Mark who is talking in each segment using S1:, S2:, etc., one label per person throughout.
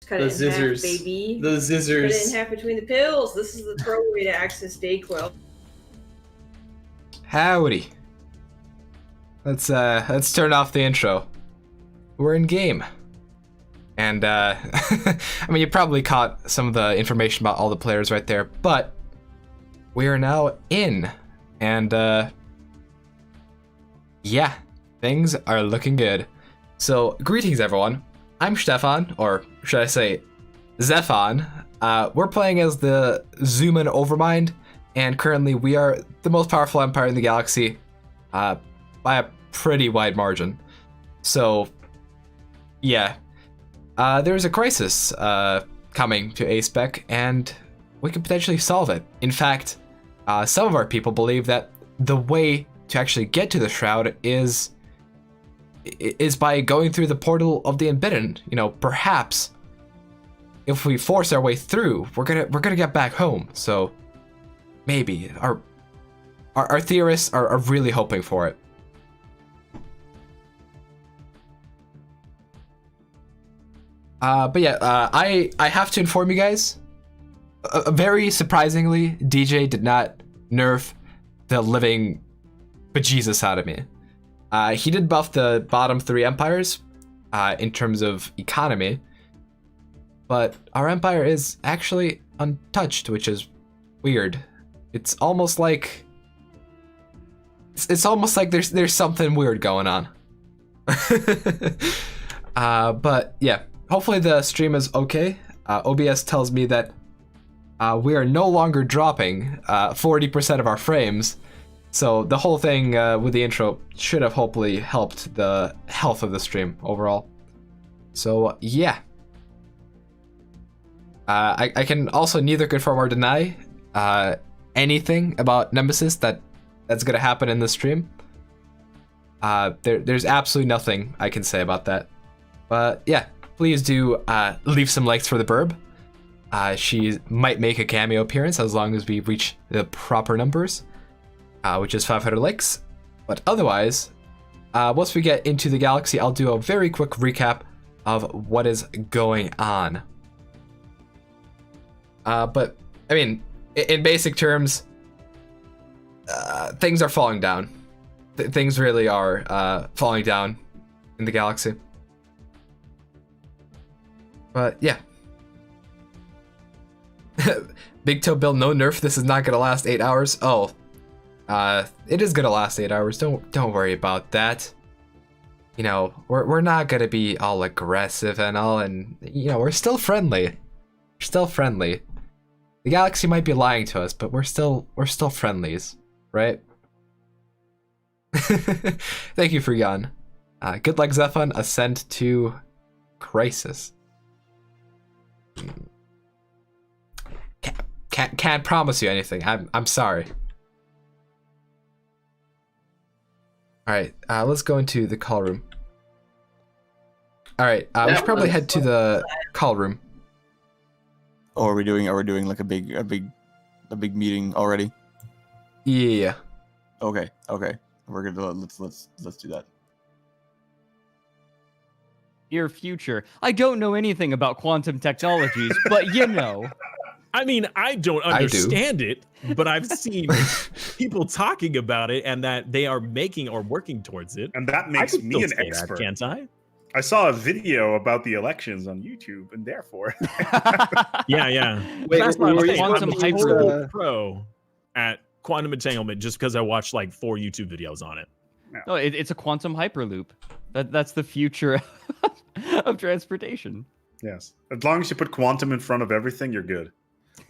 S1: Cut it in half, baby.
S2: The scissors.
S1: Cut it in half between the pills. This is the pro way to access Dayquil.
S3: Howdy. Let's turn off the intro. We're in game. And I mean, you probably caught some of the information about all the players right there, but we are now in. And yeah, things are looking good. So, greetings everyone. I'm Stefan, or should I say Stefan. We're playing as the Xuman Overmind, and currently we are the most powerful empire in the galaxy by a pretty wide margin. So, yeah. There's a crisis coming to A-Spec, and we can potentially solve it. In fact, some of our people believe that the way to actually get to the Shroud is by going through the portal of the Unbidden. You know, perhaps if we force our way through, we're gonna get back home. So maybe our theorists are really hoping for it. But yeah, I have to inform you guys. Very surprisingly, DJ did not nerf the living bejesus out of me. He did buff the bottom 3 empires in terms of economy, but our empire is actually untouched, which is weird. It's almost like there's something weird going on. But yeah, hopefully the stream is okay. OBS tells me that we are no longer dropping 40% of our frames. So the whole thing with the intro should have hopefully helped the health of the stream overall. So yeah. I can also neither confirm or deny anything about Nemesis that's gonna happen in the stream. There's absolutely nothing I can say about that. But yeah, please do leave some likes for the burb. She might make a cameo appearance as long as we reach the proper numbers. Which is 500 likes. But otherwise, once we get into the galaxy, I'll do a very quick recap of what is going on. But, I mean, in basic terms, things are falling down. Things really are falling down in the galaxy. But, yeah. Big Toe Bill, no nerf, this is not gonna last 8 hours. Oh. It is gonna last 8 hours. Don't worry about that. You know, we're not gonna be all aggressive and all, and you know, we're still friendly. We're still friendly. The galaxy might be lying to us, but we're still friendlies, right? Thank you for Jan. Good luck, Stefan. Ascent to Crisis. Can't promise you anything. I'm sorry. All right, let's go into the call room. All right, we should probably head to the call room.
S4: Oh, are we doing like a big meeting already?
S3: Yeah.
S4: Okay. We're gonna let's do that.
S5: Dear future, I don't know anything about quantum technologies, but you know.
S6: I mean, I don't understand it, but I've seen people talking about it and that they are making or working towards it.
S7: And that makes me an expert,
S6: can't I?
S7: I saw a video about the elections on YouTube, and therefore,
S6: yeah.
S2: Wait,
S6: that's why
S2: were you
S6: Quantum
S2: on
S6: Hyper Pro at Quantum Entanglement just because I watched like 4 YouTube videos on it.
S5: No, it's a quantum hyperloop. That's the future of transportation.
S7: yes, as long as you put quantum in front of everything, you're good.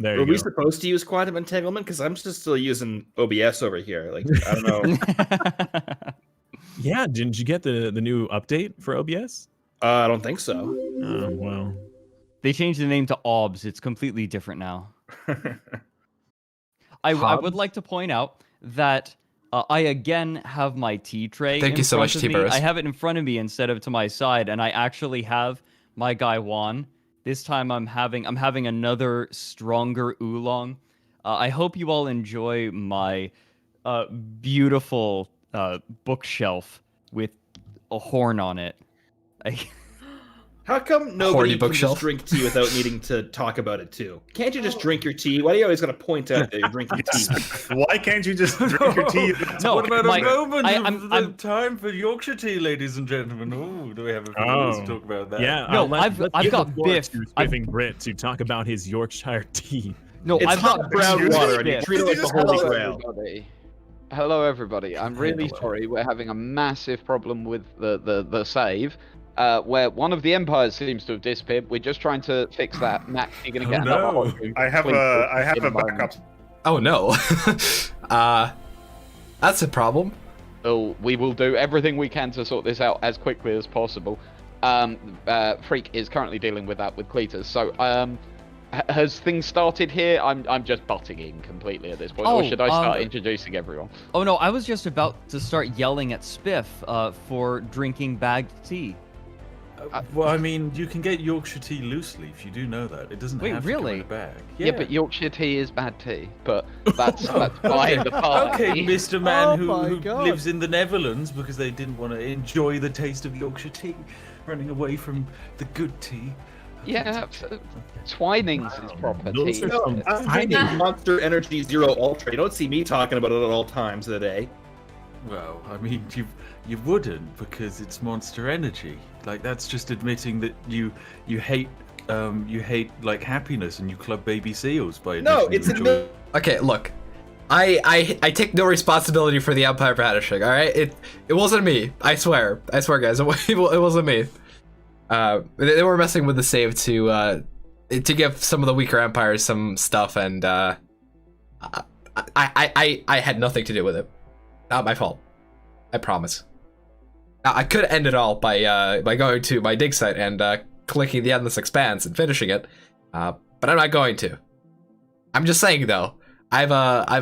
S6: There
S2: Were
S6: you
S2: we
S6: go.
S2: supposed to use quantum entanglement? Because I'm just still using OBS over here. Like, I don't know.
S6: Yeah, didn't you get the new update for OBS?
S2: I don't think so.
S6: Oh, well.
S5: They changed the name to OBS. It's completely different now. I would like to point out that I again have my tea tray.
S3: Thank you so much, T-Burris.
S5: I have it in front of me instead of to my side, and I actually have my guy Juan. This time I'm having another stronger oolong. I hope you all enjoy my beautiful bookshelf with a horn on it.
S2: How come nobody
S3: Horny
S2: can
S3: bookshelf.
S2: just drink tea without needing to talk about it too? Can't you just drink your tea? Why do you always got to point out that you're drinking tea?
S7: Why can't you just drink your tea?
S5: No,
S8: What about
S5: my-
S8: a moment
S5: I'm-
S8: of time for Yorkshire tea, ladies and gentlemen? Oh, do we have a few minutes to talk about that?
S6: Yeah,
S5: No,
S6: let's
S5: I've
S6: give
S5: got
S6: the floor
S5: Biff.
S6: to Spiffing Brit to talk about his Yorkshire tea.
S5: No,
S2: It's
S5: I've
S2: hot
S5: got
S2: brown
S5: Biff.
S2: water, and you treat it like the Holy
S9: Hello,
S2: Grail.
S9: everybody. Hello, everybody. I'm really sorry. We're having a massive problem with the save, where one of the empires seems to have disappeared. We're just trying to fix that. Max, you're gonna get another
S8: no.
S9: hot drink.
S7: I have
S9: Please
S7: a
S9: environment.
S7: backup.
S3: Oh no. That's a problem.
S9: So we will do everything we can to sort this out as quickly as possible. Freak is currently dealing with that with Cletus. So, has things started here? I'm just butting in completely at this point. Or should I start introducing everyone?
S5: Oh no, I was just about to start yelling at Spiff for drinking bagged tea.
S8: Well, I mean, you can get Yorkshire tea loose leaf. You do know that. It doesn't
S5: Wait,
S8: have to
S5: really?
S8: come in a bag.
S9: Yeah, but Yorkshire tea is bad tea. But that's by the party.
S8: Okay, Mr. Man
S3: Oh my
S8: who
S3: God.
S8: lives in the Netherlands because they didn't want to enjoy the taste of Yorkshire tea, running away from the good tea.
S9: Yeah, Twinings is proper
S6: Those
S9: tea.
S6: are some
S2: I'm
S6: tiny-
S2: drinking Monster Energy Zero Ultra. You don't see me talking about it at all times of the day.
S8: Well, I mean, you wouldn't because it's Monster Energy. Like that's just admitting that you hate like happiness and you club baby seals by
S2: No,
S8: admitting
S2: it's
S8: you
S2: a
S8: enjoy-
S3: Okay, look. I take no responsibility for the Empire vanishing, alright? It wasn't me. I swear. I swear, guys. It wasn't me. They were messing with the save to give some of the weaker empires some stuff, and I had nothing to do with it. Not my fault. I promise. Now, I could end it all by going to my dig site and clicking the Endless Expanse and finishing it, but I'm not going to. I'm just saying though, I have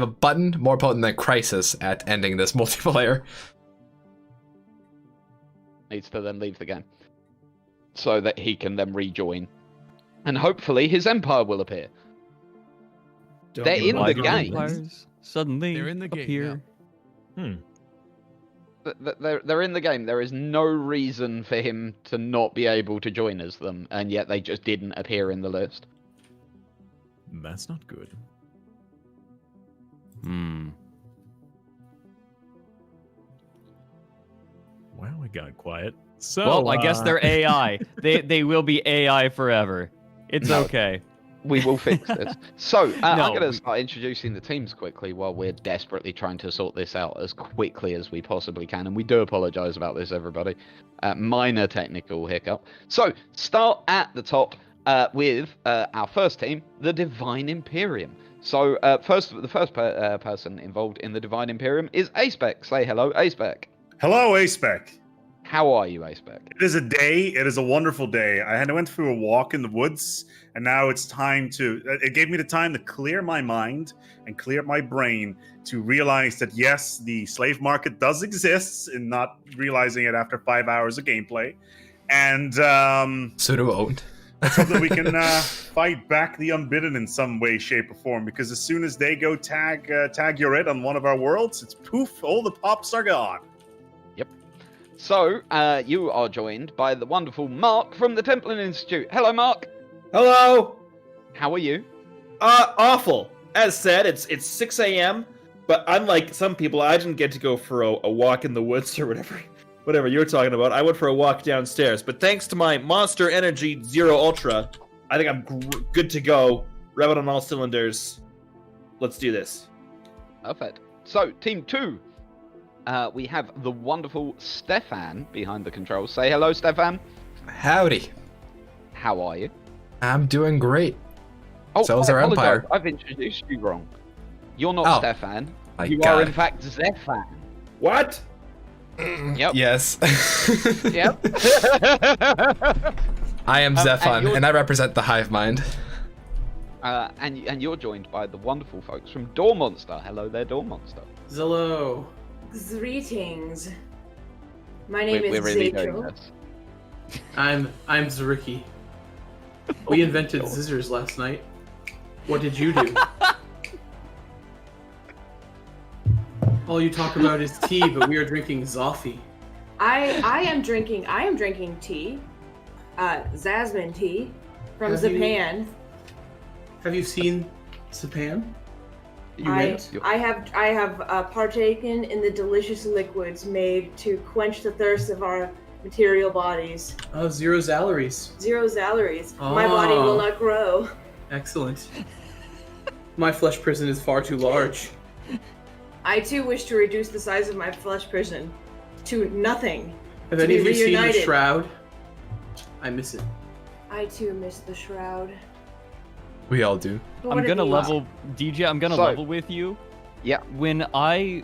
S3: a button more potent than Crisis at ending this multiplayer.
S9: Needs to then leave the game, so that he can then rejoin, and hopefully his empire will appear.
S2: Don't
S9: They're
S2: you
S9: in
S2: like
S9: the
S2: it?
S9: game.
S5: Empires suddenly
S10: They're in the game,
S5: appear.
S9: They're in the game. There is no reason for him to not be able to join as them, and yet they just didn't appear in the list.
S6: That's not good. Wow, it got quiet. So,
S5: Well, I guess they're AI. They will be AI forever. It's okay.
S9: We will fix this. So, I'm
S5: No,
S9: going to
S5: we-
S9: start introducing the teams quickly while we're desperately trying to sort this out as quickly as we possibly can. And we do apologize about this, everybody. Minor technical hiccup. So, start at the top with our first team, the Divine Imperium. So, the first person involved in the Divine Imperium is Acebek. Say hello, Acebek.
S7: Hello, Acebek.
S9: How are you, Acebek?
S7: It is a day. It is a wonderful day. I went through a walk in the woods, and now it's time to. It gave me the time to clear my mind and clear my brain to realize that yes, the slave market does exist, and not realizing it after 5 hours of gameplay, and
S3: Pseudo owned.
S7: let's hope that we can fight back the unbidden in some way, shape, or form. Because as soon as they go tag your it on one of our worlds, it's poof, all the pops are gone.
S9: So, you are joined by the wonderful Mark from the Templin Institute. Hello, Mark.
S2: Hello.
S9: How are you?
S2: Awful. As said, it's 6 a.m. But unlike some people, I didn't get to go for a walk in the woods or whatever you were talking about. I went for a walk downstairs. But thanks to my Monster Energy Zero Ultra, I think I'm good to go. Rev it on all cylinders. Let's do this.
S9: Perfect. So, Team 2. We have the wonderful Stefan behind the controls. Say hello, Stefan.
S3: Howdy.
S9: How are you?
S3: I'm doing great.
S9: Oh,
S3: So is
S9: I
S3: our
S9: apologize.
S3: empire.
S9: I've introduced you wrong. You're not
S3: Oh,
S9: Stefan.
S3: my
S9: You
S3: God.
S9: are, in fact, Zephan.
S2: What?
S9: Yep.
S3: Yes.
S9: Yep.
S3: I am
S9: and
S3: Stefan,
S9: you're-
S3: and I represent the hive mind.
S9: And you're joined by the wonderful folks from Door Monster. Hello there, Door Monster.
S10: Hello.
S1: Greetings. My name
S9: We're
S1: is
S9: really doing
S1: Zachel.
S9: this.
S10: I'm Zariki. We invented scissors last night. What did you do? All you talk about is tea, but we are drinking Zoffi.
S1: I am drinking tea. Zasmine tea from
S10: Have you-
S1: Zapan.
S10: Have you seen Zapan?
S1: I have partaken in the delicious liquids made to quench the thirst of our material bodies.
S10: Oh, 0 Zalaries.
S1: 0 Zalaries. My body will not grow.
S10: Excellent. My flesh prison is far too large.
S1: I too wish to reduce the size of my flesh prison to nothing.
S10: Have
S1: to
S10: any
S1: be
S10: of you seen the
S1: reunited.
S10: Shroud? I miss it.
S1: I too miss the Shroud.
S3: We all do.
S1: But
S5: I'm
S1: what
S5: gonna
S1: are these?
S5: level, DJ. I'm gonna
S9: So-
S5: level with you.
S9: Yeah.
S5: When I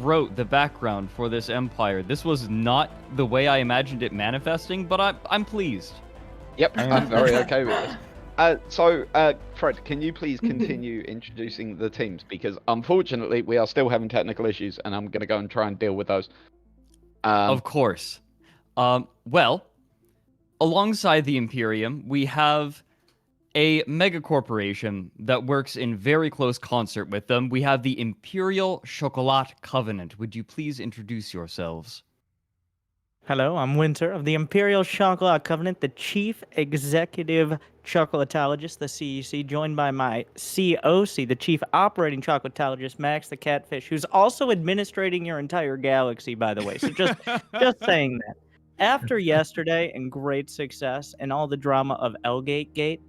S5: wrote the background for this empire, this was not the way I imagined it manifesting, but I'm pleased.
S9: Yep, I'm very okay with this. Fred, can you please continue introducing the teams? Because unfortunately, we are still having technical issues, and I'm going to go and try and deal with those.
S5: Of course. Well, alongside the Imperium, we have a mega corporation that works in very close concert with them. We have the Imperial Chocolat Covenant. Would you please introduce yourselves?
S11: Hello, I'm Winter of the Imperial Chocolat Covenant, the Chief Executive Chocolatologist, the CEC, joined by my COC, the Chief Operating Chocolatologist, Max the Catfish, who's also administrating your entire galaxy, by the way. So just saying that. After yesterday and great success and all the drama of Elgate Gate,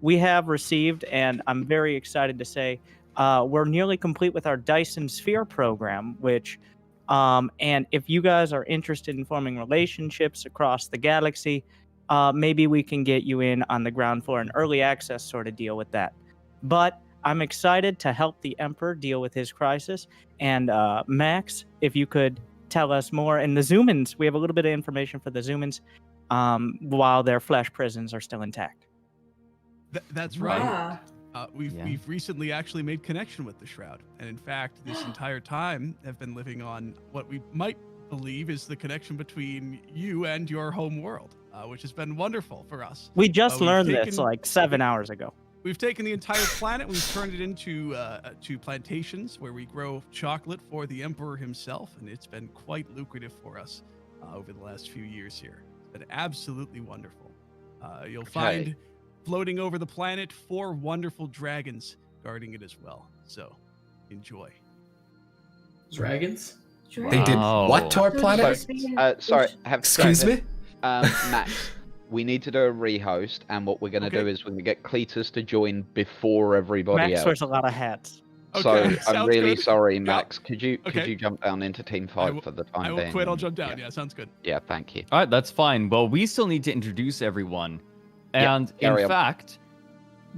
S11: we have received, and I'm very excited to say, we're nearly complete with our Dyson Sphere program, which... and if you guys are interested in forming relationships across the galaxy, maybe we can get you in on the ground floor, an early access sort of deal with that. But I'm excited to help the Emperor deal with his crisis. And Max, if you could tell us more. And the Xumans, we have a little bit of information for the Xumans while their flesh prisons are still intact.
S12: That's right.
S1: Wow.
S12: We've recently actually made connection with the Shroud, and in fact, this entire time have been living on what we might believe is the connection between you and your home world, which has been wonderful for us.
S11: We just
S12: We've
S11: learned
S12: taken-
S11: this like 7 hours ago.
S12: We've taken the entire planet, we've turned it into to plantations where we grow chocolate for the Emperor himself, and it's been quite lucrative for us over the last few years here. It's been absolutely wonderful. You'll find floating over the planet 4 wonderful dragons guarding it as well. So, enjoy.
S10: Dragons?
S3: They did
S5: Wow.
S3: what to our planet?
S9: Sorry, I have to say
S3: Excuse
S9: this.
S3: me?
S9: Max, we need to do a rehost, and what we're going to do is we're going to get Cletus to join before everybody
S11: Max
S9: else.
S11: wears a lot of hats.
S9: So
S12: Okay,
S9: I'm
S12: sounds
S9: really
S12: good.
S9: sorry,
S12: Yeah.
S9: Max. Could you
S12: Okay.
S9: jump down into Team 5 for the time
S12: I will
S9: being?
S12: quit, I'll jump down. Yeah, sounds good.
S9: Yeah, thank you.
S5: All right, that's fine. Well, we still need to introduce everyone.
S9: Yeah,
S5: And
S9: carry
S5: in
S9: on.
S5: fact,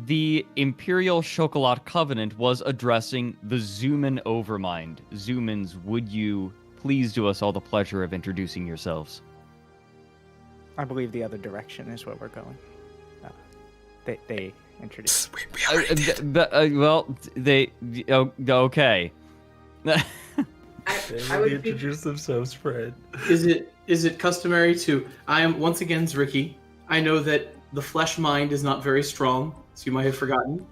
S5: the Imperial Chocolat Covenant was addressing the Xuman Overmind. Xumans, would you please do us all the pleasure of introducing yourselves?
S11: I believe the other direction is where we're going. They introduced.
S3: We already did.
S5: Well, they... okay.
S1: I would be,
S8: introduce themselves, Fred.
S10: Is it customary to... I am, once again, Ricky. I know that the flesh mind is not very strong, so you might have forgotten.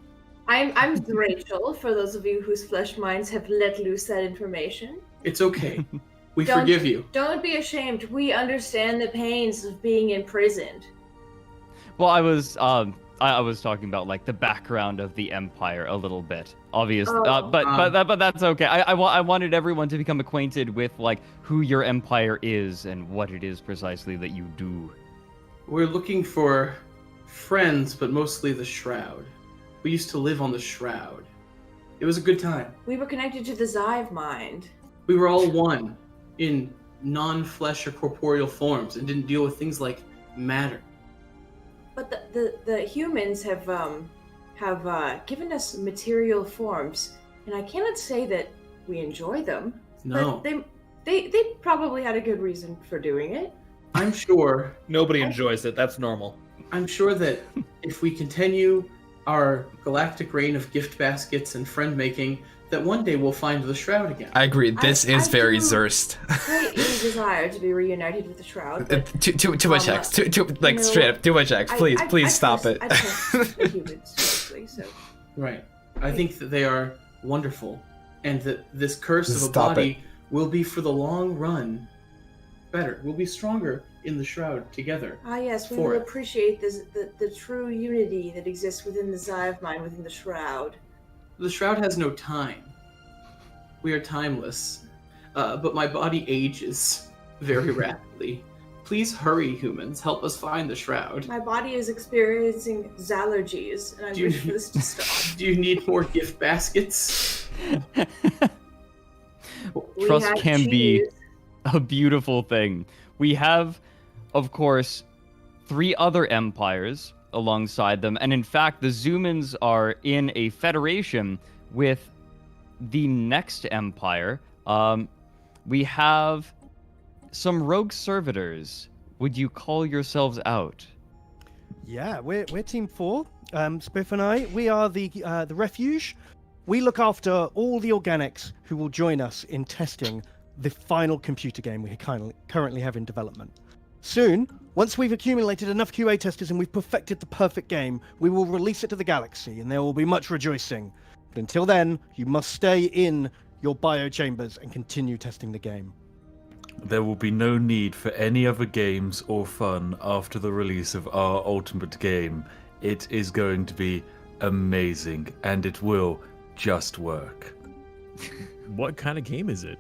S1: I'm Rachel, for those of you whose flesh minds have let loose that information.
S10: It's okay. We
S1: Don't-
S10: forgive you.
S1: Don't be ashamed. We understand the pains of being imprisoned.
S5: Well, I was talking about like the background of the Empire a little bit, obviously, but that's okay. I wanted everyone to become acquainted with like who your Empire is and what it is precisely that you do.
S10: We're looking for friends, but mostly the Shroud. We used to live on the Shroud. It was a good time.
S1: We were connected to the Xive mind.
S10: We were all one in non-flesh or corporeal forms and didn't deal with things like matter.
S1: But the humans have given us material forms, and I cannot say that we enjoy them.
S10: No.
S1: But they probably had a good reason for doing it.
S10: I'm sure
S2: Nobody enjoys it. That's normal.
S10: I'm sure that if we continue our galactic reign of gift baskets and friend making, that one day we'll find the Shroud again.
S3: I agree. This is
S1: I
S3: very
S1: do
S3: Zerst.
S1: Greatly desire to be reunited with the Shroud. But
S3: Too much X. Too like straight up. Too much X. Please,
S1: I
S3: stop
S1: trust-
S3: it.
S1: I trust the humans, mostly, so.
S10: Right. I think that they are wonderful, and that this curse of a
S3: Stop
S10: body will be for the long run. better. We'll be stronger in the Shroud together.
S1: Ah, yes, we
S10: For
S1: will
S10: it.
S1: appreciate the true unity that exists within the hive mind, within the Shroud.
S10: The Shroud has no time. We are timeless. But my body ages very rapidly. Please hurry, humans. Help us find the Shroud.
S1: My body is experiencing allergies, and I wish for this to stop.
S10: Do you need more gift baskets?
S5: Trust can be a beautiful thing. We have, of course, 3 other empires alongside them, and in fact, the Xumans are in a federation with the next empire. We have some rogue servitors. Would you call yourselves out?
S13: Yeah, we're Team 4. Spiff and I, we are the refuge. We look after all the organics who will join us in testing the final computer game we currently have in development. Soon, once we've accumulated enough QA testers and we've perfected the perfect game, we will release it to the galaxy, and there will be much rejoicing. But until then, you must stay in your bio chambers and continue testing the game.
S8: There will be no need for any other games or fun after the release of our ultimate game. It is going to be amazing, and it will just work.
S6: What kind of game is it?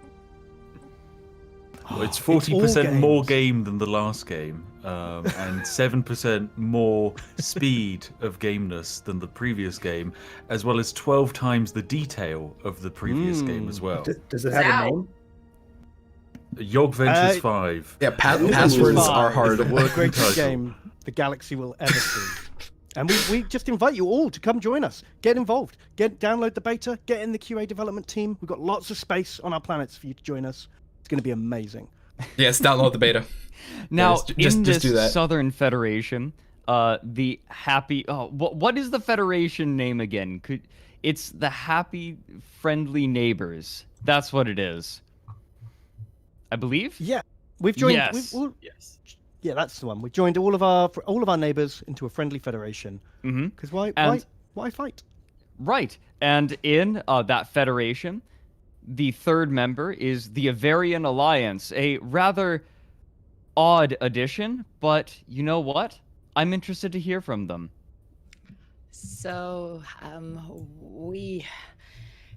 S8: Well, it's 40% more game than the last game, and 7% more speed of gameness than the previous game, as well as 12 times the detail of the previous game as well.
S14: Does it have a name?
S8: Yog Ventures 5.
S3: Yeah, passwords are hard.
S13: The greatest game the galaxy will ever see. And we just invite you all to come join us. Get involved. Download the beta. Get in the QA development team. We've got lots of space on our planets for you to join us. It's going to be amazing.
S3: Yes, download the beta.
S5: Now,
S3: just
S5: in this
S3: do that.
S5: Southern Federation, the Happy... Oh, what is the Federation name again? It's the Happy Friendly Neighbors. That's what it is. I believe?
S13: Yeah. We've joined...
S5: Yes.
S10: Yes.
S13: Yeah, that's the one. We've joined all of our neighbors into a friendly federation. Because why fight?
S5: Right. And in that federation, the third member is the Avarian Alliance, a rather odd addition, but you know what? I'm interested to hear from them.
S15: So, we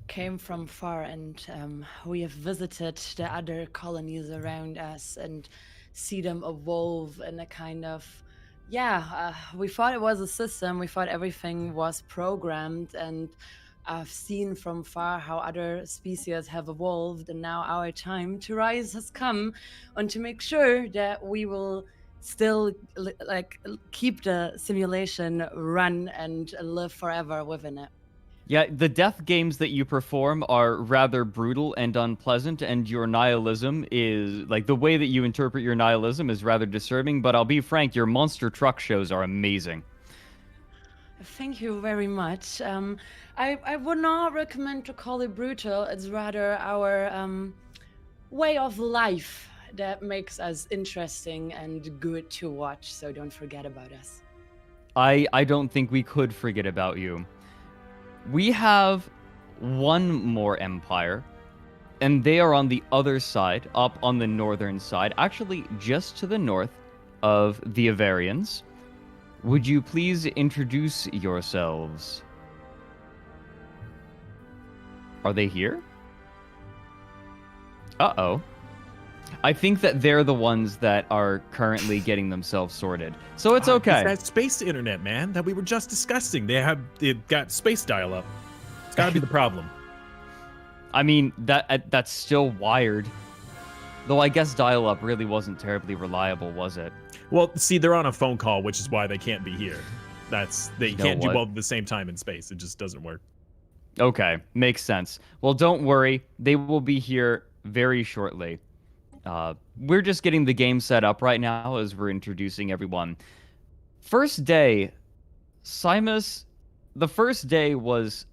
S15: came from far, and we have visited the other colonies around us and see them evolve in a kind of, we thought it was a system, we thought everything was programmed, and I've seen from far how other species have evolved, and now our time to rise has come, and to make sure that we will still keep the simulation run and live forever within it.
S5: Yeah, the death games that you perform are rather brutal and unpleasant, and your nihilism is, the way that you interpret your nihilism is rather disturbing, but I'll be frank, your monster truck shows are amazing.
S15: Thank you very much. I would not recommend to call it brutal. It's rather our way of life that makes us interesting and good to watch, so don't forget about us.
S5: I don't think we could forget about you. We have one more empire, and they are on the other side, up on the northern side, actually just to the north of the Avarians. Would you please introduce yourselves? Are they here? Uh-oh. I think that they're the ones that are currently getting themselves sorted. So it's okay.
S6: It's that space internet, man, that we were just discussing. They've got space dial-up. It's got to be the problem.
S5: I mean, that's still wired. Though I guess dial-up really wasn't terribly reliable, was it?
S6: Well, see, they're on a phone call, which is why they can't be here. They can't do both at the same time in space. It just doesn't work.
S5: Okay, makes sense. Well, don't worry. They will be here very shortly. We're just getting the game set up right now as we're introducing everyone. First day, Simus, the first day was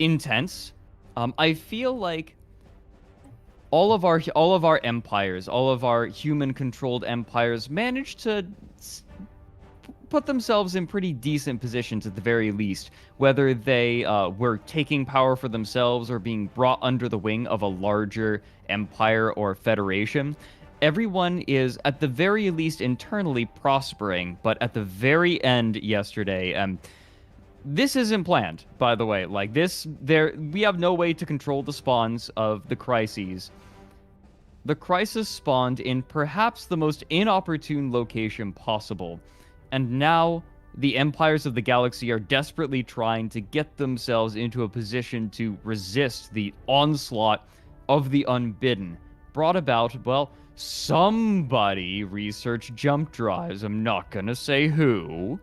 S5: intense. I feel like all of our empires, all of our human-controlled empires managed to put themselves in pretty decent positions at the very least, whether they were taking power for themselves or being brought under the wing of a larger empire or federation. everyone is at the very least internally prospering, but at the very end yesterday, this isn't planned, by the way. Like we have no way to control the spawns of the crises. The crisis spawned in perhaps the most inopportune location possible, and now the empires of the galaxy are desperately trying to get themselves into a position to resist the onslaught of the unbidden, brought about, well, somebody researched jump drives. I'm not gonna say who,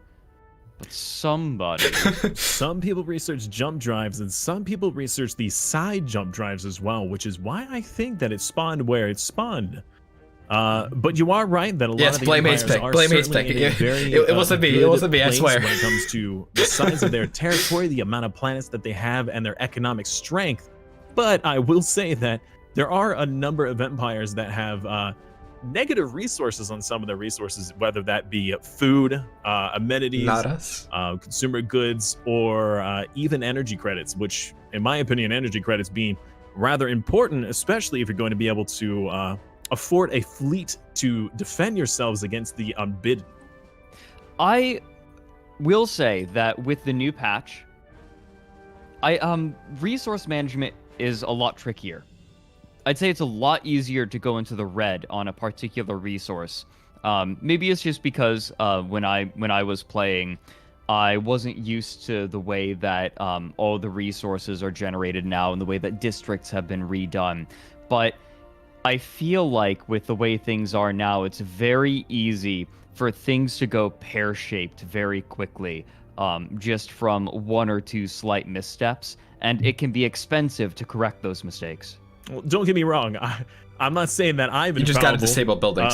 S5: but somebody.
S6: Some people research jump drives, and some people research these side jump drives as well, which is why I think that it spawned where it spawned. But you are right that a lot of the empires are certainly in a very
S3: it wasn't me. It wasn't me. I
S6: place
S3: swear.
S6: when it comes to the size of their territory, the amount of planets that they have, and their economic strength. But I will say that there are a number of empires that have negative resources on some of their resources, whether that be food, amenities, consumer goods, or even energy credits, which, in my opinion, energy credits being rather important, especially if you're going to be able to afford a fleet to defend yourselves against the unbidden.
S5: I will say that with the new patch, resource management is a lot trickier. I'd say it's a lot easier to go into the red on a particular resource. Maybe it's just because when I was playing, I wasn't used to the way that all the resources are generated now and the way that districts have been redone. But I feel like with the way things are now, it's very easy for things to go pear-shaped very quickly, just from one or two slight missteps, and it can be expensive to correct those mistakes.
S6: Well, don't get me wrong. I'm not saying that I've been
S3: You just got to disable buildings.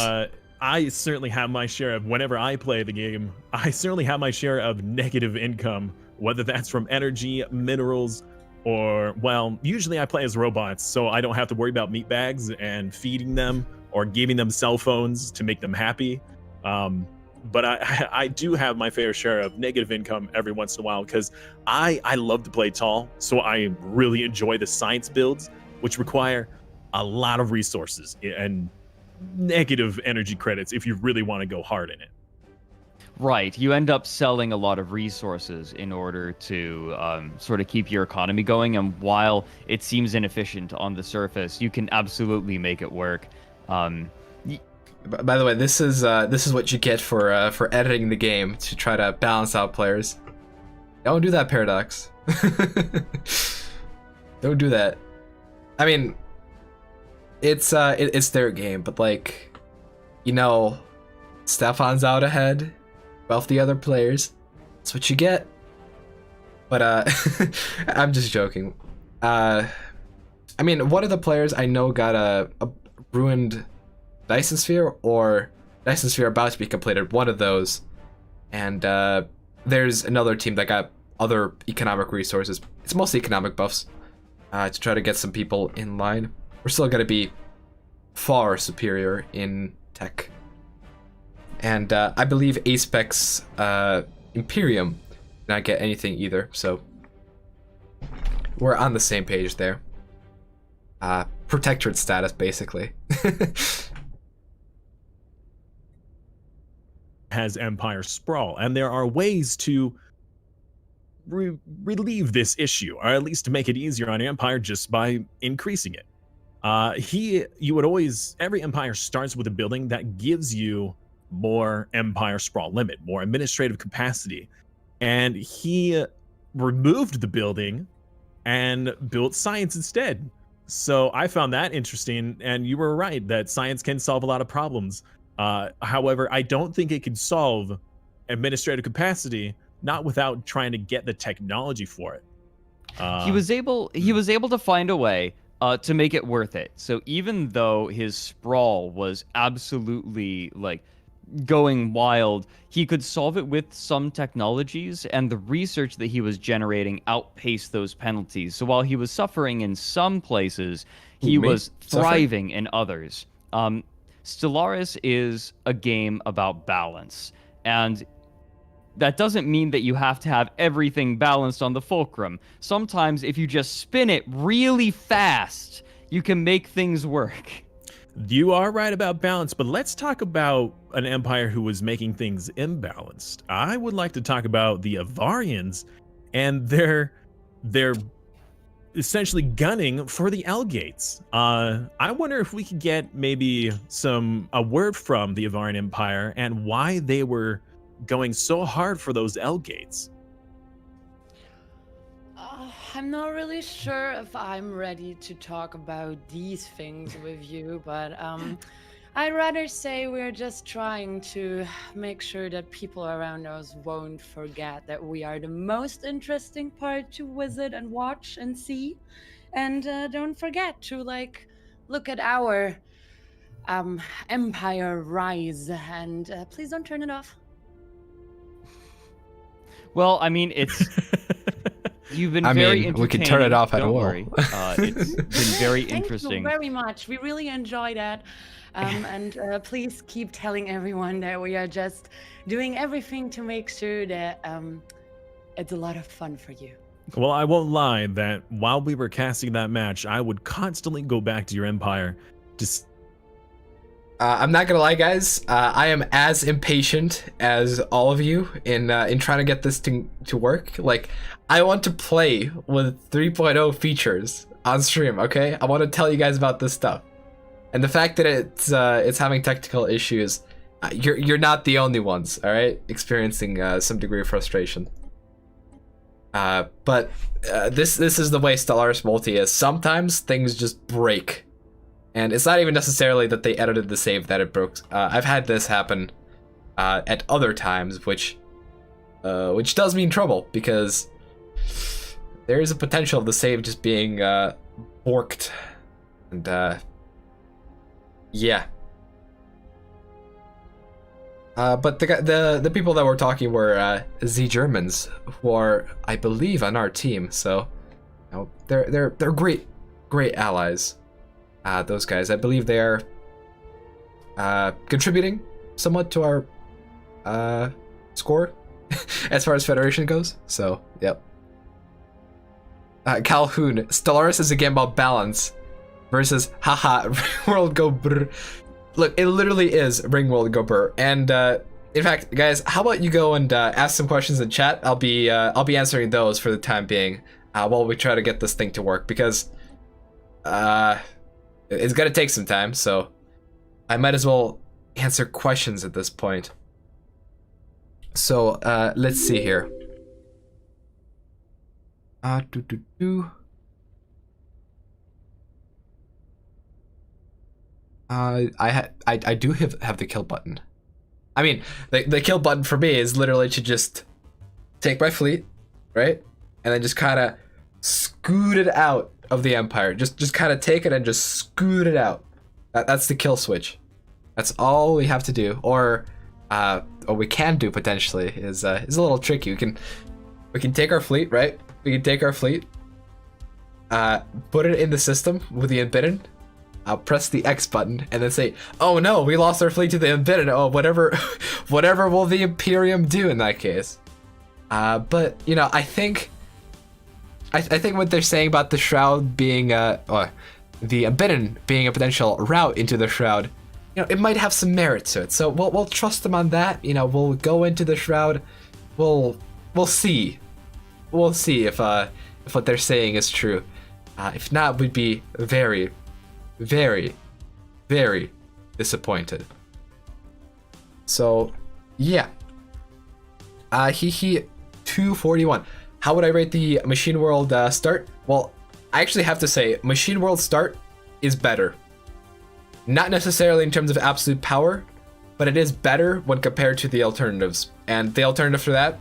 S6: I certainly have my share of, whenever I play the game, I certainly have my share of negative income, whether that's from energy, minerals, or, well, usually I play as robots, so I don't have to worry about meat bags and feeding them or giving them cell phones to make them happy. But I do have my fair share of negative income every once in a while, because I love to play tall, so I really enjoy the science builds, which require a lot of resources and negative energy credits if you really want to go hard in it.
S5: Right, you end up selling a lot of resources in order to sort of keep your economy going, and while it seems inefficient on the surface, you can absolutely make it work.
S3: By the way, this is what you get for editing the game to try to balance out players. Don't do that, Paradox. Don't do that. I mean, it's their game, but like, you know, Stefan's out ahead of the other players. That's what you get. But I'm just joking. I mean, one of the players I know got a ruined Dyson Sphere, or Dyson Sphere about to be completed, one of those. And there's another team that got other economic resources. It's mostly economic buffs to try to get some people in line. We're still going to be far superior in tech. And I believe Aspec's Imperium did not get anything either, so we're on the same page there. Protectorate status, basically.
S6: Has empire sprawl, and there are ways to relieve this issue, or at least to make it easier on empire just by increasing it. Every empire starts with a building that gives you more empire sprawl limit, more administrative capacity, and he removed the building and built science instead. So I found that interesting, and you were right that science can solve a lot of problems. However, I don't think it can solve administrative capacity, not without trying to get the technology for it.
S5: He was able to find a way to make it worth it. So even though his sprawl was absolutely like going wild, he could solve it with some technologies, and the research that he was generating outpaced those penalties. So while he was suffering in some places, he was thriving in others. Stellaris is a game about balance, and that doesn't mean that you have to have everything balanced on the fulcrum. Sometimes if you just spin it really fast, you can make things work.
S6: You are right about balance, but let's talk about an empire who was making things imbalanced. I would like to talk about the Avarians and their essentially gunning for the L gates. I wonder if we could get maybe a word from the Avarian Empire and why they were going so hard for those L gates.
S15: I'm not really sure if I'm ready to talk about these things with you, but I'd rather say we're just trying to make sure that people around us won't forget that we are the most interesting part to visit and watch and see. And don't forget to look at our empire rise, and please don't turn it off.
S5: Well, I mean, it's you've been very entertaining.
S3: We can turn it off at
S5: Don't
S3: all.
S5: worry. It's been very interesting.
S15: Thank you very much. We really enjoy that. And please keep telling everyone that we are just doing everything to make sure that it's a lot of fun for you.
S6: Well, I won't lie that while we were casting that match, I would constantly go back to your empire.
S3: I'm not gonna lie, guys. I am as impatient as all of you in trying to get this thing to work. Like, I want to play with 3.0 features on stream. Okay, I want to tell you guys about this stuff, and the fact that it's having technical issues, you're not the only ones. All right, experiencing some degree of frustration. But this is the way Stellaris Multi is. Sometimes things just break. And it's not even necessarily that they edited the save that it broke. I've had this happen at other times, which does mean trouble, because there is a potential of the save just being borked. And yeah. But the people that were talking were Z Germans, who are, I believe, on our team. So, you know, they're great allies. Those guys, I believe they are contributing somewhat to our score as far as Federation goes. So, yep. Calhoun, Stellaris is a game about balance versus haha, Ringworld go brr. Look, it literally is Ringworld go brr. And in fact, guys, how about you go and ask some questions in chat? I'll be answering those for the time being while we try to get this thing to work, because it's gonna take some time, so I might as well answer questions at this point. So, let's see here. I do have the kill button. I mean, the kill button for me is literally to just take my fleet, right? And then just kind of scoot it out of the Empire. Just kind of take it and just scoot it out. That's the kill switch. That's all we have to do. Or what we can do potentially is a little tricky. We can take our fleet, right? We can take our fleet, put it in the system with the Unbidden. I'll press the X button and then say, "Oh no, we lost our fleet to the Unbidden. Oh, whatever will the Imperium do in that case?" But you know, I think what they're saying about the Shroud being, or the Unbidden being a potential route into the Shroud, you know, it might have some merit to it. So we'll trust them on that. You know, we'll go into the Shroud. We'll see. We'll see if what they're saying is true. If not, we'd be very, very, very disappointed. So, yeah. 241. How would I rate the Machine World start? Well, I actually have to say, Machine World start is better. Not necessarily in terms of absolute power, but it is better when compared to the alternatives. And the alternative for that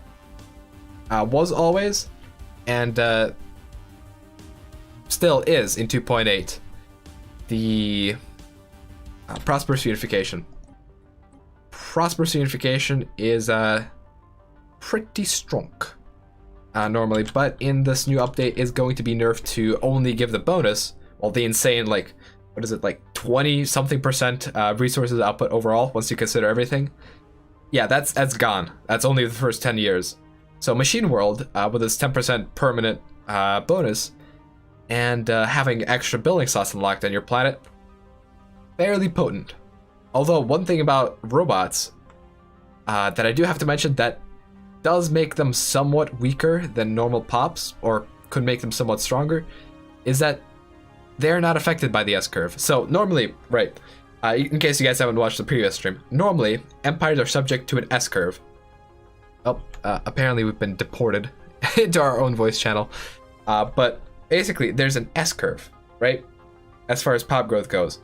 S3: was always, and still is in 2.8, the Prosperous Unification. Prosperous Unification is pretty strong. Normally, but in this new update is going to be nerfed to only give the bonus, while the insane, like, what is it, like 20-something% resources output overall, once you consider everything. Yeah, that's gone. That's only the first 10 years. So Machine World, with its 10% permanent bonus, and having extra building slots unlocked on your planet, fairly potent. Although one thing about robots that I do have to mention that does make them somewhat weaker than normal pops, or could make them somewhat stronger, is that they're not affected by the S-curve. So normally, right, in case you guys haven't watched the previous stream, normally empires are subject to an S-curve. Oh, apparently we've been deported into our own voice channel. But basically, there's an S-curve, right? As far as pop growth goes.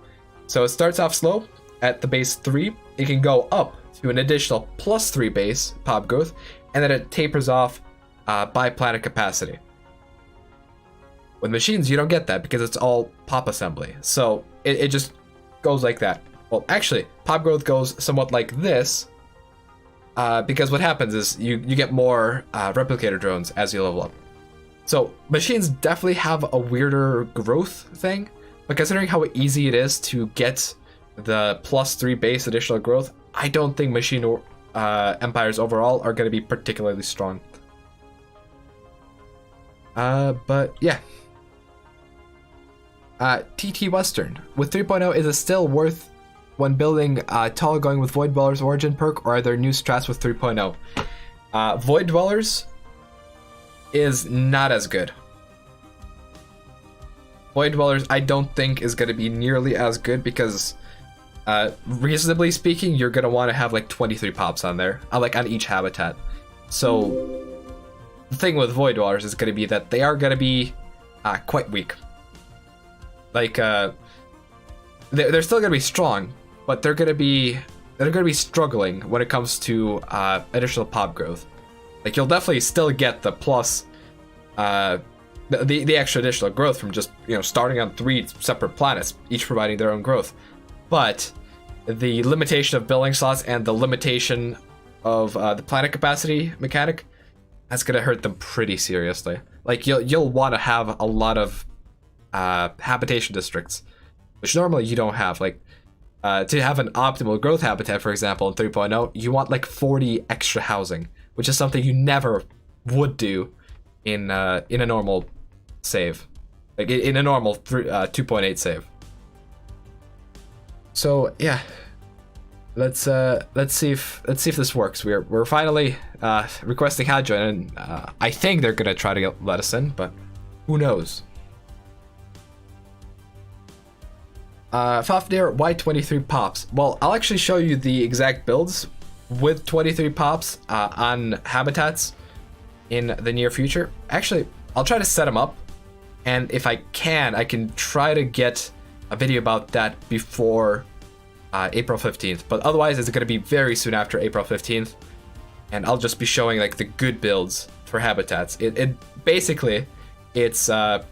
S3: So it starts off slow at the base 3. It can go up to an additional +3 base pop growth, and then it tapers off by planet capacity. With machines, you don't get that because it's all pop assembly. So it just goes like that. Well, actually, pop growth goes somewhat like this, because what happens is you get more replicator drones as you level up. So machines definitely have a weirder growth thing, but considering how easy it is to get the +3 base additional growth, I don't think machine empires overall are going to be particularly strong. But yeah. TT Western. With 3.0, is it still worth when building tall going with Void Dwellers origin perk, or are there new strats with 3.0? Void Dwellers is not as good. Void Dwellers I don't think is going to be nearly as good because reasonably speaking, you're going to want to have like 23 pops on there, like on each habitat. So the thing with Void Dwellers is going to be that they are going to be quite weak. Like they're still going to be strong, but they're going to be struggling when it comes to additional pop growth. Like you'll definitely still get the plus the extra additional growth from just starting on 3 separate planets, each providing their own growth. But the limitation of building slots and the limitation of the planet capacity mechanic, that's gonna hurt them pretty seriously. Like you'll want to have a lot of habitation districts, which normally you don't have. Like to have an optimal growth habitat, for example, in 3.0, you want like 40 extra housing, which is something you never would do in a normal save, like in a normal 2.8 save. So yeah, let's see if this works. We're finally requesting hot join, and I think they're gonna try to let us in, but who knows? Fafnir, why 23 pops? Well, I'll actually show you the exact builds with 23 pops on habitats in the near future. Actually, I'll try to set them up, and if I can try to get a video about that before April 15th, but otherwise it's going to be very soon after April 15th, and I'll just be showing like the good builds for habitats. It basically, it's 4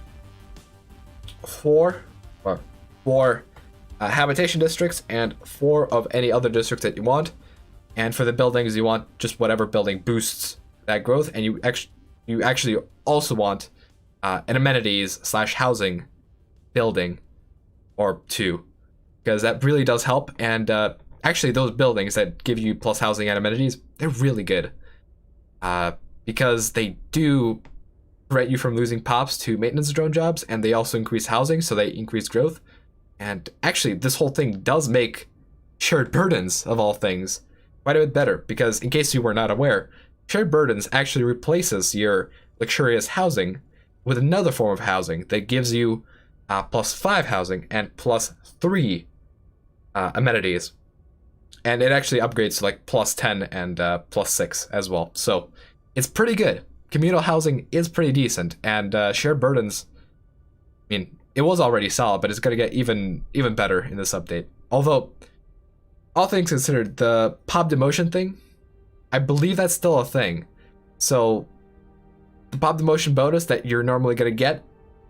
S3: habitation districts and 4 of any other districts that you want, and for the buildings you want just whatever building boosts that growth, and you actually also want an amenities / housing building or 2, because that really does help. And actually those buildings that give you plus housing and amenities, they're really good because they do prevent you from losing pops to maintenance drone jobs, and they also increase housing, so they increase growth. And actually this whole thing does make shared burdens, of all things, quite a bit better, because in case you were not aware, shared burdens actually replaces your luxurious housing with another form of housing that gives you +5 housing and +3 amenities, and it actually upgrades to like +10 and +6 as well. So it's pretty good. Communal housing is pretty decent, and shared burdens, I mean, it was already solid, but it's going to get even better in this update. Although, all things considered, the pop demotion thing, I believe that's still a thing. So the pop demotion bonus that you're normally going to get,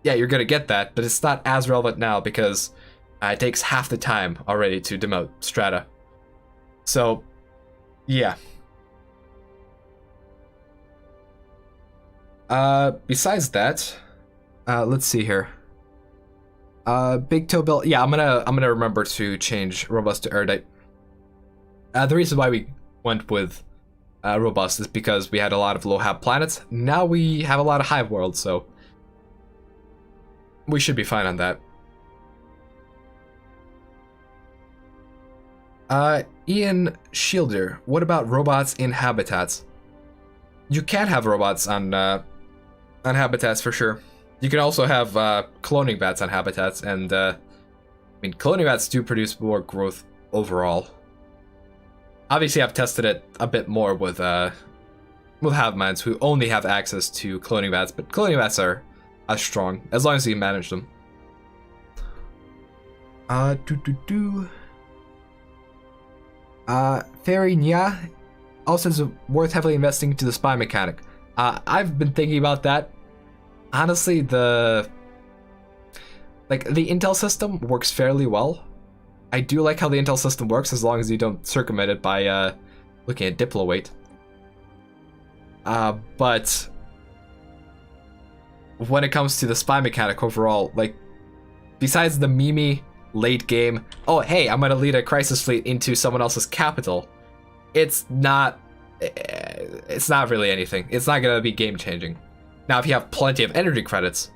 S3: yeah, you're going to get that, but it's not as relevant now because it takes half the time already to demote strata. So, yeah. Besides that, let's see here. Big toe build. Yeah, I'm gonna remember to change robust to erudite. The reason why we went with robust is because we had a lot of low hab planets. Now we have a lot of hive worlds, so we should be fine on that. Ian Shielder, what about robots in habitats? You can have robots on habitats for sure. You can also have cloning bats on habitats, and I mean, cloning bats do produce more growth overall. Obviously, I've tested it a bit more with hive minds who only have access to cloning bats, but cloning bats are strong as long as you manage them. Fairy Nya also is worth heavily investing into the spy mechanic. I've been thinking about that. Honestly, the intel system works fairly well. I do like how the intel system works as long as you don't circumvent it by looking at diplo weight. But when it comes to the spy mechanic overall, like, besides the Mimi late game, oh hey, I'm gonna lead a crisis fleet into someone else's capital, it's not really anything. It's not gonna be game changing. Now, if you have plenty of energy credits,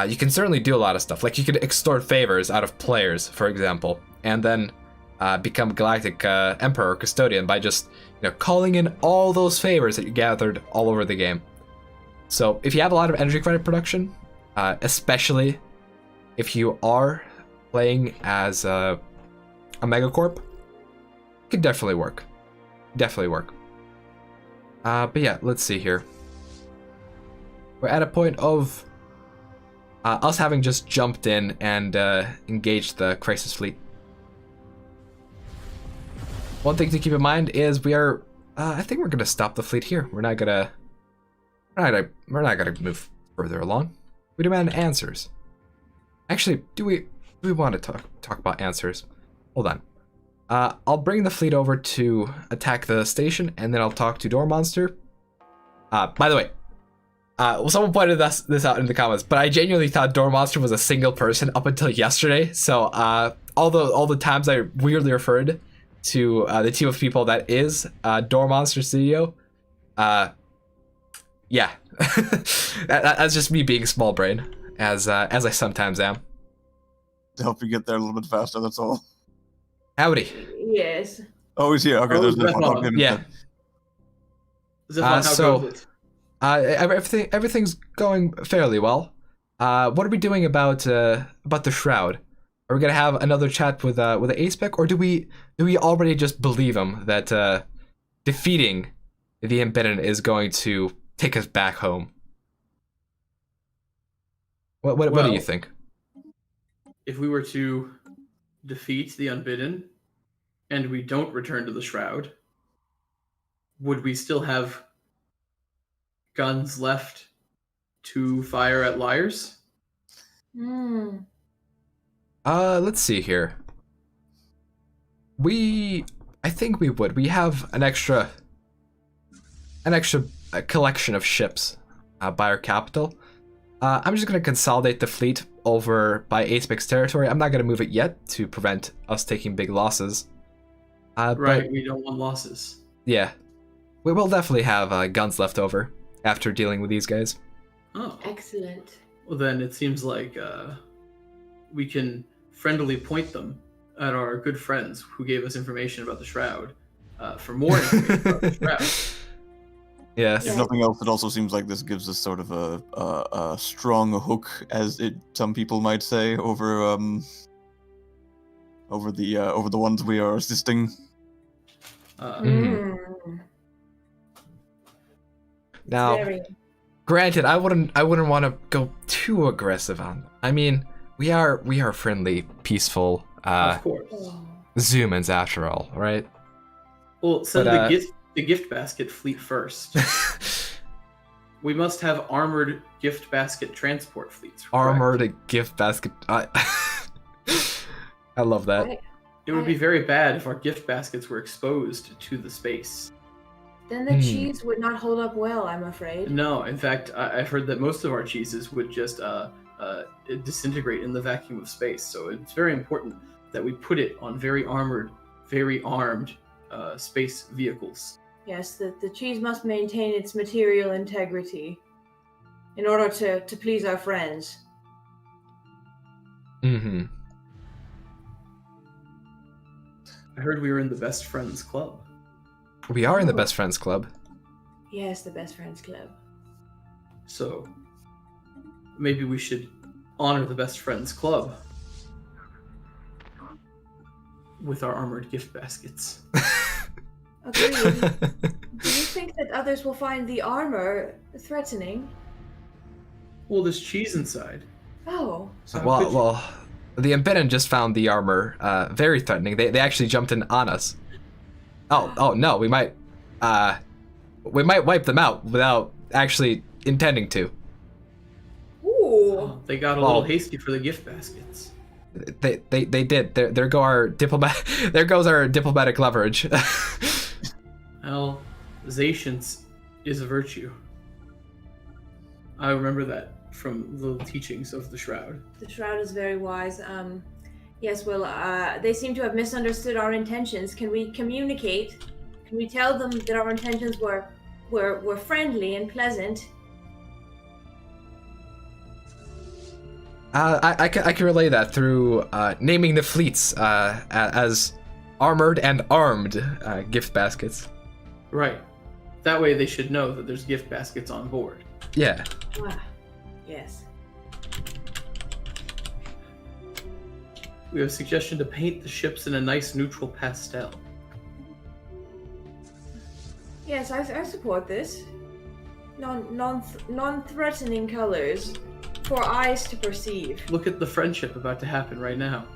S3: you can certainly do a lot of stuff. Like, you could extort favors out of players, for example, and then become Galactic Emperor or Custodian by just, calling in all those favors that you gathered all over the game. So if you have a lot of energy credit production, especially if you are playing as a megacorp, it could definitely work. Definitely work. But yeah, let's see here. We're at a point of us having just jumped in and engaged the crisis fleet. One thing to keep in mind is we are. I think we're gonna stop the fleet here. We're not gonna move further along. We demand answers. Actually, do we want to talk about answers? Hold on. I'll bring the fleet over to attack the station, and then I'll talk to Door Monster. By the way, someone pointed this out in the comments, but I genuinely thought Door Monster was a single person up until yesterday. So all the times I weirdly referred to the team of people that is Door Monster Studio, yeah, that's just me being small brain, as I sometimes am.
S4: To help you get there a little bit faster, that's all.
S3: Howdy.
S1: Yes.
S4: Oh, he's here. Okay, there's
S10: Stefan.
S3: Yeah.
S10: Stefan, how goes it?
S3: Everything's going fairly well. What are we doing about the Shroud? Are we gonna have another chat with the A-Spec, or do we already just believe him that defeating the Unbidden is going to take us back home? What do you think?
S10: If we were to defeat the Unbidden and we don't return to the Shroud, would we still have guns left to fire at liars?
S3: Let's see here. I think we would. We have an extra collection of ships by our capital. I'm just gonna consolidate the fleet over by A-Spec's territory. I'm not gonna move it yet to prevent us taking big losses.
S10: Right,
S3: but,
S10: we don't want losses.
S3: Yeah, we will definitely have guns left over after dealing with these guys.
S10: Oh,
S1: excellent.
S10: Well, then it seems like we can friendly point them at our good friends who gave us information about the Shroud for more information about the Shroud.
S3: Yes.
S4: If nothing else, it also seems like this gives us sort of a strong hook, as some people might say, over the ones we are assisting.
S3: Now, granted, I wouldn't want to go too aggressive on them. I mean, we are friendly, peaceful,
S10: of course,
S3: Xumans after all, right?
S10: Well, send the gift basket fleet first. We must have armored gift basket transport fleets. Correct?
S3: Armored gift basket. I love that.
S10: It would be very bad if our gift baskets were exposed to the space.
S1: Then the cheese would not hold up well, I'm afraid.
S10: No, in fact, I've heard that most of our cheeses would just disintegrate in the vacuum of space. So it's very important that we put it on very armored, very armed space vehicles.
S1: Yes, the cheese must maintain its material integrity in order to please our friends.
S3: Mm-hmm.
S10: I heard we were in the Best Friends Club.
S3: We are in the Best Friends Club.
S1: Yes, the Best Friends Club.
S10: So maybe we should honor the Best Friends Club with our armored gift baskets.
S1: Agreed. Do you think that others will find the armor threatening?
S10: Well, there's cheese inside.
S1: Oh.
S10: So
S3: Well, the Unbidden just found the armor very threatening. They actually jumped in on us. Oh no, we might wipe them out without actually intending to.
S1: Ooh.
S10: They got a little hasty for the gift baskets.
S3: They did. There go our diplomat. There goes our diplomatic leverage.
S10: Well, patience is a virtue. I remember that from the teachings of the Shroud.
S1: The Shroud is very wise. Yes, well, they seem to have misunderstood our intentions. Can we communicate? Can we tell them that our intentions were friendly and pleasant?
S3: I can relay that through naming the fleets as armored and armed gift baskets.
S10: Right. That way they should know that there's gift baskets on board.
S3: Yeah.
S1: Yes.
S10: We have a suggestion to paint the ships in a nice neutral pastel.
S1: Yes, I support this. Non-threatening colors for eyes to perceive.
S10: Look at the friendship about to happen right now.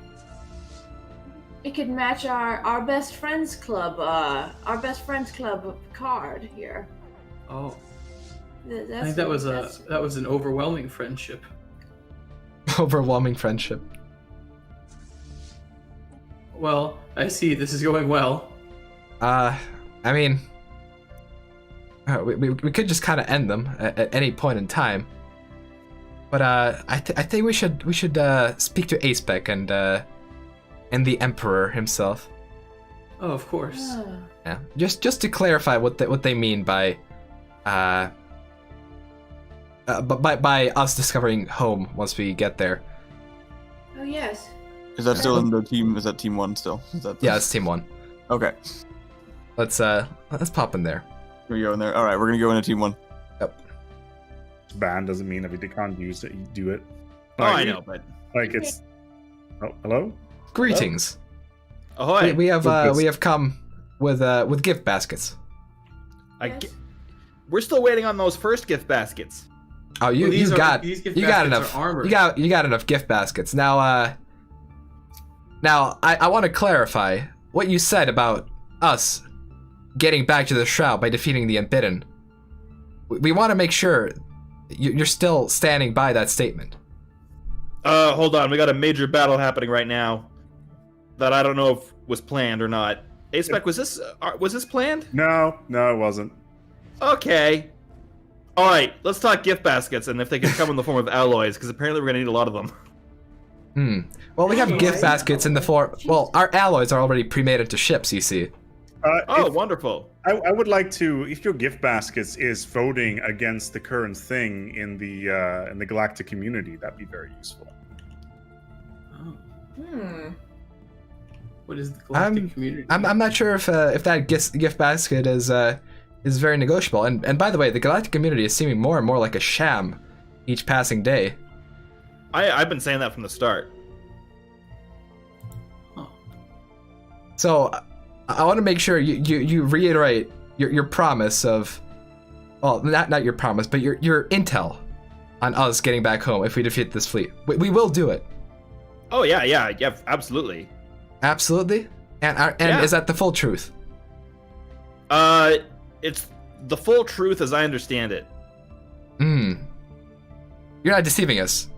S1: It could match our best friends club. Our best friends club card here.
S10: Oh.
S1: That's,
S10: I think that was an overwhelming friendship.
S3: Overwhelming friendship.
S10: Well, I see this is going well.
S3: I mean, we could just kind of end them at any point in time. But I think we should speak to Aspec and the Emperor himself.
S10: Oh, of course.
S3: Yeah, just to clarify what they mean by us discovering home once we get there.
S1: Oh yes.
S4: Is that still in the team? Is that team 1 still?
S3: Yeah, it's team 1.
S4: Okay.
S3: Let's pop in there.
S4: We go in there. All right, we're gonna go into team 1.
S3: Yep.
S7: Ban doesn't mean that we can't use it. Do it.
S2: I know, but
S7: it's. Oh, hello.
S3: Greetings.
S2: Ahoy.
S3: We have come with gift baskets.
S2: We're still waiting on those first gift baskets.
S3: Oh, you got enough.
S10: Armored.
S3: You got enough gift baskets. Now I want to clarify what you said about us getting back to the Shroud by defeating the Unbidden. We want to make sure you're still standing by that statement.
S2: Hold on. We got a major battle happening right now that I don't know if was planned or not. Aspec, was this planned?
S7: No, it wasn't.
S2: Okay. All right, let's talk gift baskets and if they can come in the form of alloys, because apparently we're gonna need a lot of them.
S3: Well, we have gift baskets in the form. Well, our alloys are already pre-made into ships. You see.
S2: Wonderful.
S7: I would like to, if your gift baskets is voting against the current thing in the Galactic community, that'd be very useful.
S10: What is the Galactic community?
S3: I'm not sure if that gift basket is very negotiable. And by the way, the Galactic community is seeming more and more like a sham each passing day.
S2: I've been saying that from the start.
S3: So I want to make sure you reiterate your promise of, well, not your promise, but your intel on us getting back home if we defeat this fleet. We will do it.
S2: Oh yeah, absolutely.
S3: Absolutely? And is that the full truth?
S2: It's the full truth as I understand it.
S3: You're not deceiving us.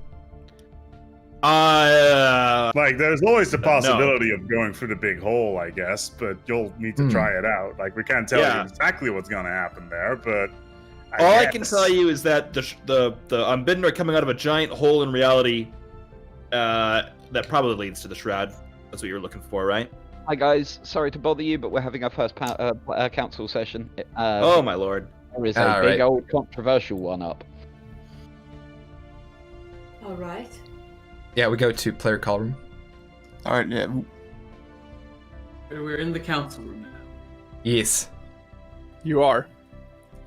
S7: Like, there's always the possibility of going through the big hole, I guess, but you'll need to try it out. Like, we can't tell you exactly what's going to happen there, but
S2: I can tell you is that the Unbidden are coming out of a giant hole in reality that probably leads to the Shroud. That's what you're looking for, right?
S9: Hi guys, sorry to bother you, but we're having our first council session.
S2: Oh my lord.
S9: There is a big old controversial one up.
S1: All right.
S3: Yeah, we go to player call room.
S4: All right, yeah.
S10: We're in the council room now.
S3: Yes.
S14: You are.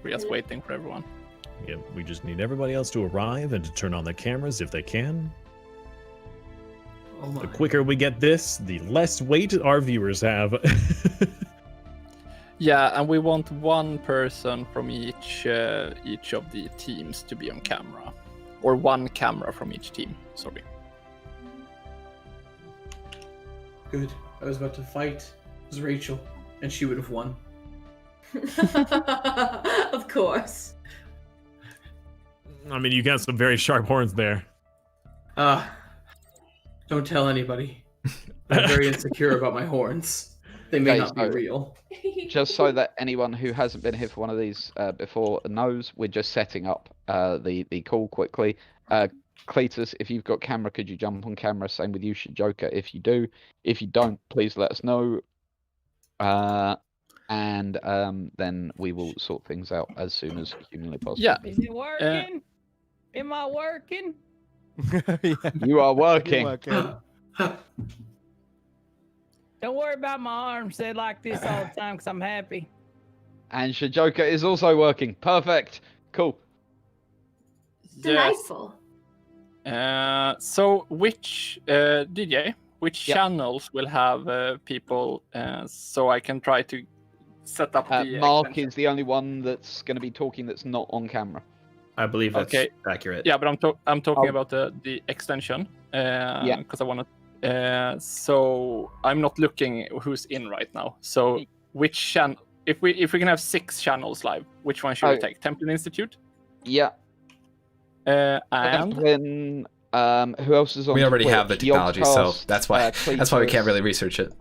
S14: We're just waiting for everyone.
S6: Yeah, we just need everybody else to arrive and to turn on the cameras if they can.
S10: Oh my.
S6: The quicker we get this, the less weight our viewers have.
S14: Yeah, and we want one person from each of the teams to be on camera, or one camera from each team. Sorry.
S10: Good. I was about to fight. It was Rachel, and she would have won.
S1: Of course.
S6: I mean, you got some very sharp horns there.
S10: Don't tell anybody. I'm very insecure about my horns. They may
S9: Okay,
S10: not be
S9: so-
S10: real.
S9: Just so that anyone who hasn't been here for one of these before knows, we're just setting up the call quickly. Cletus, if you've got camera, could you jump on camera? Same with you, Joker. If you do, if you don't, please let us know. And then we will sort things out as soon as humanly possible.
S14: Yeah.
S15: Is it working? Am I working?
S13: Yeah,
S9: You are working.
S13: you're working.
S15: Don't worry about my arms. They're like this all the time because I'm happy.
S9: And Shajoka is also working. Perfect. Cool.
S1: Delightful.
S14: So which DJ, which
S9: Yep.
S14: channels will have people, so I can try to set up the
S9: Mark
S14: extension?
S9: is the only one that's going to be talking that's not on camera.
S2: I believe that's
S14: Okay.
S2: accurate.
S14: Yeah, but I'm talking
S9: Oh.
S14: about the extension.
S9: Yeah.
S14: Because I want to. So I'm not looking who's in right now. So which channel? If we can have 6 channels live, which one should we
S9: Oh.
S14: take? Temple Institute.
S9: Yeah.
S14: And
S9: Then who else is on?
S3: We already have the
S9: Twitch?
S3: technology, so
S9: Yogcast,
S3: that's why we
S9: Cletus,
S3: can't really research it.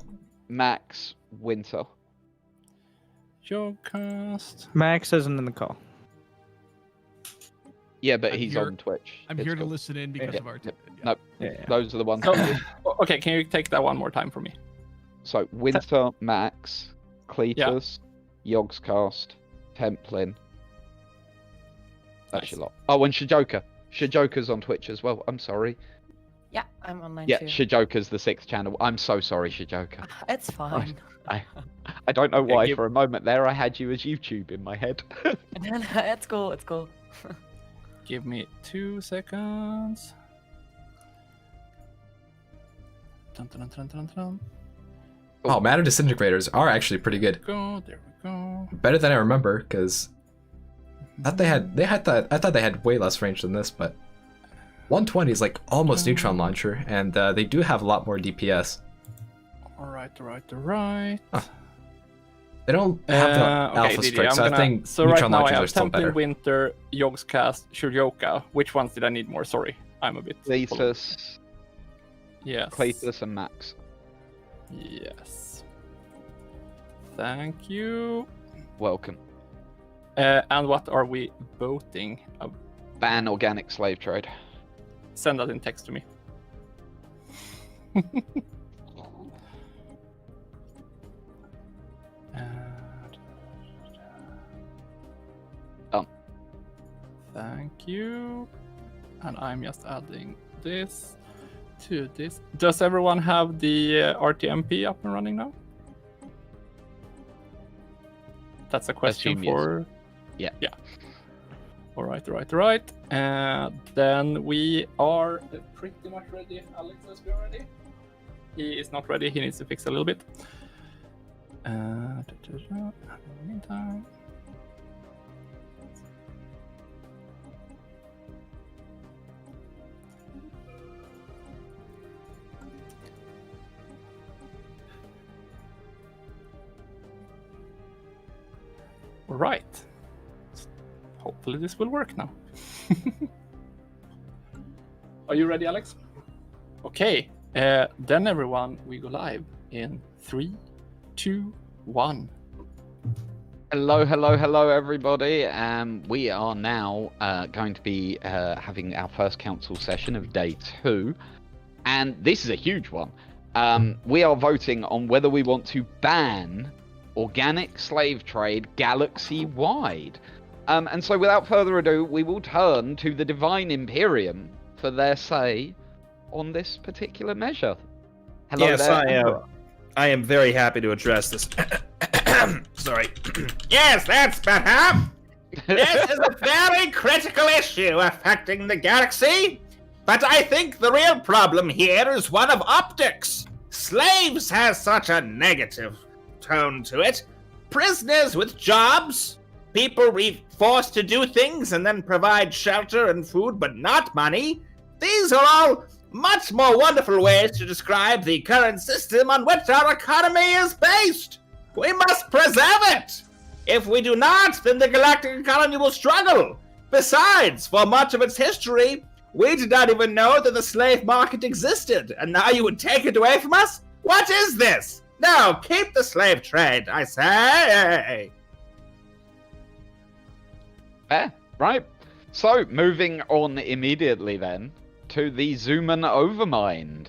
S9: Max Winter.
S14: Jogcast.
S11: Max isn't in the call.
S9: Yeah, but
S12: I'm
S9: he's
S12: here-
S9: on Twitch.
S12: I'm
S9: It's
S12: here to
S9: cool.
S12: listen in because
S9: Yeah,
S12: of our.
S9: yeah.
S12: Yeah.
S9: Nope.
S11: Yeah.
S9: Those are the ones.
S14: So, okay, can you take that one more time for me?
S9: So Winter, Max, Cletus, Yogscast, Templin. That's
S14: Nice.
S9: your lot. Oh, and Shajoka. Shajoka's on Twitch as well. I'm sorry.
S15: Yeah, I'm online
S9: Yeah,
S15: too.
S9: Shajoka's the 6th channel. I'm so sorry, Shajoka.
S15: It's fine.
S9: I don't know
S14: Yeah,
S9: why
S14: give-
S9: for a moment there I had you as YouTube in my head.
S15: It's cool. It's cool.
S14: Give me 2 seconds. Dun, dun, dun, dun, dun, dun.
S3: Oh, matter disintegrators are actually pretty good.
S14: Go, there we go.
S3: Better than I remember, because I thought they had way less range than this, but 120 is like almost neutron launcher, and they do have a lot more DPS.
S14: All right.
S3: Huh. They don't have the alpha
S14: Didi,
S3: strike, so I think
S14: so right
S3: neutron
S14: now I
S3: launchers
S14: have
S3: are still
S14: Temple,
S3: better.
S14: Winter, Yogscast, Shuryoka. Which ones did I need more? Sorry, I'm a bit. full.
S9: Cletus,
S14: Yes.
S9: Cletus and Max.
S14: Yes. Thank you.
S9: Welcome.
S14: And what are we voting?
S9: Ban organic slave trade.
S14: Send that in text to me.
S9: Done.
S14: Thank you. And I'm just adding this to this. Does everyone have the RTMP up and running now? That's a question
S9: Assume yes.
S14: for...
S9: Yeah.
S14: Yeah. All right. Then we are pretty much ready. Alex has been ready. He is not ready. He needs to fix a little bit. In the meantime... Right. Hopefully this will work now. Are you ready, Alex? Okay. Then everyone, we go live in 3, 2, 1.
S9: Hello, everybody. We are now going to be having our first council session of day 2, and this is a huge one. We are voting on whether we want to ban organic slave trade galaxy-wide. And so without further ado, we will turn to the Divine Imperium for their say on this particular measure. Hello
S2: Yes,
S9: there.
S2: I am very happy to address this. Sorry.
S16: Yes, that's better. This is a very critical issue affecting the galaxy. But I think the real problem here is one of optics. Slaves has such a negative tone to it. Prisoners with jobs, people we forced to do things and then provide shelter and food but not money. These are all much more wonderful ways to describe the current system on which our economy is based. We must preserve it. If we do not, then the galactic economy will struggle. Besides, for much of its history, we did not even know that the slave market existed, and now you would take it away from us? What is this? No, keep the slave trade, I say.
S9: Fair, right. So, moving on immediately then to the Xuman Overmind.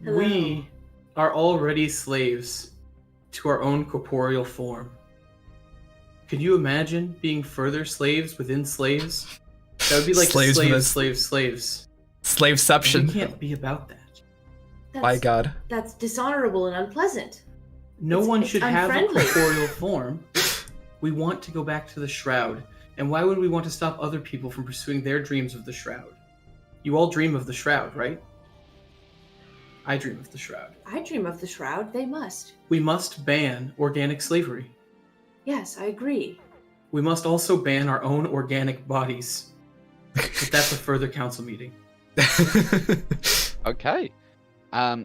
S10: We are already slaves to our own corporeal form. Could you imagine being further slaves within slaves? That would be like
S3: Slaves
S10: slaves,
S3: within-
S10: slaves.
S3: Slaveception.
S10: We can't be about that.
S3: My God.
S1: That's dishonorable and unpleasant.
S10: No
S1: It's-
S10: one
S1: it's
S10: should have a
S1: unfriendly.
S10: corporeal form. We want to go back to the Shroud. And why would we want to stop other people from pursuing their dreams of the Shroud? You all dream of the Shroud, right? I dream of the Shroud.
S1: I dream of the Shroud. They must.
S10: We must ban organic slavery.
S1: Yes, I agree.
S10: We must also ban our own organic bodies. But that's a further council meeting.
S9: Okay.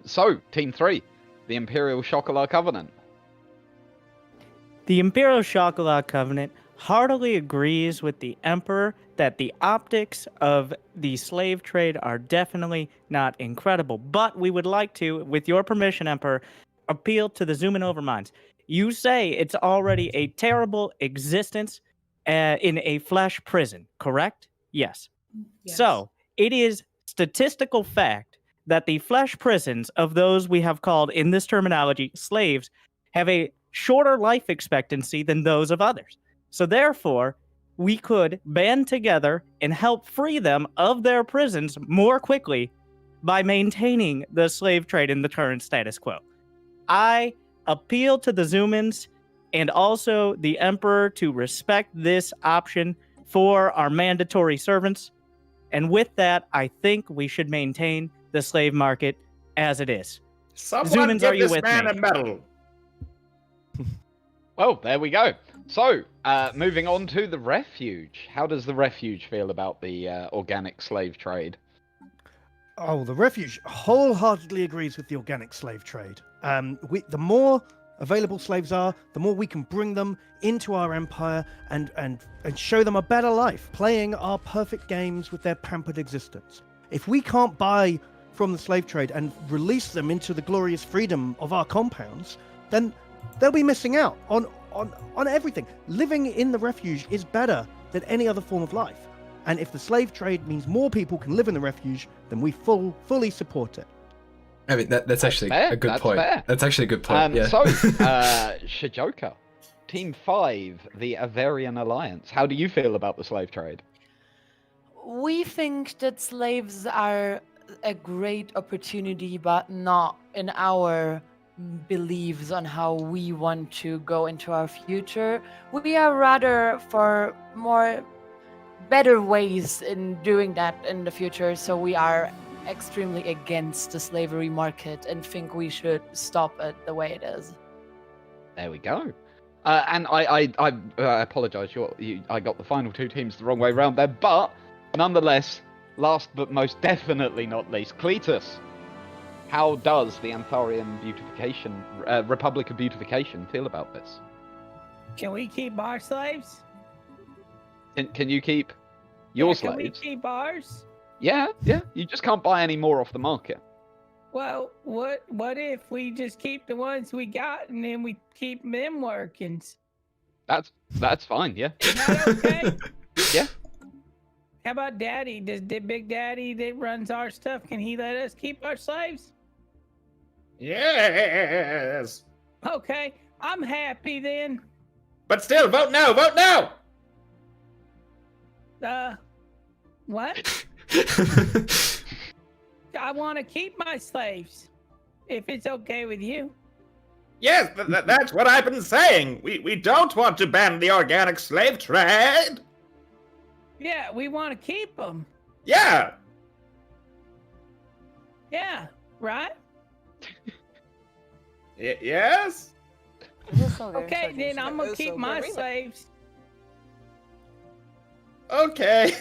S9: So, Team 3, the Imperial Chocolat Covenant.
S11: The Imperial Chocolat Covenant heartily agrees with the Emperor that the optics of the slave trade are definitely not incredible. But we would like to, with your permission, Emperor, appeal to the Xuman Overminds. You say it's already a terrible existence in a flesh prison, correct? Yes. So, it is statistical fact that the flesh prisons of those we have called, in this terminology, slaves, have a shorter life expectancy than those of others. So therefore, we could band together and help free them of their prisons more quickly by maintaining the slave trade in the current status quo. I appeal to the Xumans and also the Emperor to respect this option for our mandatory servants. And with that, I think we should maintain the slave market as it is.
S16: Someone
S11: Xumans,
S16: give
S11: are you
S16: this
S11: with
S16: man
S11: me?
S16: a medal.
S9: Well, there we go. So, moving on to the Refuge. How does the Refuge feel about the organic slave trade?
S13: Oh, the Refuge wholeheartedly agrees with the organic slave trade. The more available slaves are, the more we can bring them into our empire and show them a better life, playing our perfect games with their pampered existence. If we can't buy from the slave trade and release them into the glorious freedom of our compounds, then they'll be missing out on everything. Living in the Refuge is better than any other form of life. And if the slave trade means more people can live in the Refuge, then we fully support it.
S3: I mean, that's actually
S9: fair,
S3: a good
S9: that's
S3: point.
S9: fair.
S3: That's actually a good point. Yeah.
S9: So, Shijoka, Team 5, the Avarian Alliance. How do you feel about the slave trade?
S15: We think that slaves are a great opportunity, but not in our beliefs on how we want to go into our future. We are rather for more better ways in doing that in the future, so we are extremely against the slavery market and think we should stop it the way it is.
S9: There we go. And I apologize. I got the final two teams the wrong way around there, but nonetheless, last but most definitely not least, Cletus. How does the Antharian Beautification, Republic of Beautification, feel about this?
S17: Can we keep our slaves?
S9: Can you keep your
S17: Can we
S9: slaves?
S17: keep ours?
S9: Yeah. You just can't buy any more off the market.
S17: Well, what if we just keep the ones we got and then we keep them working?
S9: That's fine. Yeah.
S17: Is that okay?
S9: Yeah.
S17: How about Daddy? Does Big Daddy that runs our stuff, can he let us keep our slaves?
S16: Yes.
S17: Okay, I'm happy then.
S16: But still, vote no, vote no.
S17: What? I want to keep my slaves. if it's okay with you.
S16: Yes, that's what I've been saying. We don't want to ban the organic slave trade.
S17: Yeah, we want to keep them.
S16: Yeah.
S17: Yeah, right?
S16: Yes?
S17: Okay, then I'm going to keep my slaves.
S16: Okay.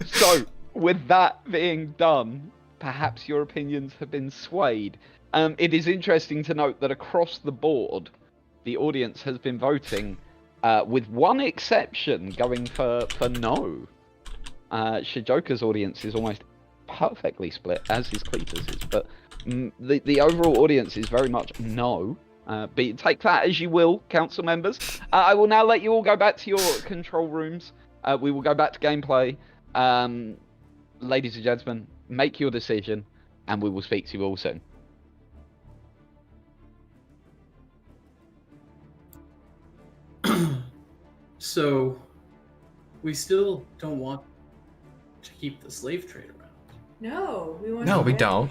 S9: So, with that being done, perhaps your opinions have been swayed. It is interesting to note that across the board, the audience has been voting, with one exception going for no. Shijoka's audience is almost perfectly split, as is Cletus's, but the overall audience is very much no. But take that as you will, council members. I will now let you all go back to your control rooms. We will go back to gameplay. Ladies and gentlemen, make your decision, and we will speak to you all soon.
S10: So, we still don't want to keep the slave trade around.
S1: No, we want.
S3: No, we don't.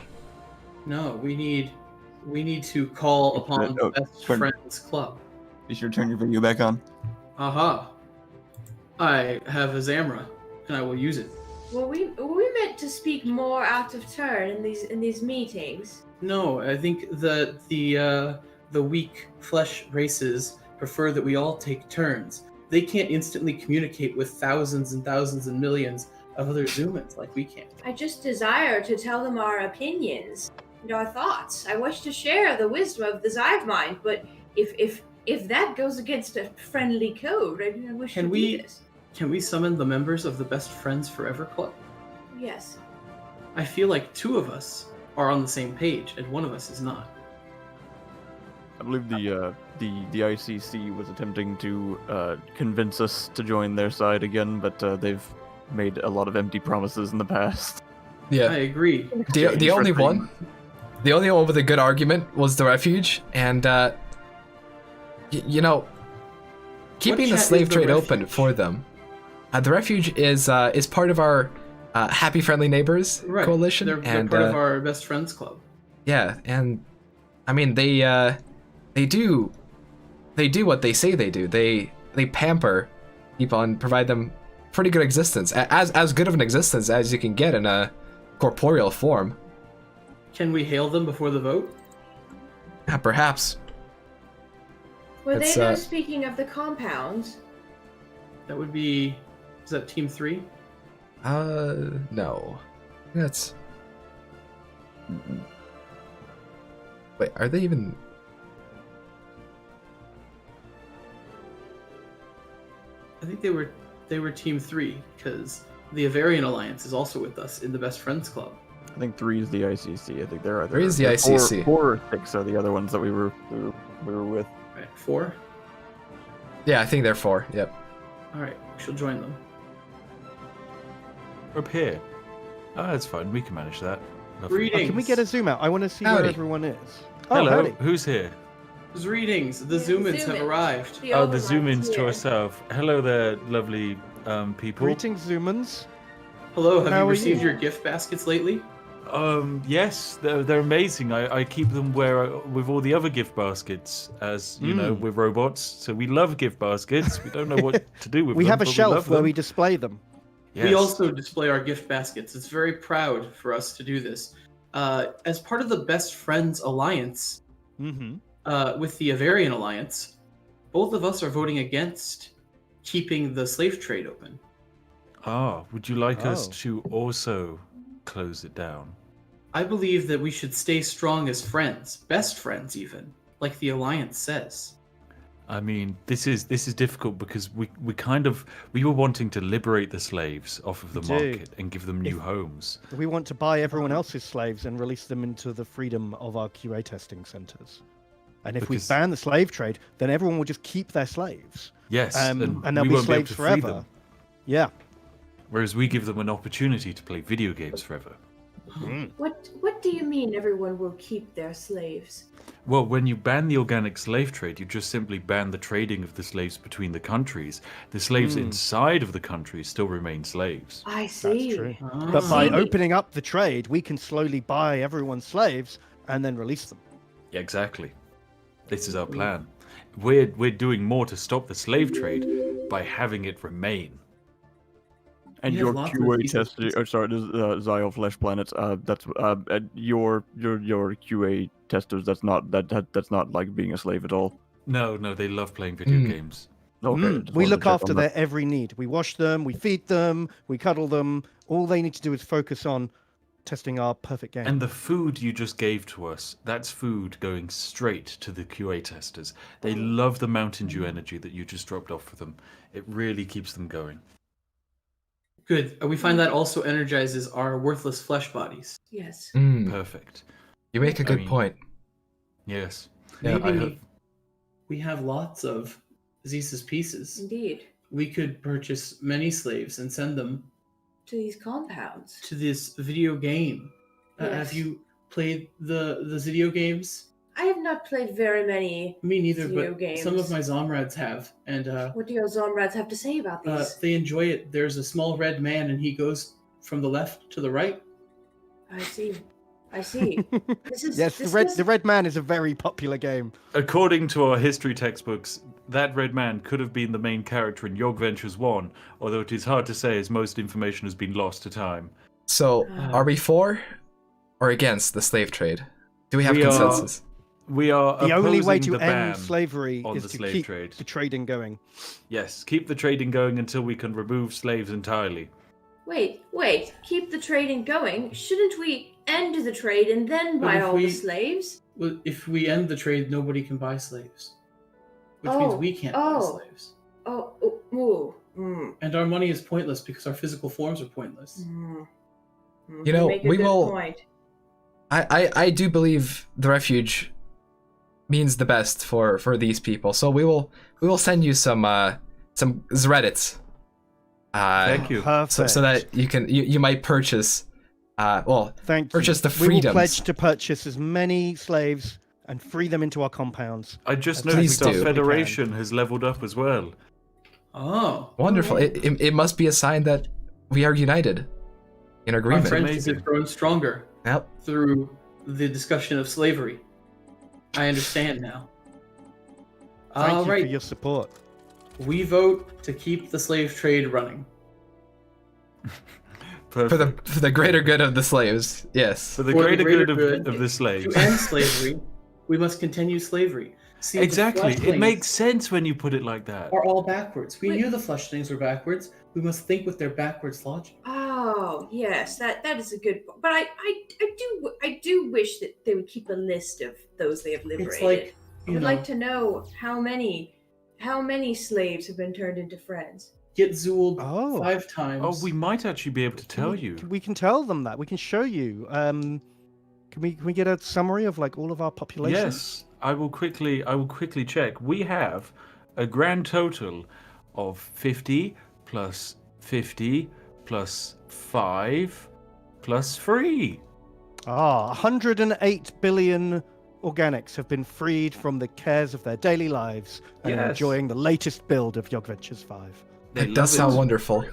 S10: No, we need to call upon the Best Friends Club.
S4: Be sure to turn your video back on.
S10: Aha. I have a Zamra, and I will use it.
S1: Well, we meant to speak more out of turn in these meetings.
S10: No, I think that the weak flesh races prefer that we all take turns. They can't instantly communicate with thousands and thousands and millions of other Xumans like we can.
S1: I just desire to tell them our opinions and our thoughts. I wish to share the wisdom of the Hive mind, but if that goes against a friendly code, I wish to do this.
S10: Can we summon the members of the Best Friends Forever Club?
S1: Yes.
S10: I feel like two of us are on the same page, and one of us is not.
S4: I believe the ICC was attempting to convince us to join their side again, but they've made a lot of empty promises in the past.
S3: Yeah,
S10: I agree.
S3: The only one with a good argument was the refuge, and you know, keeping the slave trade open for them. The refuge is part of our Happy Friendly Neighbors coalition,
S10: They're
S3: and
S10: part of our Best Friends Club.
S3: Yeah, and I mean they do what they say they do. They pamper people and provide them pretty good existence, as good of an existence as you can get in a corporeal form.
S10: Can we hail them before the vote?
S3: Yeah, perhaps.
S1: Were they now speaking of the compounds?
S10: That would be... Is that Team 3?
S3: No. That's... Wait, are they even...
S10: I think they were Team 3, because the Avarian Alliance is also with us in the Best Friends Club.
S4: I think 3 is the ICC. I think there are
S3: 3 is the ICC.
S4: 4 or 6 are the other ones that we were with.
S10: Right, 4?
S3: Yeah, I think they're 4. Yep.
S10: All right, we shall join them.
S8: Up here. Oh, that's fine. We can manage that.
S10: Greetings.
S13: Can we get a zoom out? I want to see
S3: Howdy.
S13: where everyone is. Oh,
S8: Hello.
S13: howdy.
S8: Who's here?
S10: Greetings. The Xumans have arrived.
S8: Oh, the Xumans to ourselves. Hello there, lovely people.
S13: Greetings, Xumans.
S10: Hello. Have
S13: How
S10: you
S13: are
S10: received
S13: you?
S10: your gift baskets lately?
S8: Yes, they're amazing. I keep them with all the other gift baskets, as you know, with robots. So we love gift baskets. We don't know what to do with them.
S13: We have a
S8: but we
S13: shelf
S8: love
S13: where
S8: them.
S13: we display them.
S8: Yes.
S10: We also display our gift baskets. It's very proud for us to do this. As part of the Best Friends Alliance, with the Avarian Alliance, both of us are voting against keeping the slave trade open.
S8: Would you like us to also close it down?
S10: I believe that we should stay strong as friends, best friends even, like the Alliance says.
S8: I mean, this is difficult because we were wanting to liberate the slaves off of the market and give them new homes.
S13: We want to buy everyone else's slaves and release them into the freedom of our QA testing centers. And if we ban the slave trade, then everyone will just keep their slaves.
S8: Yes,
S13: and they'll
S8: we
S13: be
S8: won't be able
S13: slaves
S8: to free
S13: forever.
S8: them.
S13: Yeah.
S8: Whereas we give them an opportunity to play video games forever.
S1: What do you mean everyone will keep their slaves?
S8: Well, when you ban the organic slave trade, you just simply ban the trading of the slaves between the countries. The slaves inside of the countries still remain slaves.
S1: I see.
S13: That's true. But by opening up the trade, we can slowly buy everyone's slaves and then release them.
S8: Yeah, exactly. This is our plan. We're doing more to stop the slave trade by having it remain.
S4: And your QA tester, Zio Flesh Planets. That's your QA testers. That's not like being a slave at all.
S8: No, they love playing video games.
S4: Okay,
S13: We look after their every need. We wash them, we feed them, we cuddle them. All they need to do is focus on testing our perfect game.
S8: And the food you just gave to us, that's food going straight to the QA testers. They love the Mountain Dew energy that you just dropped off for them. It really keeps them going.
S10: Good. We find that also energizes our worthless flesh bodies.
S1: Yes.
S8: Perfect.
S3: You make a good point.
S8: Yes.
S10: Maybe we have lots of Zeus's pieces.
S1: Indeed.
S10: We could purchase many slaves and send them
S1: To these compounds.
S10: to this video game.
S1: Yes.
S10: Have you played the video games?
S1: I have not played very many.
S10: Me neither,
S1: video
S10: but
S1: games.
S10: some of my Zomrads have, and
S1: What do your Zomrads have to say about these?
S10: they enjoy it. There's a small red man, and he goes from the left to the right.
S1: I see. This is
S13: Yes, the red man is a very popular game.
S8: According to our history textbooks, that red man could have been the main character in Yog Ventures 1, although it is hard to say as most information has been lost to time.
S3: So, are we for or against the slave trade? Do we have consensus?
S8: We are
S13: The only way
S8: opposing
S13: to
S8: the
S13: end
S8: ban
S13: slavery
S8: on
S13: is
S8: the
S13: to
S8: slave
S13: keep
S8: trade.
S13: the trading going.
S8: Yes, keep the trading going until we can remove slaves entirely.
S1: Wait. Keep the trading going. Shouldn't we end the trade and then
S10: But
S1: buy
S10: if
S1: all
S10: we-
S1: the slaves?
S10: Well, if we end the trade, nobody can buy slaves, which means we can't buy slaves. And our money is pointless because our physical forms are pointless.
S3: You know,
S1: make a
S3: we
S1: good
S3: will.
S1: point.
S3: I do believe the refuge means the best for these people. So we will send you some Zreddits.
S8: Thank you.
S3: So that you might purchase.
S13: Thank
S3: purchase
S13: you.
S3: the
S13: We will
S3: freedoms.
S13: pledge to purchase as many slaves and free them into our compounds.
S8: I just
S13: as
S8: noticed
S13: fast
S8: our
S13: as we can.
S8: federation has leveled up as well.
S10: Oh,
S3: Wonderful! It must be a sign that we are united in
S10: our
S3: agreement.
S10: friendship has grown stronger
S3: Yep.
S10: through the discussion of slavery. I understand now.
S13: Thank
S10: All
S13: you
S10: right.
S13: for your support.
S10: We vote to keep the slave trade running.
S3: For the greater good of the slaves, yes.
S8: For the
S10: For
S8: greater good
S10: good
S8: of the slaves.
S10: To end slavery, we must continue slavery. See, the
S8: Exactly. It
S10: flushlings
S8: makes sense when you put it like that.
S10: Are all backwards. We knew the flushlings were backwards. We must think with their backwards logic.
S1: Oh yes, that is a good. But I do wish that they would keep a list of those they have liberated.
S10: It's like,
S1: I would like to know how many slaves have been turned into friends.
S10: Get Zooled 5 times.
S8: Oh, we might actually be able to tell you.
S13: We can tell them that. We can show you. Can we get a summary of like all of our population?
S8: Yes, I will quickly check. We have a grand total of 50 plus 50 plus 5 plus 3.
S13: 108 billion organics have been freed from the cares of their daily lives and are
S8: Yes.
S13: enjoying the latest build of Yog Ventures 5.
S3: It does sound wonderful.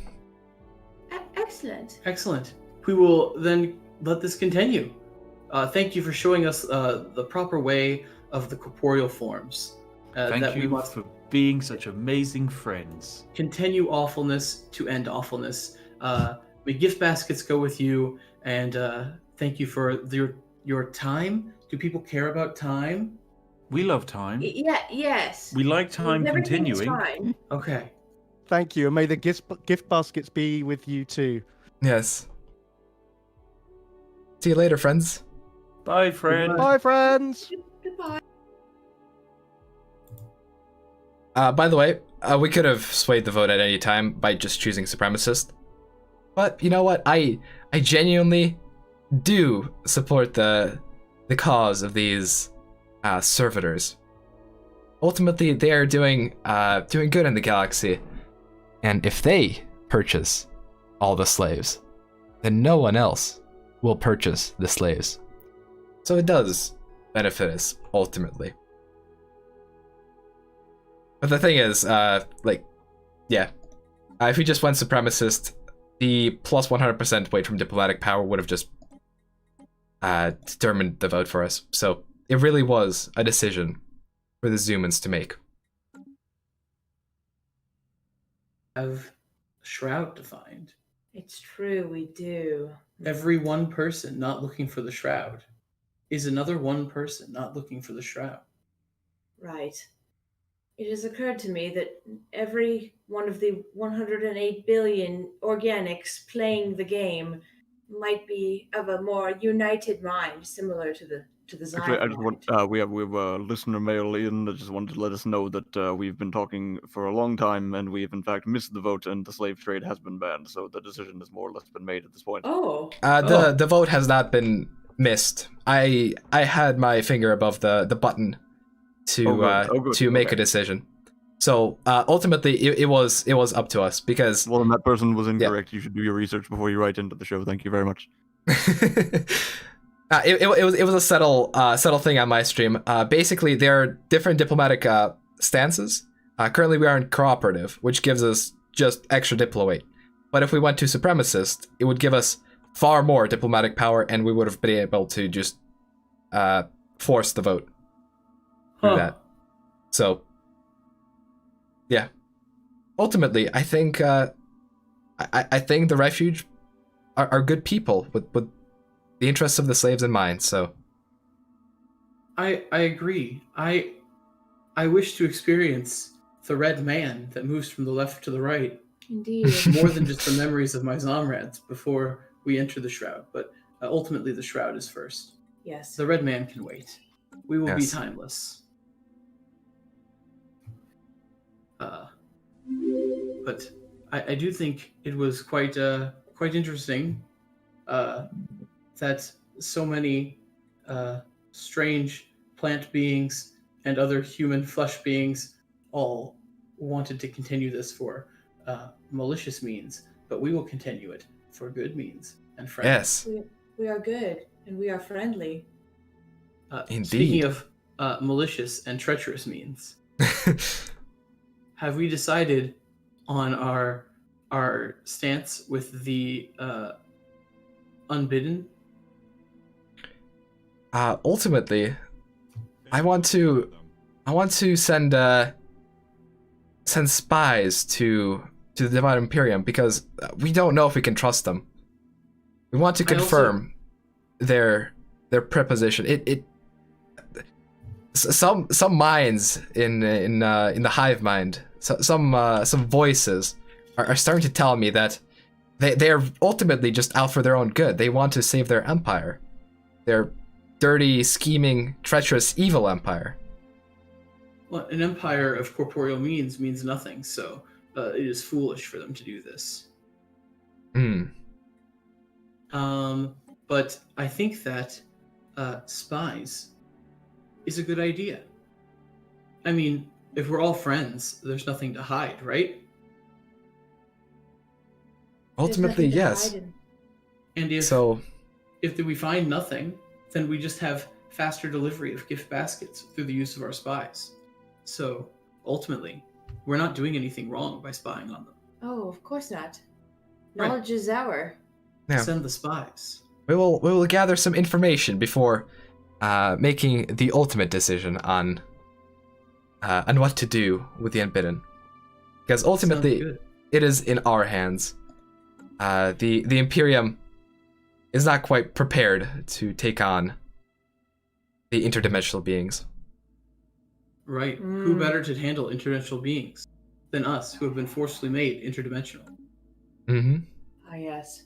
S1: Excellent.
S10: Excellent. We will then let this continue. Thank you for showing us the proper way of the corporeal forms.
S8: Thank
S10: that we
S8: you
S10: must
S8: for being such amazing friends.
S10: continue awfulness to end awfulness. May gift baskets go with you, and thank you for your time. Do people care about time?
S8: We love time.
S1: Yes.
S8: We like time
S1: Everything is
S8: continuing.
S1: fine.
S10: Okay.
S13: Thank you, and may the gift baskets be with you too.
S3: Yes. See you later, friends.
S8: Bye, friend.
S13: Bye, friends.
S1: Goodbye.
S3: By the way, we could have swayed the vote at any time by just choosing supremacist. But you know what? I genuinely do support the cause of these servitors. Ultimately, they are doing good in the galaxy. And if they purchase all the slaves, then no one else will purchase the slaves. So it does benefit us ultimately. But the thing is, if we just went supremacist, the plus 100% weight from diplomatic power would have just determined the vote for us. So it really was a decision for the Xumans to make.
S10: Have Shroud defined.
S1: It's true, we do.
S10: Every one person not looking for the Shroud is another one person not looking for the Shroud.
S1: Right. It has occurred to me that every one of the 108 billion organics playing the game might be of a more united mind, similar to the Zion
S4: Actually, I just
S1: mind.
S4: want we have listener mail in that just wanted to let us know that we've been talking for a long time and we've in fact missed the vote and the slave trade has been banned. So the decision has more or less been made at this point.
S1: Oh.
S3: The vote has not been missed. I had my finger above the button to make a decision. So ultimately, it was up to us because.
S4: Well, then that person was incorrect. Yeah. You should do your research before you write into the show. Thank you very much.
S3: It was a subtle thing on my stream. Basically, there are different diplomatic stances. Currently, we are in cooperative, which gives us just extra diplo weight. But if we went to supremacist, it would give us far more diplomatic power, and we would have been able to just force the vote through that. So, yeah. Ultimately, I think I think the refuge are good people with the interests of the slaves in mind. So,
S10: I agree. I wish to experience the red man that moves from the left to the right.
S1: Indeed.
S10: More than just the memories of my Zomrads before we enter the Shroud, but ultimately the Shroud is first.
S1: Yes.
S10: The red man can wait. We will be timeless. But I do think it was quite interesting that so many strange plant beings and other human flesh beings all wanted to continue this for malicious means, but we will continue it for good means and friendly.
S3: Yes.
S1: We are good and we are friendly.
S3: Indeed.
S10: Speaking of malicious and treacherous means, have we decided on our stance with the unbidden?
S3: Ultimately, I want to send spies to the Divine Imperium because we don't know if we can trust them. We want to confirm their preposition. Some minds in the hive mind, some voices are starting to tell me that they're ultimately just out for their own good. They want to save their empire, their dirty, scheming, treacherous, evil empire.
S10: Well, an empire of corporeal means nothing, so it is foolish for them to do this. But I think that spies is a good idea. I mean, if we're all friends, there's nothing to hide, right?
S3: Ultimately, yes.
S10: And if we find nothing, then we just have faster delivery of gift baskets through the use of our spies. So ultimately, we're not doing anything wrong by spying on them.
S1: Oh, of course not. Knowledge is our.
S3: Yeah.
S10: Send the spies.
S3: We will gather some information before making the ultimate decision on what to do with the Unbidden, because ultimately it is in our hands. The Imperium is not quite prepared to take on the interdimensional beings.
S10: Right. Who better to handle interdimensional beings than us, who have been forcefully made interdimensional?
S3: Mm-hmm.
S1: Ah, yes.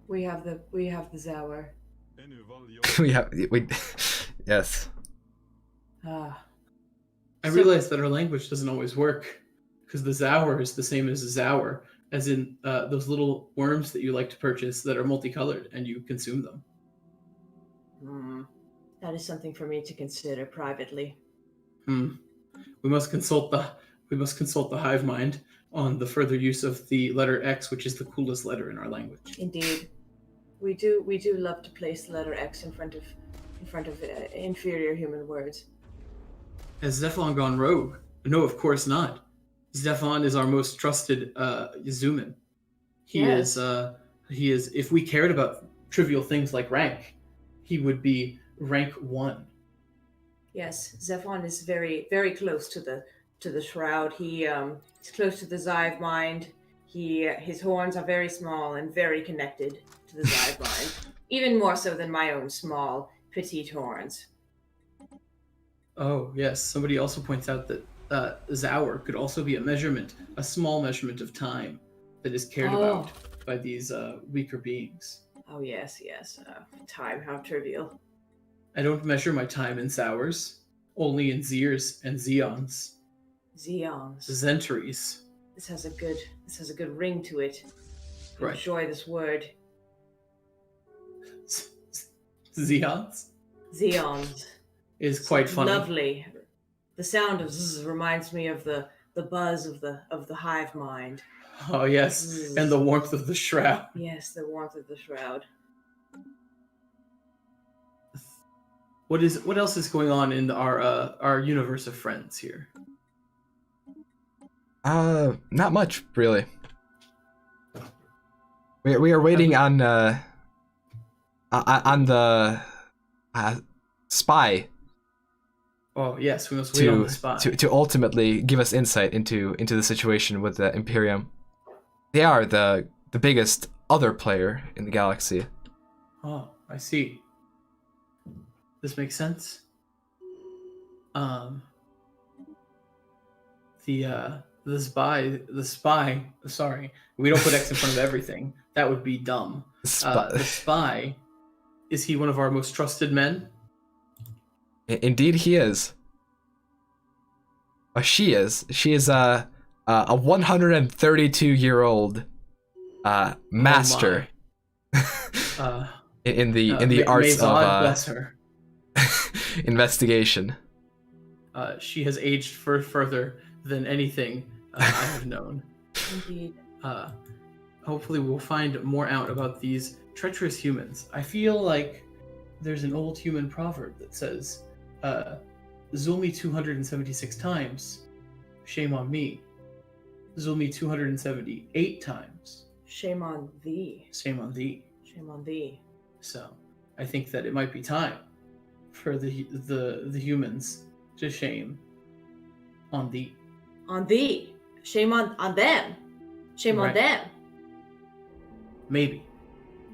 S1: We have the Zower.
S3: Yes.
S10: I realize that our language doesn't always work, because the Zower is the same as a Zower, as in those little worms that you like to purchase that are multicolored and you consume them.
S1: That is something for me to consider privately.
S10: We must consult the hive mind on the further use of the letter X, which is the coolest letter in our language.
S1: Indeed, we do love to place the letter X in front of inferior human words.
S10: Has Stefan gone rogue? No, of course not. Stefan is our most trusted Xuman. He
S1: Yes.
S10: is. If we cared about trivial things like rank, he would be rank 1.
S1: Yes, Stefan is very, very close to the Shroud. He's close to the hive mind. His horns are very small and very connected to the hive mind, even more so than my own small, petite horns.
S10: Oh yes. Somebody also points out that Zour could also be a small measurement of time that is cared about by these weaker beings.
S1: Oh yes. Time, how trivial.
S10: I don't measure my time in Zours, only in Zeers and Zeons.
S1: Zeons.
S10: Zenturies.
S1: This has a good ring to it.
S10: Right.
S1: Enjoy this word.
S10: Zeons
S1: Zeons.
S10: is quite funny.
S1: Lovely. The sound of zzz reminds me of the buzz of the hive mind.
S10: Oh yes,
S1: Zzz.
S10: and the warmth of the shroud.
S1: Yes, the warmth of the Shroud.
S10: What else is going on in our universe of friends here?
S3: Not much really. We are waiting on the spy.
S10: Oh yes, we must wait on the spy.
S3: To ultimately give us insight into the situation with the Imperium. They are the biggest other player in the galaxy.
S10: Oh, I see. This makes sense. The spy. Sorry, we don't put X in front of everything. That would be dumb. The spy. Is he one of our most trusted men?
S3: Indeed, he is. She is. She is a 132-year-old master in the arts of investigation.
S10: She has aged further than anything I have known.
S1: Indeed.
S10: Hopefully we'll find more out about these treacherous humans. I feel like there's an old human proverb that says, Zulmi 276 times, shame on me. Zulmi 278 times.
S1: Shame on thee.
S10: Shame on thee.
S1: Shame on thee.
S10: So, I think that it might be time for the humans to shame on thee.
S1: On thee. Shame on them. Shame on
S10: Right.
S1: them.
S10: Maybe.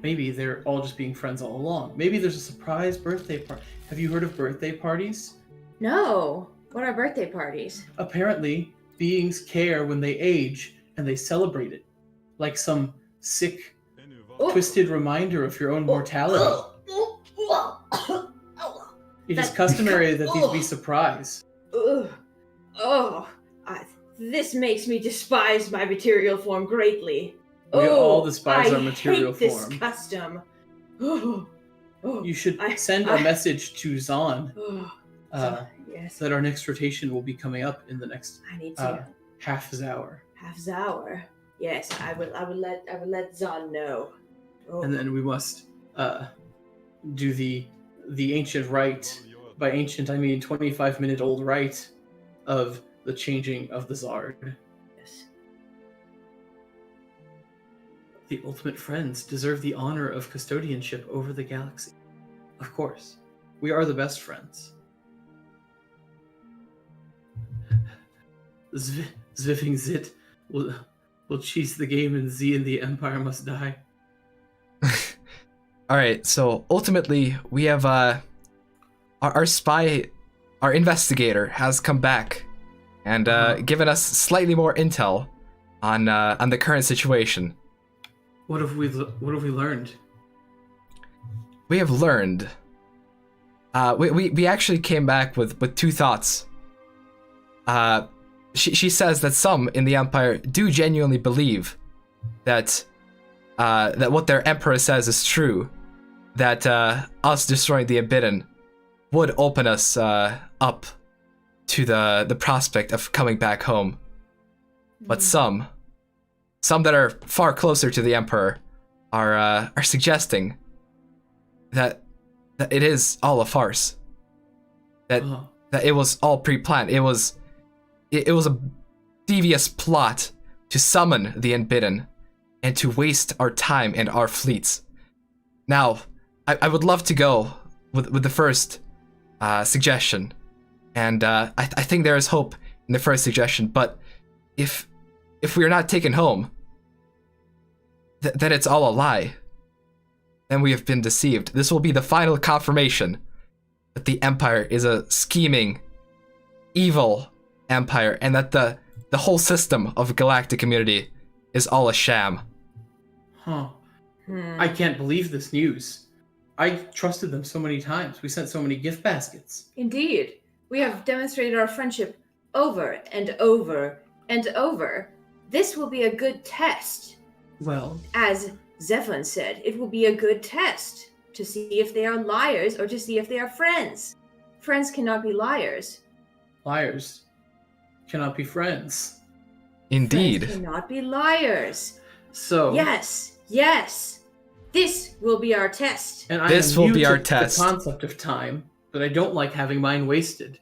S10: Maybe they're all just being friends all along. Maybe there's a surprise birthday party. Have you heard of birthday parties?
S1: No. What are birthday parties?
S10: Apparently, beings care when they age and they celebrate it. Like some sick, twisted reminder of your own mortality. It is customary that these be surprised.
S1: This makes me despise my material form greatly.
S10: We all despise our
S1: I
S10: material
S1: hate
S10: form.
S1: This custom.
S10: You should send a message to Zahn
S1: Yes.
S10: that our next rotation will be coming up in the next
S1: I need to.
S10: half hour.
S1: Half hour. Yes, I will let Zahn know. Oh.
S10: And then we must do the ancient rite. By ancient, I mean 25-minute-old rite of the changing of the Zard.
S1: Yes.
S10: The ultimate friends deserve the honor of custodianship over the galaxy. Of course, we are the best friends. Zviffing Zit will cheese the game, and Z and the Empire must die.
S3: All right, so ultimately we have our spy, our investigator has come back and given us slightly more intel on the current situation.
S10: What have we learned?
S3: We have learned. We actually came back with two thoughts. She says that some in the Empire do genuinely believe that what their Emperor says is true. That us destroying the Unbidden would open us up to the prospect of coming back home. but some that are far closer to the Emperor are suggesting that it is all a farce. That it was all pre-planned. It was a devious plot to summon the Unbidden and to waste our time and our fleets. Now, I would love to go with the first suggestion, and I think there is hope in the first suggestion. But if we are not taken home, then it's all a lie. Then we have been deceived. This will be the final confirmation that the Empire is a scheming, evil empire, and that the whole system of galactic community is all a sham.
S10: Huh. I can't believe this news. I trusted them so many times. We sent so many gift baskets.
S1: Indeed. We have demonstrated our friendship over and over and over. This will be a good test.
S10: Well,
S1: as Stefan said, it will be a good test to see if they are liars or to see if they are friends. Friends cannot be liars.
S10: Liars cannot be friends.
S3: Indeed.
S1: Friends cannot be liars.
S10: So
S1: yes. This will be our test.
S10: And
S3: this will be our test.
S10: The concept of time, but I don't like having mine wasted.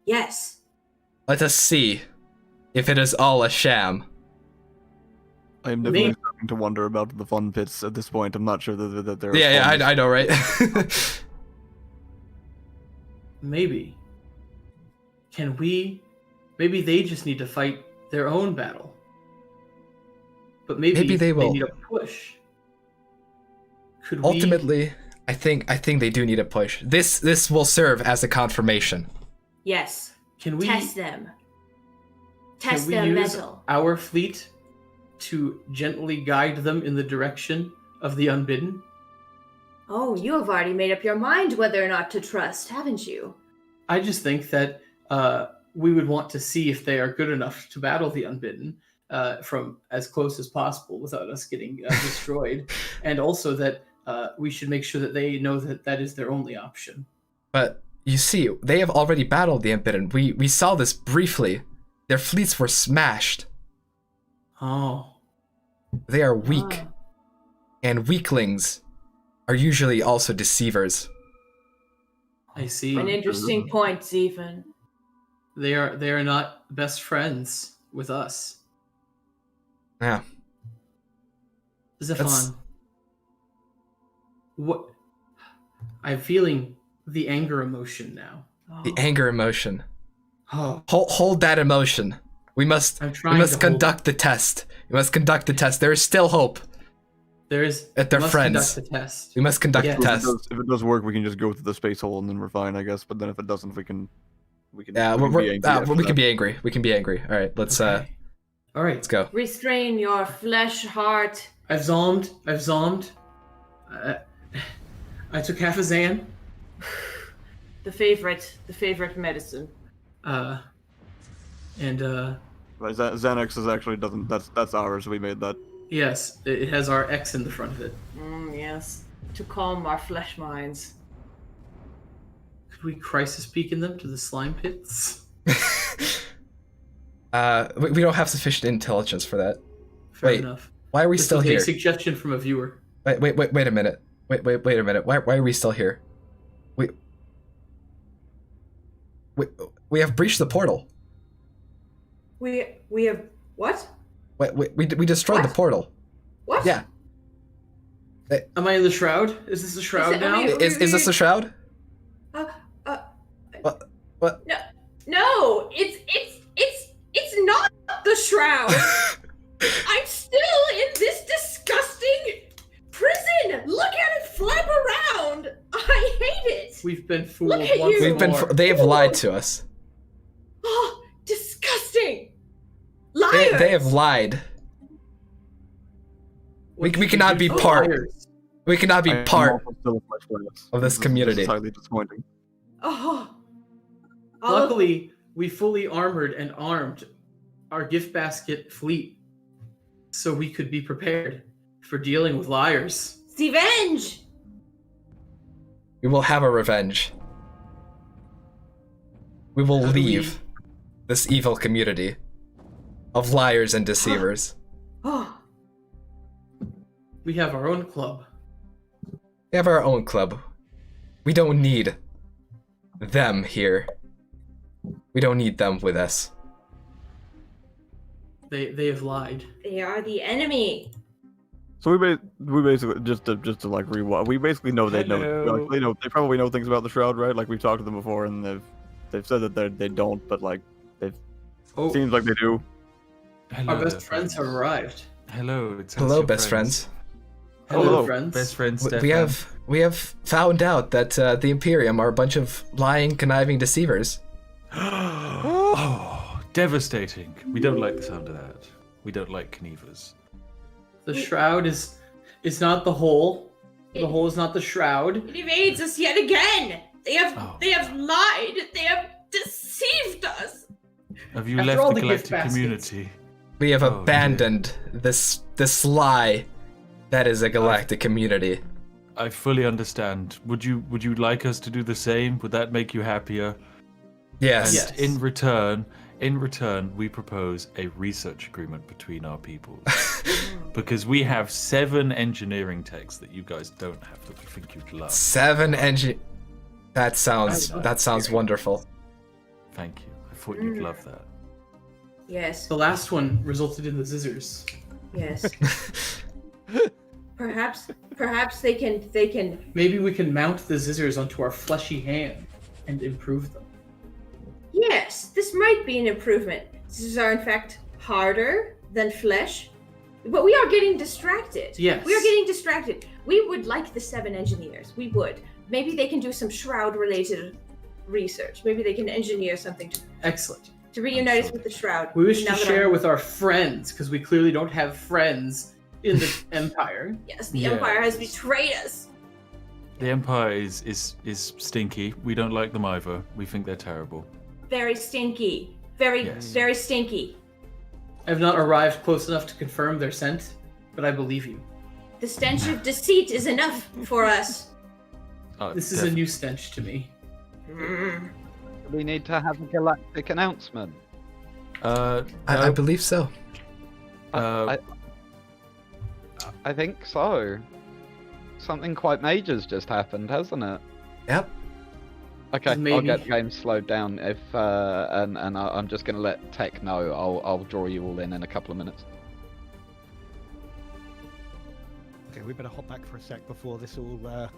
S1: Yes.
S3: Let us see if it is all a sham.
S4: I am definitely starting to wonder about the fun pits at this point. I'm not sure that they're...
S3: Yeah, I know, right?
S10: Maybe. Maybe they just need to fight their own battle. But maybe
S3: they will.
S10: Need a push.
S3: Ultimately, I think they do need a push. This will serve as a confirmation.
S1: Yes.
S10: Can we
S1: test them? Test
S10: can we
S1: their
S10: use
S1: mettle.
S10: Our fleet to gently guide them in the direction of the Unbidden?
S1: Oh, you have already made up your mind whether or not to trust, haven't you?
S10: I just think that we would want to see if they are good enough to battle the Unbidden from as close as possible without us getting destroyed, and also that we should make sure that they know that that is their only option.
S3: But you see, they have already battled the Unbidden. We saw this briefly. Their fleets were smashed.
S10: Oh.
S3: They are weak. And weaklings are usually also deceivers.
S10: I see.
S1: An interesting point, Stephen.
S10: They are not best friends with us.
S3: Yeah.
S10: Stefan. What? I'm feeling the anger emotion now.
S3: The anger emotion.
S10: Oh.
S3: Hold that emotion. We must conduct the test. We must conduct the test. There is still hope.
S10: There is.
S3: That they're friends.
S10: Conduct the test.
S3: We must conduct the test.
S4: If it does work, we can just go through the space hole and then we're fine, I guess. But then if it doesn't, we can.
S3: Yeah, we can be angry. We can be angry. All right, let's.
S10: All right,
S3: let's go.
S1: Restrain your flesh heart.
S10: I've zommed. I took half a Zan.
S1: The favorite medicine.
S4: Xanax is actually doesn't. That's ours. We made that.
S10: Yes, it has our X in the front of it.
S1: Yes, to calm our flesh minds.
S10: Could we crisis beacon them to the slime pits?
S3: We don't have sufficient intelligence for that.
S10: Fair enough.
S3: Why are we
S10: This
S3: still
S10: was
S3: here?
S10: A suggestion from a viewer.
S3: Wait a minute. Wait a minute. Why are we still here? We have breached the portal.
S1: We have what?
S3: We destroyed the portal.
S1: What?
S3: Yeah.
S10: Am I in the shroud? Is this a shroud now?
S3: Is this a shroud? What?
S1: No, it's not the shroud. I'm still in this disgusting prison. Look at it flap around. I hate it.
S10: We've been fooled
S1: Look at
S10: once
S1: you.
S10: more.
S3: They have lied to us.
S1: Oh, disgusting. Liars.
S3: They have lied. We cannot be part. We cannot be part of this community.
S4: This is highly disappointing.
S1: Oh.
S10: Luckily, we fully armored and armed our gift basket fleet so we could be prepared for dealing with liars.
S1: Revenge!
S3: We will have a revenge. We will leave this evil community. of liars and deceivers.
S1: Oh,
S10: We have our own club.
S3: We have our own club. We don't need them here. We don't need them with us.
S10: They have lied.
S1: they are the enemy.
S4: So we basically just to like rewind. We basically know they know. Like, they probably know things about the Shroud, right? Like we've talked to them before, and they've said that they don't, but like seems like they do.
S10: Our best friends have arrived.
S8: Hello, it's
S3: Hello, best friends.
S10: Hello, friends.
S8: Best friends, Stefan.
S3: We have found out that the Imperium are a bunch of lying, conniving deceivers.
S8: Oh, devastating. We don't like the sound of that. We don't like Knevers.
S10: The Shroud is not the hole. The hole is not the Shroud.
S1: It evades us yet again. They have lied. They have deceived us.
S8: Have you
S10: After all
S8: left the
S10: the gift
S8: galactic
S10: baskets.
S8: community?
S3: We have abandoned this lie that is a galactic community.
S8: I fully understand. Would you like us to do the same? Would that make you happier?
S3: Yes.
S8: And in return, we propose a research agreement between our peoples. Because we have 7 engineering techs that you guys don't have that we think you'd love.
S3: 7 engine. That sounds wonderful.
S8: Thank you. I thought you'd love that.
S1: Yes.
S10: The last one resulted in the scissors.
S1: Yes. Perhaps they can.
S10: Maybe we can mount the scissors onto our fleshy hand and improve them.
S1: Yes, this might be an improvement. Scissors are in fact harder than flesh, but we are getting distracted.
S10: Yes.
S1: We are getting distracted. We would like the 7 engineers. We would. Maybe they can do some Shroud-related research. Maybe they can engineer something
S10: Excellent.
S1: to reunite us with the Shroud.
S10: We wish
S1: Now
S10: to
S1: that
S10: share
S1: I'm-
S10: with our friends because we clearly don't have friends in the Empire.
S1: Yes, the Empire has betrayed us.
S8: The Empire is stinky. We don't like them either. We think they're terrible.
S1: Very stinky. Very stinky.
S10: I have not arrived close enough to confirm their scent, but I believe you.
S1: The stench of deceit is enough for us.
S10: This is a new stench to me.
S9: We need to have a galactic announcement.
S3: I believe so.
S9: I think so. Something quite major's just happened, hasn't it?
S3: Yep.
S9: Okay,
S10: Maybe.
S9: I'll get the game slowed down if and I'm just gonna let Tech know. I'll draw you all in a couple of minutes.
S13: Okay, we better hop back for a sec before this all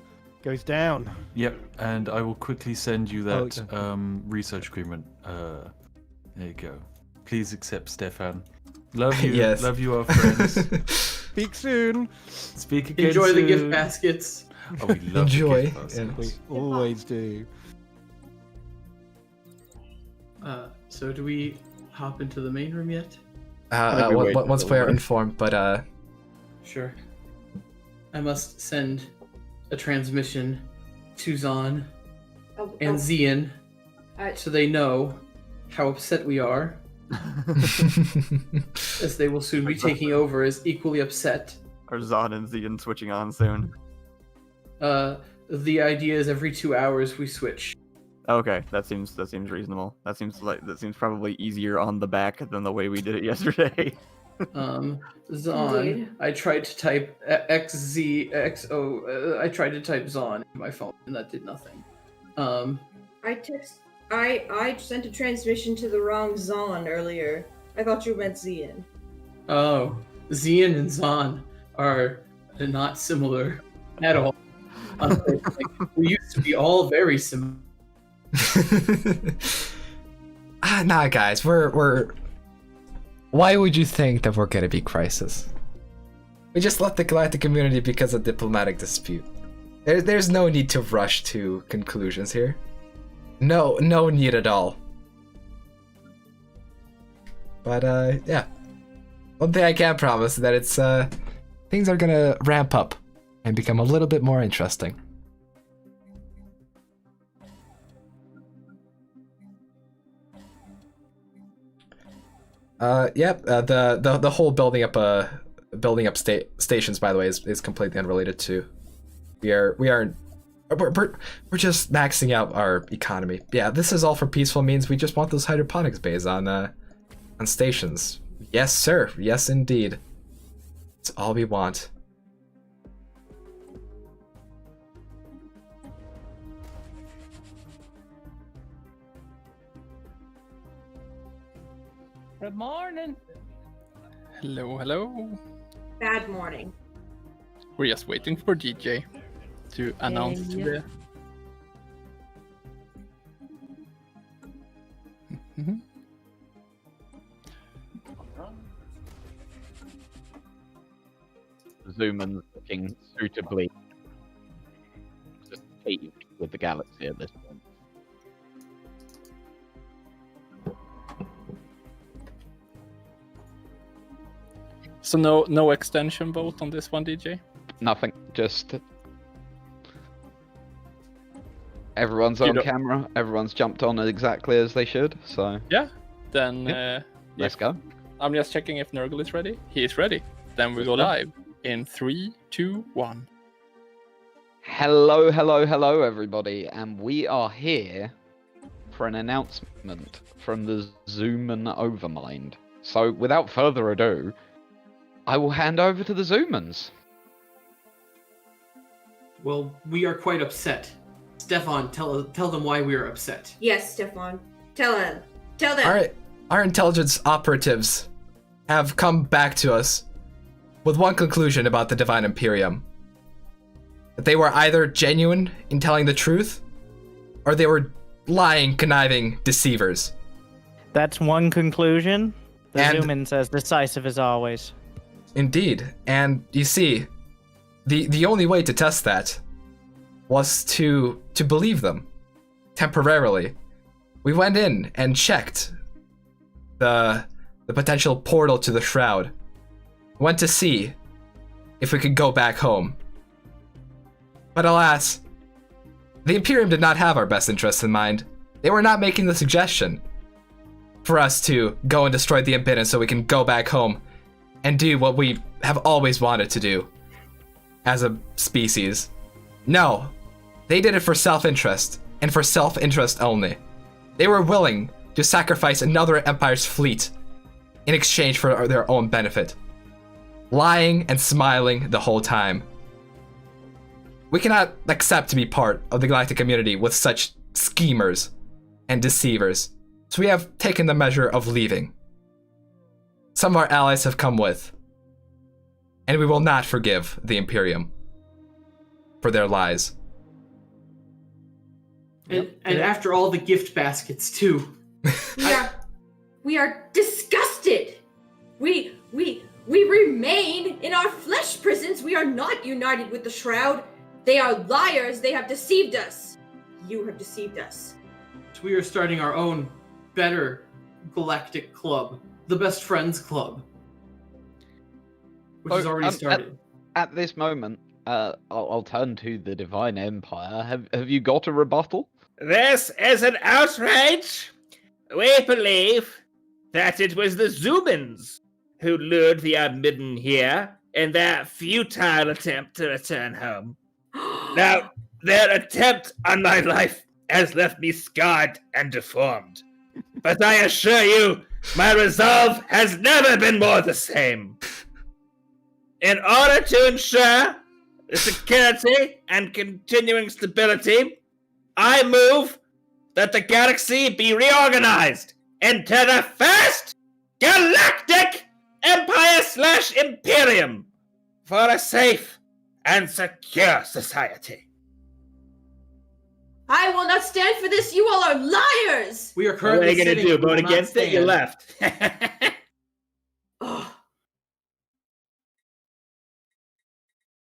S13: goes down.
S8: Yep, and I will quickly send you that
S13: yeah.
S8: research agreement. There you go. Please accept, Stefan. Love you.
S3: Yes.
S8: Love you, our friends.
S13: Speak soon.
S8: Speak again
S10: Enjoy the gift
S8: soon.
S10: baskets.
S8: Oh, we love
S3: Enjoy.
S8: the gift baskets.
S13: We always do.
S10: So do we hop into the main room yet?
S3: Once we are informed, but
S10: Sure. I must send a transmission to Zahn and Zian so they know how upset we are, as they will soon be taking over as equally upset.
S4: Are Zahn and Zian switching on soon?
S10: The idea is every 2 hours we switch.
S4: Okay, that seems reasonable. That seems probably easier on the back than the way we did it yesterday.
S10: Zahn.
S1: Indeed.
S10: I tried to type XZXO. I tried to type Zahn in my phone, and that did nothing.
S1: I sent a transmission to the wrong Zahn earlier. I thought you meant Zian.
S10: Oh, Zian and Zahn are not similar at all. Unfortunately, we used to be all very similar.
S3: nah, guys, we're. Why would you think that we're gonna be crisis? We just left the galactic community because of diplomatic dispute. There's no need to rush to conclusions here. No need at all. But yeah, one thing I can promise is that it's things are gonna ramp up and become a little bit more interesting. The whole building up stations, by the way, is completely unrelated to. We're just maxing out our economy. Yeah, this is all for peaceful means. We just want those hydroponics bays on stations. Yes, sir. Yes, indeed. It's all we want.
S17: Good morning.
S14: Hello, hello.
S1: Bad morning.
S14: We're just waiting for DJ to announce the. Mhm.
S9: Xumans looking suitably just caged with the galaxy at this point.
S14: So no extension vote on this one, DJ?
S9: Nothing, just everyone's on camera, everyone's jumped on exactly as they should, so
S14: Yeah. Then
S9: let's go.
S14: I'm just checking if Nurgle is ready. He is ready. Then we go live in 3, 2, 1.
S9: Hello, hello, hello, everybody, and we are here for an announcement from the Xuman Overmind. So, without further ado, I will hand over to the Xumans.
S10: Well, we are quite upset. Stefan, tell them why we are upset.
S1: Yes, Stefan. Tell them.
S3: Our intelligence operatives have come back to us with one conclusion about the Divine Imperium. That they were either genuine in telling the truth, or they were lying, conniving deceivers.
S11: That's one conclusion. The Xumans as decisive as always.
S3: Indeed. And you see, the only way to test that was to believe them. Temporarily. We went in and checked the potential portal to the Shroud. Went to see if we could go back home. But alas, the Imperium did not have our best interests in mind. They were not making the suggestion for us to go and destroy the Unbidden so we can go back home and do what we have always wanted to do as a species. No, they did it for self-interest, and for self-interest only. They were willing to sacrifice another Empire's fleet in exchange for their own benefit, lying and smiling the whole time. We cannot accept to be part of the galactic community with such schemers and deceivers, so we have taken the measure of leaving. Some of our allies have come with, and we will not forgive the Imperium for their lies.
S10: And after all the gift baskets too.
S1: We are disgusted. We remain in our flesh prisons. We are not united with the Shroud. They are liars. They have deceived us. You have deceived us.
S10: So we are starting our own better galactic club, the Best Friends Club, which has already started.
S9: At this moment, I'll turn to the Divine Empire. Have you got a rebuttal?
S16: This is an outrage. We believe that it was the Xumans who lured the Unbidden here in their futile attempt to return home. Now, their attempt on my life has left me scarred and deformed. But I assure you, my resolve has never been more the same. In order to ensure the security and continuing stability, I move that the galaxy be reorganized into the first Galactic Empire/Imperium for a safe and secure society.
S1: I will not stand for this. You all are liars.
S10: We are currently
S16: What are you going to do? Vote against it? You left.
S10: Is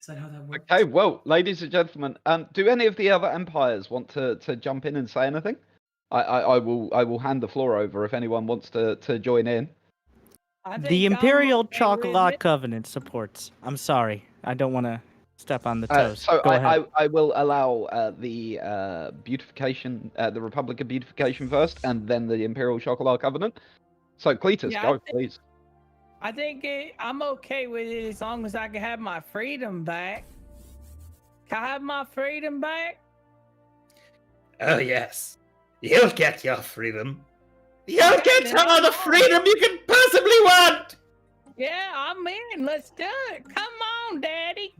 S10: that how that works?
S9: Okay, well, ladies and gentlemen, do any of the other empires want to jump in and say anything? I will hand the floor over if anyone wants to join in.
S11: The Imperial Chocolate Covenant supports. I'm sorry. I don't want to step on the toes.
S9: So
S11: Go ahead.
S9: I will allow the beautification, the Republic of Beautification first, and then the Imperial Chocolate Covenant. So Cletus, go, please.
S17: I think I'm okay with it as long as I can have my freedom back. Can I have my freedom back?
S16: Oh, yes. You'll get your freedom. You'll get all the freedom you can possibly want!
S17: Yeah, I'm in. Let's do it. Come on, Daddy.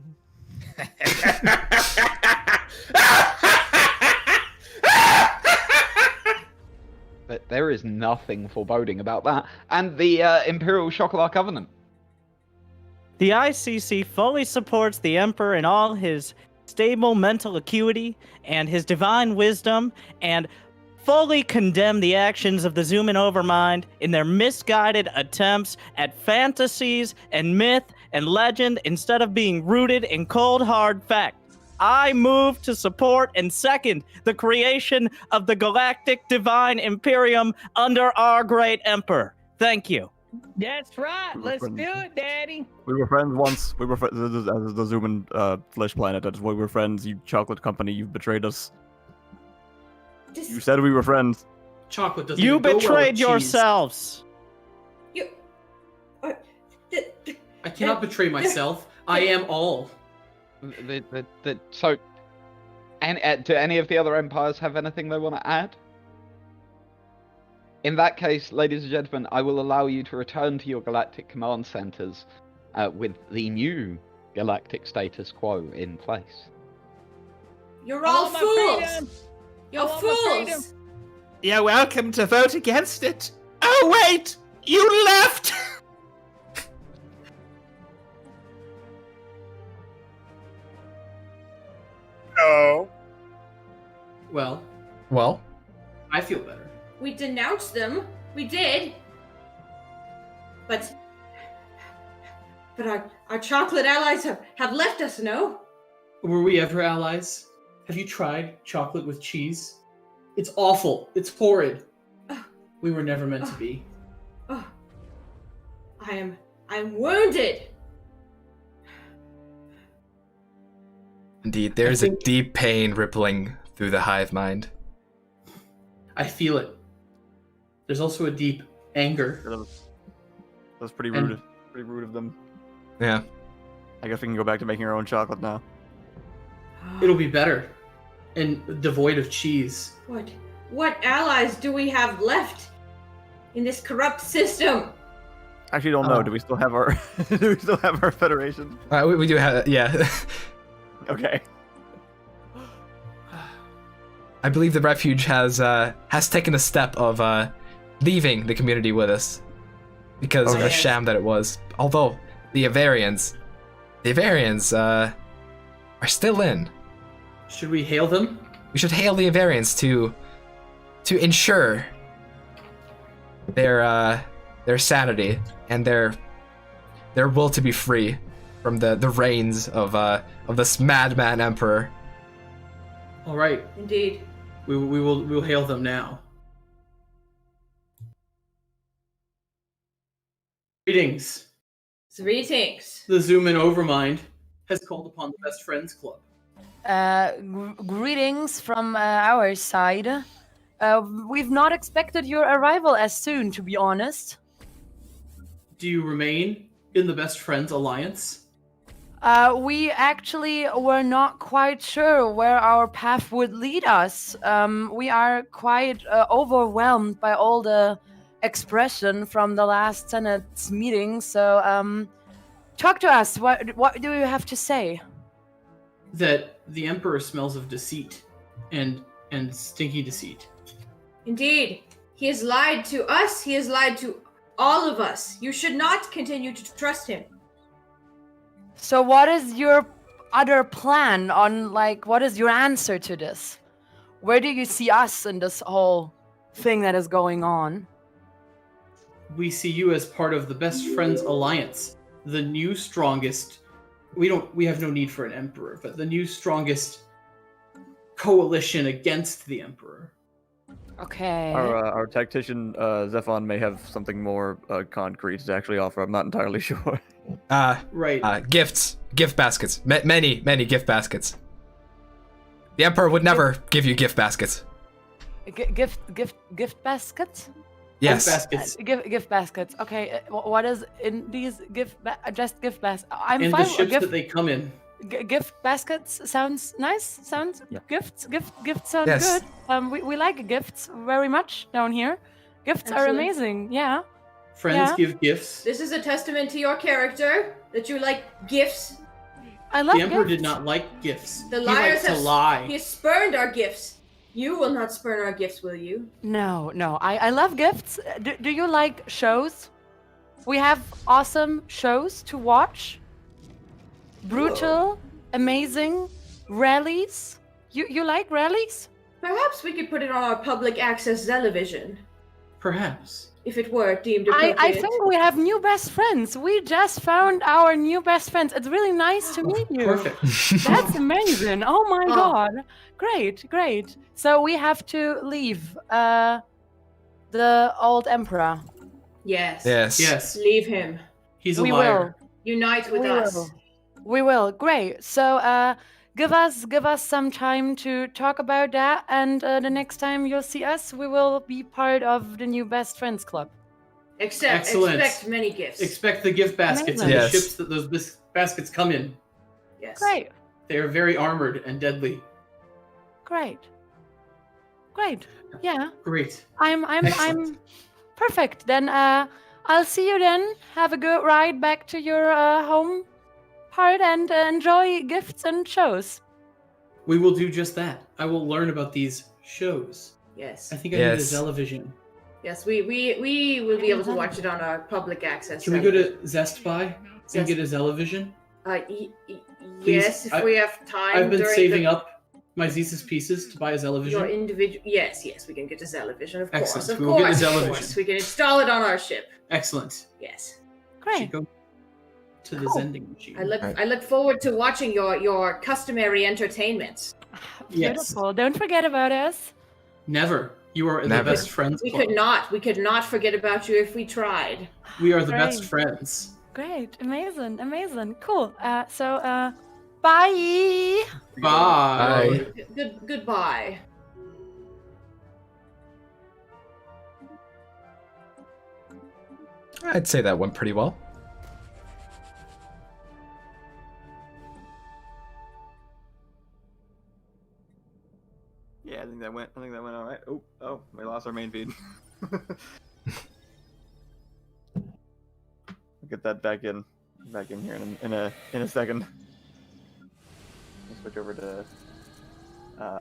S9: But there is nothing foreboding about that. And the Imperial Chocolat Covenant.
S11: The ICC fully supports the Emperor in all his stable mental acuity and his divine wisdom, and fully condemn the actions of the Xuman Overmind in their misguided attempts at fantasies and myth and legend instead of being rooted in cold hard fact. I move to support and second the creation of the Galactic Divine Imperium under our great Emperor. Thank you.
S17: That's right. Let's do it, Daddy.
S4: We were friends once. We were friends as the Xuman flesh planet. That's why we were friends. You chocolate company, you've betrayed us. You said we were friends.
S10: Chocolate doesn't.
S11: You
S10: even go well with
S11: betrayed
S10: cheese.
S11: yourselves.
S10: I cannot betray myself. I am all.
S9: So, and do any of the other empires have anything they want to add? In that case, ladies and gentlemen, I will allow you to return to your galactic command centers with the new galactic status quo in place.
S1: You're all fools! You're fools!
S16: You're welcome to vote against it. Oh, wait! You left!
S7: No.
S10: Well, I feel better.
S1: We denounced them. We did. But our chocolate allies have left us, no?
S10: Were we ever allies? Have you tried chocolate with cheese? It's awful. It's horrid. We were never meant to be.
S1: I'm wounded.
S3: Indeed, there's a deep pain rippling through the hive mind.
S10: I feel it. There's also a deep anger.
S4: That's pretty rude. Pretty rude of them.
S3: Yeah.
S4: I guess we can go back to making our own chocolate now.
S10: It'll be better. And devoid of cheese.
S1: What allies do we have left in this corrupt system?
S4: Actually, don't know. Do we still have our? Do we still have our federation?
S3: We do have, yeah.
S4: Okay.
S3: I believe the refuge has taken a step of leaving the community with us because of the sham that it was. Although the Avarians are still in.
S10: Should we hail them?
S3: We should hail the Avarians to ensure their sanity and their will to be free from the reigns of this madman emperor.
S10: All right.
S1: Indeed.
S10: We will hail them now. Greetings.
S1: Greetings.
S10: The Xuman Overmind has called upon the Best Friends Club.
S15: Greetings from our side. We've not expected your arrival as soon, to be honest.
S10: Do you remain in the Best Friends Alliance?
S15: We actually were not quite sure where our path would lead us. We are quite overwhelmed by all the expression from the last Senate's meeting. So, talk to us. What do you have to say?
S10: That the Emperor smells of deceit and stinky deceit.
S1: Indeed. He has lied to us. He has lied to all of us. You should not continue to trust him.
S15: So what is your other plan on, what is your answer to this? Where do you see us in this whole thing that is going on?
S10: We see you as part of the Best Friends Alliance, the new strongest. We have no need for an emperor, but the new strongest coalition against the emperor.
S15: Okay.
S4: Our tactician Stefan may have something more concrete to actually offer. I'm not entirely sure.
S10: Right.
S3: Gift baskets, many gift baskets. The Emperor would never give you gift baskets.
S15: Gift baskets?
S3: Yes.
S10: Gift baskets.
S15: Gift baskets. Okay. What is in these just gift baskets? I'm
S10: and
S15: fine.
S10: the ships that they come in.
S15: Gift baskets sounds nice. Gifts sound
S3: Yes.
S15: good. We like gifts very much down here. Gifts are
S1: Excellent.
S15: amazing. Yeah.
S10: Friends
S15: Yeah.
S10: give gifts.
S1: This is a testament to your character that you like gifts.
S15: I love
S10: The Emperor
S15: gifts.
S10: did not like gifts.
S1: The
S10: he
S1: liars
S10: likes to
S1: have
S10: lie.
S1: He has spurned our gifts. You will not spurn our gifts, will you?
S15: No. I love gifts. Do you like shows? We have awesome shows to watch. Brutal, amazing, rallies. You like rallies?
S1: Perhaps we could put it on our public access television,
S10: Perhaps.
S1: if it were deemed appropriate.
S15: I think we have new best friends. We just found our new best friends. It's really nice to meet you.
S10: Perfect.
S15: That's amazing. Oh my
S1: Oh.
S15: god. Great. So we have to leave the old emperor.
S1: Yes.
S10: Yes.
S1: Leave him.
S10: He's a
S15: We
S10: liar.
S1: Unite with
S15: We
S1: us.
S15: will. We will. Great. So give us some time to talk about that, and the next time you'll see us, we will be part of the new best friends club.
S10: Excellent.
S1: Expect many gifts.
S10: Expect the gift baskets and
S3: Yes.
S10: the ships that those baskets come in.
S1: Yes.
S15: Great.
S10: They are very armored and deadly.
S15: Great. Yeah.
S10: Great.
S15: I'm
S10: Excellent.
S15: perfect. Then I'll see you then. Have a good ride back to your home part and enjoy gifts and shows.
S10: We will do just that. I will learn about these shows.
S1: Yes.
S10: I think I need a
S3: Yes.
S10: television.
S1: Yes, we will be able to watch it on our public access.
S10: Can we go to Zestbuy and get a television?
S1: Yes, if we have time.
S10: I've been
S1: during
S10: saving up my Zesis pieces to buy a television.
S1: Your individual. Yes, we can get a television. Of
S10: Excellent.
S1: course, of
S10: We will get a
S1: course, of
S10: television.
S1: course. We can install it on our ship.
S10: Excellent.
S1: Yes.
S15: Great.
S10: Go to the
S15: Cool.
S10: Zending machine.
S1: I look forward to watching your customary entertainments.
S10: Yes.
S15: Beautiful. Don't forget about us.
S10: Never. You are in
S3: Never.
S10: the best friends
S1: We
S10: club.
S1: could not forget about you if we tried.
S10: We are the
S15: Great.
S10: best friends.
S15: Great. Amazing. Cool. So bye.
S10: Bye.
S1: Goodbye.
S3: I'd say that went pretty well.
S4: Yeah, I think that went all right. Oh, we lost our main feed. We'll get that back in here in a second. We'll switch over to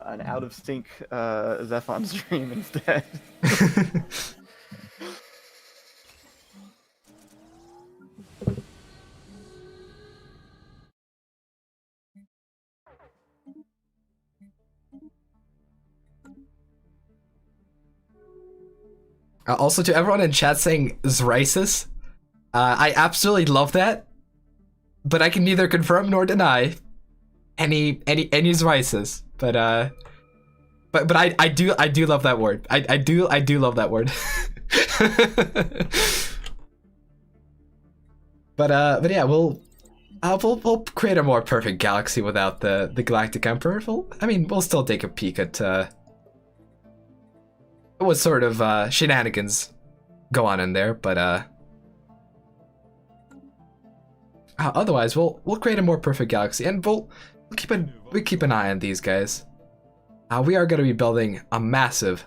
S4: an out of sync Stefan stream instead.
S3: Also, to everyone in chat saying Zrisis, I absolutely love that, but I can neither confirm nor deny any Zrisis. But I do love that word. I do love that word. but yeah, we'll create a more perfect galaxy without the Galactic Emperor. We'll still take a peek at what sort of shenanigans go on in there, but otherwise we'll create a more perfect galaxy, and we'll keep an eye on these guys. We are going to be building a massive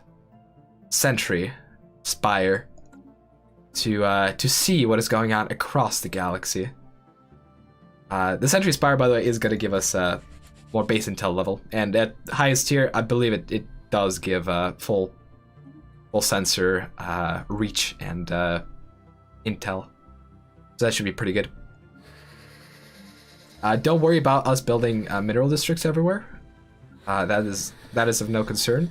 S3: sentry spire to see what is going on across the galaxy. The sentry spire, by the way, is going to give us more base intel level, and at highest tier, I believe it does give full sensor reach and intel, so that should be pretty good. Don't worry about us building mineral districts everywhere. That is of no concern.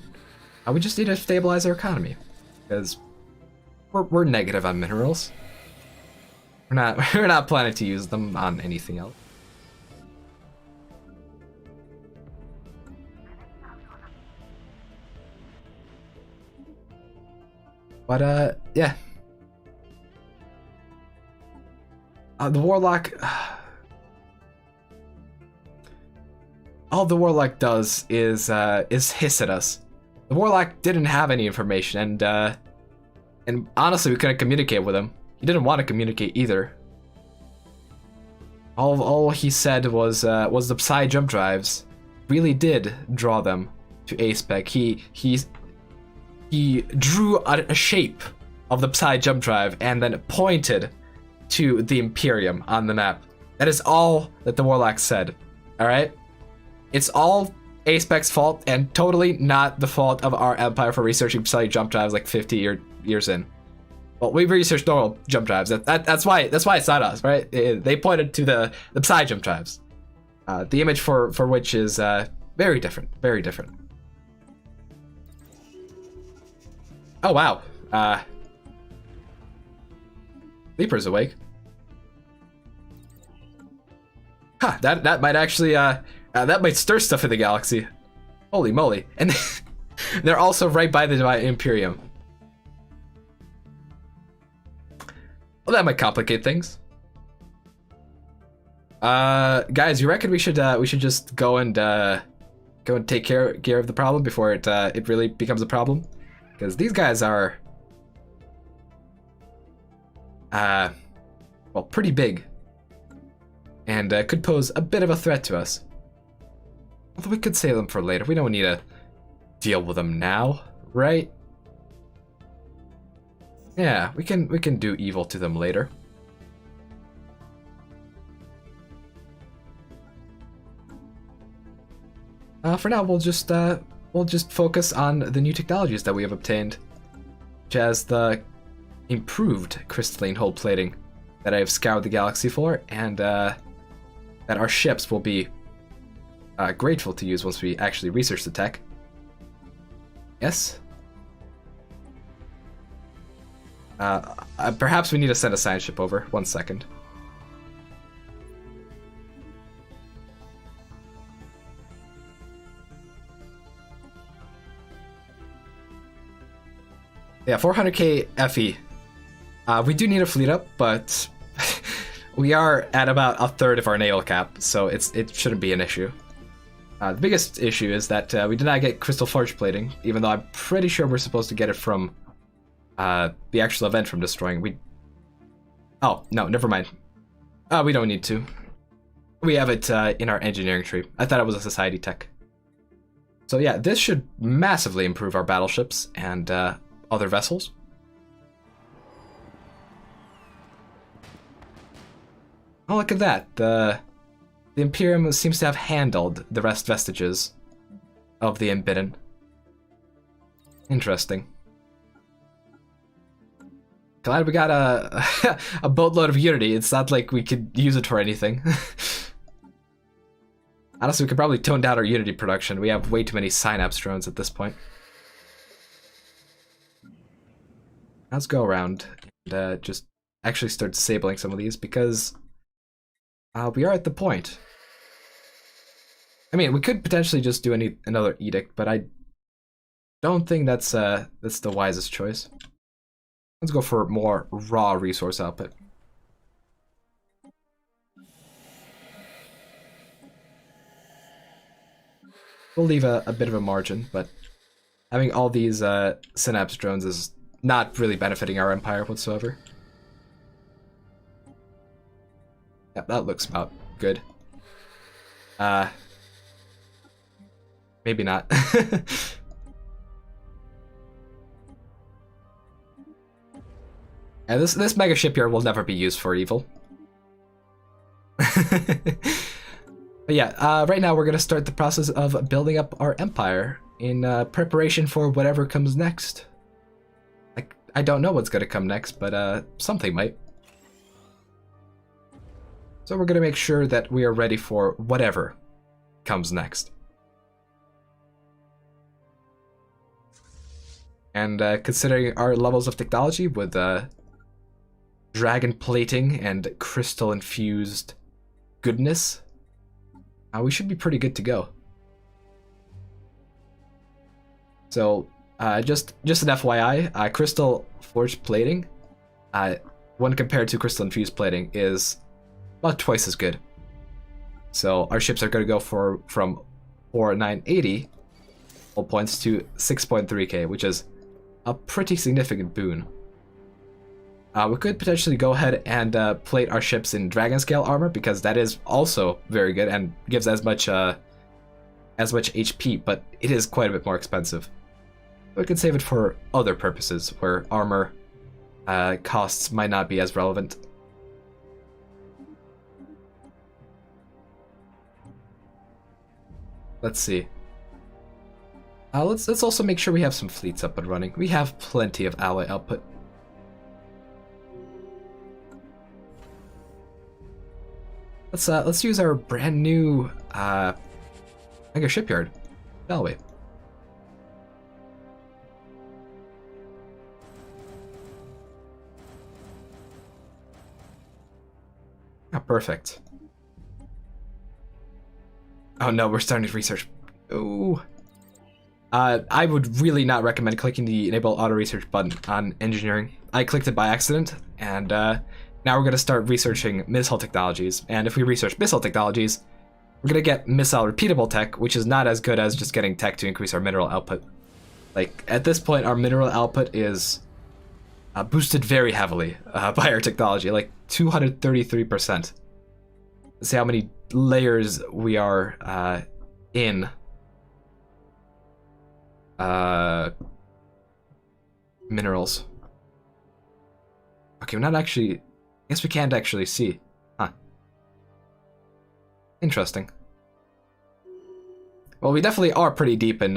S3: We just need to stabilize our economy, because we're negative on minerals. We're not planning to use them on anything else. But yeah. The Warlock. All the Warlock does is hiss at us. The Warlock didn't have any information, and honestly, we couldn't communicate with him. He didn't want to communicate either. All he said was the Psy jump drives really did draw them to A-Spec. He drew a shape of the Psy jump drive and then pointed to the Imperium on the map. That is all that the Warlock said. All right? It's all A-Spec's fault and totally not the fault of our Empire for researching Psy jump drives like 50 years in. Well, we've researched normal jump drives. That's why it's not us, right? They pointed to the Psy jump drives. The image for which is very different. Very different. Oh, wow. Leaper's awake. Huh, that might actually, that might stir stuff in the galaxy. Holy moly. And they're also right by the Imperium. Well, that might complicate things. Guys, you reckon we should just go and take care of the problem before it really becomes a problem? Because these guys are, well, pretty big, and could pose a bit of a threat to us. Although we could save them for later. We don't need to deal with them now, right? Yeah, we can do evil to them later. For now, we'll just focus on the new technologies that we have obtained, such as the improved crystalline hull plating that I have scoured the galaxy for, and that our ships will be grateful to use once we actually research the tech. Yes? Perhaps we need to send a science ship over. 1 second. Yeah, 400k FE. We do need a fleet up, but we are at about a third of our naval cap, so it shouldn't be an issue. The biggest issue is that we did not get crystal forge plating, even though I'm pretty sure we're supposed to get it from the actual event from destroying. Oh, no, never mind. We don't need to. We have it in our engineering tree. I thought it was a society tech. So yeah, this should massively improve our battleships and other vessels. Oh, look at that. The Imperium seems to have handled the rest vestiges of the Unbidden. Interesting. Glad we got a boatload of Unity. It's not like we could use it for anything. Honestly, we could probably tone down our Unity production. We have way too many Synapse drones at this point. Let's go around and just actually start disabling some of these, because we are at the point. I mean, we could potentially just do another edict, but I don't think that's the wisest choice. Let's go for more raw resource output. We'll leave a bit of a margin, but having all these Synapse drones is not really benefiting our Empire whatsoever. Yep, that looks about good. Maybe not. And this mega shipyard will never be used for evil. But yeah, right now we're gonna start the process of building up our empire in preparation for whatever comes next. Like, I don't know what's gonna come next, but something might. So we're gonna make sure that we are ready for whatever comes next. And considering our levels of technology with dragon plating and crystal infused goodness, we should be pretty good to go. So just an FYI, crystal forged plating, when compared to crystal infused plating, is about twice as good. So our ships are going to go from 4,980 hull points to 6.3k, which is a pretty significant boon. We could potentially go ahead and plate our ships in dragon scale armor, because that is also very good and gives as much HP, but it is quite a bit more expensive. We could save it for other purposes, where armor costs might not be as relevant. Let's see. Let's also make sure we have some fleets up and running. We have plenty of alloy output. Let's use our brand new mega shipyard, shall we? Ah, perfect. Oh no, we're starting to research. Ooh. I would really not recommend clicking the enable auto research button on engineering. I clicked it by accident, and now we're going to start researching missile technologies. And if we research missile technologies, we're going to get missile repeatable tech, which is not as good as just getting tech to increase our mineral output. Like, at this point, our mineral output is boosted very heavily by our technology, like 233%. Let's see how many layers we are in. Minerals. Okay, we're not actually... I guess we can't actually see. Huh. Interesting. Well, we definitely are pretty deep in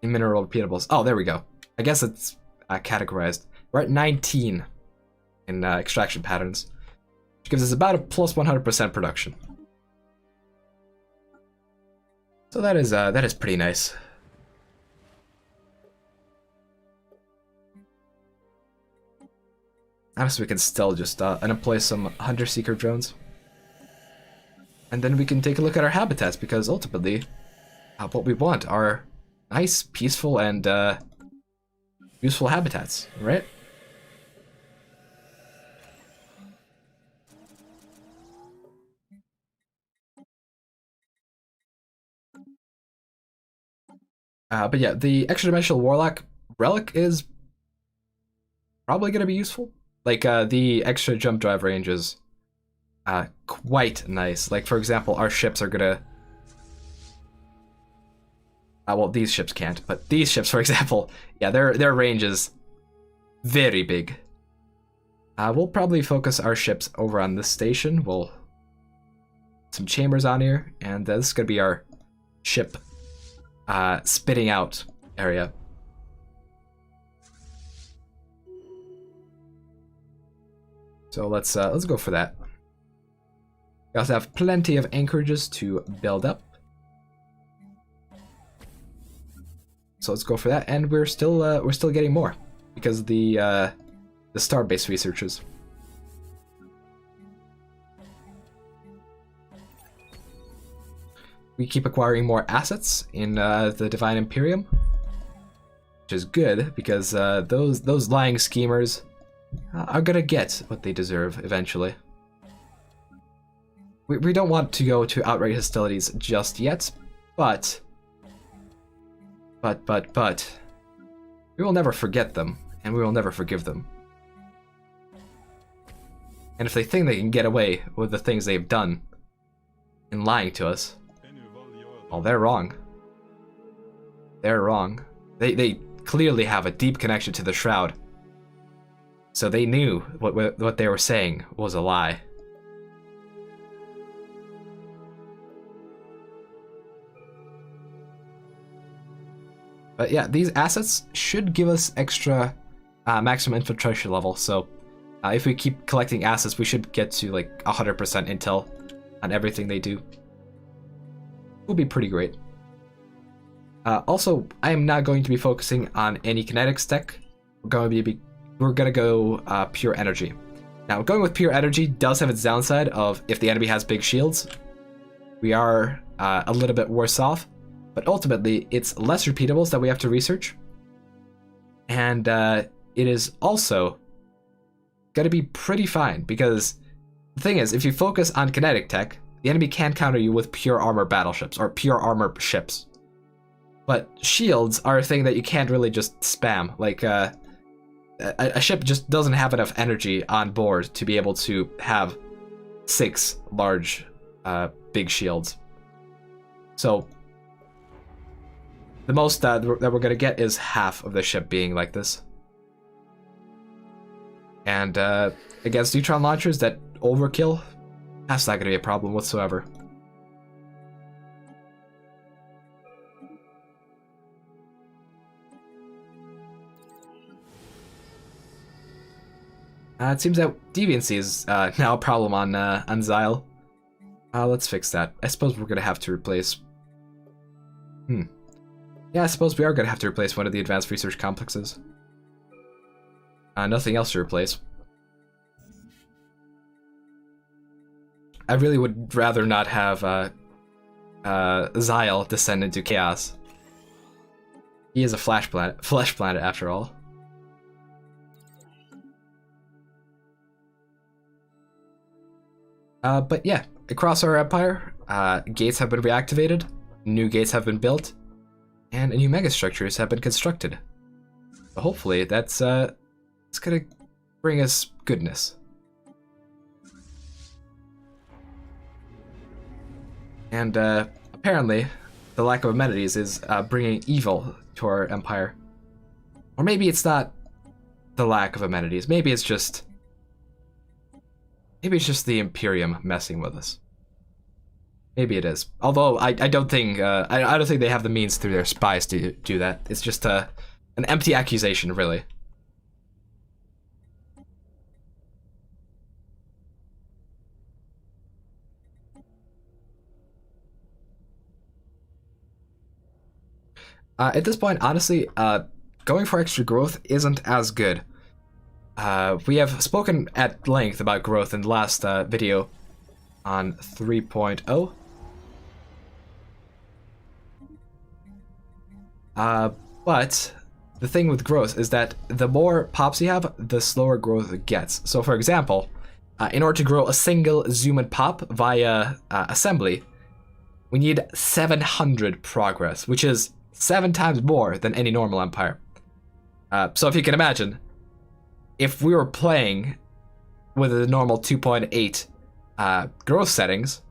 S3: mineral repeatables. Oh, there we go. I guess it's categorized. We're at 19 in extraction patterns, which gives us about a plus 100% production. So that is pretty nice. Honestly, we can still just employ some hunter-seeker drones. And then we can take a look at our habitats, because ultimately, what we want are nice, peaceful, and useful habitats, right? But yeah, the extra-dimensional warlock relic is probably going to be useful. Like, the extra jump drive range is quite nice. Like, for example, our ships are gonna... well, these ships can't, but these ships, for example, yeah, their range is very big. We'll probably focus our ships over on this station. We'll... some chambers on here, and this is gonna be our ship spitting out area. So let's go for that. We also have plenty of anchorages to build up. So let's go for that, and we're still getting more because of the star-based researchers. We keep acquiring more assets in the Divine Imperium, which is good because those lying schemers are gonna get what they deserve eventually. We don't want to go to outright hostilities just yet, but we will never forget them, and we will never forgive them. And if they think they can get away with the things they've done in lying to us, well, they're wrong. They're wrong. They clearly have a deep connection to the Shroud. So they knew what they were saying was a lie. But yeah, these assets should give us extra maximum infiltration level. So if we keep collecting assets, we should get to like 100% intel on everything they do. Will be pretty great. Also, I am not going to be focusing on any kinetics tech. We're gonna go pure energy. Now, going with pure energy does have its downside of if the enemy has big shields, we are a little bit worse off. But ultimately, it's less repeatables that we have to research, and it is also gonna be pretty fine because the thing is, if you focus on kinetic tech, the enemy can counter you with pure armor battleships or pure armor ships. But shields are a thing that you can't really just spam. Like a ship just doesn't have enough energy on board to be able to have 6 large, big shields. So the most that we're gonna get is half of the ship being like this. And against neutron launchers, that overkill, that's not going to be a problem whatsoever. It seems that deviancy is now a problem on Xyle. Let's fix that. I suppose we're going to have to replace... Yeah, I suppose we are going to have to replace one of the advanced research complexes. Nothing else to replace. I really would rather not have Xyle descend into chaos. He is a flesh planet after all. But yeah, across our empire, gates have been reactivated, new gates have been built, and new megastructures have been constructed. So hopefully that's it's gonna bring us goodness. And apparently, the lack of amenities is bringing evil to our empire. Or maybe it's not the lack of amenities. Maybe it's just the Imperium messing with us. Maybe it is. Although I don't think I don't think they have the means through their spies to do that. It's just an empty accusation, really. At this point, honestly, going for extra growth isn't as good. We have spoken at length about growth in the last video on 3.0. But the thing with growth is that the more pops you have, the slower growth it gets. So for example, in order to grow a single Xuman pop via assembly, we need 700 progress, which is 7 times more than any normal empire. So if you can imagine, if we were playing with a normal 2.8 growth settings,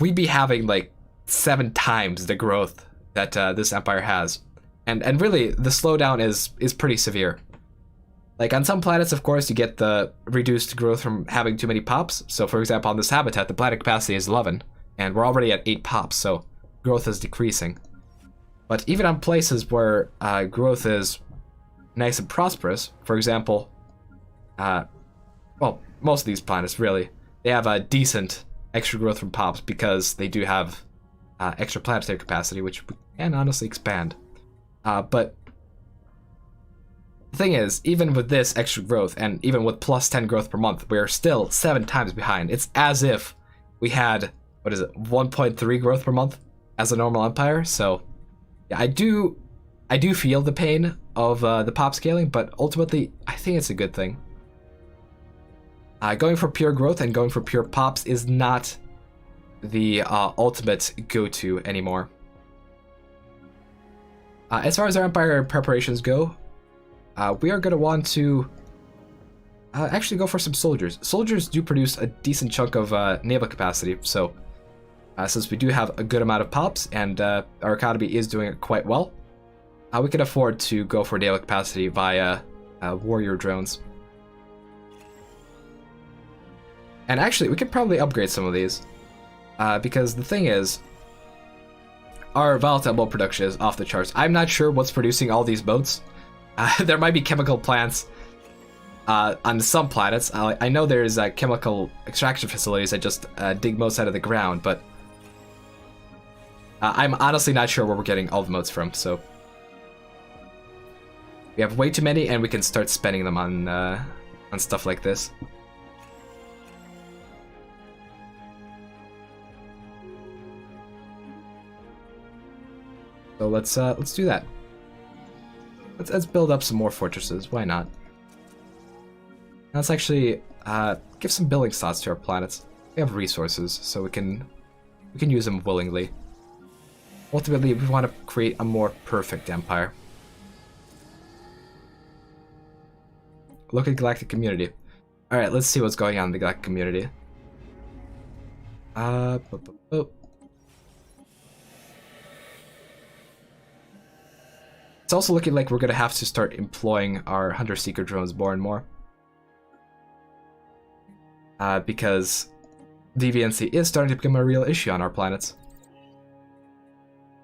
S3: we'd be having like 7 times the growth that this empire has. And really, the slowdown is pretty severe. Like on some planets, of course, you get the reduced growth from having too many pops. So for example, on this habitat, the planet capacity is 11, and we're already at 8 pops, so growth is decreasing. But even on places where growth is nice and prosperous, for example, well, most of these planets really, they have a decent extra growth from pops because they do have extra planetary capacity, which we can honestly expand. But the thing is, even with this extra growth, and even with plus 10 growth per month, we're still 7 times behind. It's as if we had, 1.3 growth per month as a normal empire, so yeah, I do feel the pain of the pop scaling, but ultimately, I think it's a good thing. Going for pure growth and going for pure pops is not the ultimate go-to anymore. As far as our empire preparations go, we are going to want to actually go for some soldiers. Soldiers do produce a decent chunk of naval capacity, so since we do have a good amount of pops and our economy is doing it quite well, we can afford to go for naval capacity via warrior drones. And actually, we could probably upgrade some of these, because the thing is, our volatile boat production is off the charts. I'm not sure what's producing all these boats. There might be chemical plants on some planets. I know there's chemical extraction facilities that just dig motes out of the ground, but I'm honestly not sure where we're getting all the motes from, so we have way too many, and we can start spending them on stuff like this. So let's do that. Let's build up some more fortresses. Why not? Let's actually give some building slots to our planets. We have resources, so we can use them willingly. Ultimately, we want to create a more perfect empire. Look at Galactic community. All right, let's see what's going on in the Galactic community. It's also looking like we're going to have to start employing our Hunter-Seeker drones more and more. because deviancy is starting to become a real issue on our planets.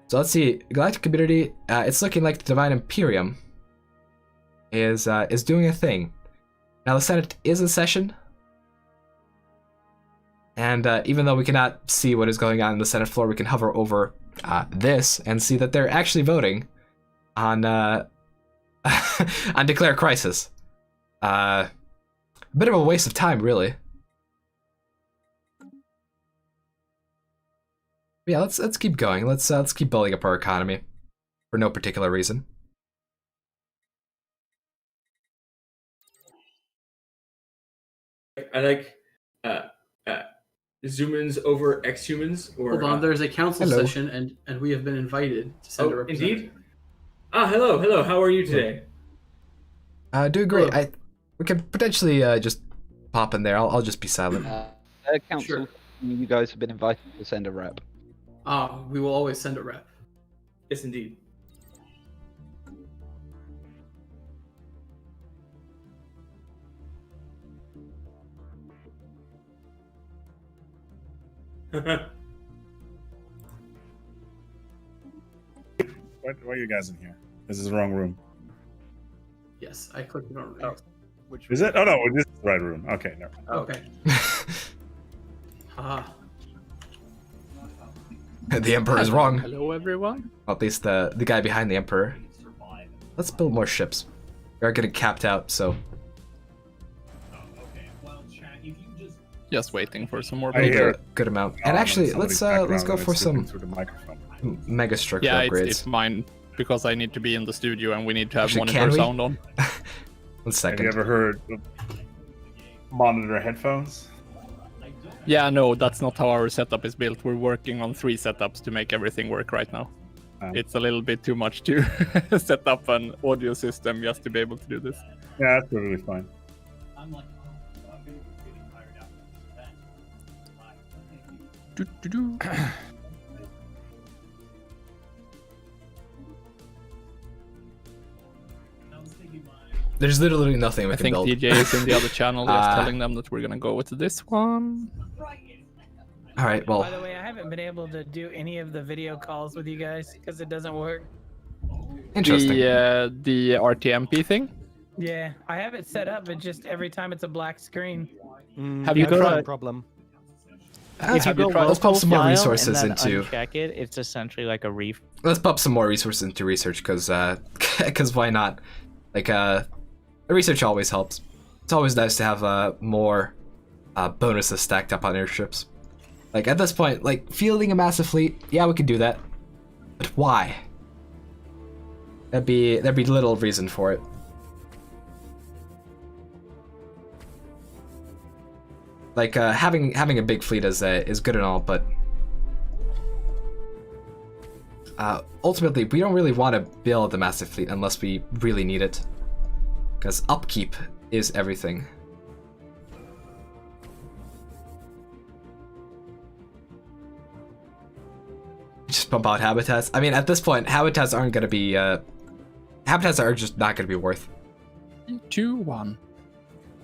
S3: So let's see, Galactic community. It's looking like the Divine Imperium is doing a thing. Now the Senate is in session, and even though we cannot see what is going on the Senate floor, we can hover over this and see that they're actually voting on on declare crisis. A bit of a waste of time, really. Yeah, let's keep going. Let's keep building up our economy for no particular reason.
S18: I like Xumans over Xhumans. Or
S10: hold on, there's a council
S18: hello.
S10: session, and we have been invited to send a representative.
S18: Indeed. Hello. How are you today?
S3: Doing great. We could potentially just pop in there. I'll just be silent.
S9: Council,
S10: Sure.
S9: you guys have been invited to send a rep.
S10: We will always send a rep.
S18: Yes, indeed.
S7: Why are you guys in here? This is the wrong room.
S10: Yes, I clicked the wrong room.
S7: Which is it? Oh no, this is the right room. Okay, never mind.
S10: Okay.
S3: The Emperor is wrong.
S14: Hello, everyone.
S3: At least the guy behind the Emperor. Let's build more ships. We are getting capped out, so
S14: Just waiting for some more
S3: we need
S14: people.
S3: a good amount. And actually, let's go for some mega structure
S14: Yeah,
S3: upgrades.
S14: it's mine because I need to be in the studio and we need to have
S3: Actually,
S14: monitor
S3: can we?
S14: sound on.
S3: 1 second.
S7: Have you ever heard of monitor headphones?
S14: Yeah, no, that's not how our setup is built. We're working on 3 setups to make everything work right now. It's a little bit too much to set up an audio system just to be able to do this.
S7: Yeah, that's totally fine.
S3: There's literally nothing we
S14: I
S3: can
S14: think
S3: build.
S14: DJ is in the other channel just telling them that we're gonna go with this one.
S3: All right, well,
S17: By the way, I haven't been able to do any of the video calls with you guys because it doesn't work.
S3: interesting.
S14: The RTMP thing.
S17: Yeah, I have it set up, but just every time it's a black screen.
S14: Have you tried?
S11: a problem.
S3: If
S11: you go
S3: let's pump some more
S11: file
S3: resources
S11: and then
S3: into.
S11: uncheck it, it's essentially like a ref.
S3: Let's pump some more resources into research, because why not? Like research always helps. It's always nice to have more bonuses stacked up on airships. Like at this point, like fielding a massive fleet, yeah, we can do that. But why? There'd be little reason for it. Like having a big fleet is good and all, but ultimately we don't really want to build a massive fleet unless we really need it, because upkeep is everything. Just bump out habitats. I mean, at this point, habitats aren't gonna be habitats are just not gonna be worth.
S14: 2, 1.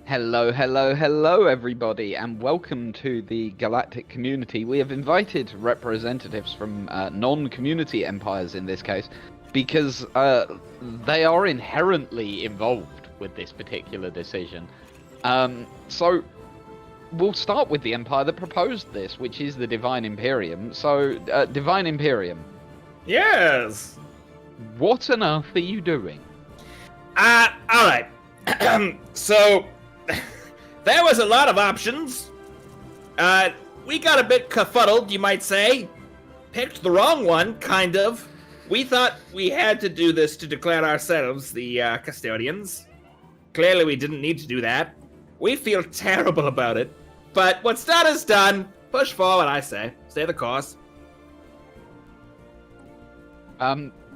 S9: Hello, hello, hello, everybody, and welcome to the Galactic community. We have invited representatives from non-community empires in this case, because they are inherently involved with this particular decision. So we'll start with the empire that proposed this, which is the Divine Imperium. So, Divine Imperium.
S16: Yes!
S9: What on earth are you doing?
S16: Alright. So, there was a lot of options. We got a bit kerfuddled, you might say. Picked the wrong one, kind of. We thought we had to do this to declare ourselves the Custodians. Clearly we didn't need to do that. We feel terrible about it. But what's done is done. Push forward, I say. Stay the course.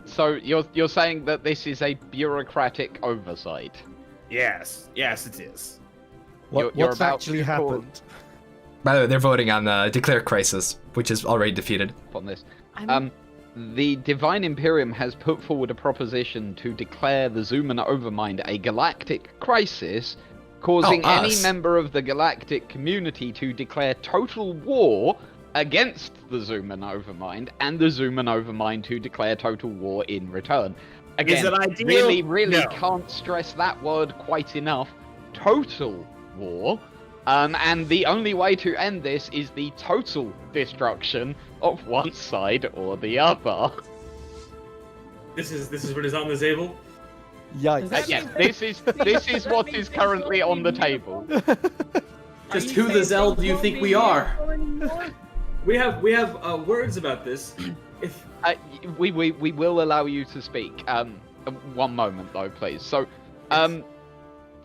S9: So you're saying that this is a bureaucratic oversight?
S16: Yes, it is.
S13: What's actually happened?
S3: By the way, they're voting on declare crisis, which is already defeated.
S9: On this, the Divine Imperium has put forward a proposition to declare the Xuman Overmind a galactic crisis, causing any
S3: us.
S9: member of the galactic community to declare total war against the Xuman Overmind, and the Xuman Overmind to declare total war in return. Again,
S16: Is it ideal?
S9: really
S16: No.
S9: can't stress that word quite enough. Total war. And the only way to end this is the total destruction of one side or the other.
S18: This is what is on the table.
S13: Yikes.
S9: Yes, this is what is currently on the table.
S18: Just who the Zell do you think we are? We have words about this. If
S9: We will allow you to speak. One moment though, please. So,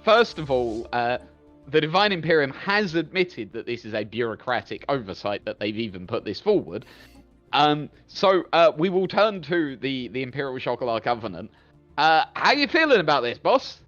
S9: first of all, the Divine Imperium has admitted that this is a bureaucratic oversight, that they've even put this forward. So we will turn to the Imperial Chocolat Covenant. How you feeling about this, boss?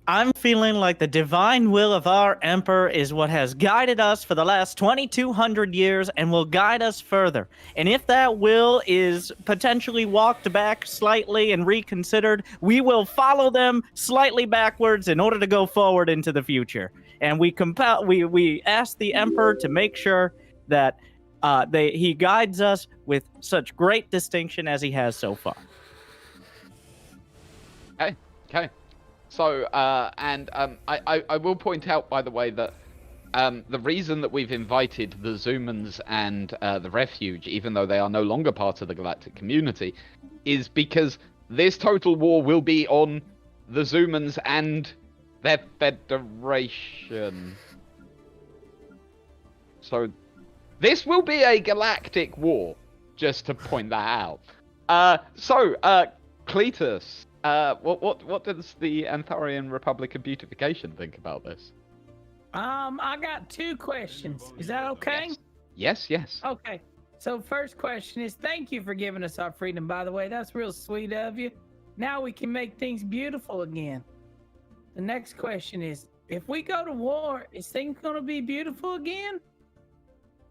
S11: I'm feeling like the divine will of our emperor is what has guided us for the last 2,200 years and will guide us further. And if that will is potentially walked back slightly and reconsidered, we will follow them slightly backwards in order to go forward into the future. And we ask the emperor to make sure that he guides us with such great distinction as he has so far.
S9: Okay. So, I will point out, by the way, that the reason that we've invited the Xumans and the Refuge, even though they are no longer part of the galactic community, is because this total war will be on the Xumans and their Federation. So, this will be a galactic war, just to point that out. Cletus, what does the Antharian Republic of Beautification think about this?
S17: I got 2 questions. Is that okay?
S9: Yes.
S17: Okay. So first question is, thank you for giving us our freedom, by the way. That's real sweet of you. Now we can make things beautiful again. The next question is, if we go to war, is things going to be beautiful again?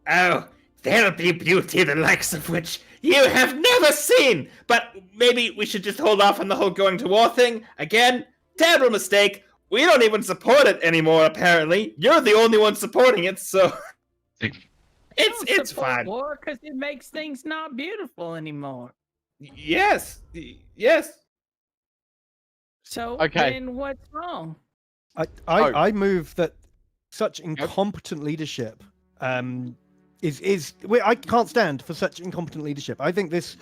S16: Oh, there'll be beauty the likes of which you have never seen! But maybe we should just hold off on the whole going to war thing. Again, terrible mistake. We don't even support it anymore, apparently. You're the only one supporting it, so... it's fine.
S17: War because it makes things not beautiful anymore.
S16: Yes.
S17: So
S9: Okay.
S17: then what's wrong?
S13: I move that such incompetent leadership I can't stand for such incompetent leadership. I think this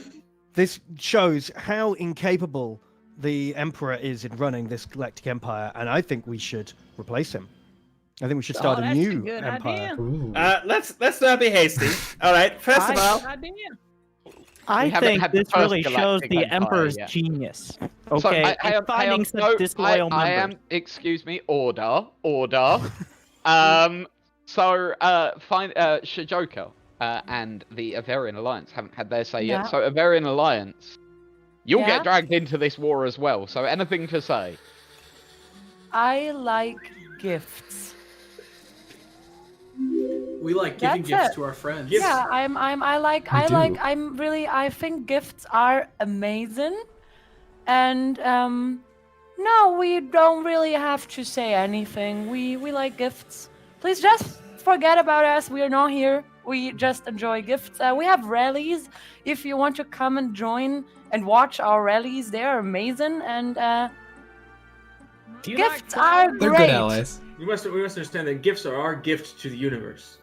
S13: shows how incapable the Emperor is in running this galactic empire, and I think we should replace him. I think we should start a new empire.
S16: Let's not be hasty. All right. First of all,
S11: I think this really shows the Emperor's genius. Okay, in finding such disloyal members.
S9: Excuse me, order. Find Shijoka and the Averian Alliance haven't had their say yet. So Averian Alliance, you'll get dragged into this war as well. So anything to say?
S15: I like gifts.
S18: We like giving gifts to our friends.
S15: Yeah, I think gifts are amazing. And no, we don't really have to say anything. We like gifts. Please just forget about us. We are not here. We just enjoy gifts. We have rallies. If you want to come and join and watch our rallies, they are amazing. And gifts are great.
S3: They're good allies.
S18: We must understand that gifts are our gift to the universe.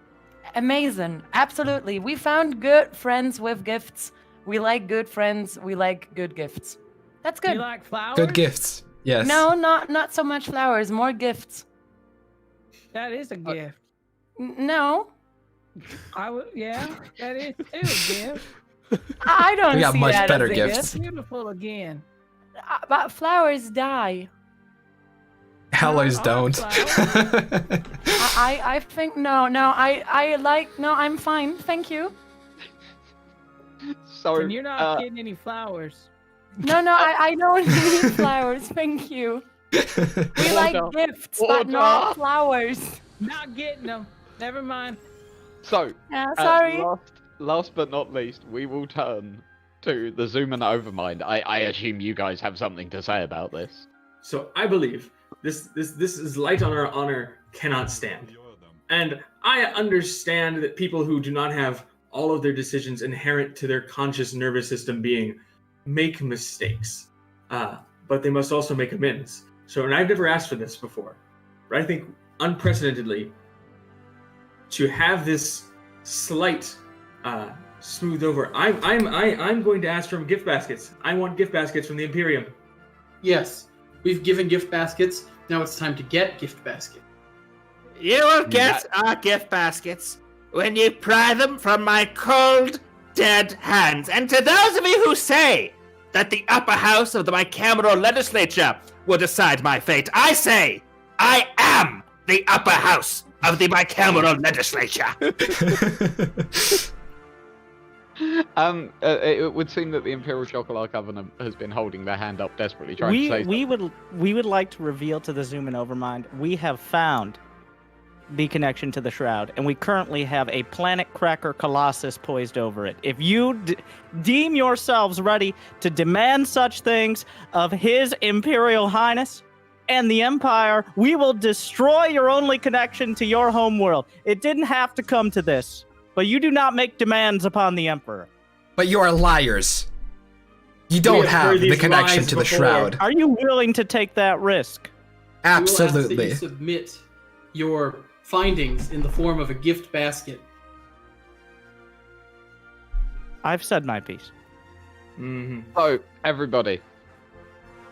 S15: Amazing. Absolutely. We found good friends with gifts. We like good friends. We like good gifts. That's good.
S17: You like flowers?
S3: Good gifts. Yes.
S15: No, not so much flowers. More gifts.
S17: That is a gift.
S15: No.
S17: Yeah, that is too a gift.
S15: I don't
S3: We got
S15: see
S3: much
S15: that
S3: better
S15: as a
S3: gifts.
S15: gift.
S17: Beautiful again.
S15: But flowers die.
S3: Allies don't.
S15: I think no. I'm fine. Thank you.
S9: So
S17: And you're not getting any flowers.
S15: No, I don't need flowers. Thank you. We like gifts, but not flowers.
S17: Not getting them. Never mind.
S9: So,
S15: sorry.
S9: Last but not least, we will turn to the Xuman Overmind. I assume you guys have something to say about this.
S18: So I believe this is light on our honor cannot stand. And I understand that people who do not have all of their decisions inherent to their conscious nervous system being make mistakes, but they must also make amends. So, and I've never asked for this before, but I think unprecedentedly to have this slight smooth over. I'm going to ask for gift baskets. I want gift baskets from the Imperium.
S10: Yes, we've given gift baskets. Now it's time to get gift baskets.
S16: You will get our gift baskets when you pry them from my cold, dead hands. And to those of you who say that the upper house of the bicameral legislature will decide my fate, I say I am the upper house of the bicameral legislature.
S9: It would seem that the Imperial Chocolat Covenant has been holding their hand up desperately trying to say
S11: we would like to reveal to the Xuman Overmind we have found the connection to the Shroud, and we currently have a planet cracker colossus poised over it. If you deem yourselves ready to demand such things of His Imperial Highness and the Empire, we will destroy your only connection to your home world. It didn't have to come to this, but you do not make demands upon the Emperor.
S3: But you are liars. You don't have the connection to the Shroud.
S11: Are you willing to take that risk?
S3: Absolutely.
S10: We will ask that you submit your findings in the form of a gift basket.
S11: I've said my piece.
S9: So, everybody,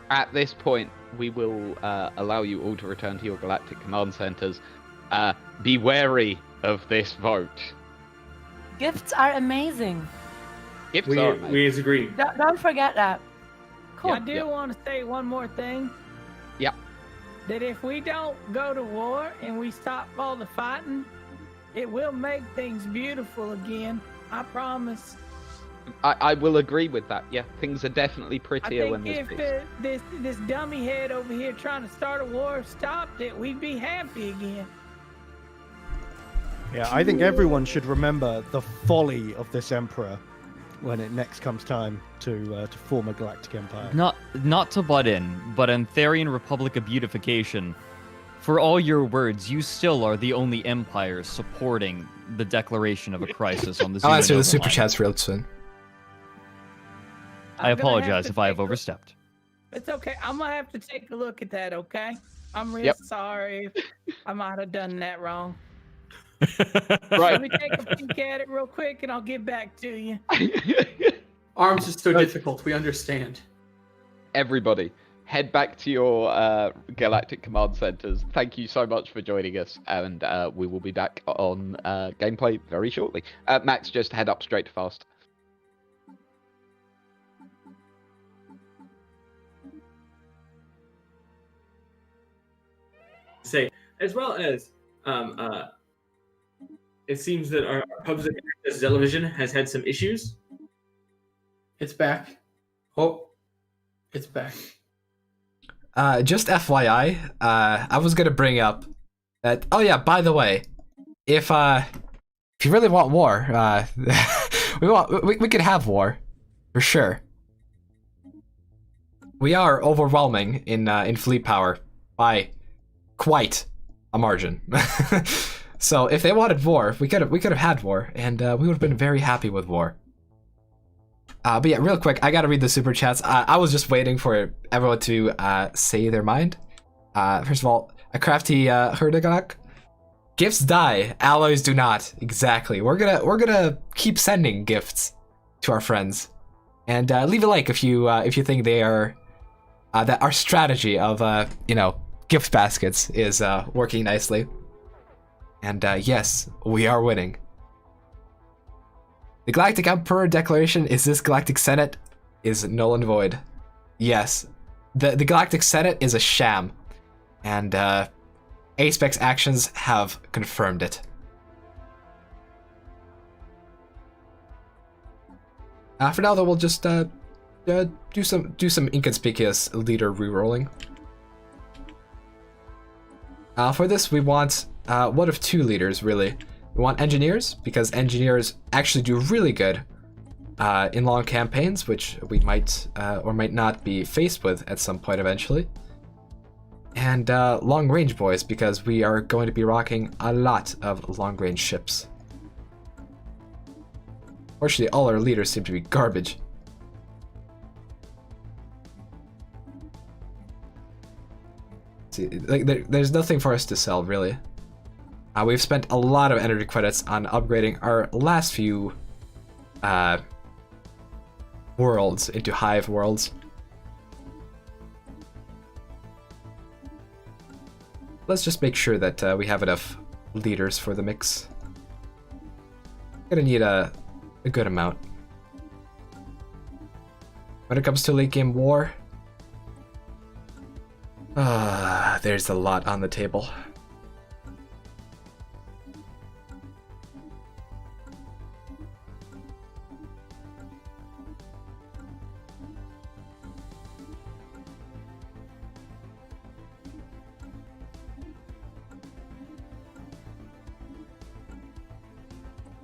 S9: at this point, we will allow you all to return to your galactic command centers. Be wary of this vote.
S15: Gifts are amazing.
S9: Gifts are amazing.
S18: We agree.
S15: Don't forget that. Cool.
S17: I do want to say one more thing.
S9: Yep.
S17: That if we don't go to war and we stop all the fighting, it will make things beautiful again. I promise.
S9: I will agree with that. Yeah, things are definitely
S17: I
S9: prettier when
S17: think
S9: there's
S17: if
S9: peace.
S17: this dummy head over here trying to start a war stopped it, we'd be happy again.
S13: Yeah, I think everyone should remember the folly of this Emperor when it next comes time to form a galactic empire.
S5: Not to butt in, but in Therian Republic of Beautification, for all your words, you still are the only empire supporting the declaration of a crisis on the
S3: I'll answer the
S5: Xumans
S3: super
S5: Overmind.
S3: chats real soon.
S5: I
S17: I'm gonna have
S5: apologize
S17: to
S5: if I have
S17: take a-
S5: overstepped.
S17: It's okay. I'm gonna have to take a look at that. Okay. I'm real
S9: Yep.
S17: sorry if I might have done that wrong.
S9: Right.
S17: Let me take a peek at it real quick, and I'll get back to you.
S10: Arms is so difficult, we understand.
S9: Everybody, head back to your galactic command centers. Thank you so much for joining us, and we will be back on gameplay very shortly. Max, just head up straight to fast.
S18: Say, as well as it seems that our public access television has had some issues.
S10: It's back. Oh, it's back.
S3: Just FYI, I was gonna bring up that. Oh yeah, by the way, if you really want war, we could have war, for sure. We are overwhelming in fleet power by quite a margin. So if they wanted war, we could have had war, and we would have been very happy with war. But yeah, real quick, I gotta read the super chats. I was just waiting for everyone to say their mind. First of all, a crafty Herdegak. Gifts die, alloys do not. Exactly. We're gonna keep sending gifts to our friends, and leave a like if you think they are that our strategy of gift baskets is working nicely. And yes, we are winning. The Galactic Emperor Declaration is this Galactic Senate is null and void. Yes, the Galactic Senate is a sham, and Aspec's actions have confirmed it. For now, though, we'll just do some inconspicuous leader rerolling. For this, we want one of two leaders, really. We want engineers, because engineers actually do really good in long campaigns, which we might or might not be faced with at some point eventually. And long range boys, because we are going to be rocking a lot of long range ships. Fortunately, all our leaders seem to be garbage. See, like there's nothing for us to sell, really. We've spent a lot of energy credits on upgrading our last few worlds into hive worlds. Let's just make sure that we have enough leaders for the mix. Gonna need a good amount. When it comes to late game war, there's a lot on the table.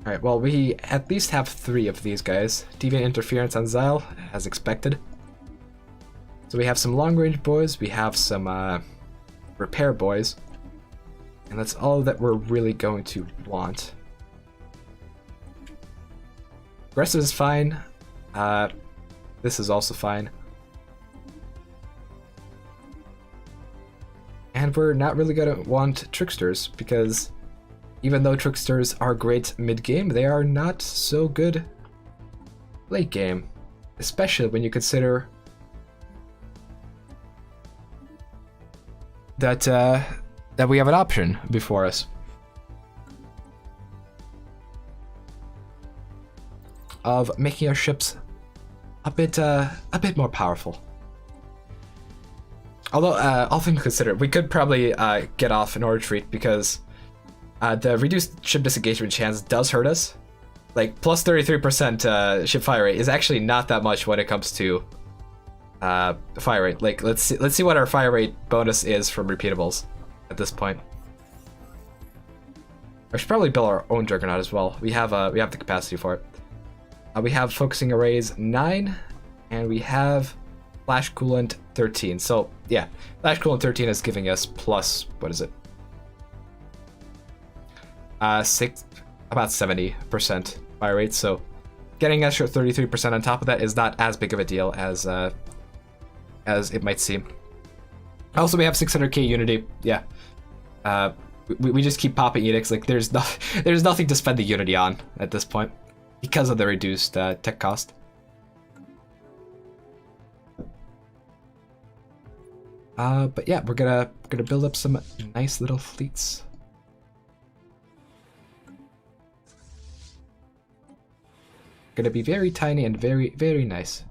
S3: Alright, well, we at least have 3 of these guys. Deviant interference on Xyle, as expected. So we have some long-range boys, we have some repair boys, and that's all that we're really going to want. Aggressive is fine. This is also fine. And we're not really gonna want tricksters, because even though tricksters are great mid-game, they are not so good late game, especially when you consider that that we have an option before us of making our ships a bit more powerful. Although, all things considered, we could probably get off in a retreat, because the reduced ship disengagement chance does hurt us. Like, plus 33% ship fire rate is actually not that much when it comes to fire rate. Like, let's see what our fire rate bonus is from repeatables at this point. I should probably build our own Juggernaut as well. We have the capacity for it. We have focusing arrays 9, and we have flash coolant 13. So yeah, flash coolant 13 is giving us plus, what is it? about 70% fire rate. So getting extra 33% on top of that is not as big of a deal as it might seem. Also, we have 600k unity. Yeah, we just keep popping edicts. Like there's nothing to spend the unity on at this point because of the reduced tech cost. But yeah, we're gonna build up some nice little fleets. Gonna be very tiny and very, very nice.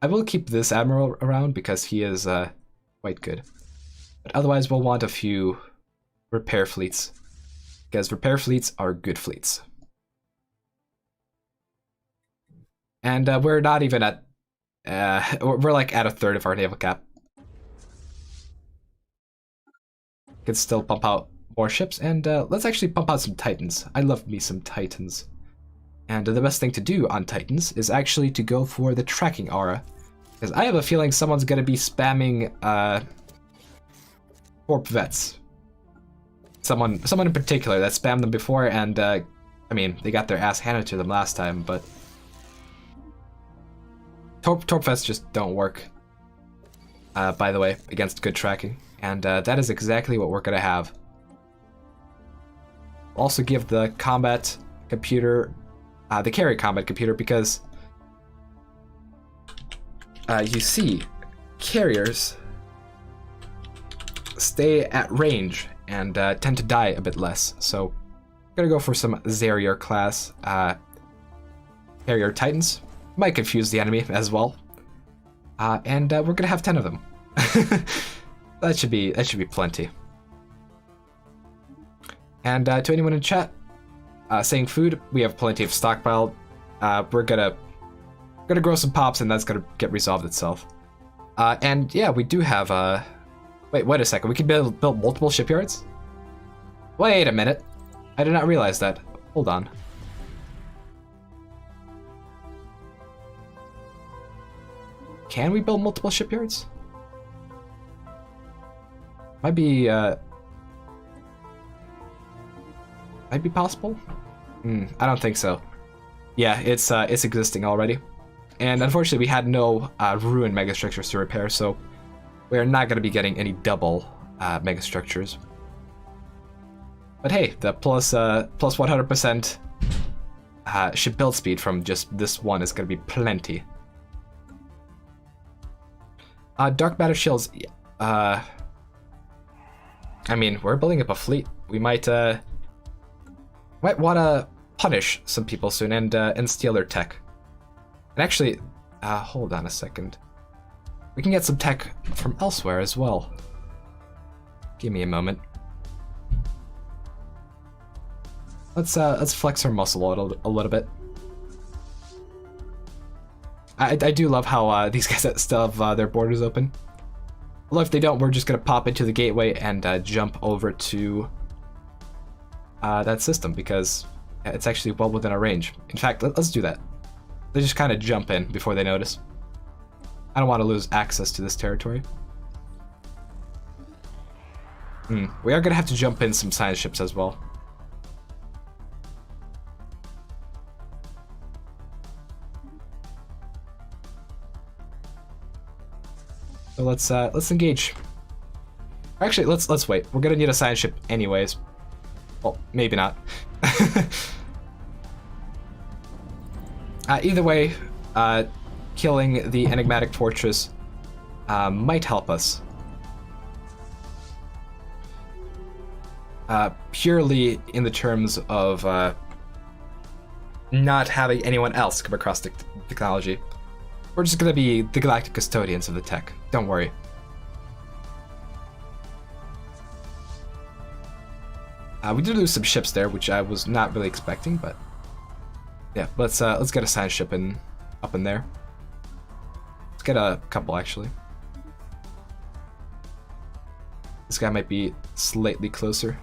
S3: I will keep this admiral around because he is quite good. But otherwise, we'll want a few repair fleets, because repair fleets are good fleets. And we're not even at we're like at a third of our naval cap. Can still pump out more ships, and let's actually pump out some Titans. I love me some Titans. And the best thing to do on Titans is actually to go for the tracking aura, because I have a feeling someone's gonna be spamming Torp vets. Someone in particular that spammed them before, and I mean, they got their ass handed to them last time, but Torp vets just don't work. By the way, against good tracking, and that is exactly what we're gonna have. Also give the combat computer, the carry combat computer, because you see, carriers stay at range and tend to die a bit less. So I'm gonna go for some Zerier class carrier Titans. Might confuse the enemy as well. And we're gonna have 10 of them. That should be plenty. And to anyone in chat saying food, we have plenty of stockpile. We're gonna grow some pops, and that's gonna get resolved itself. And yeah, we do have wait a second. We can build multiple shipyards? Wait a minute. I did not realize that. Hold on. Can we build multiple shipyards? Might be possible. I don't think so. Yeah, it's existing already, and unfortunately we had no ruined megastructures to repair, so we are not going to be getting any double megastructures. But hey, the plus 100% ship build speed from just this one is going to be plenty. Dark matter shields. I mean, we're building up a fleet. We might want to punish some people soon and steal their tech. And actually, hold on a second. We can get some tech from elsewhere as well. Give me a moment. Let's flex our muscle a little bit. I do love how these guys still have their borders open. Well, if they don't, we're just gonna pop into the gateway and jump over to that system because it's actually well within our range. In fact, let's do that. They just kind of jump in before they notice. I don't want to lose access to this territory. We are gonna have to jump in some science ships as well. So let's engage. Actually, let's wait. We're gonna need a science ship anyways. Well, maybe not. Either way, killing the enigmatic fortress might help us. Purely in the terms of not having anyone else come across the technology. We're just gonna be the Galactic Custodians of the tech. Don't worry. We did lose some ships there, which I was not really expecting, but yeah, let's get a science ship up in there. Let's get a couple actually. This guy might be slightly closer.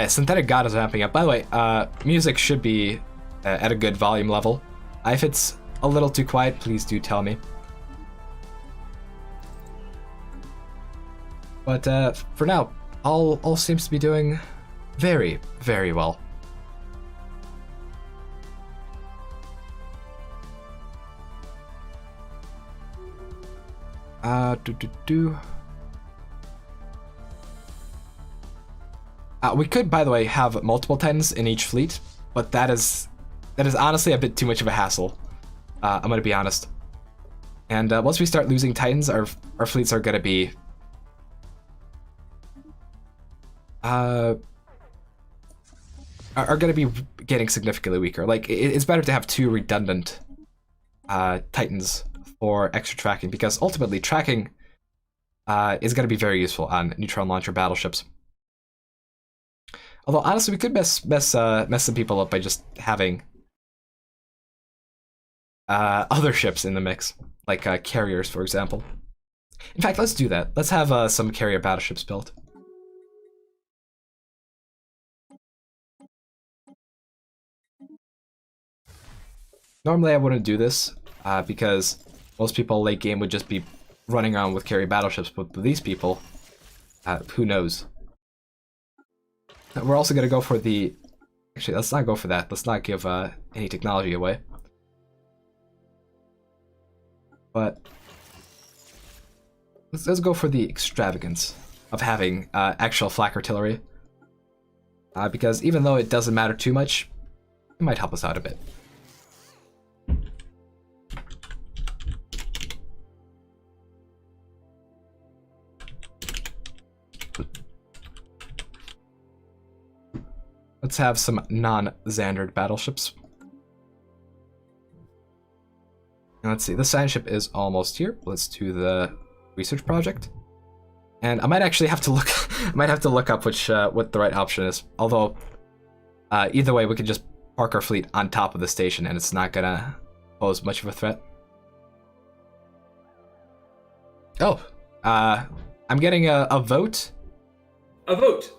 S3: Synthetic God is ramping up. By the way, music should be at a good volume level. If it's a little too quiet, please do tell me. But for now, all seems to be doing very, very well. We could, by the way, have multiple Titans in each fleet, but that is honestly a bit too much of a hassle. I'm gonna be honest. And once we start losing Titans, our fleets are gonna be getting significantly weaker. Like it's better to have two redundant Titans for extra tracking, because ultimately tracking is gonna be very useful on neutron launcher battleships. Although honestly, we could mess some people up by just having other ships in the mix, like carriers, for example. In fact, let's do that. Let's have some carrier battleships built. Normally, I wouldn't do this because most people late game would just be running around with carrier battleships, but with these people, who knows? We're also gonna go for the. Actually, let's not go for that. Let's not give any technology away. But let's go for the extravagance of having actual flak artillery, because even though it doesn't matter too much, it might help us out a bit. Let's have some non-Xandered battleships. And let's see, the science ship is almost here. Let's do the research project. And I might actually have to look up what the right option is. Although either way, we could just park our fleet on top of the station and it's not gonna pose much of a threat. Oh, I'm getting a vote.
S18: A vote.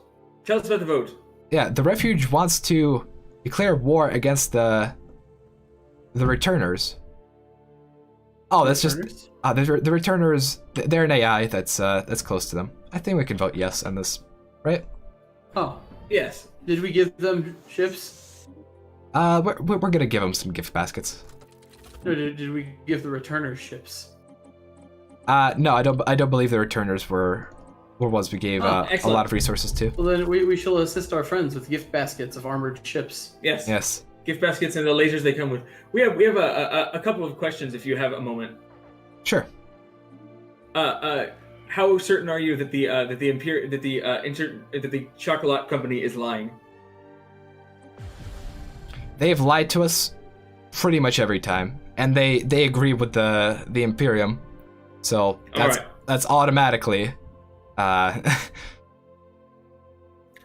S18: Tell us about the vote.
S3: Yeah, the refuge wants to declare war against the returners. Oh, that's just the returners. They're an AI that's close to them. I think we can vote yes on this, right?
S10: Oh,
S18: yes.
S10: Did we give them ships?
S3: We're gonna give them some gift baskets.
S10: No, did we give the returners ships?
S3: No, I don't believe the returners were ones we gave a lot of resources to.
S10: Well, then we shall assist our friends with gift baskets of armored ships.
S18: Yes.
S3: Yes.
S18: Gift baskets and the lasers they come with. We have a couple of questions if you have a moment.
S3: Sure.
S18: How certain are you that the Chocolat Company is lying?
S3: They've lied to us pretty much every time, and they agree with the Imperium, so that's automatically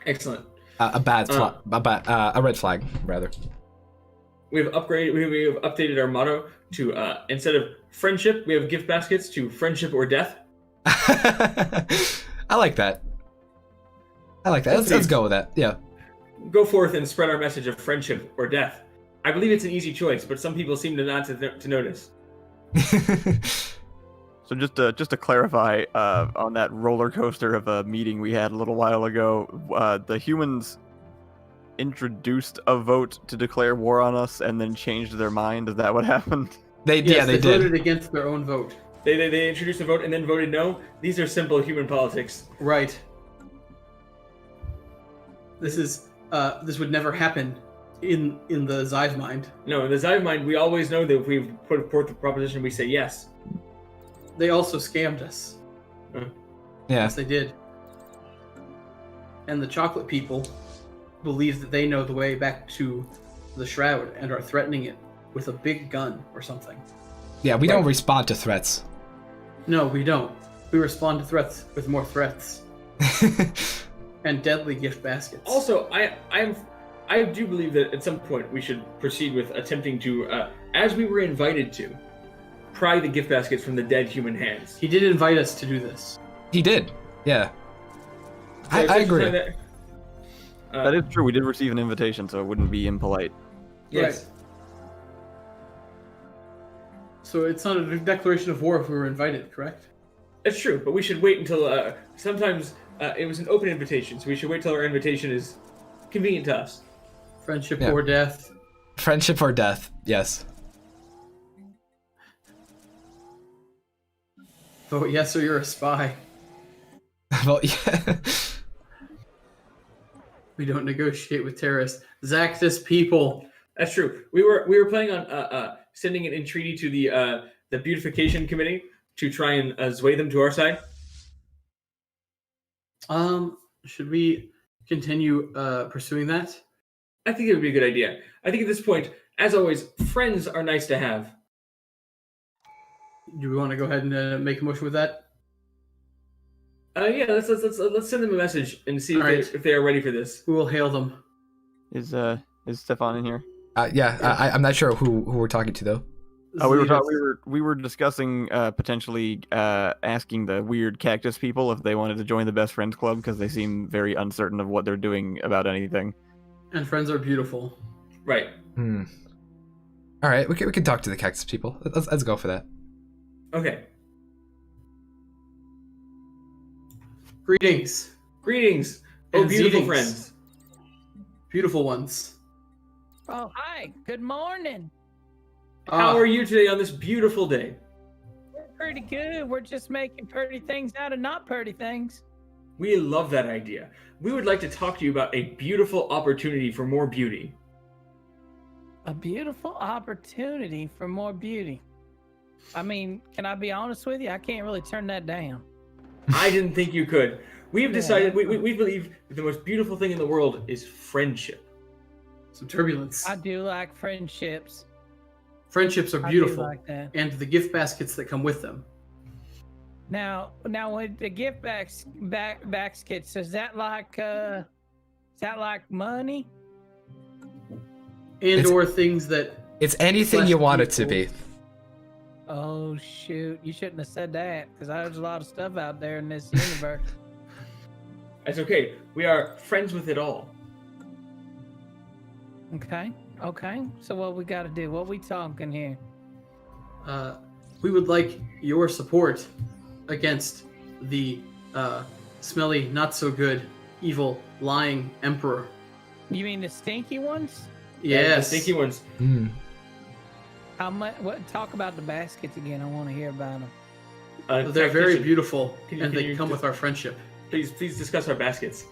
S18: excellent.
S3: A red flag rather.
S18: We have updated our motto to instead of friendship, we have gift baskets to friendship or death.
S3: I like that. Let's go with that. Yeah.
S18: Go forth and spread our message of friendship or death. I believe it's an easy choice, but some people seem to not to notice.
S4: So just to clarify, on that roller coaster of a meeting we had a little while ago, the humans introduced a vote to declare war on us and then changed their mind. Is that what happened?
S10: They voted against their own vote.
S18: They introduced a vote and then voted no. These are simple human politics.
S10: Right. This would never happen in the Xive mind.
S18: No, in the Xive mind, we always know that if we put forth the proposition, we say yes.
S10: They also scammed us.
S3: Yeah.
S10: Yes, they did. And the chocolate people believe that they know the way back to the Shroud and are threatening it with a big gun or something.
S3: Yeah, we don't respond to threats.
S10: No, we don't. We respond to threats with more threats. And deadly gift baskets.
S18: Also, I do believe that at some point we should proceed with attempting to, as we were invited to, pry the gift baskets from the dead human hands.
S10: He did invite us to do this.
S3: He did. Yeah.
S18: So
S3: I agree.
S4: That is true. We did receive an invitation, so it wouldn't be impolite.
S18: Yes.
S10: Right. So it's not a declaration of war if we were invited, correct?
S18: That's true, but we should wait until, sometimes it was an open invitation, so we should wait till our invitation is convenient to us.
S10: Friendship or death.
S3: Friendship or death, yes.
S10: Vote yes or you're a spy.
S3: Vote yeah.
S10: We don't negotiate with terrorists. Zactus people.
S18: That's true. We were planning on sending an entreaty to the beautification committee to try and sway them to our side.
S10: Should we continue pursuing that?
S18: I think it would be a good idea. I think at this point, as always, friends are nice to have.
S10: Do we want to go ahead and make a motion with that?
S18: Yeah, let's send them a message and see if they are ready for this.
S10: We will hail them.
S4: Is Stefan in here?
S3: Yeah. I'm not sure who we're talking to though.
S4: We were discussing potentially asking the weird cactus people if they wanted to join the best friends club because they seem very uncertain of what they're doing about anything.
S10: And friends are beautiful.
S18: Right.
S3: All right, we can talk to the cactus people. Let's go for that.
S18: Okay.
S10: Greetings.
S18: Oh,
S10: And
S18: beautiful
S10: zeetings.
S18: friends.
S10: Beautiful ones.
S17: Oh, hi. Good morning.
S18: How are you today on this beautiful day?
S17: We're pretty good. We're just making pretty things out of not pretty things.
S18: We love that idea. We would like to talk to you about a beautiful opportunity for more beauty.
S17: A beautiful opportunity for more beauty. I mean, can I be honest with you? I can't really turn that down.
S18: I didn't think you could. We've decided, we believe that the most beautiful thing in the world is friendship.
S10: Some turbulence.
S17: I do like friendships.
S10: Friendships are
S17: I do
S10: beautiful.
S17: like that.
S10: And the gift baskets that come with them.
S17: Now, with the gift baskets, is that like money?
S10: Or things that...
S3: It's anything you want it to be.
S17: Oh, shoot. You shouldn't have said that, because there's a lot of stuff out there in this universe.
S18: That's okay. We are friends with it all.
S17: Okay. Okay. So what we got to do? What we talking here?
S10: We would like your support against the smelly, not so good, evil, lying emperor.
S17: You mean the stinky ones?
S10: Yes.
S18: The stinky ones.
S17: How much? What? Talk about the baskets again. I want to hear about them.
S10: They're very
S18: Tactician,
S10: beautiful,
S18: can
S10: and they
S18: you
S10: come with our friendship.
S18: Please discuss our baskets.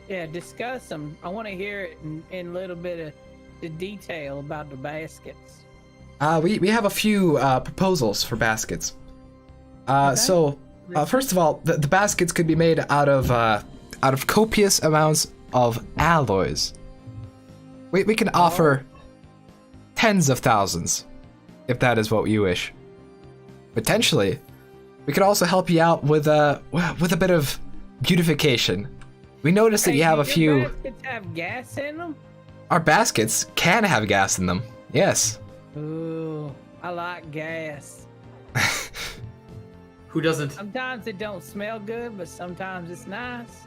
S17: Yeah, discuss them. I want to hear it in a little bit of the detail about the baskets.
S3: We have a few proposals for baskets. So first of all, the baskets could be made out of copious amounts of alloys. We can offer tens of thousands, if that is what you wish. Potentially, we could also help you out with a bit of beautification. We noticed that you have a few.
S17: Baskets have gas in them?
S3: Our baskets can have gas in them. Yes.
S17: Ooh, I like gas.
S10: Who doesn't?
S17: Sometimes it don't smell good, but sometimes it's nice.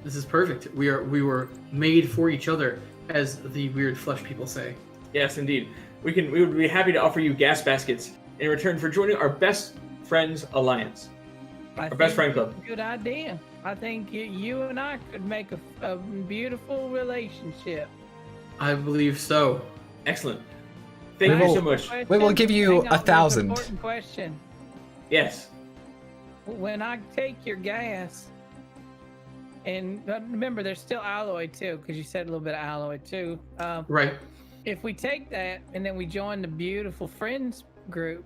S10: This is perfect. We were made for each other, as the weird flesh people say.
S18: Yes, indeed. We would be happy to offer you gas baskets in return for joining our Best Friends Alliance. Our Best Friend Club.
S17: Good idea. I think you and I could make a beautiful relationship.
S10: I believe so.
S18: Excellent. Thank you so much.
S3: We will give you
S17: Hang on, there's an
S3: 1,000.
S17: important question.
S18: Yes.
S17: When I take your gas, and remember, there's still alloy too, because you said a little bit of alloy too.
S10: Right.
S17: If we take that and then we join the beautiful friends group,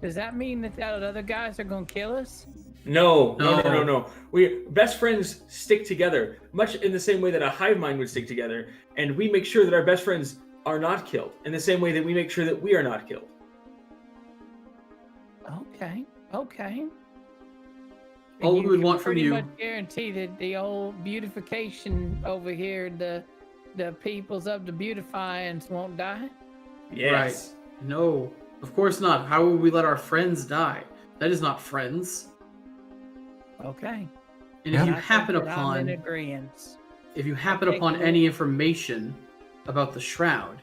S17: does that mean that the other guys are gonna kill us?
S18: No. We best friends stick together, much in the same way that a hive mind would stick together, and we make sure that our best friends are not killed, in the same way that we make sure that we are not killed.
S17: Okay.
S10: All we would want from
S17: pretty
S10: you.
S17: much guarantee that the old beautification over here, the peoples of the beautifyings won't die.
S18: Yes.
S10: Right. No, of course not. How would we let our friends die? That is not friends.
S17: Okay.
S10: And if you
S17: I
S10: happen
S17: think that I'm in
S10: upon,
S17: agreement.
S10: if you happen
S17: Okay,
S10: upon
S17: cool.
S10: any information about the Shroud,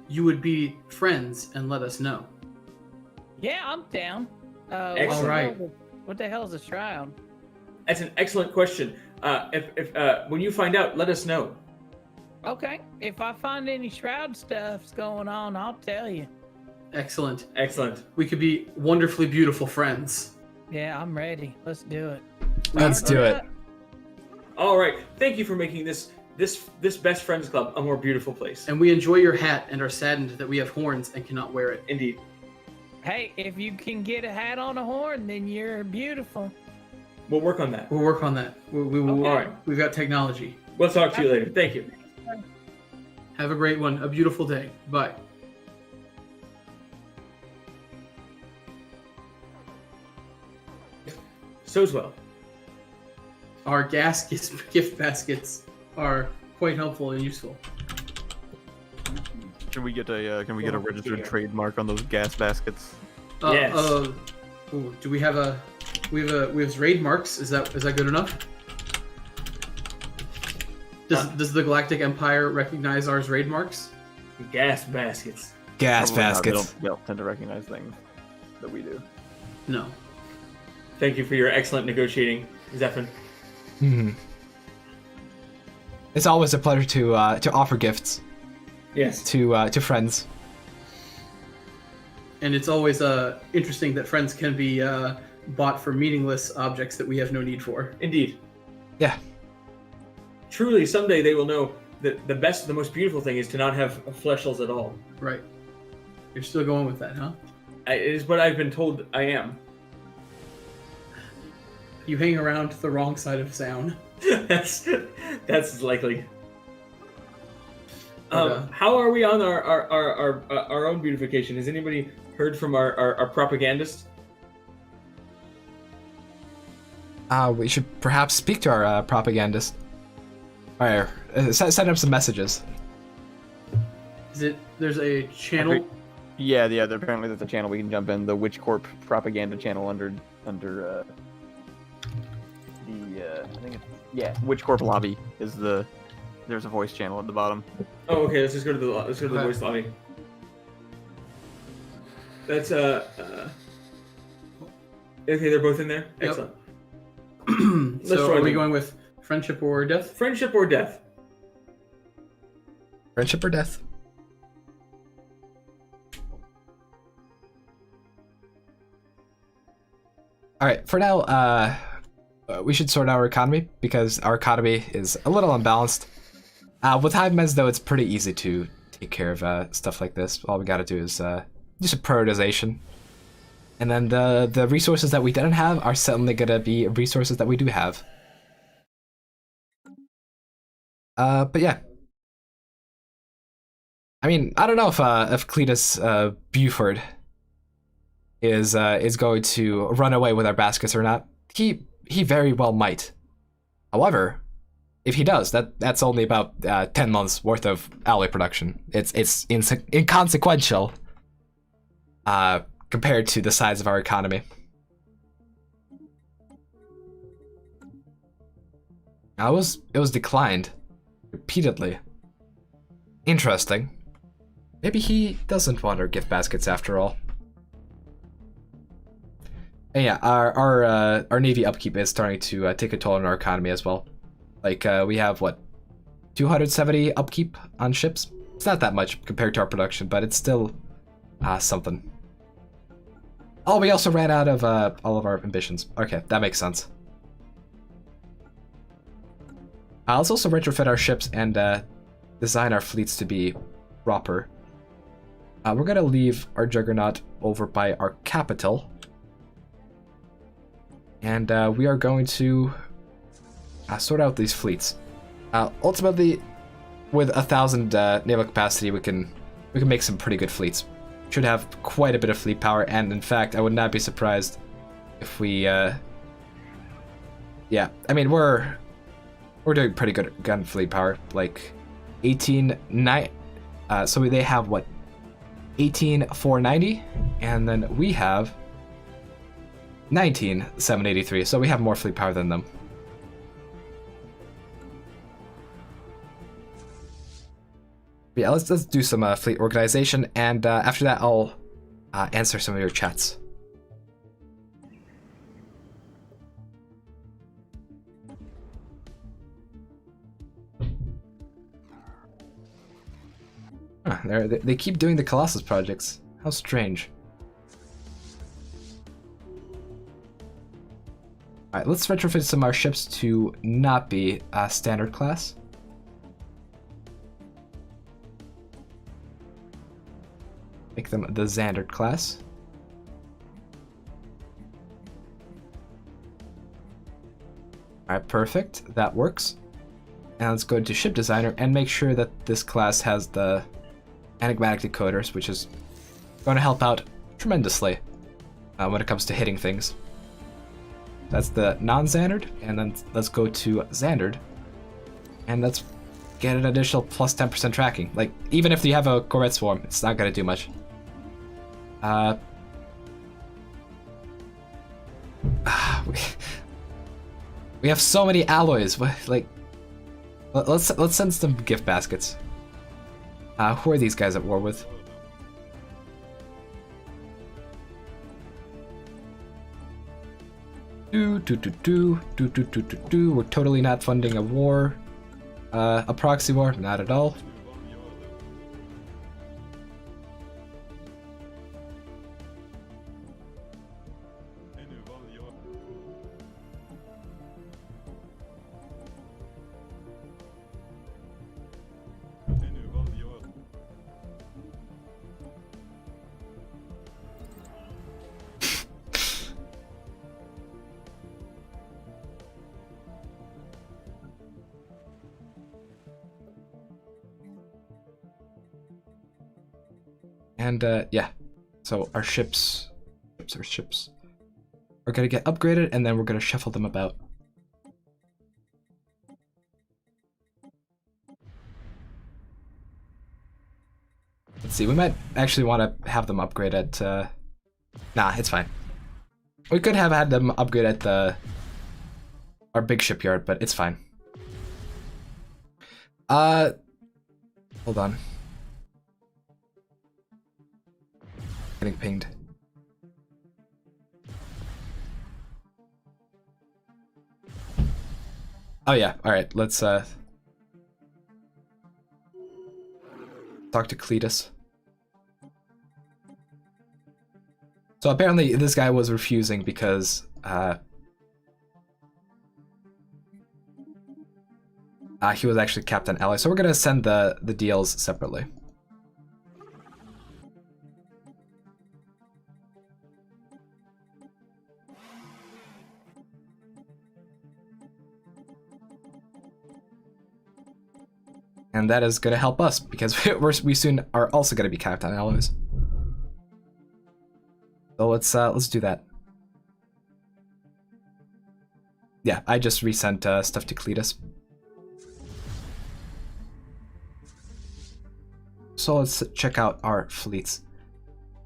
S10: you would be friends and let us know.
S17: Yeah, I'm down.
S18: Excellent.
S10: All right.
S17: What the hell is a shroud?
S18: That's an excellent question. If when you find out, let us know.
S17: Okay. If I find any shroud stuffs going on, I'll tell you.
S10: Excellent.
S18: Excellent.
S10: We could be wonderfully beautiful friends.
S17: Yeah, I'm ready. Let's do it.
S3: Let's do it.
S18: All right. Thank you for making this Best Friends Club a more beautiful place.
S10: And we enjoy your hat and are saddened that we have horns and cannot wear it.
S18: Indeed.
S17: Hey, if you can get a hat on a horn, then you're beautiful.
S18: We'll work on that.
S10: We'll work on that. We will.
S17: Okay.
S18: All right.
S10: We've got technology.
S18: We'll talk to you later. Thank you.
S10: Have a great one. A beautiful day. Bye.
S18: So's well.
S10: Our gift baskets are quite helpful and useful.
S4: Can we get a registered trademark on those gas baskets?
S18: Yes.
S10: Ooh, do we have raid marks? Is that good enough? Does the Galactic Empire recognize ours raid marks?
S18: Gas baskets.
S3: Gas
S4: Probably not.
S3: baskets.
S4: They don't tend to recognize things that we do.
S10: No.
S18: Thank you for your excellent negotiating, Stefan.
S3: It's always a pleasure to offer gifts.
S18: Yes.
S3: To friends.
S10: And it's always interesting that friends can be bought for meaningless objects that we have no need for.
S18: Indeed.
S3: Yeah.
S18: Truly, someday they will know that the most beautiful thing is to not have fleshels at all.
S10: Right. You're still going with that, huh?
S18: It is what I've been told I am.
S10: You hang around the wrong side of sound.
S18: that's likely.
S10: Okay.
S18: How are we on our own beautification? Has anybody heard from our propagandist?
S3: We should perhaps speak to our propagandist. Or send him some messages.
S10: There's a channel?
S4: Yeah. Apparently there's a channel we can jump in. The Witch Corp propaganda channel under the I think it's Witch Corp lobby is the. There's a voice channel at the bottom.
S18: Oh, okay. Let's just go to the voice lobby. That's okay. They're both in there. Excellent.
S10: So are we going with friendship or death?
S18: Friendship or death?
S3: Friendship or death? All right, for now, we should sort out our economy because our economy is a little unbalanced. With hive meds, though, it's pretty easy to take care of stuff like this. All we got to do is do some prioritization, and then the resources that we didn't have are suddenly gonna be resources that we do have. But yeah, I mean, I don't know if Cletus Buford is going to run away with our baskets or not. He very well might. However, if he does, that's only about 10 months worth of alloy production. It's inconsequential compared to the size of our economy. It was declined repeatedly. Interesting. Maybe he doesn't want our gift baskets after all. And yeah, our navy upkeep is starting to take a toll on our economy as well. Like we have what, 270 upkeep on ships. It's not that much compared to our production, but it's still something. Oh, we also ran out of all of our ambitions. Okay, that makes sense. Let's also retrofit our ships and design our fleets to be proper. We're gonna leave our Juggernaut over by our capital. And we are going to sort out these fleets. Ultimately, with 1,000 naval capacity, we can make some pretty good fleets. Should have quite a bit of fleet power, and in fact, I would not be surprised if we. Yeah, I mean we're doing pretty good gun fleet power, like 18,9. So they have what, 18,490, and then we have 19,783. So we have more fleet power than them. Yeah, let's do some fleet organization, and after that, I'll answer some of your chats. They keep doing the Colossus projects. How strange. Alright, let's retrofit some of our ships to not be standard class. Make them the Xander class. Alright, perfect. That works. And let's go to Ship Designer and make sure that this class has the enigmatic decoders, which is going to help out tremendously when it comes to hitting things. That's the non-Xandered, and then let's go to Xandered, and let's get an additional plus 10% tracking. Like, even if you have a Corvette Swarm, it's not going to do much. We have so many alloys. Like, let's send some gift baskets. Who are these guys at war with? We're totally not funding a war. A proxy war? Not at all. And yeah, so our ships are gonna get upgraded, and then we're gonna shuffle them about. Let's see, we might actually want to have them upgrade at, nah, it's fine. We could have had them upgrade at the our big shipyard, but it's fine. Hold on. Getting pinged. Oh yeah, alright, let's talk to Cletus. So apparently this guy was refusing because he was actually Captain Ally, so we're gonna send the deals separately. And that is gonna help us because we soon are also gonna be Captain Allies. So let's do that. Yeah, I just resent stuff to Cletus. So let's check out our fleets.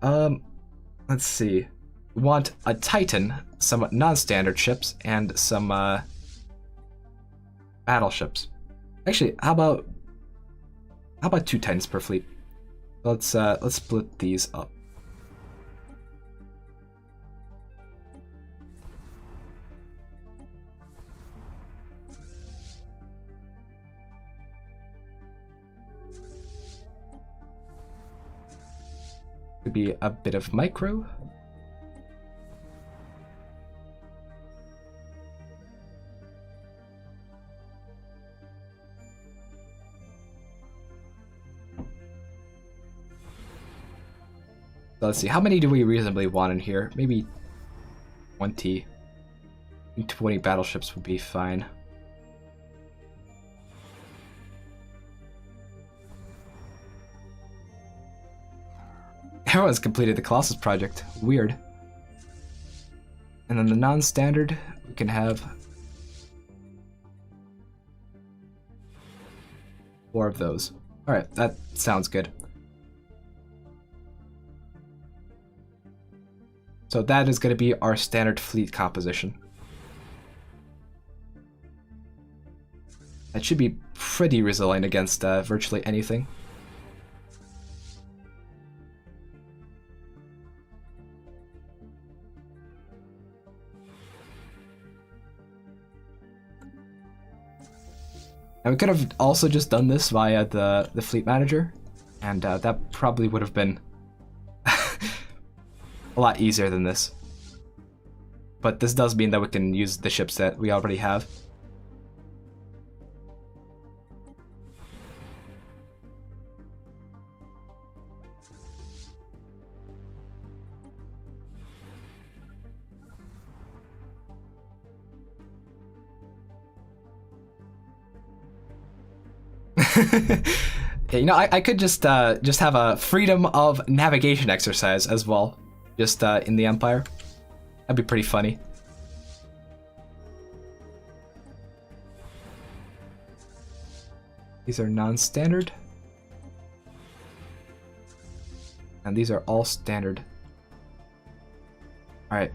S3: Let's see. We want a Titan, some non-standard ships, and some battleships. Actually, how about 2 Titans per fleet? Let's split these up. Could be a bit of micro. So let's see, how many do we reasonably want in here? Maybe 20. I think 20 battleships would be fine. Everyone's completed the Colossus project. Weird. And then the non-standard, we can have 4 of those. Alright, that sounds good. So that is going to be our standard fleet composition. That should be pretty resilient against virtually anything. Now we could have also just done this via the fleet manager, and that probably would have been a lot easier than this. But this does mean that we can use the ships that we already have. Yeah, I could just have a freedom of navigation exercise as well, just in the Empire. That'd be pretty funny. These are non-standard, and these are all standard. All right,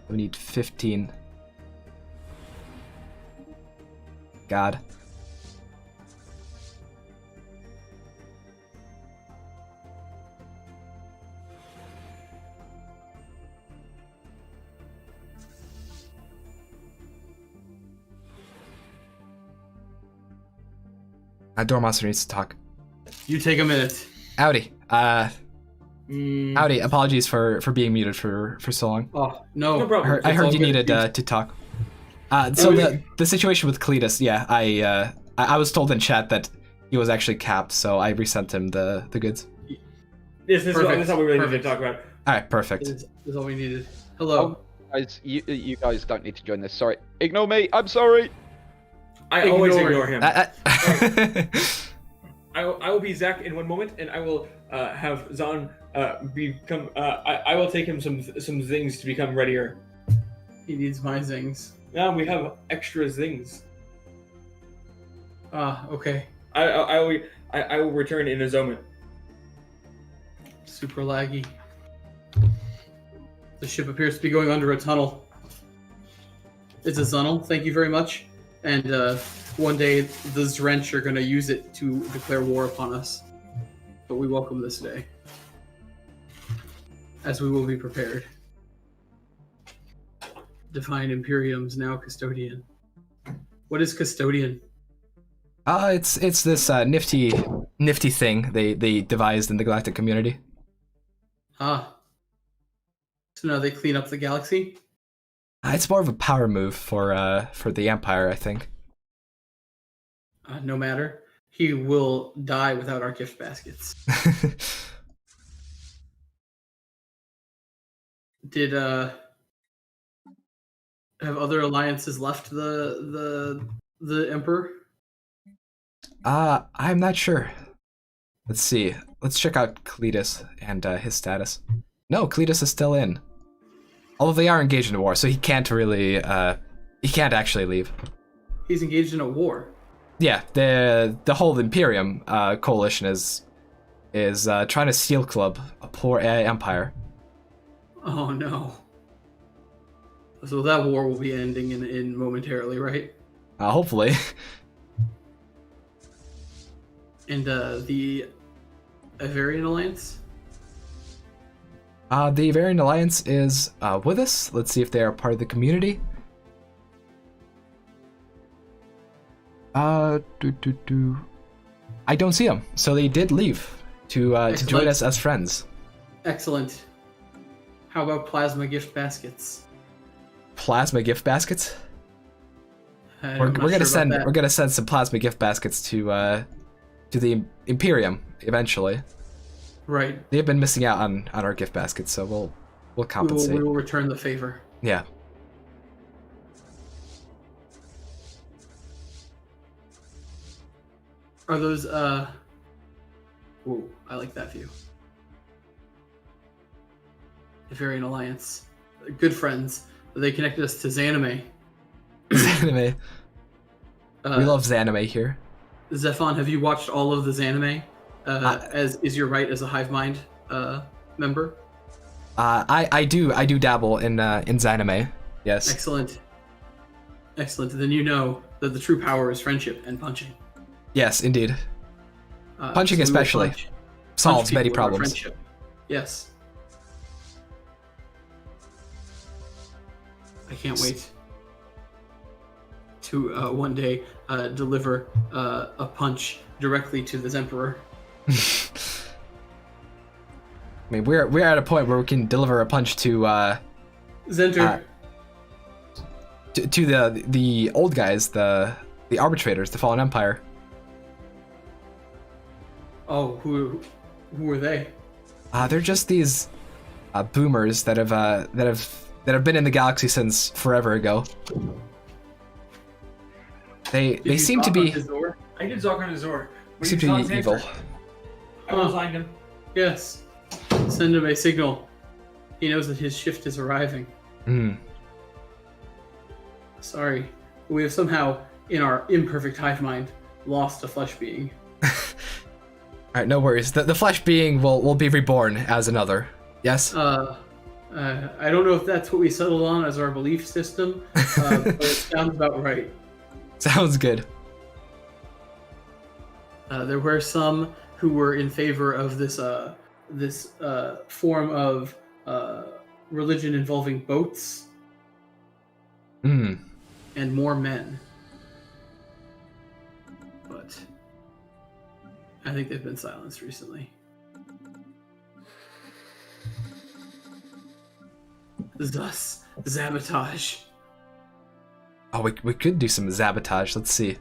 S3: we need 15. God. Door Monster needs to talk.
S10: You take a minute.
S3: Howdy. Howdy. Apologies for being muted for so long.
S10: Oh, no.
S18: No problem.
S3: I heard you needed to talk. So the situation with Cletus, yeah, I was told in chat that he was actually capped, so I resent him the goods.
S18: This is all we really need to talk about.
S3: All right, perfect.
S10: This is all we needed. Hello.
S9: Oh, guys, you guys don't need to join this. Sorry. Ignore me. I'm sorry.
S18: I always ignore him.
S3: I
S18: will be Zach in one moment, and I will have Zahn become. I will take him some zings to become readier.
S10: He needs my zings.
S18: Now we have extra zings.
S10: Okay.
S18: I will return in a moment.
S10: Super laggy. The ship appears to be going under a tunnel. It's a Zunnel. Thank you very much. And one day the Zrench are going to use it to declare war upon us. But we welcome this day, as we will be prepared. Divine Imperium's now Custodian. What is Custodian?
S3: It's this nifty thing they devised in the Galactic community.
S10: Ah. So now they clean up the galaxy?
S3: It's more of a power move for the Empire, I think.
S10: No matter. He will die without our gift baskets. Did have other alliances left the Emperor?
S3: I'm not sure. Let's see. Let's check out Cletus and his status. No, Cletus is still in. Although they are engaged in a war, so he can't really he can't actually leave.
S10: He's engaged in a war.
S3: Yeah, the whole Imperium coalition is trying to steel club a poor Empire.
S10: Oh no. So that war will be ending in momentarily, right?
S3: Hopefully.
S10: And the Avarian Alliance?
S3: The Avarian Alliance is with us. Let's see if they are part of the community. I don't see them, so they did leave to join us as friends.
S10: Excellent. How about plasma gift baskets?
S3: Plasma gift baskets? We're gonna send some plasma gift baskets to the Imperium eventually.
S10: Right.
S3: They've been missing out on our gift baskets, so we'll compensate.
S10: We will return the favor.
S3: Yeah.
S10: Are those ooh, I like that view. Avarian Alliance. Good friends. They connected us to Zanime.
S3: Zanime. We love Zanime here.
S10: Stefan, have you watched all of the Zanime? As is your right as a hive mind member?
S3: I do dabble in Zanime. Yes.
S10: Excellent. Excellent. Then you know that the true power is friendship and punching.
S3: Yes, indeed. Punching
S10: so
S3: especially solves many problems.
S10: Friendship. Yes. I can't wait to one day deliver a punch directly to this Emperor.
S3: I mean, we're at a point where we can deliver a punch to
S10: Zenter.
S3: To the old guys, the arbitrators, the Fallen Empire.
S10: Oh, who are they?
S3: They're just these boomers that have been in the galaxy since forever ago. They seem to be.
S18: I did Zoc on Azor.
S3: Seem to be evil.
S18: I resigned him.
S10: Yes. Send him a signal. He knows that his shift is arriving. Sorry. We have somehow, in our imperfect hive mind, lost a flesh being.
S3: Alright, no worries. The flesh being will be reborn as another. Yes?
S10: I don't know if that's what we settled on as our belief system, but it sounds about right.
S3: Sounds good.
S10: There were some who were in favor of this form of religion involving boats and more men. But I think they've been silenced recently. Thus, sabotage.
S3: Oh, we could do some sabotage. Let's see.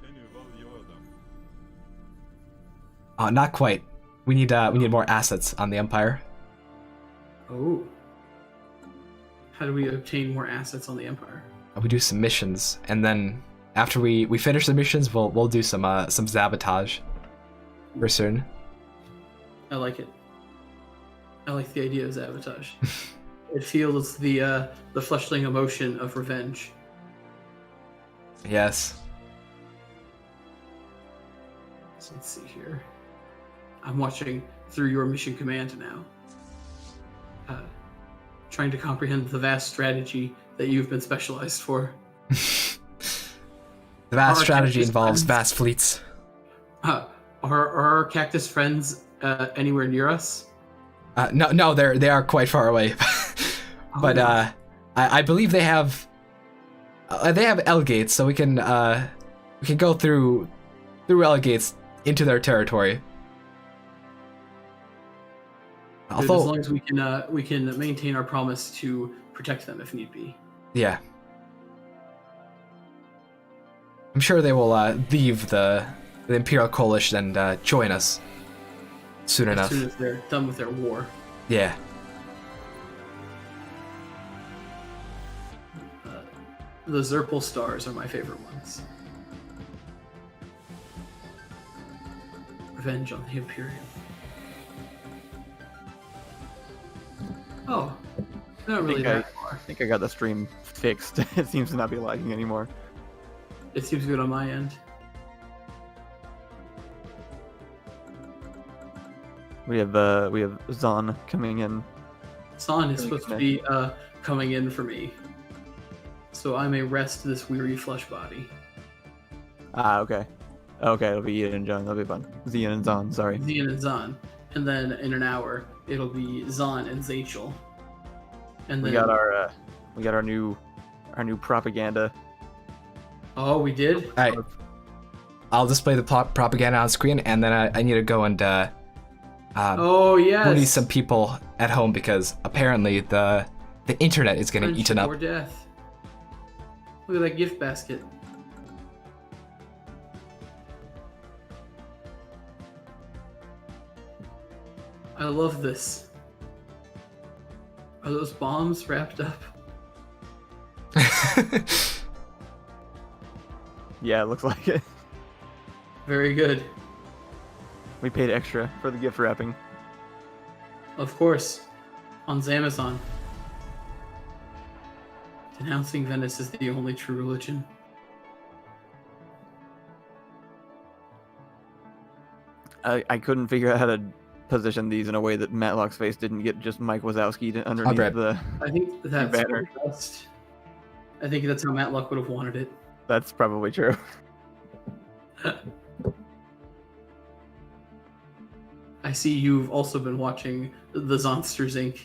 S3: Oh, not quite. We need more assets on the Empire.
S10: Oh. How do we obtain more assets on the Empire?
S3: We do some missions, and then after we finish the missions, we'll do some sabotage. For certain.
S10: I like it. I like the idea of sabotage. It feels the fleshling emotion of revenge.
S3: Yes.
S10: So let's see here. I'm watching through your mission command now. Trying to comprehend the vast strategy that you've been specialized for.
S3: The vast
S10: Our
S3: strategy
S10: cactus
S3: involves
S10: friends-
S3: vast fleets.
S10: Are our cactus friends anywhere near us?
S3: No, they are quite far away. But
S10: no.
S3: I believe they have L gates, so we can go through L gates into their territory.
S10: Good, as long as we can maintain our promise to protect them if need be.
S3: Yeah. I'm sure they will leave the Imperial Coalition and join us soon enough.
S10: As soon as they're done with their war.
S3: Yeah.
S10: The Zerpal stars are my favorite ones. Revenge on the Imperium. Oh, not really that far.
S4: I think I got the stream fixed. It seems to not be lagging anymore.
S10: It seems good on my end.
S4: We have Zahn coming in.
S10: Zahn is supposed to be coming in for me, so I may rest this weary flesh body.
S4: Ah, okay. Okay, it'll be Ian and John. That'll be fun. Zian and Zahn, sorry.
S10: Zian and Zahn, and then in an hour it'll be Zahn and Zachel. And then
S4: we got our new propaganda.
S10: Oh, we did?
S3: Alright. I'll display the propaganda on screen, and then I need to go and
S10: oh yes,
S3: bully some people at home because apparently the internet is getting eaten up.
S10: Or death. Look at that gift basket. I love this. Are those bombs wrapped up?
S4: Yeah, it looks like it.
S10: Very good.
S4: We paid extra for the gift wrapping.
S10: Of course. On Amazon. Denouncing Venice is the only true religion.
S4: I couldn't figure out how to position these in a way that Matlock's face didn't get just Mike Wazowski underneath the.
S10: I think that's
S4: banner.
S10: best. I think that's how Matlock would have wanted it.
S4: That's probably true.
S10: I see you've also been watching the Zonsters Inc.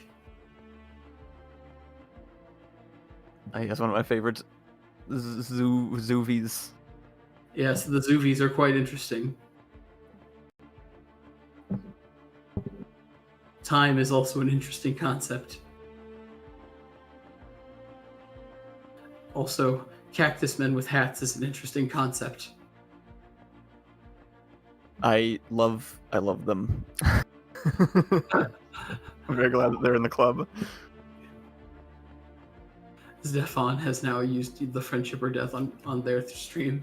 S4: I guess one of my favorites. Zoovies.
S10: Yes, the Zoovies are quite interesting. Time is also an interesting concept. Also, cactus men with hats is an interesting concept.
S4: I love them. I'm very glad that they're in the club.
S10: Stefan has now used the friendship or death on their stream.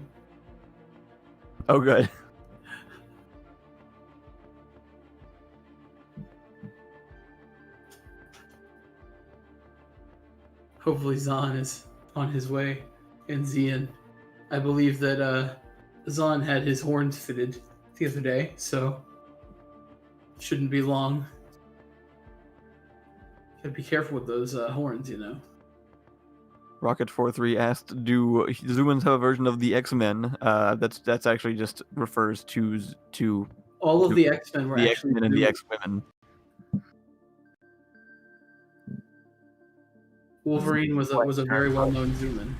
S4: Oh, good.
S10: Hopefully Zahn is on his way, and Zian. I believe that Zahn had his horns fitted the other day, so shouldn't be long. Gotta be careful with those horns, you know.
S4: Rocket43 asked, "Do Xumans have a version of the X-Men?" That's actually just refers to
S10: all of the X-Men were
S4: the
S10: actually
S4: X-Men and the
S10: Xumans.
S4: X-Women.
S10: Wolverine was a very well-known Xuman.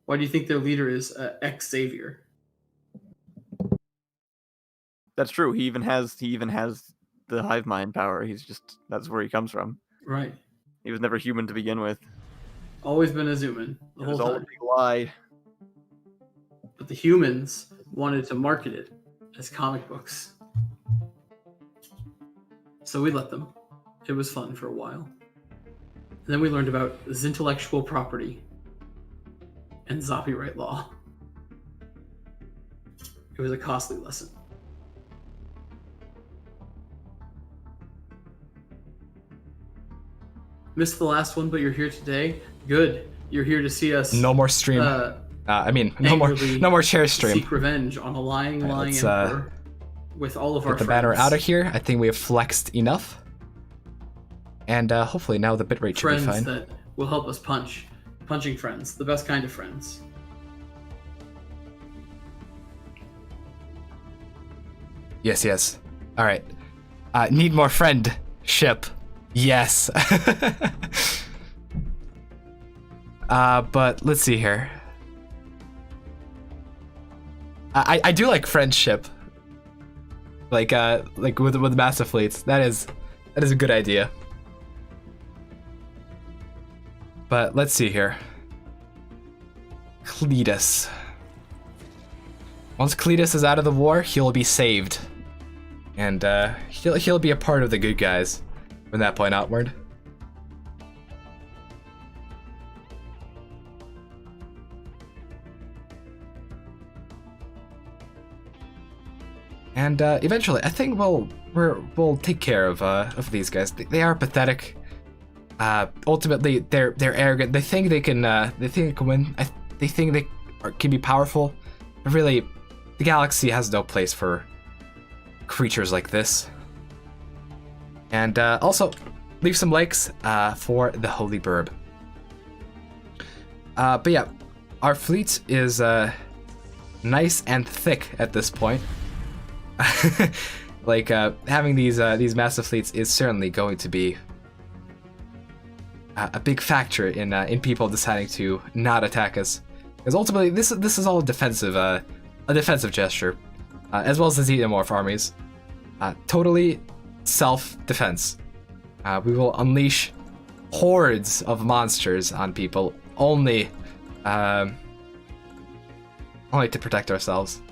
S10: Why do you think their leader is Xavier?
S4: That's true. He even has the hive mind power. That's where he comes from.
S10: Right.
S4: He was never human to begin with.
S10: Always been a Xuman the
S4: It
S10: whole
S4: was all a
S10: time.
S4: big lie.
S10: But the humans wanted to market it as comic books. So we let them. It was fun for a while. And then we learned about intellectual property and copyright law. It was a costly lesson. Missed the last one, but you're here today. Good. You're here to see us.
S3: No more stream. No more share stream.
S10: Seek revenge on a lying
S3: Let's,
S10: emperor with all of our
S3: Get the banner
S10: friends.
S3: out of here. I think we have flexed enough. And hopefully now the bitrate should be
S10: Friends
S3: fine.
S10: that will help us punch punching friends, the best kind of friends.
S3: Yes, yes. All right. Need more friendship. Yes. But let's see here. I do like friendship. Like with massive fleets. That is a good idea. But let's see here. Cletus. Once Cletus is out of the war, he'll be saved. And he'll be a part of the good guys from that point outward. And eventually, I think we'll take care of these guys. They are pathetic. Ultimately, they're arrogant. They think they can win. They think they can be powerful. But really, the galaxy has no place for creatures like this. And also, leave some likes for the Holy Burb. But yeah, our fleet is nice and thick at this point. Like having these massive fleets is certainly going to be a big factor in people deciding to not attack us, because ultimately this is all a defensive gesture, as well as the xenomorph armies. Totally self-defense. We will unleash hordes of monsters on people only to protect ourselves.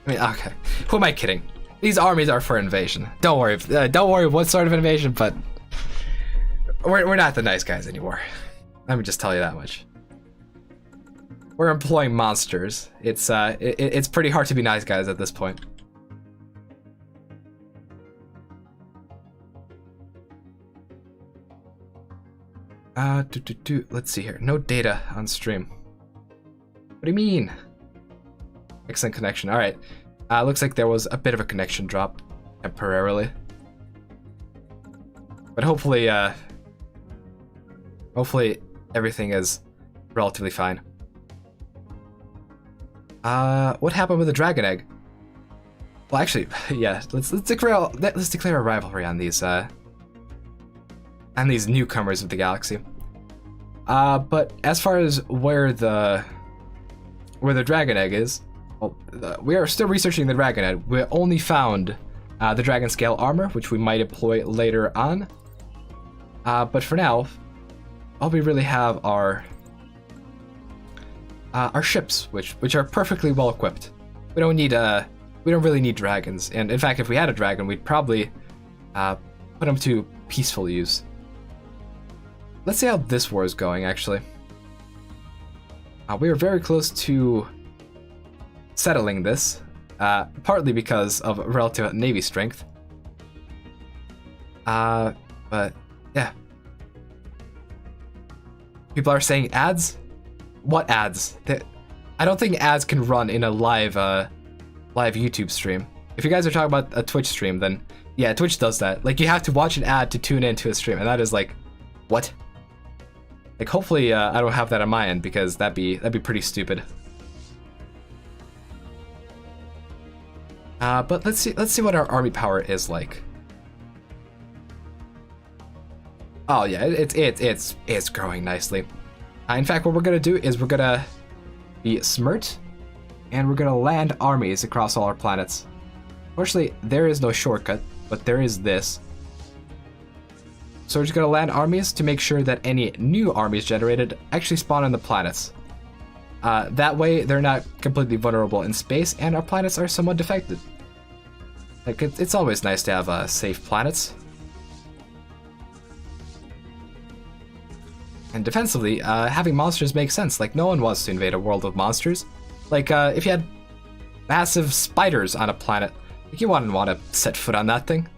S3: I mean, okay, who am I kidding? These armies are for invasion. Don't worry what sort of invasion, but we're not the nice guys anymore. Let me just tell you that much. We're employing monsters. It's pretty hard to be nice guys at this point. Let's see here. No data on stream. What do you mean? Excellent connection. All right. Looks like there was a bit of a connection drop temporarily, but hopefully everything is relatively fine. What happened with the dragon egg? Well, actually, yeah. Let's declare a rivalry on these newcomers of the galaxy. But as far as where the dragon egg is, well, we are still researching the dragon egg. We only found the dragon scale armor, which we might employ later on. But for now, all we really have are ships, which are perfectly well equipped. We don't really need dragons. And in fact, if we had a dragon, we'd probably put them to peaceful use. Let's see how this war is going, actually. We are very close to settling this, partly because of relative navy strength. But yeah. People are saying ads? What ads? I don't think ads can run in a live YouTube stream. If you guys are talking about a Twitch stream, then yeah, Twitch does that. Like, you have to watch an ad to tune into a stream, and that is like, what? Like, hopefully I don't have that on my end, because that'd be pretty stupid. But let's see what our army power is like. Oh yeah, it's growing nicely. In fact, what we're gonna do is we're gonna be smart, and we're gonna land armies across all our planets. Fortunately, there is no shortcut, but there is this. So we're just gonna land armies to make sure that any new armies generated actually spawn on the planets. That way, they're not completely vulnerable in space, and our planets are somewhat defected. Like, it's always nice to have safe planets. And defensively, having monsters makes sense. Like, no one wants to invade a world of monsters. Like, if you had massive spiders on a planet, like, you wouldn't want to set foot on that thing.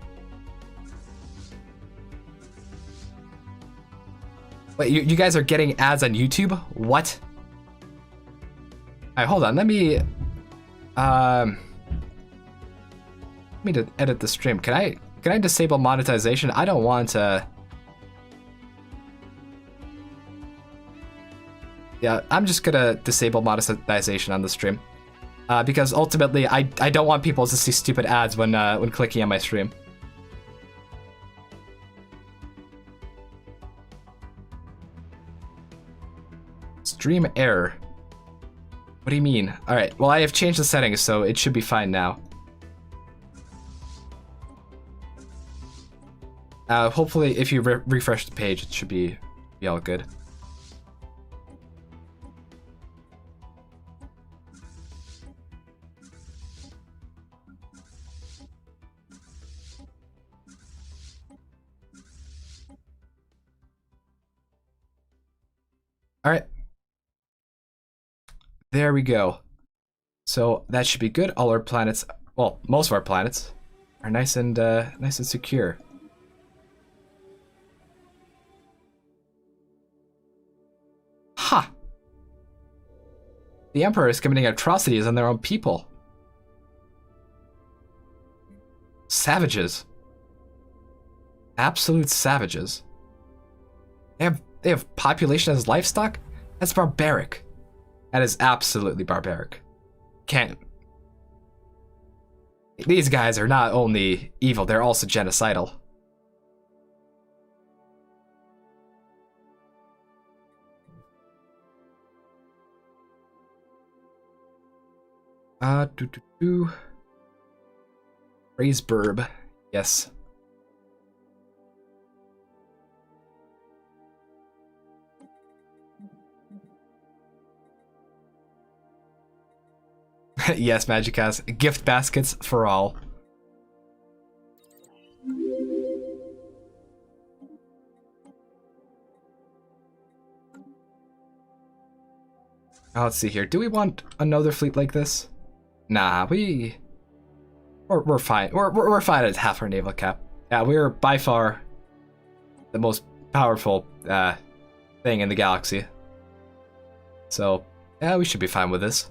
S3: Wait, you guys are getting ads on YouTube? What? Alright, hold on. Let me to edit the stream. Can I disable monetization? I don't want to. Yeah, I'm just gonna disable monetization on the stream. Because ultimately, I don't want people to see stupid ads when clicking on my stream. Stream error. What do you mean? Alright, well I have changed the settings, so it should be fine now. Hopefully if you refresh the page, it should be all good. Alright. There we go. So that should be good. All our planets, well, most of our planets are nice and secure. Ha! The Emperor is committing atrocities on their own people. Savages. Absolute savages. They have population as livestock? That's barbaric. That is absolutely barbaric. Can't. These guys are not only evil, they're also genocidal. Raise burb. Yes. Yes, Magic has gift baskets for all. Let's see here. Do we want another fleet like this? Nah, we're fine. We're fine at half our naval cap. Yeah, we're by far the most powerful thing in the galaxy. So yeah, we should be fine with this.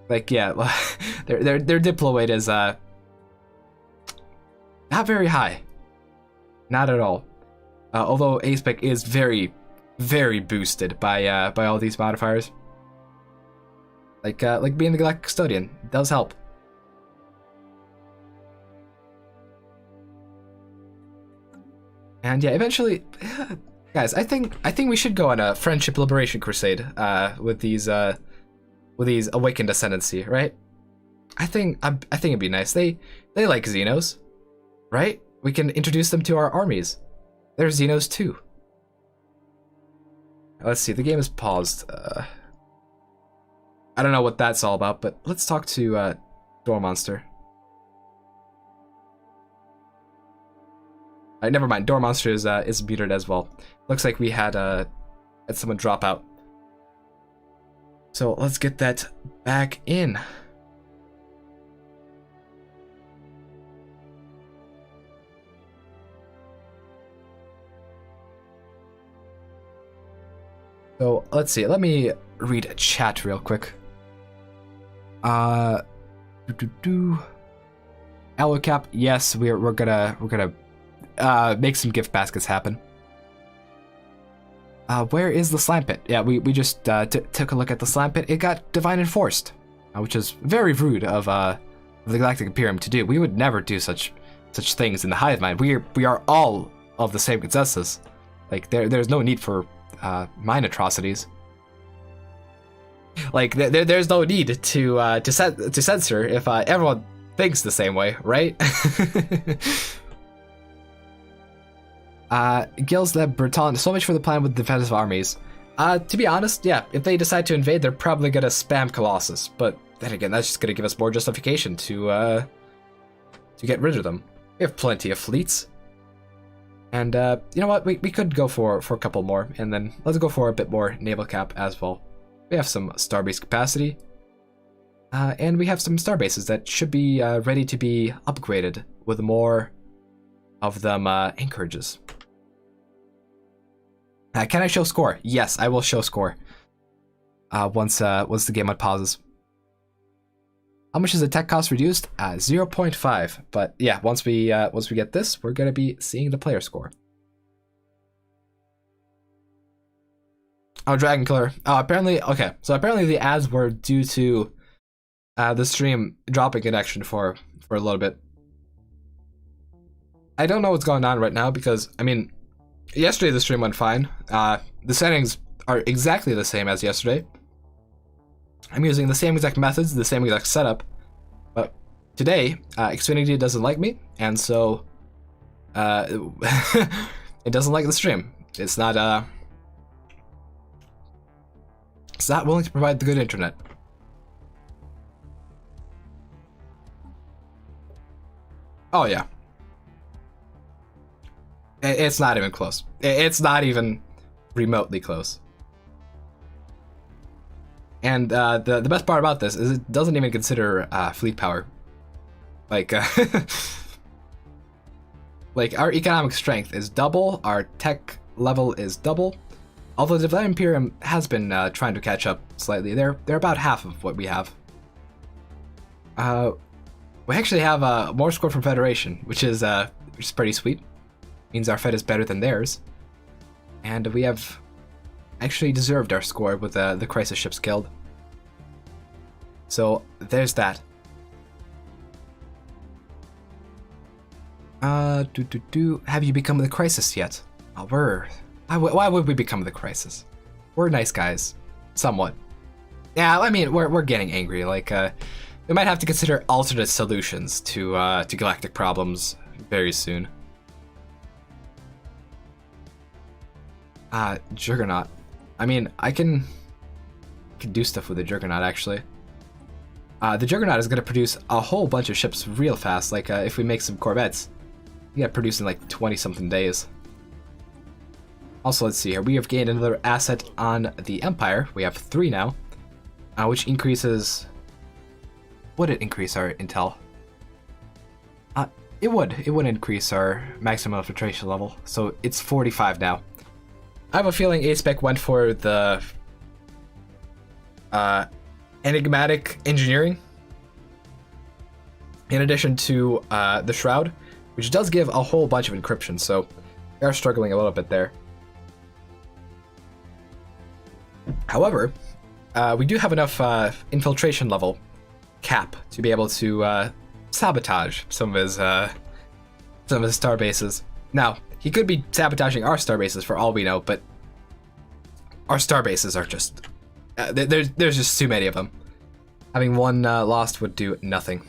S3: Like, yeah, their diplo weight is not very high. Not at all. Although A-Spec is very, very boosted by all these modifiers. Like being the Galactic Custodian does help. And yeah, eventually, guys, I think we should go on a friendship liberation crusade with these awakened ascendancy, right? I think it'd be nice. They like Xenos, right? We can introduce them to our armies. They're Xenos too. Let's see, the game is paused. I don't know what that's all about, but let's talk to Door Monster. Never mind, Door Monster is muted as well. Looks like we had someone drop out. So let's get that back in. So let's see. Let me read a chat real quick. Cap. Yes, we're gonna make some gift baskets happen. Where is the slime pit? Yeah, we just took a look at the slime pit. It got divine enforced, which is very rude of the Galactic Imperium to do. We would never do such things in the hive mind. We are all of the same consensus. Like there's no need for mine atrocities. Like there's no need to censor if everyone thinks the same way, right? Gilles Le Breton, so much for the plan with defensive armies. To be honest, yeah, if they decide to invade, they're probably gonna spam Colossus. But then again, that's just gonna give us more justification to get rid of them. We have plenty of fleets. And you know what? We could go for a couple more, and then let's go for a bit more naval cap as well. We have some starbase capacity, and we have some starbases that should be ready to be upgraded with more of them anchorages. Can I show score? Yes, I will show score. Once the game mode pauses. How much is the tech cost reduced? 0.5. But yeah, once we get this, we're gonna be seeing the player score. Oh, Dragon Killer. Oh, apparently, okay. So apparently the ads were due to the stream dropping connection for a little bit. I don't know what's going on right now because, I mean, yesterday the stream went fine. The settings are exactly the same as yesterday. I'm using the same exact methods, the same exact setup. But today, Xfinity doesn't like me, and so it doesn't like the stream. It's not willing to provide the good internet. Oh yeah. It's not even close. It's not even remotely close. And the best part about this is it doesn't even consider fleet power. Like, like our economic strength is double, our tech level is double. Although the Divine Imperium has been trying to catch up slightly, they're about half of what we have. We actually have more score from Federation, which is pretty sweet. Means our Fed is better than theirs, and we have actually deserved our score with the Crisis Ships Guild. So there's that. Have you become the Crisis yet? Oh, why would we become the Crisis? We're nice guys, somewhat. Yeah, I mean we're getting angry. Like we might have to consider alternate solutions to galactic problems very soon. Juggernaut. I mean, I can do stuff with the Juggernaut, actually. The Juggernaut is going to produce a whole bunch of ships real fast. Like, if we make some Corvettes, we get produced in like 20-something days. Also, let's see here. We have gained another asset on the Empire. We have 3 now, which increases... Would it increase our intel? It would. It would increase our maximum filtration level. So it's 45 now. I have a feeling A-Spec went for the enigmatic engineering in addition to the Shroud, which does give a whole bunch of encryption, so they are struggling a little bit there. However, we do have enough infiltration level cap to be able to sabotage some of his star bases. Now, he could be sabotaging our star bases for all we know, but our star bases are just... there's just too many of them. Having one lost would do nothing.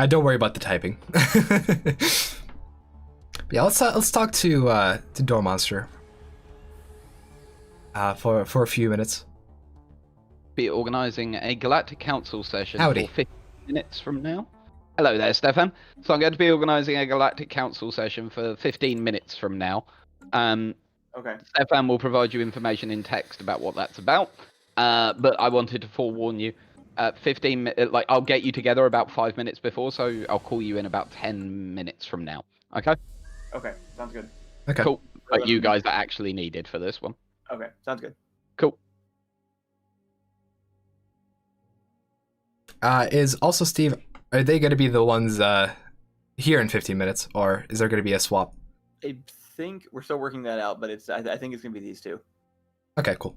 S3: Don't worry about the typing. Yeah, let's talk to Door Monster for a few minutes.
S9: Be organizing a Galactic Council session
S3: Howdy.
S9: for 15 minutes from now. Hello there, Stefan. So I'm going to be organizing a Galactic Council session for 15 minutes from now.
S19: Okay.
S9: Stefan will provide you information in text about what that's about. But I wanted to forewarn you. 15 like I'll get you together about 5 minutes before, so I'll call you in about 10 minutes from now. Okay?
S19: Okay, sounds good.
S3: Okay.
S9: Cool. But you guys are actually needed for this one.
S19: Okay, sounds good.
S9: Cool.
S3: Is also Steve, are they going to be the ones here in 15 minutes, or is there going to be a swap?
S19: I think we're still working that out, but I think it's gonna be these two.
S3: Okay, cool.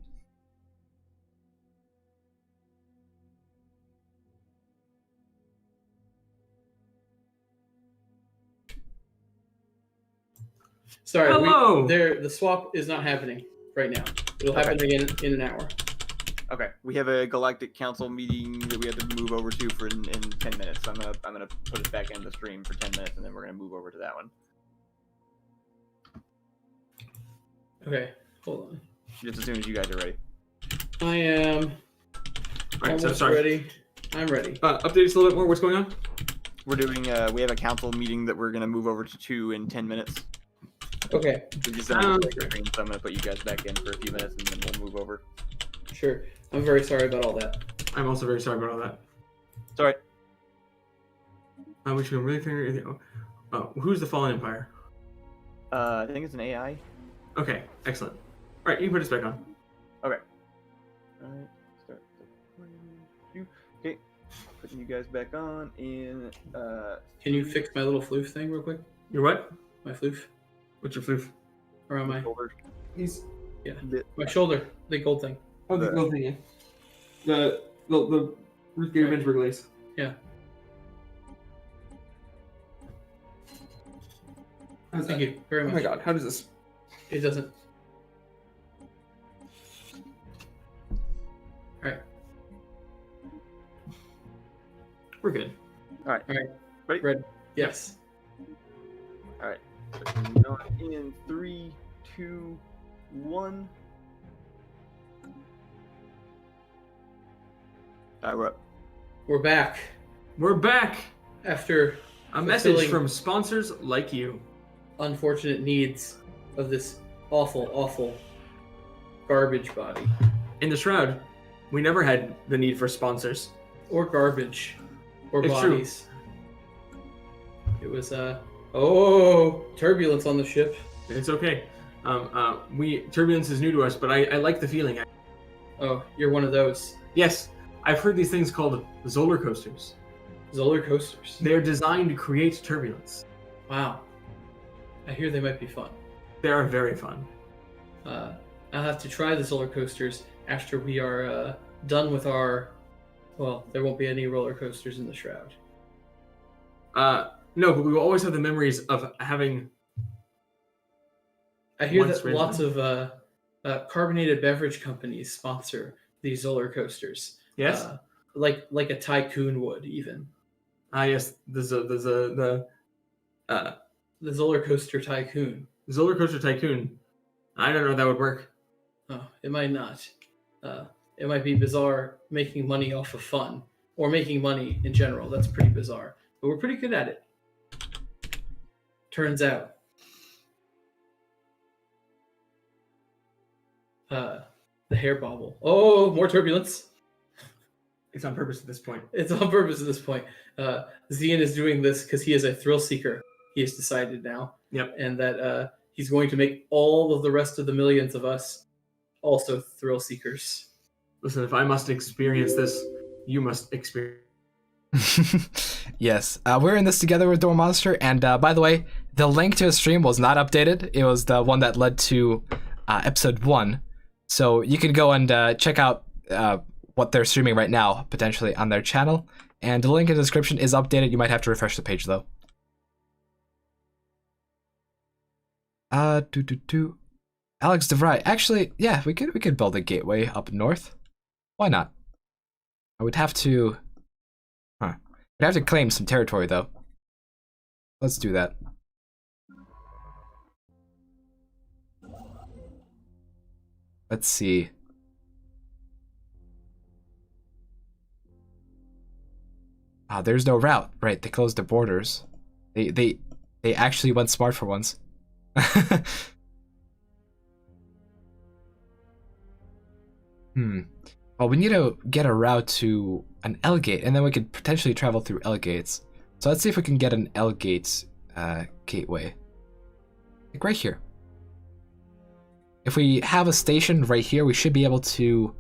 S10: Sorry,
S18: Hello.
S10: the swap is not happening right now. It'll happen again in an hour.
S19: Okay, we have a Galactic Council meeting that we have to move over to for in 10 minutes. So I'm gonna put it back in the stream for 10 minutes, and then we're gonna move over to that one.
S18: Okay, hold on.
S19: Just as soon as you guys are ready.
S18: I am Alright, almost ready. I'm ready. Update us a little bit more. What's going on?
S19: We're doing. We have a council meeting that we're gonna move over to 2 in 10 minutes.
S18: Okay.
S19: We just done a break screen, so I'm gonna put you guys back in for a few minutes, and then we'll move over.
S18: Sure. I'm very sorry about all that. I'm also very sorry about all that.
S19: It's alright.
S18: Which one really figure? Oh, who's the Fallen Empire?
S19: I think it's an AI.
S18: Okay, excellent. All right, you can put us back on.
S19: Okay. Alright, start the okay. Putting you guys back on in
S18: Can you fix my little floof thing real quick? Your what? My floof. What's your floof? Around my
S19: shoulder.
S18: Yeah. My shoulder. The gold thing. Oh, the gold thing, yeah. The Ruth Gator Benchberg lace. Yeah. Thank you very much. Oh my god, how does this? It doesn't. Alright. We're good.
S19: Alright.
S18: Alright.
S19: Ready?
S18: Red. Yes.
S19: Alright. In 3, 2, 1. Alright, we're up.
S18: We're back. We're back after a message
S20: fulfilling
S18: from sponsors like you. Unfortunate needs of this awful, awful garbage body. In the Shroud, we never had the need for sponsors. Or garbage. Or
S20: It's true.
S18: bodies. It was turbulence on the ship. It's okay. Turbulence is new to us, but I like the feeling. Oh, you're one of those. Yes, I've heard these things called Zolar coasters. Zolar coasters. They're designed to create turbulence. Wow. I hear they might be fun. They are very fun. I'll have to try the Zolar coasters after we are done with our. Well, there won't be any roller coasters in the Shroud. No, but we will always have the memories of having. I hear that lots of carbonated beverage companies sponsor these roller coasters. Yes, like a tycoon would even. Yes, the Zolar Coaster Tycoon. Zolar Coaster Tycoon. I don't know if that would work. Oh, it might not. It might be bizarre making money off of fun, or making money in general. That's pretty bizarre, but we're pretty good at it. Turns out. The hair bobble. Oh, more turbulence. It's on purpose at this point. It's on purpose at this point. Zian is doing this because he is a thrill seeker. He has decided now. Yep. And that he's going to make all of the rest of the millions of us also thrill seekers. Listen, if I must experience this, you must experience.
S3: Yes, we're in this together with Door Monster, and by the way, the link to his stream was not updated. It was the one that led to episode 1. So you can go and check out what they're streaming right now, potentially on their channel. And the link in the description is updated. You might have to refresh the page though. Alex DeVry. Actually, yeah, we could build a gateway up north. Why not? I would have to. I'd have to claim some territory though. Let's do that. Let's see. There's no route. Right, they closed the borders. They actually went smart for once. Well, we need to get a route to an L gate, and then we could potentially travel through L gates. So let's see if we can get an L gate gateway. Like right here. If we have a station right here, we should be able to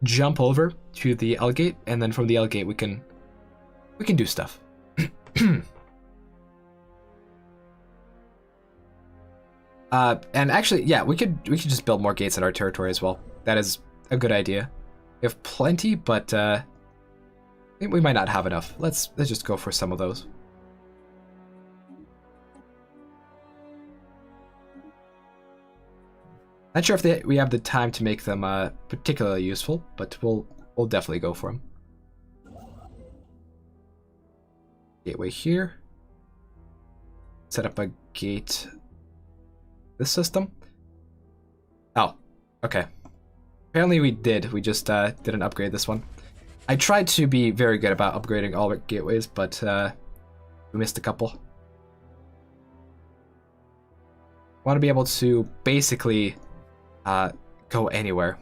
S3: jump over to the L gate, and then from the L gate we can do stuff. And actually, yeah, we could just build more gates in our territory as well. That is a good idea. We have plenty, but we might not have enough. Let's just go for some of those. Not sure if we have the time to make them particularly useful, but we'll definitely go for them. Gateway here. Set up a gate this system? Oh, okay. Apparently we did. We just didn't upgrade this one. I tried to be very good about upgrading all our gateways, but we missed a couple. Want to be able to basically go anywhere.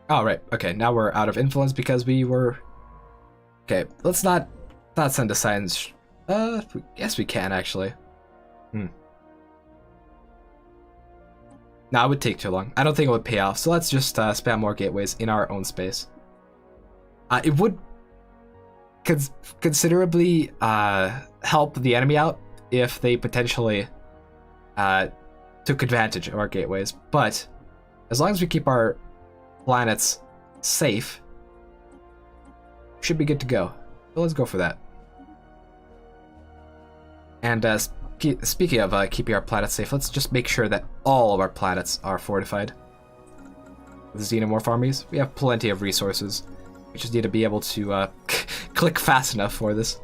S3: Oh, right. Okay, now we're out of influence because we were... Okay, let's not send a science... yes we can, actually. No, it would take too long. I don't think it would pay off, so let's just spam more gateways in our own space. It would considerably help the enemy out if they potentially took advantage of our gateways, but as long as we keep our planets safe, should be good to go. So let's go for that. And speaking of keeping our planets safe, let's just make sure that all of our planets are fortified. With xenomorph armies, we have plenty of resources. We just need to be able to click fast enough for this.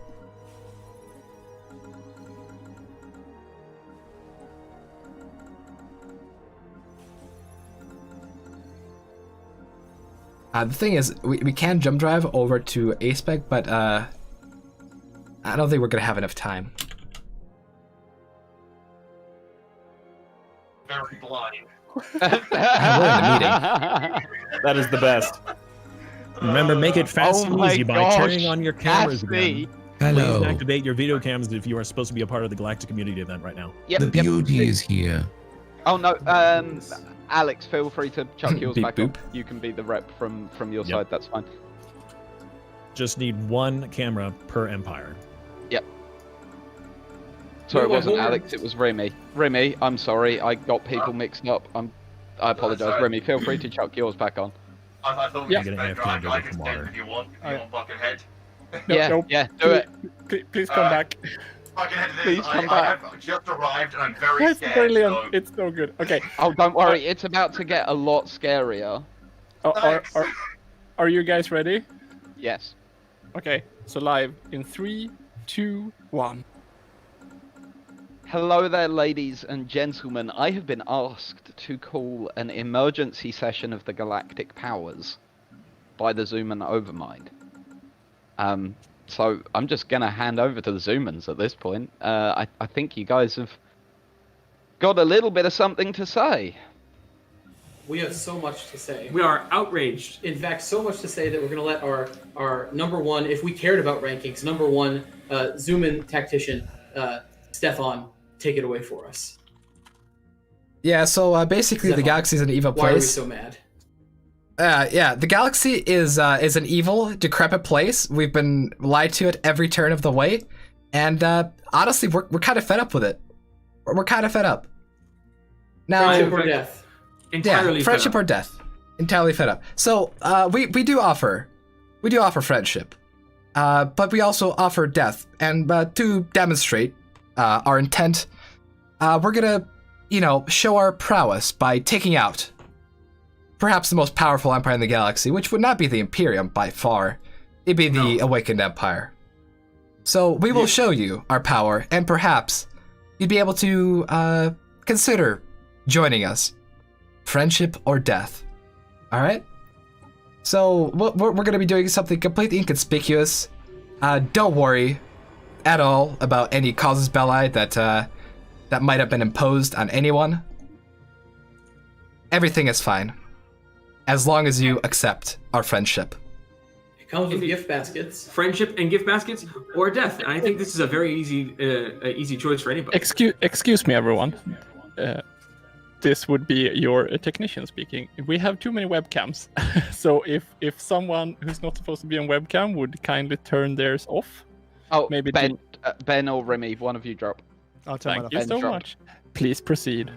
S3: The thing is, we can jump drive over to A-Spec, but I don't think we're gonna have enough time.
S16: Very blind.
S3: We're in a meeting.
S6: That is the best. Remember, make it fast and easy by turning on your cameras again.
S20: Hello.
S6: Please activate your video cams if you are supposed to be a part of the Galactic community event right now.
S9: Yep,
S20: The beauty is here.
S9: Oh no, Alex, feel free to chuck yours
S3: Beep
S9: back
S3: boop.
S9: up. You can be the rep from your side. That's fine.
S6: Just need one camera per empire.
S9: Yep. Sorry, it
S18: No,
S9: wasn't
S18: hold on.
S9: Alex. It was Remy. Remy, I'm sorry. I got people mixed up. I apologize. Remy, feel free to chuck yours back on.
S16: I thought
S6: Yeah.
S16: you
S6: Get an
S16: better.
S6: AFK
S16: I'd
S6: and go
S16: like
S6: get
S16: his
S6: some
S16: dead
S6: water.
S16: if you want. If you want Buckethead.
S9: Yeah, do it.
S14: Please come back.
S16: Buckethead,
S9: Please come back.
S16: I've just arrived and I'm very
S14: That's
S16: scared.
S14: brilliant.
S16: So...
S14: It's so good. Okay.
S9: Oh, don't worry. It's about to get a lot scarier.
S14: Are you guys ready?
S9: Yes.
S14: Okay. So live in 3, 2, 1.
S9: Hello there, ladies and gentlemen. I have been asked to call an emergency session of the Galactic Powers by the Xuman Overmind. So I'm just gonna hand over to the Xumans at this point. I think you guys have got a little bit of something to say.
S10: We have so much to say.
S18: We are outraged.
S10: In fact, so much to say that we're going to let our number one, if we cared about rankings, number one Xuman tactician, Stefan, take it away for us.
S3: Yeah, so basically the galaxy is an evil place.
S10: Why are we so mad?
S3: Yeah, the galaxy is an evil, decrepit place. We've been lied to at every turn of the way, and honestly, we're kind of fed up with it. We're kind of fed up. Now,
S10: Friendship or death?
S18: Entirely
S3: yeah, friendship or death. Entirely fed up. So we do offer friendship, but we also offer death, and to demonstrate our intent, we're gonna, show our prowess by taking out perhaps the most powerful empire in the galaxy, which would not be the Imperium by far. It'd be the Awakened Empire. So we will show you our power, and perhaps you'd be able to consider joining us. Friendship or death. All right? So we're going to be doing something completely inconspicuous. Don't worry at all about any casus belli that might have been imposed on anyone. Everything is fine, as long as you accept our friendship.
S10: It comes with gift baskets.
S18: Friendship and gift baskets, or death. And I think this is a very easy choice for anybody.
S14: Excuse me, everyone. This would be your technician speaking. We have too many webcams, so if someone who's not supposed to be on webcam would kindly turn theirs off.
S9: Oh,
S14: maybe
S9: Ben or Remy, one of you drop.
S11: I'll turn
S14: Thank
S11: mine
S14: you
S11: off.
S14: so much. Please proceed.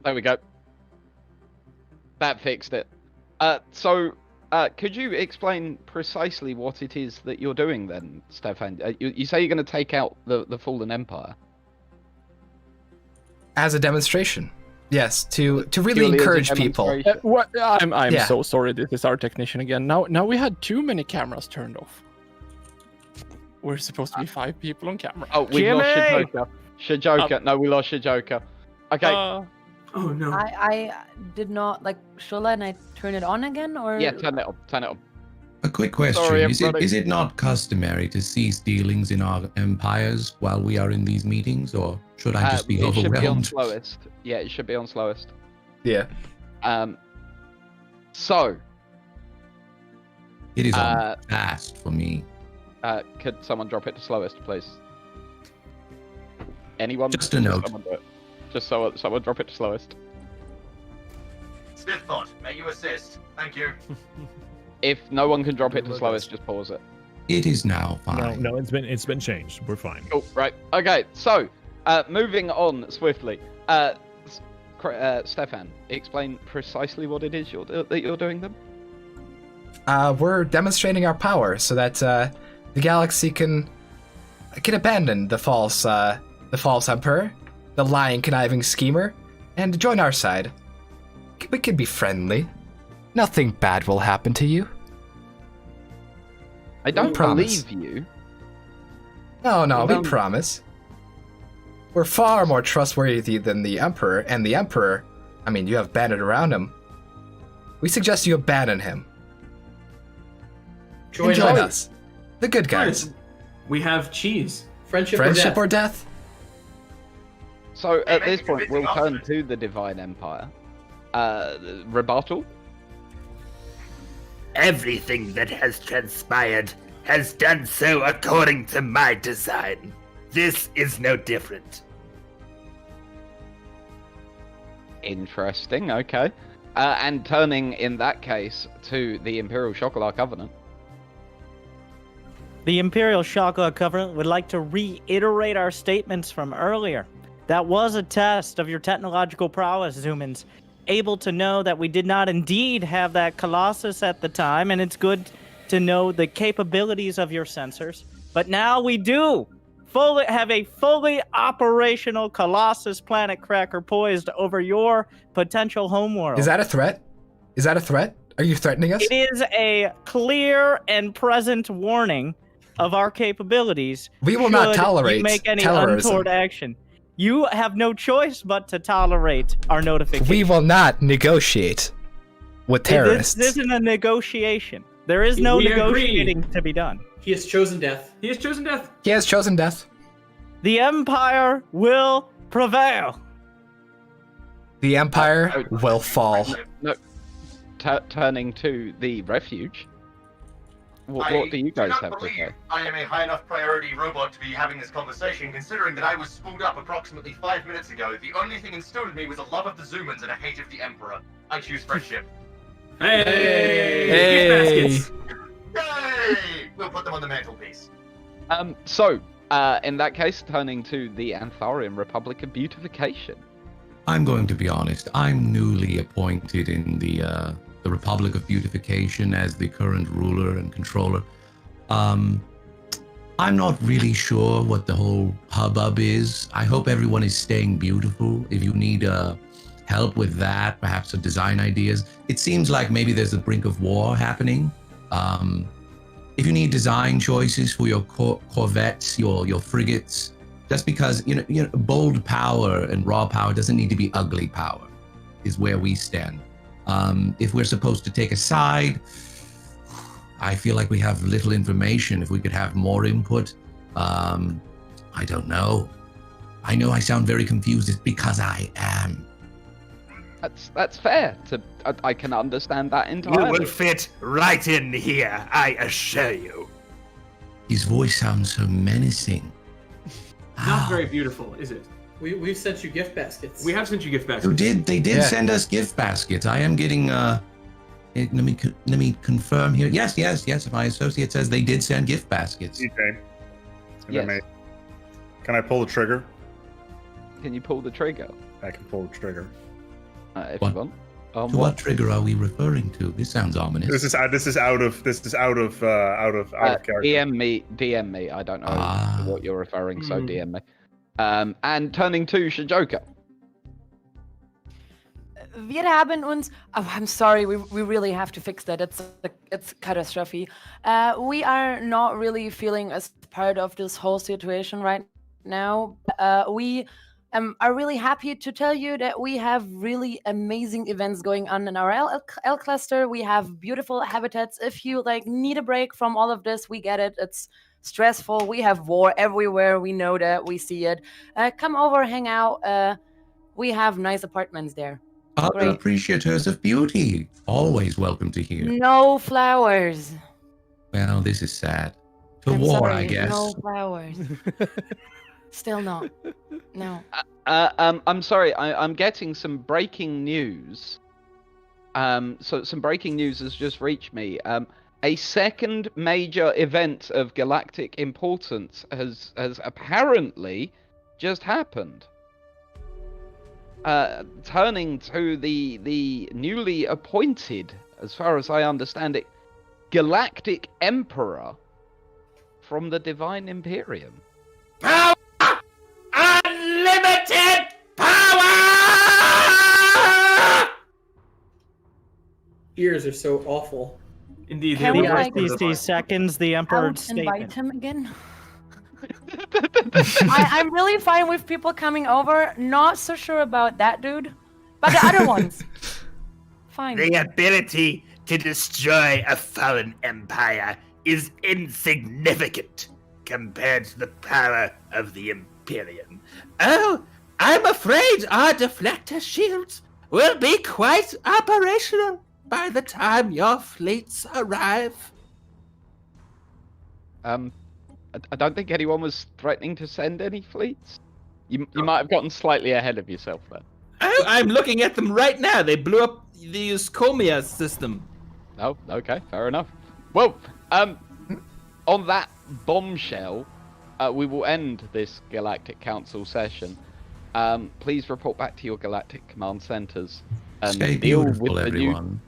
S9: There we go. That fixed it. So could you explain precisely what it is that you're doing then, Stefan? You say you're going to take out the Fallen Empire.
S3: As a demonstration. Yes, to really
S9: Purely as a
S3: encourage people.
S9: demonstration.
S14: What? I'm
S3: Yeah.
S14: so sorry. This is our technician again. Now we had too many cameras turned off. We're supposed to be 5 people on camera.
S9: Oh, we lost Shijoka. Shijoka. No, we lost Shijoka. Okay.
S18: Oh no.
S15: I did not like. Shall I turn it on again or?
S9: Yeah, turn it on. Turn it on.
S20: A quick question.
S9: Sorry,
S20: is
S9: everybody.
S20: it not customary to cease dealings in our empires while we are in these meetings, or should I just be
S9: It should be on
S20: overwhelmed?
S9: slowest. Yeah, it should be on slowest.
S3: Yeah.
S9: So.
S20: It is on fast for me.
S9: Could someone drop it to slowest, please? Anyone?
S20: Just a note.
S9: Someone do it. Just so someone drop it to slowest.
S16: Stiff thought. May you assist? Thank you.
S9: If no one can drop it to slowest, just pause it.
S20: It is now fine.
S6: No, it's been changed. We're fine.
S9: Cool. Right. Okay. So, moving on swiftly. Stefan, explain precisely what it is that you're doing them.
S3: We're demonstrating our power so that the galaxy can abandon the false emperor, the lying, conniving schemer, and join our side. We can be friendly. Nothing bad will happen to you.
S9: I don't
S3: promise.
S9: believe you.
S3: No, we promise. We're far more trustworthy than the Emperor, and the Emperor, I mean, you have banded around him. We suggest you abandon him.
S18: Join
S3: us. The good guys.
S18: Friends. We have cheese.
S3: Friendship or death?
S9: So at this point, we'll turn to the Divine Empire. Rebuttal?
S16: Everything that has transpired has done so according to my design. This is no different.
S9: Interesting, okay. And turning, in that case, to the Imperial Chocolat Covenant.
S11: The Imperial Chocolat Covenant would like to reiterate our statements from earlier. That was a test of your technological prowess, Xumans. Able to know that we did not indeed have that Colossus at the time, and it's good to know the capabilities of your sensors. But now we do have a fully operational Colossus planet cracker poised over your potential homeworld.
S3: Is that a threat? Is that a threat? Are you threatening us?
S11: It is a clear and present warning of our capabilities.
S3: We will not tolerate
S11: you make any
S3: terrorism.
S11: untoward action. You have no choice but to tolerate our notification.
S3: We will not negotiate with terrorists.
S11: This isn't a negotiation. There is no negotiating to be done.
S18: He has chosen death. He has chosen death.
S3: He has chosen death.
S11: The Empire will prevail.
S3: The Empire will fall.
S9: No. Turning to the refuge. What do you guys have to say?
S16: I am a high enough priority robot to be having this conversation, considering that I was spooled up approximately 5 minutes ago. The only thing instilled in me was a love of the Xumans and a hate of the Emperor. I choose friendship.
S18: Hey!
S16: Gift baskets! Yay! We'll put them on the mantelpiece.
S9: In that case, turning to the Antharian Republic of Beautification.
S20: I'm going to be honest. I'm newly appointed in the Republic of Beautification as the current ruler and controller. I'm not really sure what the whole hubbub is. I hope everyone is staying beautiful. If you need help with that, perhaps some design ideas. It seems like maybe there's a brink of war happening. If you need design choices for your corvettes, your frigates, just because you know bold power and raw power doesn't need to be ugly power, is where we stand. If we're supposed to take a side, I feel like we have little information. If we could have more input, I don't know. I know I sound very confused. It's because I am.
S9: That's fair. I can understand that
S16: You
S9: entirely.
S16: will fit right in here, I assure you.
S20: His voice sounds so menacing.
S18: Not very beautiful, is it?
S10: We've sent you gift baskets.
S18: We have sent you gift baskets.
S20: Who did? They did send us gift baskets. I am getting. Let me confirm here. Yes. My associate says they did send gift baskets.
S7: DJ,
S9: Yes.
S7: Can I pull the trigger?
S9: Can you pull the trigger?
S7: I can pull the trigger.
S9: If
S20: What?
S9: you want.
S20: To what trigger are we referring to? This sounds ominous.
S7: This is out of character.
S9: DM me. I don't know what you're referring, so DM me. And turning to Shijoka.
S15: wir haben uns. Oh, I'm sorry. We really have to fix that. It's catastrophe. We are not really feeling as part of this whole situation right now. We are really happy to tell you that we have really amazing events going on in our L cluster. We have beautiful habitats. If you need a break from all of this, we get it. It's stressful. We have war everywhere. We know that. We see it. Come over, hang out. We have nice apartments there.
S20: Other
S15: Great.
S20: appreciators of beauty, always welcome to here.
S15: No flowers.
S20: Well, this is sad. To
S15: I'm
S20: war,
S15: sorry,
S20: I guess.
S15: No flowers. Still not. No.
S9: I'm sorry. I'm getting some breaking news. So some breaking news has just reached me. A second major event of galactic importance has apparently just happened. Turning to the newly appointed, as far as I understand it, Galactic Emperor from the Divine Imperium.
S16: Power! Unlimited power!
S10: Ears are so awful.
S18: Indeed.
S11: Can we these seconds the Emperor's
S15: Invite
S11: statement?
S15: him again. I'm really fine with people coming over. Not so sure about that dude, but the other ones, fine.
S16: The ability to destroy a fallen empire is insignificant compared to the power of the Imperium. Oh, I'm afraid our deflector shields will be quite operational by the time your fleets arrive.
S9: I don't think anyone was threatening to send any fleets. You might have gotten slightly ahead of yourself there.
S2: Oh, I'm looking at them right now. They blew up the Uskomia system.
S9: Oh, okay, fair enough. Well, on that bombshell, we will end this Galactic Council session. Please report back to your Galactic Command Centers and
S20: Stay
S9: deal
S20: beautiful,
S9: with
S20: everyone.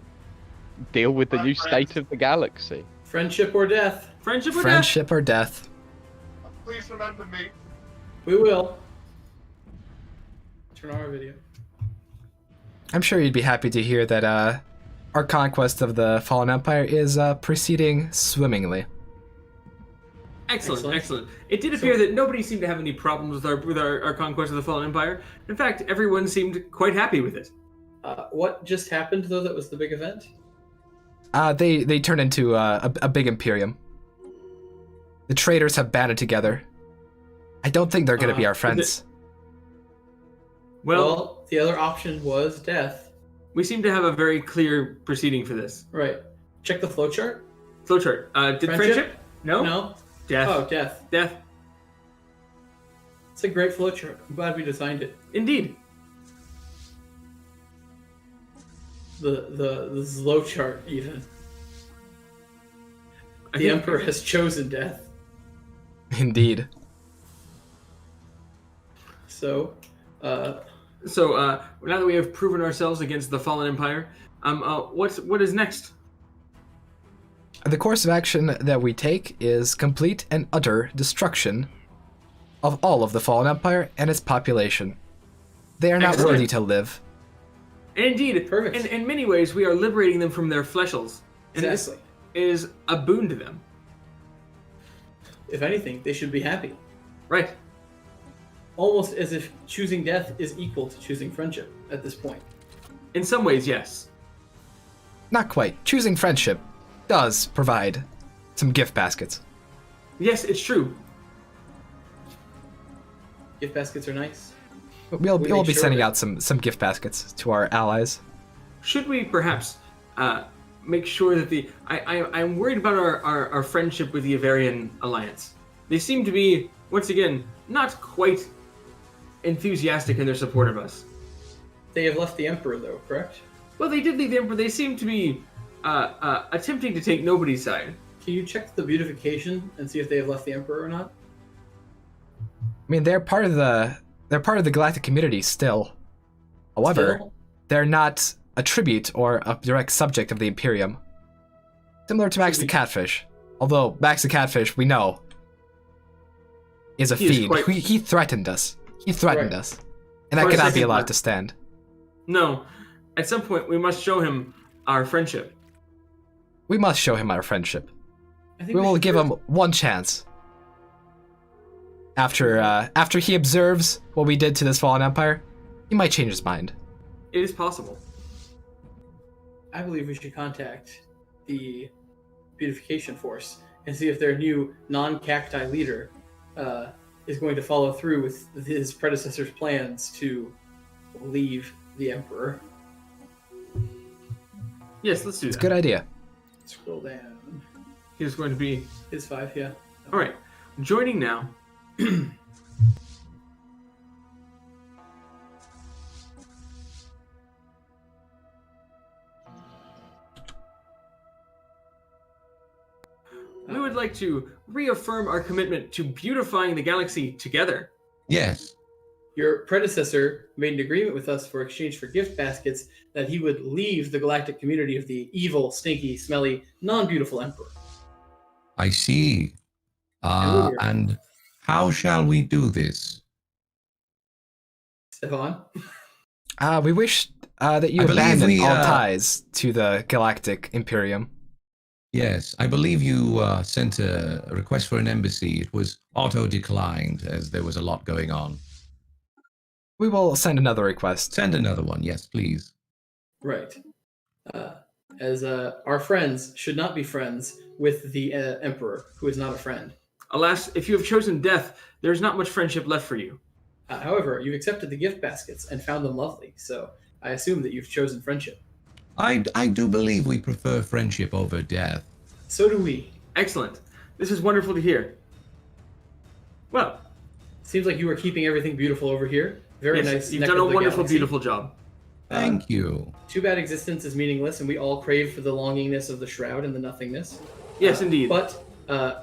S9: the new state of the galaxy.
S10: Friendship or death.
S18: Friendship or death.
S3: Friendship or death.
S7: Please remember me.
S10: We will. Turn on our video.
S3: I'm sure you'd be happy to hear that our conquest of the Fallen Empire is proceeding swimmingly.
S18: Excellent. It did appear that nobody seemed to have any problems with our conquest of the Fallen Empire. In fact, everyone seemed quite happy with it.
S10: What just happened, though, that was the big event?
S3: They turned into a big Imperium. The traitors have banded together. I don't think they're going to be our friends.
S10: Well, the other option was death.
S18: We seem to have a very clear proceeding for this.
S10: Right. Check the flowchart.
S18: Did friendship? No.
S10: No.
S18: Death.
S10: Oh, death.
S18: Death.
S10: It's a great flowchart. I'm glad we designed it.
S18: Indeed.
S10: The slow chart, even. The Emperor has chosen death.
S3: Indeed.
S10: So,
S18: now that we have proven ourselves against the Fallen Empire, what is next?
S3: The course of action that we take is complete and utter destruction of all of the Fallen Empire and its population. They are not
S18: Excellent.
S3: worthy to live.
S18: And indeed, in many ways, we are liberating them from their fleshels. And
S10: Exactly.
S18: this is a boon to them.
S10: If anything, they should be happy.
S18: Right.
S10: Almost as if choosing death is equal to choosing friendship at this point.
S18: In some ways, yes.
S3: Not quite. Choosing friendship does provide some gift baskets.
S18: Yes, it's true.
S10: Gift baskets are nice.
S3: We'll
S10: We
S3: be
S10: make sure
S3: sending
S10: that-
S3: out some gift baskets to our allies.
S18: Should we perhaps make sure that I'm worried about our friendship with the Avarian Alliance. They seem to be, once again, not quite enthusiastic in their support of us.
S10: They have left the Emperor, though, correct?
S18: Well, they did leave the Emperor. They seem to be attempting to take nobody's side.
S10: Can you check the beautification and see if they have left the Emperor or not?
S3: I mean, they're part of the galactic community still. However, they're not a tribute or a direct subject of the Imperium. Similar to Max the Catfish. Although Max the Catfish, we know, is a fiend. He threatened us. He threatened us. And that
S18: For a
S3: cannot be
S18: second,
S3: allowed to stand.
S18: No. At some point, we must show him our friendship.
S3: We must show him our friendship.
S10: I
S3: We
S10: think
S3: will
S10: should
S3: give
S10: first-
S3: him one chance. After he observes what we did to this fallen empire, he might change his mind.
S18: It is possible.
S10: I believe we should contact the beautification force and see if their new non-cacti leader is going to follow through with his predecessor's plans to leave the emperor.
S18: Yes, let's do
S3: It's
S18: that.
S3: a good idea.
S10: Scroll down.
S18: He's going to be...
S10: His 5, yeah.
S18: All right. Joining now. We would like to reaffirm our commitment to beautifying the galaxy together.
S20: Yes.
S10: Your predecessor made an agreement with us for exchange for gift baskets that he would leave the galactic community of the evil, stinky, smelly, non-beautiful emperor.
S20: I see. And how shall we do this?
S10: Stefan?
S3: We wish that you
S20: I believe
S3: abandon
S20: we,
S3: all ties to the Galactic Imperium.
S20: Yes, I believe you sent a request for an embassy. It was auto-declined as there was a lot going on.
S3: We will send another request.
S20: Send another one, yes, please.
S10: Right. As our friends should not be friends with the emperor, who is not a friend.
S18: Alas, if you have chosen death, there is not much friendship left for you.
S10: However, you've accepted the gift baskets and found them lovely, so I assume that you've chosen friendship.
S20: I do believe we prefer friendship over death.
S10: So do we.
S18: Excellent. This is wonderful to hear. Well,
S10: seems like you are keeping everything beautiful over here. Very
S18: yes,
S10: nice.
S18: You've
S10: neck
S18: done
S10: of
S18: a
S10: the
S18: wonderful,
S10: galaxy.
S18: beautiful job.
S20: Thank you.
S10: Too bad existence is meaningless, and we all crave for the longingness of the shroud and the nothingness.
S18: Yes, indeed.
S10: But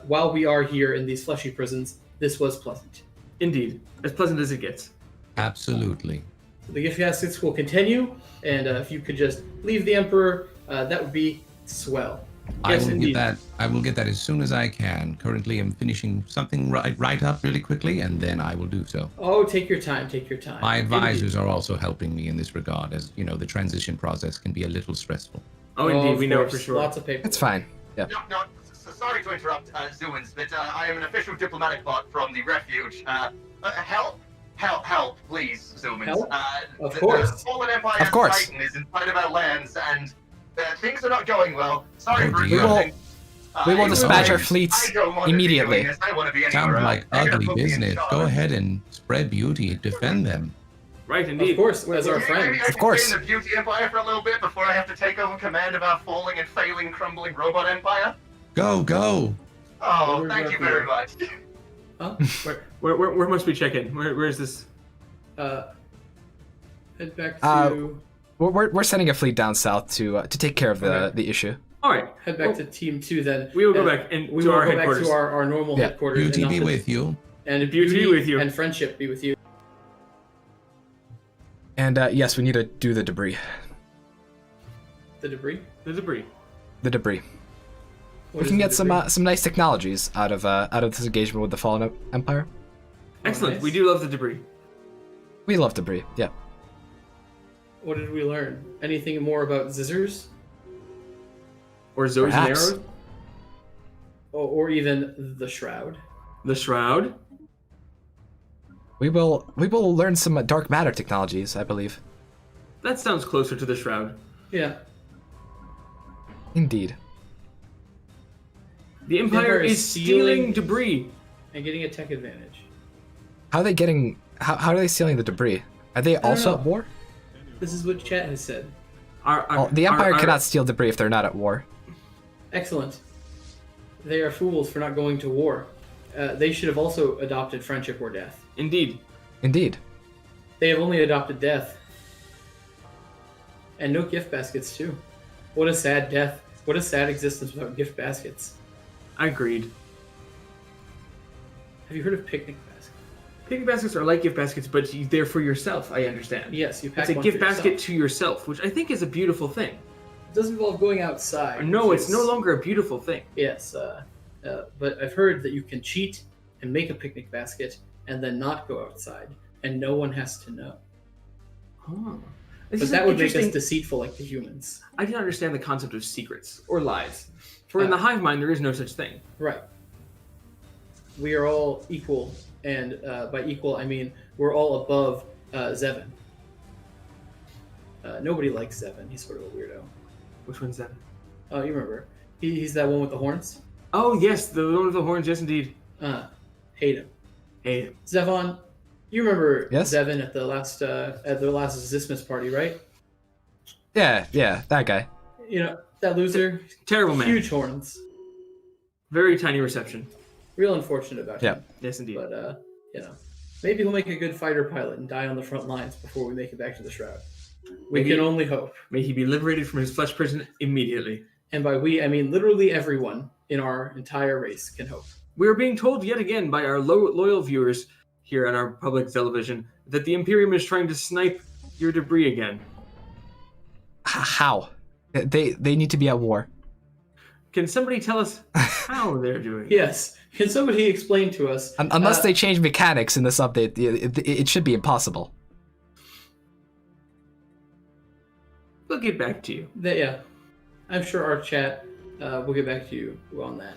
S10: while we are here in these fleshy prisons, this was pleasant.
S18: Indeed. As pleasant as it gets.
S20: Absolutely.
S10: So the gift baskets will continue, and if you could just leave the Emperor, that would be swell.
S20: I will get that as soon as I can. Currently, I'm finishing something right up really quickly, and then I will do so.
S10: Oh, take your time, take your time.
S20: My advisors are also helping me in this regard, as you know, the transition process can be a little stressful.
S18: Oh, indeed, we know
S10: course.
S18: for sure.
S10: Lots of paper.
S3: It's fine. Yeah.
S21: No, sorry to interrupt, Xumans, but I am an official diplomatic bot from the refuge. Help, please, Xumans.
S10: Help? Of
S21: The
S10: course.
S21: Fallen Empire
S3: Of course.
S21: Titan is inside of our lands, and things are not going well. Sorry
S20: Oh,
S21: for
S20: dear.
S21: interrupting.
S3: We will dispatch our
S21: I
S3: fleets
S21: don't want to be
S3: immediately.
S21: doing this. I want to be
S20: Sounds
S21: anywhere
S20: like
S21: else. They're gonna
S20: ugly
S21: put me in
S20: business.
S21: charge.
S20: Go ahead and spread beauty. Defend them.
S18: Right, indeed.
S10: Of course, as our
S21: Maybe
S10: friends.
S21: I can stay in the Beauty Empire for a little bit before I have to take over command of our falling and failing, crumbling robot empire.
S20: Go, go.
S21: Oh, thank you very much.
S10: Huh?
S18: Where must we check in? Where is this?
S10: Head back to
S3: We're sending a fleet down south to take care of the issue.
S18: All right.
S10: head back to Team 2 then.
S18: We will go
S10: And
S18: back and
S10: we
S18: to
S10: will
S18: our
S10: go back
S18: headquarters.
S10: to our normal
S3: Yeah.
S10: headquarters.
S20: Beauty
S10: and
S20: be
S10: nothing-
S20: with you.
S10: And
S18: Beauty
S10: beauty
S18: with you.
S10: and friendship be with you.
S3: And yes, we need to do the debris.
S10: The debris.
S18: The debris.
S3: The debris.
S10: What
S3: We
S10: is
S3: can
S10: the
S3: get
S10: debris?
S3: some nice technologies out of this engagement with the Fallen Empire.
S18: Excellent.
S10: nice.
S18: We do love the debris.
S3: We love debris. Yeah.
S10: What did we learn? Anything more about Zizzers?
S18: Or Zoes and
S3: Perhaps.
S18: arrows.
S10: Or even the Shroud?
S18: The Shroud.
S3: We will learn some dark matter technologies, I believe.
S18: That sounds closer to the Shroud.
S10: Yeah.
S3: Indeed.
S18: The Empire is stealing debris.
S10: And getting a tech advantage.
S3: How are they getting? How are they stealing the debris? Are they
S10: don't
S3: also
S10: know.
S3: at war?
S10: This is what chat has said.
S3: Well, the Empire cannot steal debris if they're not at war.
S10: Excellent. They are fools for not going to war. They should have also adopted friendship or death.
S18: Indeed.
S3: Indeed.
S10: They have only adopted death. And no gift baskets, too. What a sad death. What a sad existence without gift baskets.
S18: Agreed.
S10: Have you heard of picnic baskets?
S18: Picnic baskets are like gift baskets, but they're for yourself, I understand.
S10: Yes, you pack
S18: It's a
S10: one
S18: gift
S10: for yourself.
S18: basket to yourself, which I think is a beautiful thing.
S10: It doesn't involve going outside.
S18: No,
S10: which
S18: it's
S10: is-
S18: no longer a beautiful thing.
S10: Yes, but I've heard that you can cheat and make a picnic basket and then not go outside, and no one has to know.
S18: Huh. This
S10: But
S18: is
S10: that
S18: an
S10: would make us
S18: interesting-
S10: deceitful like the humans.
S18: I can understand the concept of secrets or lies. For in the hive mind, there is no such thing.
S10: Right. We are all equal, and by equal, I mean we're all above Zevin. Nobody likes Zevin. He's sort of a weirdo.
S18: Which one's that?
S10: Oh, you remember? He's that one with the horns.
S18: Oh yes, the one with the horns. Yes, indeed.
S10: Hate him.
S18: Hate him.
S10: Zevon, you remember
S3: Yes?
S10: Zevin at the last Xmas party, right?
S3: Yeah, that guy.
S10: You know that loser.
S18: Terrible man.
S10: Huge horns.
S18: Very tiny reception.
S10: Real unfortunate about
S3: Yeah.
S10: him.
S18: Yes, indeed.
S10: But maybe he'll make a good fighter pilot and die on the front lines before we make it back to the Shroud. We
S18: Maybe-
S10: can only hope.
S18: May he be liberated from his flesh prison immediately.
S10: And by we, I mean literally everyone in our entire race can hope.
S18: We are being told yet again by our loyal viewers here on our public television that the Imperium is trying to snipe your debris again.
S3: How? They need to be at war.
S18: Can somebody tell us how they're doing it?
S10: Yes. Can somebody explain to us?
S3: Unless they change mechanics in this update, it should be impossible.
S18: We'll get back to you.
S10: Yeah, I'm sure our chat will get back to you on that.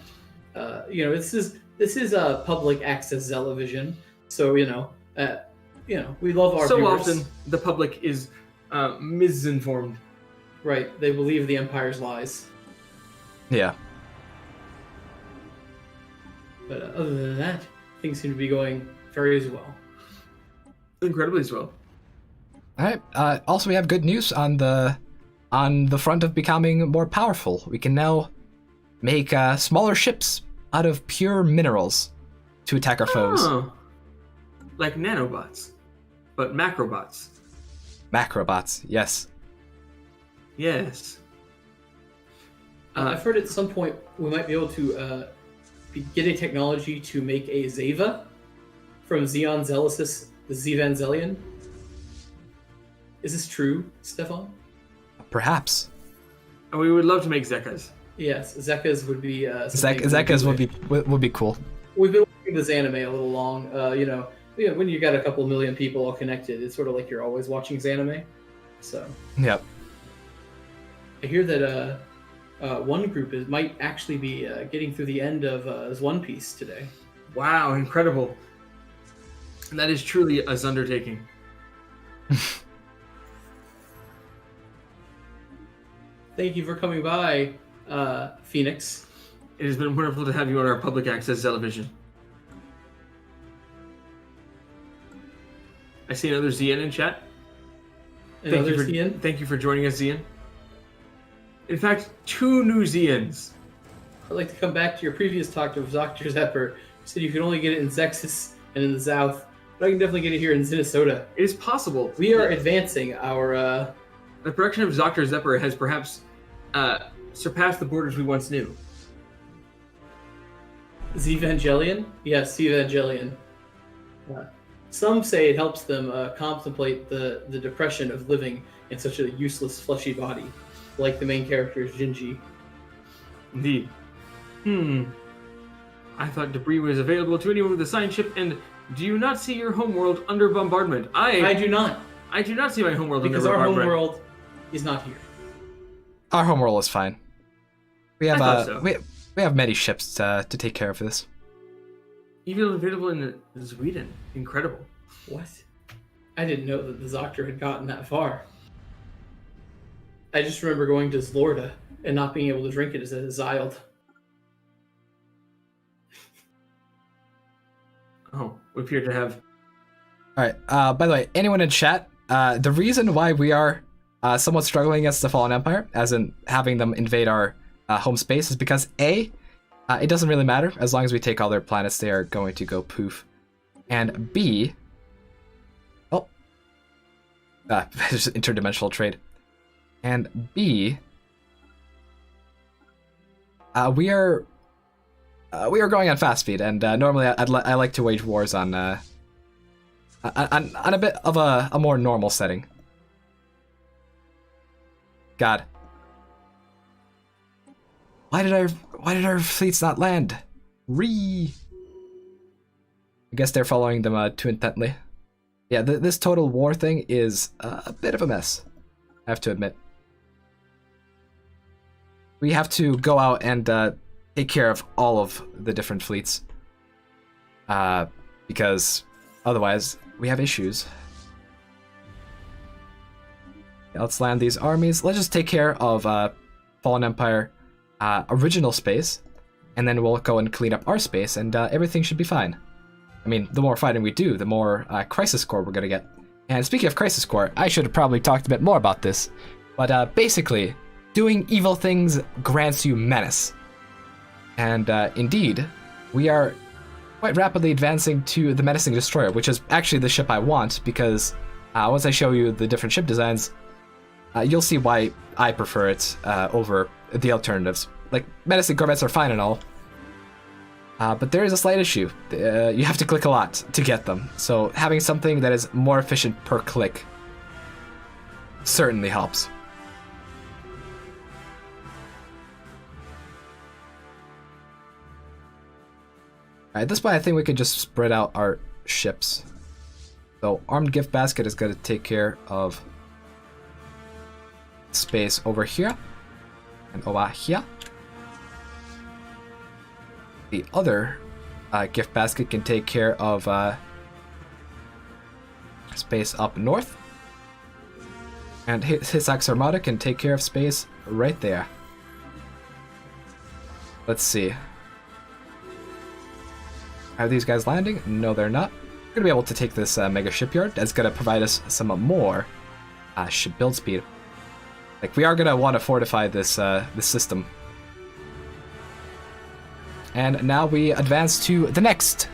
S10: This is a public access television, so we love our
S18: So
S10: viewers.
S18: often the public is misinformed.
S10: Right, they believe the Empire's lies.
S3: Yeah.
S10: But other than that, things seem to be going very well.
S18: Incredibly as well.
S3: All right. Also, we have good news on the front of becoming more powerful. We can now make smaller ships out of pure minerals to attack our foes.
S18: Oh. Like nanobots, but macrobots.
S3: Macrobots, yes.
S18: Yes.
S10: I've heard at some point we might be able to get a technology to make a Zeva from Xeon Zelisis, the Zevangelion. Is this true, Stefan?
S3: Perhaps.
S18: And we would love to make Zekas.
S10: Yes, Zekas would be.
S3: Zekas would be cool.
S10: We've been watching this anime a little long. When you got a couple million people all connected, it's sort of like you're always watching anime. So.
S3: Yep.
S10: I hear that one group might actually be getting through the end of One Piece today.
S18: Wow, incredible. That is truly a undertaking.
S10: Thank you for coming by, Phoenix.
S18: It has been wonderful to have you on our public access television. I see another Zian in chat. Thank you for joining us, Zian. In fact, 2 new Zians.
S10: I'd like to come back to your previous talk to Dr. Zepper. You said you could only get it in Zexus and in the South, but I can definitely get it here in Minnesota.
S18: It is possible.
S10: We are advancing our...
S18: The production of Dr. Zepper has perhaps surpassed the borders we once knew.
S10: Zevangelion? Yes, Zevangelion. Some say it helps them contemplate the depression of living in such a useless, fleshy body, like the main character, Jinji.
S18: Indeed. I thought debris was available to anyone with a science ship, and do you not see your homeworld under bombardment?
S10: I do not.
S18: I do not see my homeworld
S10: Because
S18: under
S10: our
S18: bombardment.
S10: homeworld is not here.
S3: Our homeworld is fine. We have
S18: I thought so.
S3: we have many ships to take care of this.
S18: Even available in Sweden. Incredible.
S10: What? I didn't know that the Zoctor had gotten that far. I just remember going to Zlorda and not being able to drink it as a Zyled.
S18: Oh, we appear to have...
S3: Alright, by the way, anyone in chat, the reason why we are somewhat struggling against the Fallen Empire, as in having them invade our home space, is because A, it doesn't really matter. As long as we take all their planets, they are going to go poof. And B, there's interdimensional trade. And B, we are going on fast speed, and normally I like to wage wars on a bit of a more normal setting. God, why did our fleets not land? I guess they're following them too intently. Yeah, this total war thing is a bit of a mess. I have to admit. We have to go out and take care of all of the different fleets. Because otherwise we have issues. Let's land these armies. Let's just take care of Fallen Empire original space, and then we'll go and clean up our space, and everything should be fine. I mean, the more fighting we do, the more Crisis Core we're gonna get. And speaking of Crisis Core, I should have probably talked a bit more about this, but basically, doing evil things grants you menace. And indeed, we are quite rapidly advancing to the Menacing Destroyer, which is actually the ship I want, because once I show you the different ship designs, you'll see why I prefer it over the alternatives. Like, Menacing Corvettes are fine and all, but there is a slight issue. You have to click a lot to get them, so having something that is more efficient per click certainly helps. At this point, I think we can just spread out our ships. So, Armed Gift Basket is going to take care of space over here and over here. The other Gift Basket can take care of space up north. And his Axe Armada can take care of space right there. Let's see. Are these guys landing? No, they're not. We're gonna be able to take this mega shipyard. That's gonna provide us some more ship build speed. Like, we are gonna want to fortify this this system. And now we advance to the next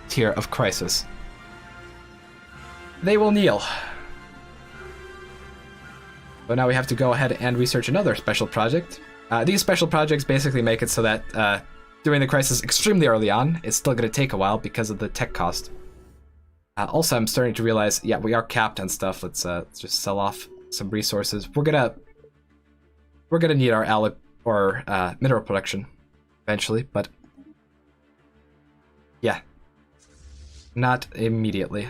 S3: tier of crisis. They will kneel. But now we have to go ahead and research another special project. These special projects basically make it so that doing the crisis extremely early on is still going to take a while because of the tech cost. Also, I'm starting to realize, yeah, we are capped on stuff. Let's just sell off some resources. We're gonna need our alloy or mineral production eventually, but yeah, not immediately.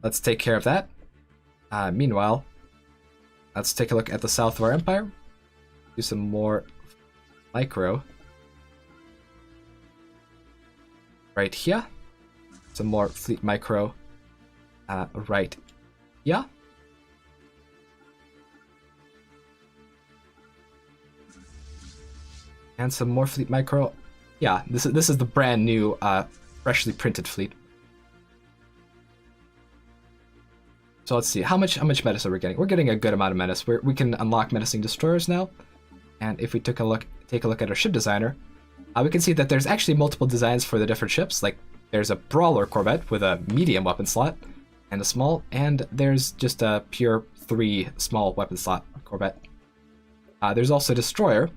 S3: Let's take care of that. Meanwhile, let's take a look at the south of our empire. Do some more micro. Right here. Some more fleet micro. Right here. And some more fleet micro. Yeah, this is the brand new, freshly printed fleet. So let's see, how much menace are we getting? We're getting a good amount of menace. We can unlock menacing destroyers now. And if we take a look at our ship designer, we can see that there's actually multiple designs for the different ships. Like, there's a brawler corvette with a medium weapon slot and a small, and there's just a pure 3 small weapon slot corvette. There's also a destroyer,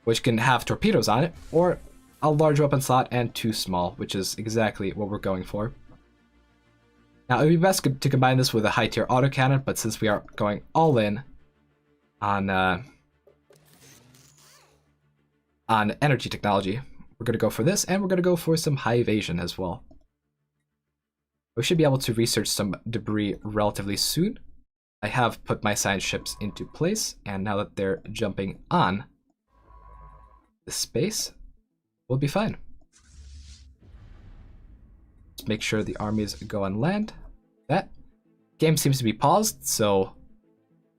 S3: which can have torpedoes on it, or a large weapon slot and 2 small, which is exactly what we're going for. Now, it would be best to combine this with a high-tier autocannon, but since we are going all in on energy technology, we're going to go for this, and we're going to go for some high evasion as well. We should be able to research some debris relatively soon. I have put my science ships into place, and now that they're jumping on the space, we'll be fine. Let's make sure the armies go on land. That game seems to be paused, so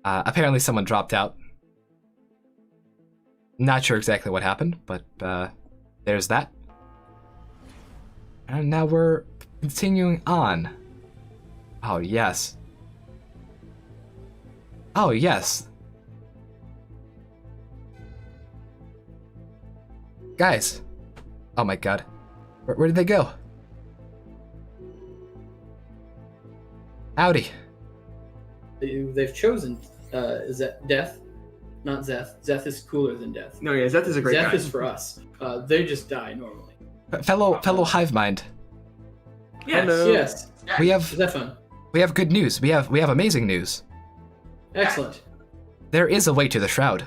S3: apparently someone dropped out. Not sure exactly what happened, but there's that. And now we're continuing on. Oh, yes. Oh, yes. Guys. Oh my god. Where did they go? Howdy.
S10: They've chosen Death, not Zeth. Zeth is cooler than Death.
S18: No, yeah, Zeth is a great guy.
S10: Zeth is for us. They just die normally.
S3: Fellow hive mind.
S10: Yes.
S18: Hello.
S10: Yes.
S3: We have
S10: Stefan.
S3: We have good news. We have amazing news.
S10: Excellent.
S3: There is a way to the Shroud.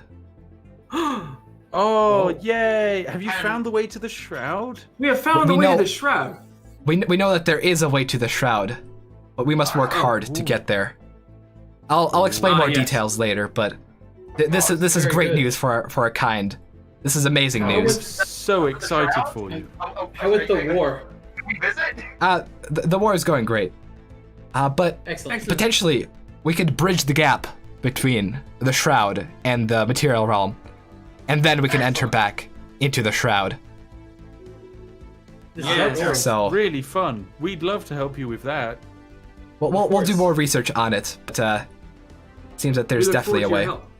S8: Oh, yay! Have you found the way to the Shroud?
S18: We have found the way to the Shroud.
S3: We know that there is a way to the Shroud, but we must work hard to get there. I'll explain more
S18: yes.
S3: details later, but this is
S18: very
S3: great
S18: good.
S3: news for our kind. This is amazing
S8: I'm
S3: news.
S8: so excited for you.
S18: How with the war?
S21: Can we visit?
S3: The war is going great. But
S18: Excellent.
S3: potentially we could bridge the gap between the Shroud and the material realm, and then we can enter back into the Shroud.
S8: That sounds
S3: So-
S8: really fun. We'd love to help you with that.
S3: We'll do more research on it, but seems that there's
S18: We look
S3: definitely a
S18: forward
S3: way.
S18: to your help.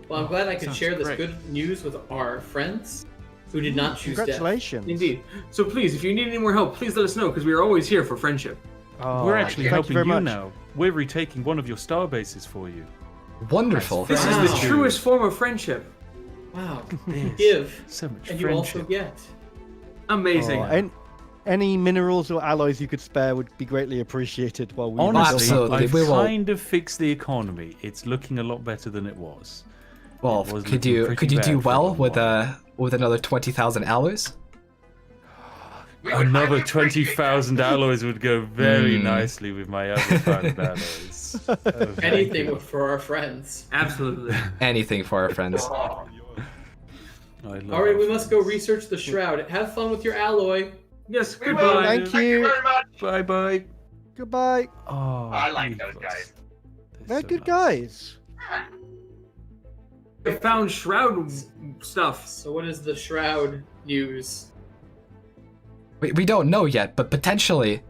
S18: Well, I'm glad I could
S8: Sounds
S18: share this
S8: great.
S18: good news with our friends who did not choose death.
S13: Congratulations.
S18: Indeed. So please, if you need any more help, please let us know because we are always here for friendship.
S13: Oh,
S8: We're actually
S13: thank
S8: helping
S13: very
S8: you
S13: much.
S8: now. We're retaking one of your star bases for you.
S3: Wonderful.
S18: This is the truest form of friendship. Wow. You give,
S8: So much
S18: and you also
S8: friendship.
S18: get. Amazing.
S13: Oh, and any minerals or alloys you could spare would be greatly appreciated while we
S8: Honestly,
S3: absolutely,
S8: I've
S3: we will-
S8: kind of fixed the economy. It's looking a lot better than it was.
S3: Well,
S8: It was
S3: could
S8: looking
S3: you
S8: pretty
S3: do
S8: bad for a
S3: well
S8: little
S3: with another 20,000 alloys?
S8: Another 20,000 alloys would go very
S3: Hmm.
S8: nicely with my other 1,000 alloys. Oh, thank
S18: Anything
S8: you.
S18: for our friends. Absolutely.
S3: Anything for our friends.
S18: All right, we must go research the Shroud. Have fun with your alloy. Yes,
S21: We will.
S18: goodbye.
S13: Thank you.
S21: Very much.
S8: Bye bye.
S13: Goodbye.
S8: Oh,
S21: I like those guys.
S13: They're good guys.
S18: I found Shroud stuff. So what is the Shroud news?
S3: We don't know yet, but potentially,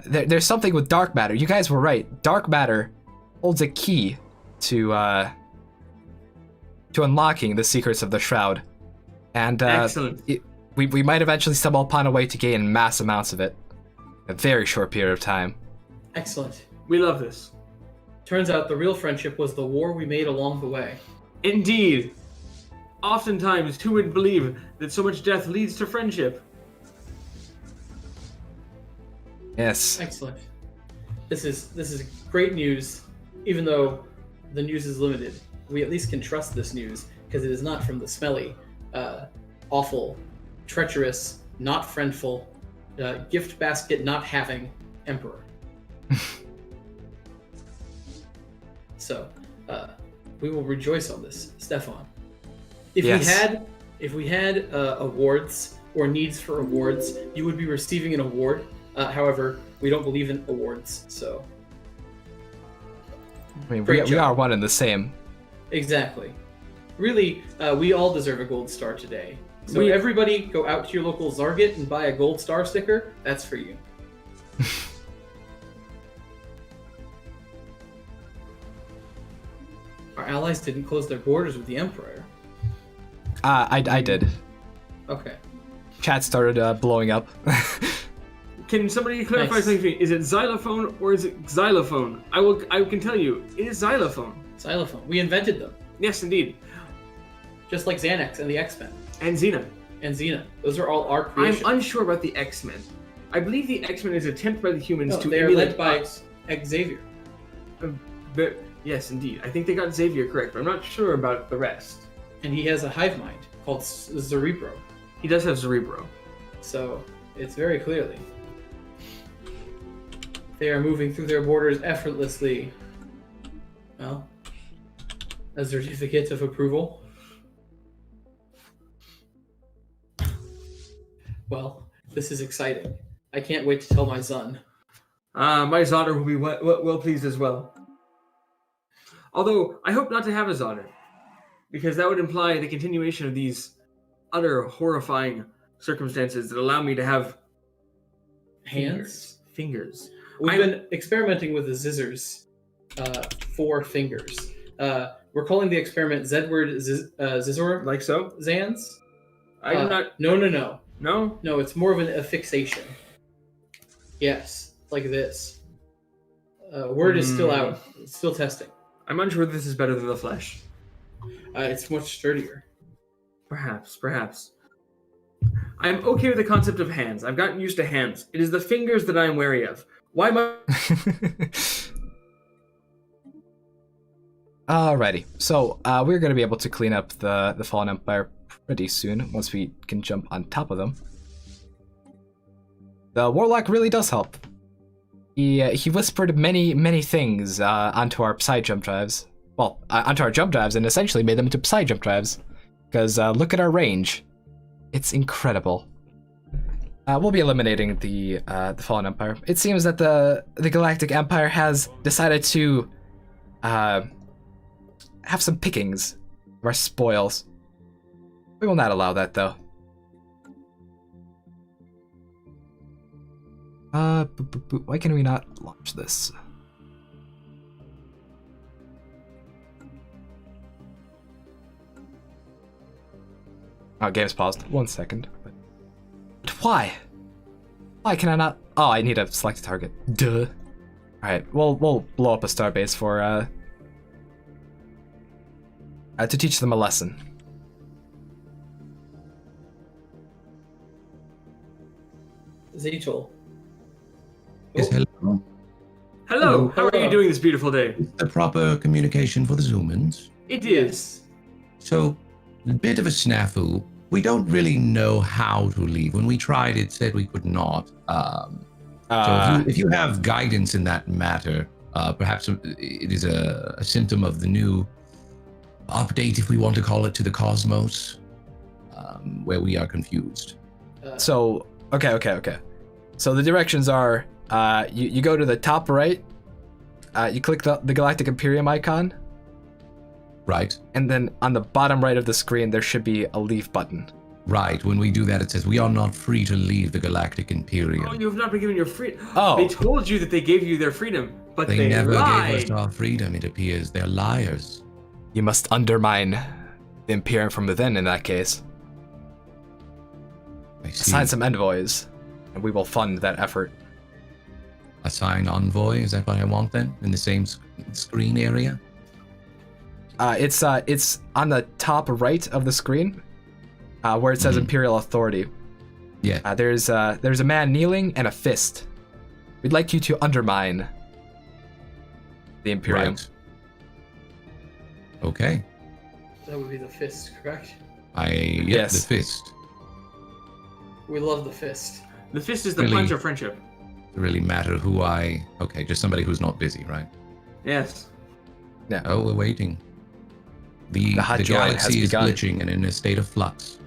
S3: there's something with dark matter. You guys were right. Dark matter holds a key to unlocking the secrets of the Shroud, and
S18: Excellent.
S3: we might eventually stumble upon a way to gain mass amounts of it in a very short period of time.
S18: Excellent. We love this. Turns out the real friendship was the war we made along the way. Indeed. Oftentimes, who would believe that so much death leads to friendship?
S3: Yes.
S18: Excellent. This is great news, even though the news is limited. We at least can trust this news because it is not from the smelly, awful, treacherous, not friendful, gift basket not having emperor. So, we will rejoice on this, Stefan. If we had awards or needs for awards, you would be receiving an award. However, we don't believe in awards, so
S3: I mean,
S18: Great
S3: we
S18: job.
S3: are one and the same.
S18: exactly. Really, we all deserve a gold star today. So everybody, go out to your local Zarget and buy a gold star sticker. That's for you. Our allies didn't close their borders with the Emperor.
S3: I did.
S18: Okay.
S3: Chat started blowing up.
S18: Can somebody clarify
S3: Nice.
S18: something for me? Is it xylophone or is it xylophone? I can tell you, it is xylophone. Xylophone. We invented them. Yes, indeed. Just like Xanax and the X-Men. And Xena. And Xena. Those are all our creations.
S12: I'm unsure about the X-Men. I believe the X-Men is attempt by the humans
S18: No,
S12: to
S18: they are
S12: emulate
S18: led by
S12: us.
S18: Xavier.
S12: Yes, indeed. I think they got Xavier correct, but I'm not sure about the rest.
S18: And he has a hive mind called Cerebro.
S12: He does have Cerebro.
S18: So, it's very clearly. They are moving through their borders effortlessly. Well, a certificate of approval. Well, this is exciting. I can't wait to tell my son.
S12: My Zodder will be well pleased as well. Although, I hope not to have a Zodder, because that would imply the continuation of these utter horrifying circumstances that allow me to have
S18: Hands?
S12: Fingers.
S18: We've been experimenting with the scissors, 4 fingers. We're calling the experiment Zedward Zizor.
S12: Like so?
S18: Zans?
S12: I do not...
S18: No.
S12: No?
S18: No, it's more of a fixation. Yes, like this. Word is still out. It's still testing.
S12: I'm unsure this is better than the flesh.
S18: It's much sturdier.
S12: Perhaps. I'm okay with the concept of hands. I've gotten used to hands. It is the fingers that I am wary of. Why
S3: Alrighty, so we're going to be able to clean up the Fallen Empire pretty soon, once we can jump on top of them. The Warlock really does help. he whispered many things onto our psi jump drives. Well, onto our jump drives, and essentially made them into psi jump drives. Because look at our range. It's incredible. We'll be eliminating the Fallen Empire. It seems that the Galactic Empire has decided to have some pickings of our spoils. We will not allow that, though. Why can we not launch this? Oh, game's paused. 1 second. But why? Why can I not? Oh, I need to select a target. Duh. Alright, we'll blow up a starbase for to teach them a lesson.
S12: Zeetul.
S20: Yes, hello.
S12: Hello, how are you doing this beautiful day?
S20: The proper communication for the Xumans.
S12: It is.
S20: So, a bit of a snafu. We don't really know how to leave. When we tried, it said we could not. So if you have guidance in that matter, perhaps it is a symptom of the new update, if we want to call it, to the cosmos, where we are confused.
S3: So, okay. So the directions are, you go to the top right, you click the Galactic Imperium icon.
S20: Right.
S3: And then on the bottom right of the screen, there should be a leave button.
S20: Right. When we do that, it says we are not free to leave the Galactic Imperium.
S12: Oh, you have not been given your freedom.
S3: Oh.
S12: They told you that they gave you their freedom, but they
S20: never
S12: lied.
S20: gave us our freedom, it appears. They're liars.
S3: You must undermine the Imperium from within in that case.
S20: I see.
S3: Assign some envoys, and we will fund that effort.
S20: Assign envoy? Is that what I want then? In the same screen area?
S3: It's on the top right of the screen, where it says Imperial Authority.
S20: Yeah.
S3: There's a man kneeling and a fist. We'd like you to undermine the Imperium.
S20: Right. Okay.
S12: That would be the fist, correct?
S3: Yes.
S20: The fist.
S12: We love the fist. The fist is the
S20: Really?
S12: punch of friendship.
S20: Doesn't really matter who I... Okay, just somebody who's not busy, right?
S12: Yes.
S3: Yeah.
S20: Oh, we're waiting. The
S3: hot joy has
S20: galaxy is
S3: begun.
S20: glitching and in a state of flux.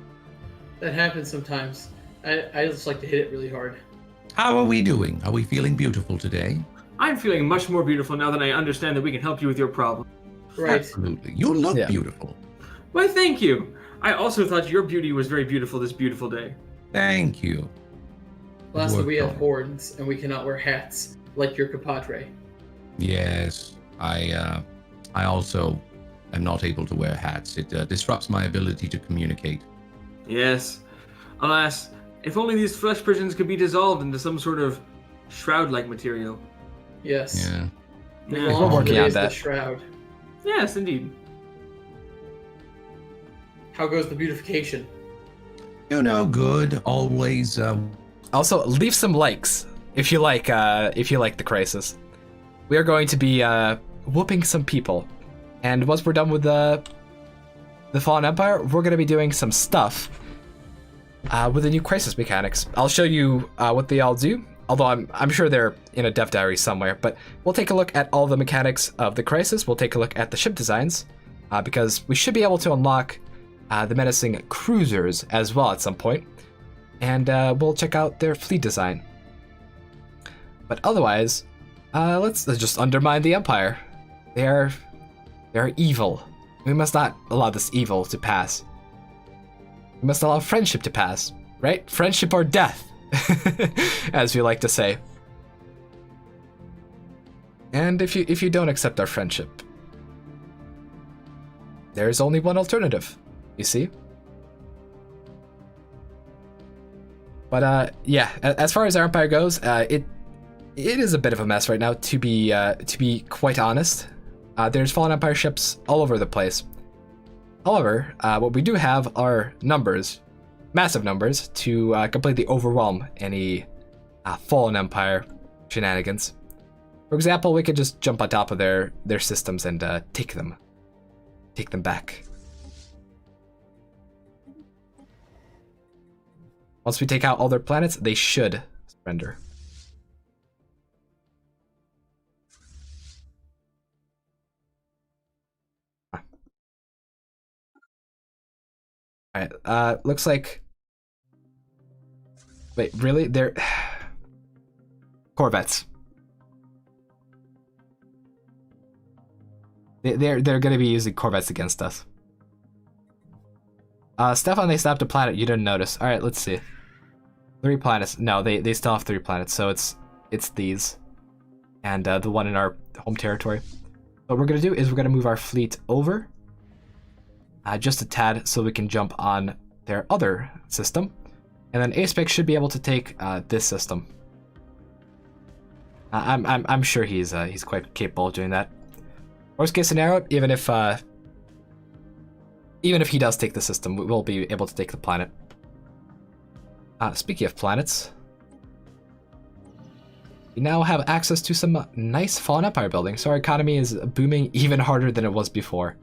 S12: That happens sometimes. I just like to hit it really hard.
S20: How are we doing? Are we feeling beautiful today?
S12: I'm feeling much more beautiful now that I understand that we can help you with your problem. Right.
S20: Absolutely. You look beautiful.
S12: Why, thank you. I also thought your beauty was very beautiful this beautiful day.
S20: Thank you.
S12: Lastly, we have
S20: Worked on.
S12: horns, and we cannot wear hats like your compadre.
S20: Yes, I also am not able to wear hats. It disrupts my ability to communicate.
S12: Yes. Alas, if only these flesh prisons could be dissolved into some sort of shroud-like material. Yes.
S20: Yeah.
S3: We're working on that.
S12: The shroud. Yes, indeed. How goes the beautification?
S20: You know, good. Always.
S3: Also, leave some likes if you like the crisis. We are going to be whooping some people, and once we're done with the Fallen Empire, we're going to be doing some stuff with the new crisis mechanics. I'll show you what they all do. Although I'm sure they're in a dev diary somewhere, but we'll take a look at all the mechanics of the crisis. We'll take a look at the ship designs, because we should be able to unlock the menacing cruisers as well at some point. And we'll check out their fleet design. But otherwise, let's just undermine the Empire. They are evil. We must not allow this evil to pass. We must allow friendship to pass, right? Friendship or death, as we like to say. And if you don't accept our friendship, there is only one alternative. You see? But yeah, as far as our Empire goes, it is a bit of a mess right now. To be quite honest, there's Fallen Empire ships all over the place. However, what we do have are numbers, massive numbers, to completely overwhelm any Fallen Empire shenanigans. For example, we could just jump on top of their systems and take them back. Once we take out all their planets, they should surrender. Alright, looks like... Wait, really? They're... Corvettes. They're gonna be using Corvettes against us. Stefan, they stopped a planet you didn't notice. Alright, let's see. 3 planets. No, they still have 3 planets, so it's these. And the one in our home territory. What we're gonna do is we're gonna move our fleet over. Just a tad, so we can jump on their other system. And then Aspec should be able to take this system. I'm sure he's quite capable of doing that. Worst case scenario, even if he does take the system, we'll be able to take the planet. Speaking of planets, we now have access to some nice Fallen Empire buildings, so our economy is booming even harder than it was before,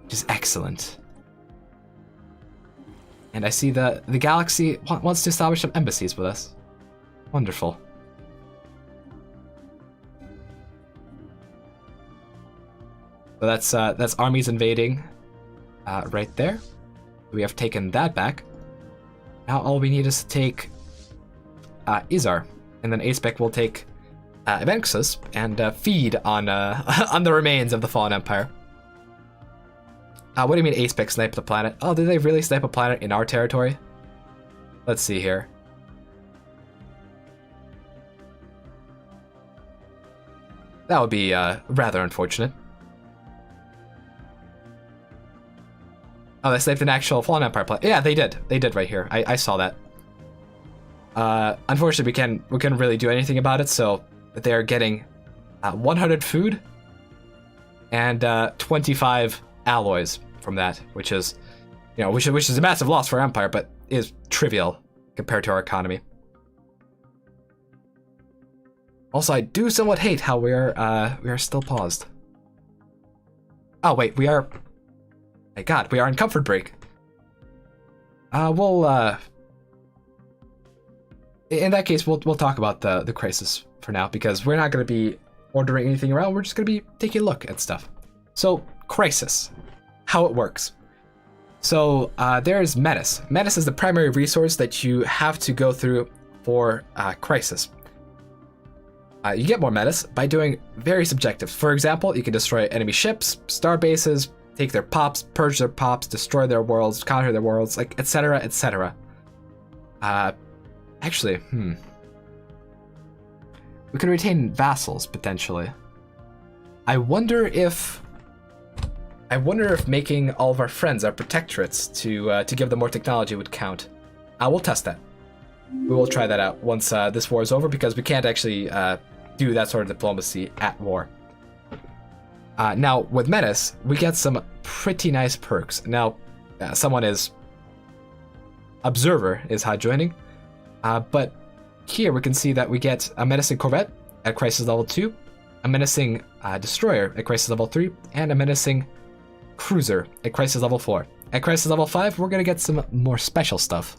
S3: which is excellent. And I see the galaxy wants to establish some embassies with us. Wonderful. So that's armies invading right there. We have taken that back. Now all we need is to take Izar, and then Aspec will take Evenxus and feed on on the remains of the Fallen Empire. What do you mean Aspec sniped the planet? Oh, did they really snipe a planet in our territory? Let's see here. That would be rather unfortunate. Oh, they sniped an actual Fallen Empire planet. Yeah, they did. They did right here. I saw that. Unfortunately, we couldn't really do anything about it, so they're getting 100 food and 25 alloys from that, which is, which is a massive loss for Empire, but is trivial compared to our economy. Also, I do somewhat hate how we are still paused. Oh wait, we are. My God, we are in comfort break. In that case, we'll talk about the crisis for now, because we're not going to be ordering anything around. We're just going to be taking a look at stuff. So, crisis, how it works. So there's Menace. Menace is the primary resource that you have to go through for crisis. You get more Menace by doing various objectives. For example, you can destroy enemy ships, star bases, take their pops, purge their pops, destroy their worlds, counter their worlds, like etc., etc. Actually, we could retain vassals potentially. I wonder if making all of our friends our protectorates to give them more technology would count. We'll test that. We will try that out once this war is over, because we can't actually do that sort of diplomacy at war. Now, with Menace, we get some pretty nice perks. Now, someone is... Observer is hot joining. But here we can see that we get a menacing corvette at crisis level 2, a menacing destroyer at crisis level 3, and a menacing cruiser at crisis level 4. At crisis level 5, we're gonna get some more special stuff.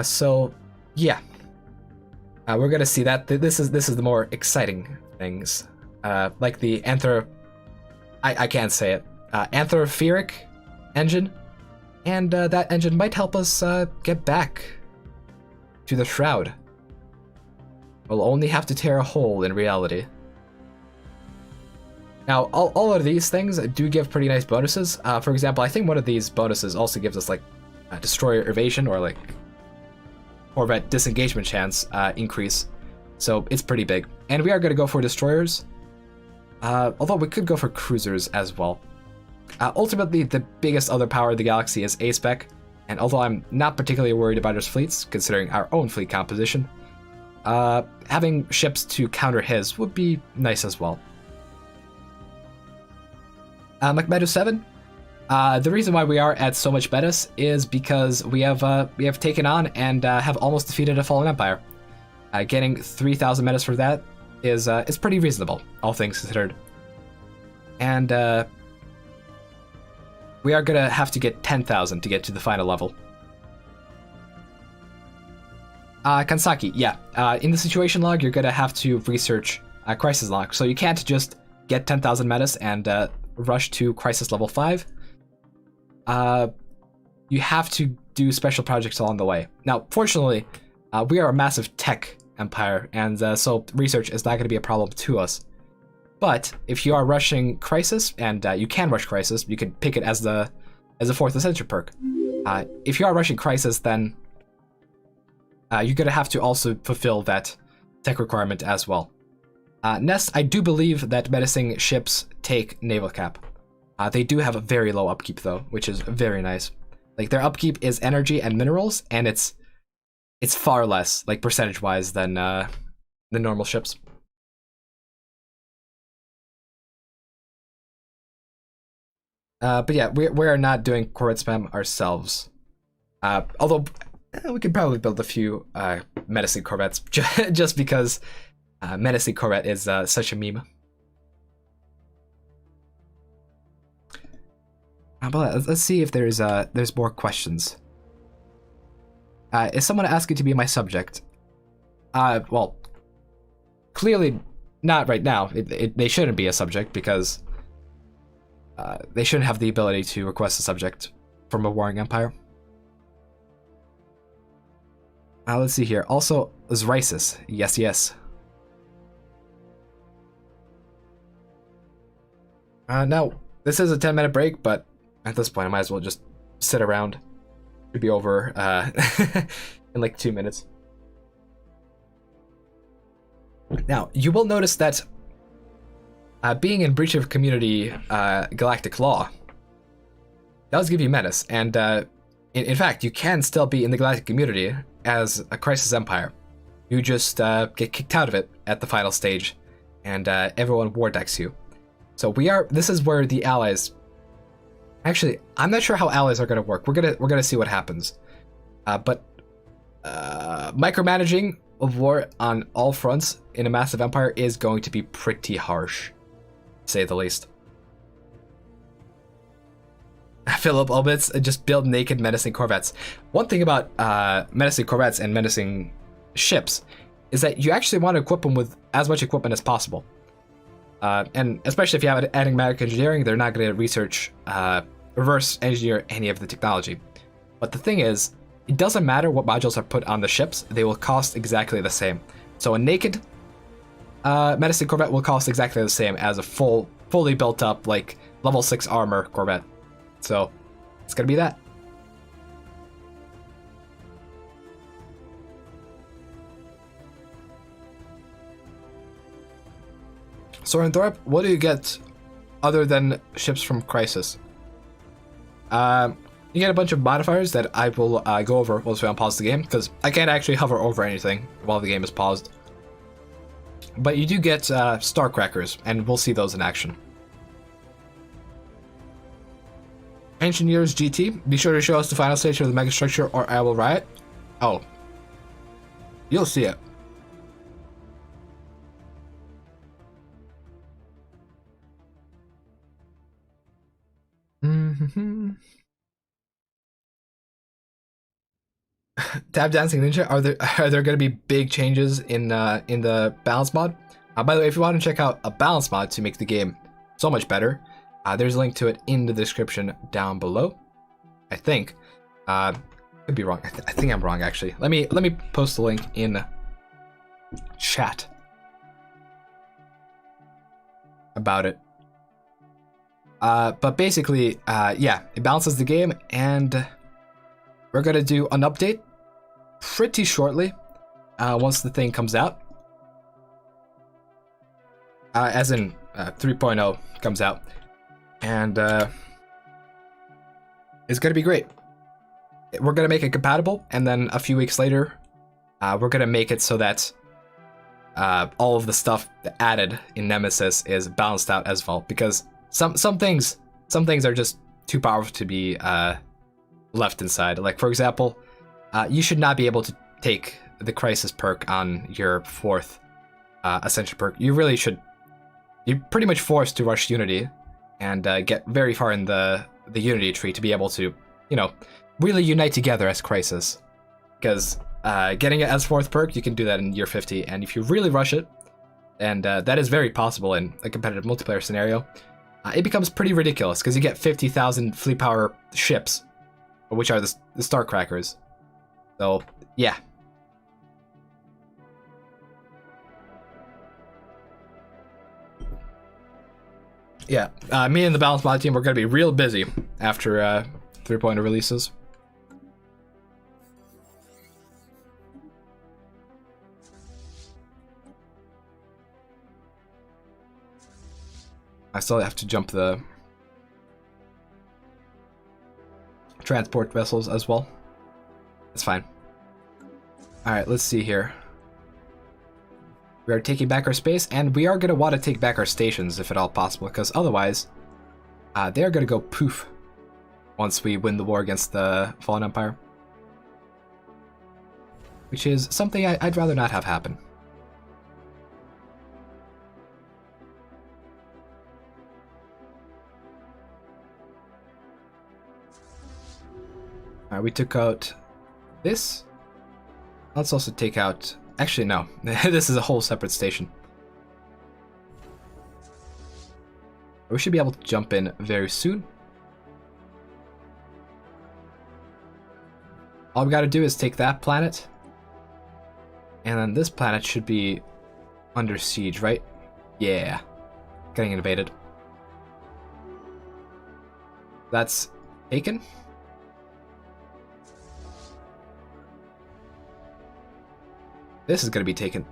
S3: So, yeah. We're gonna see that this is the more exciting things, like the I can't say it, anthropheric engine, and that engine might help us get back to the Shroud. We'll only have to tear a hole in reality. Now, all of these things do give pretty nice bonuses. For example, I think one of these bonuses also gives us like destroyer evasion or like Corvette disengagement chance increase, so it's pretty big. And we are going to go for destroyers, although we could go for cruisers as well. Ultimately, the biggest other power of the galaxy is Aspec, and although I'm not particularly worried about his fleets, considering our own fleet composition, having ships to counter his would be nice as well. Macmedu 7. The reason why we are at so much Menace is because we have taken on and have almost defeated a Fallen Empire. Getting 3,000 Menace for that is pretty reasonable, all things considered. And we are gonna have to get 10,000 to get to the final level. Kansaki, yeah. In the situation log, you're gonna have to research Crisis Log, so you can't just get 10,000 Menace and rush to Crisis level 5, you have to do special projects along the way. Now, fortunately, we are a massive tech empire, and so research is not going to be a problem to us. But if you are rushing Crisis, and you can rush Crisis, you can pick it as a 4th Ascension perk. If you are rushing Crisis, then you're going to have to also fulfill that tech requirement as well. Next, I do believe that menacing ships take naval cap. They do have a very low upkeep though, which is very nice. Like their upkeep is energy and minerals, and it's far less, like percentage-wise, than the normal ships. But yeah, we are not doing Corvette spam ourselves. Although we could probably build a few menacing Corvettes just because menacing Corvette is such a meme. But let's see if there's more questions. Is someone asking to be my subject? Well, clearly not right now. They shouldn't be a subject because they shouldn't have the ability to request a subject from a warring empire. Let's see here. Also, Zrysis. Yes, yes. Now, this is a 10-minute break, but at this point, I might as well just sit around. It'll be over in like 2 minutes. Now, you will notice that being in breach of community galactic law does give you menace, and in fact, you can still be in the galactic community as a Crisis Empire. You just get kicked out of it at the final stage, and everyone war decks you. So this is where the allies. Actually, I'm not sure how allies are going to work. We're gonna see what happens. But micromanaging of war on all fronts in a massive empire is going to be pretty harsh, to say the least. Philip Obitz, just build naked menacing corvettes. One thing about menacing corvettes and menacing ships is that you actually want to equip them with as much equipment as possible. And especially if you have enigmatic engineering, they're not going to reverse engineer any of the technology. But the thing is, it doesn't matter what modules are put on the ships, they will cost exactly the same. So a naked menacing corvette will cost exactly the same as a fully built up, like, level 6 armor corvette. So it's going to be that. Sorenthorpe, what do you get other than ships from Crisis? You get a bunch of modifiers that I will go over once we unpause the game, because I can't actually hover over anything while the game is paused. But you do get Starcrackers, and we'll see those in action. Engineers GT, be sure to show us the final stage of the megastructure or I will riot. Oh. You'll see it. Tab Dancing Ninja, are there going to be big changes in the balance mod? By the way, if you want to check out a balance mod to make the game so much better, there's a link to it in the description down below. I think. Could be wrong. I think I'm wrong actually. Let me post the link in chat about it. But basically, yeah, it balances the game, and we're gonna do an update pretty shortly once the thing comes out. As in 3.0 comes out. And it's gonna be great. We're gonna make it compatible, and then a few weeks later, we're gonna make it so that all of the stuff added in Nemesis is balanced out as well. Because some things are just too powerful to be left inside. Like for example, you should not be able to take the Crisis perk on your 4th Ascension perk. You really should. You're pretty much forced to rush Unity and get very far in the Unity tree to be able to, you know, really unite together as Crisis. Because getting it as 4th perk, you can do that in year 50, and if you really rush it, and that is very possible in a competitive multiplayer scenario, it becomes pretty ridiculous because you get 50,000 fleet power ships, which are the Starcrackers. So, yeah. Yeah, me and the Balance Mod team, we're going to be real busy after 3.0 releases. I still have to jump the transport vessels as well. That's fine. Alright, let's see here. We are taking back our space, and we are going to want to take back our stations if at all possible, because otherwise, they are going to go poof once we win the war against the Fallen Empire. Which is something I'd rather not have happen. We took out this. Let's also take out... Actually, no. This is a whole separate station. We should be able to jump in very soon. All we gotta do is take that planet. And then this planet should be under siege, right? Yeah. Getting invaded. That's taken. This is going to be taken.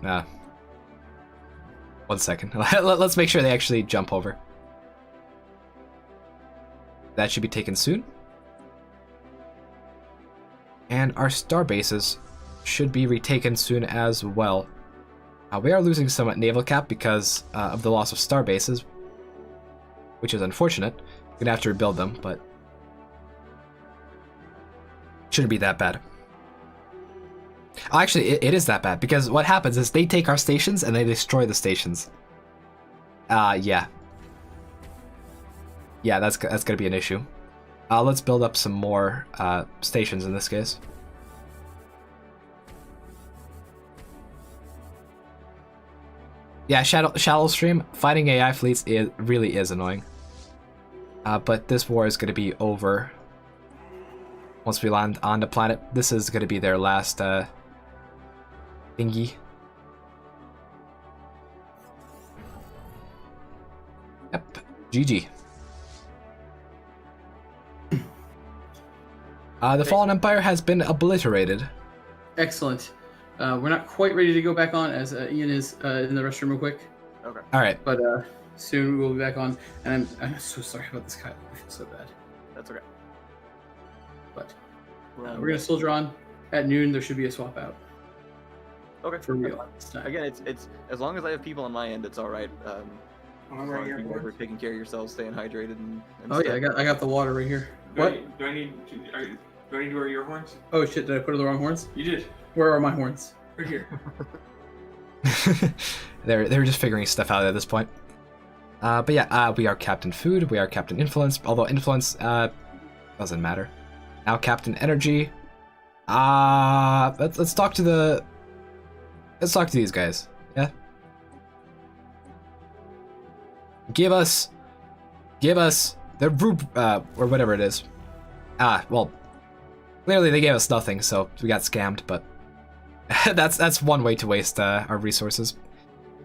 S3: 1 second. Let's make sure they actually jump over. That should be taken soon. And our star bases should be retaken soon as well. We are losing somewhat naval cap because of the loss of star bases, which is unfortunate. We're going to have to rebuild them, but shouldn't be that bad. Actually, it is that bad, because what happens is they take our stations and they destroy the stations. Yeah. Yeah, that's gonna be an issue. Let's build up some more stations in this case. Yeah, shallow stream, fighting AI fleets really is annoying. But this war is gonna be over once we land on the planet. This is gonna be their last thingy. Yep, GG. The Fallen Empire has been obliterated.
S10: Excellent. We're not quite ready to go back on, as Ian is in the restroom real quick.
S4: Okay.
S3: All right.
S10: But soon we'll be back on, and I'm so sorry about this, Kyle. I feel so bad.
S4: That's okay.
S10: But we're gonna soldier on. At noon, there should be a swap out.
S4: Okay.
S10: For real.
S4: Again, it's as long as I have people on my end, it's all right.
S10: I'm
S4: right here. You guys are taking care of yourselves, staying hydrated, and
S10: Oh yeah,
S4: stuff.
S10: I got the water right here.
S12: Do
S10: What?
S12: I need to wear your horns?
S10: Oh shit! Did I put the wrong horns?
S12: You did.
S10: Where are my horns?
S12: Right here.
S3: They're just figuring stuff out at this point. But yeah, we are Captain Food, we are Captain Influence, although Influence doesn't matter. Now Captain Energy. Let's talk to these guys. Yeah. Give us the group or whatever it is. Well, clearly they gave us nothing, so we got scammed, but that's one way to waste our resources.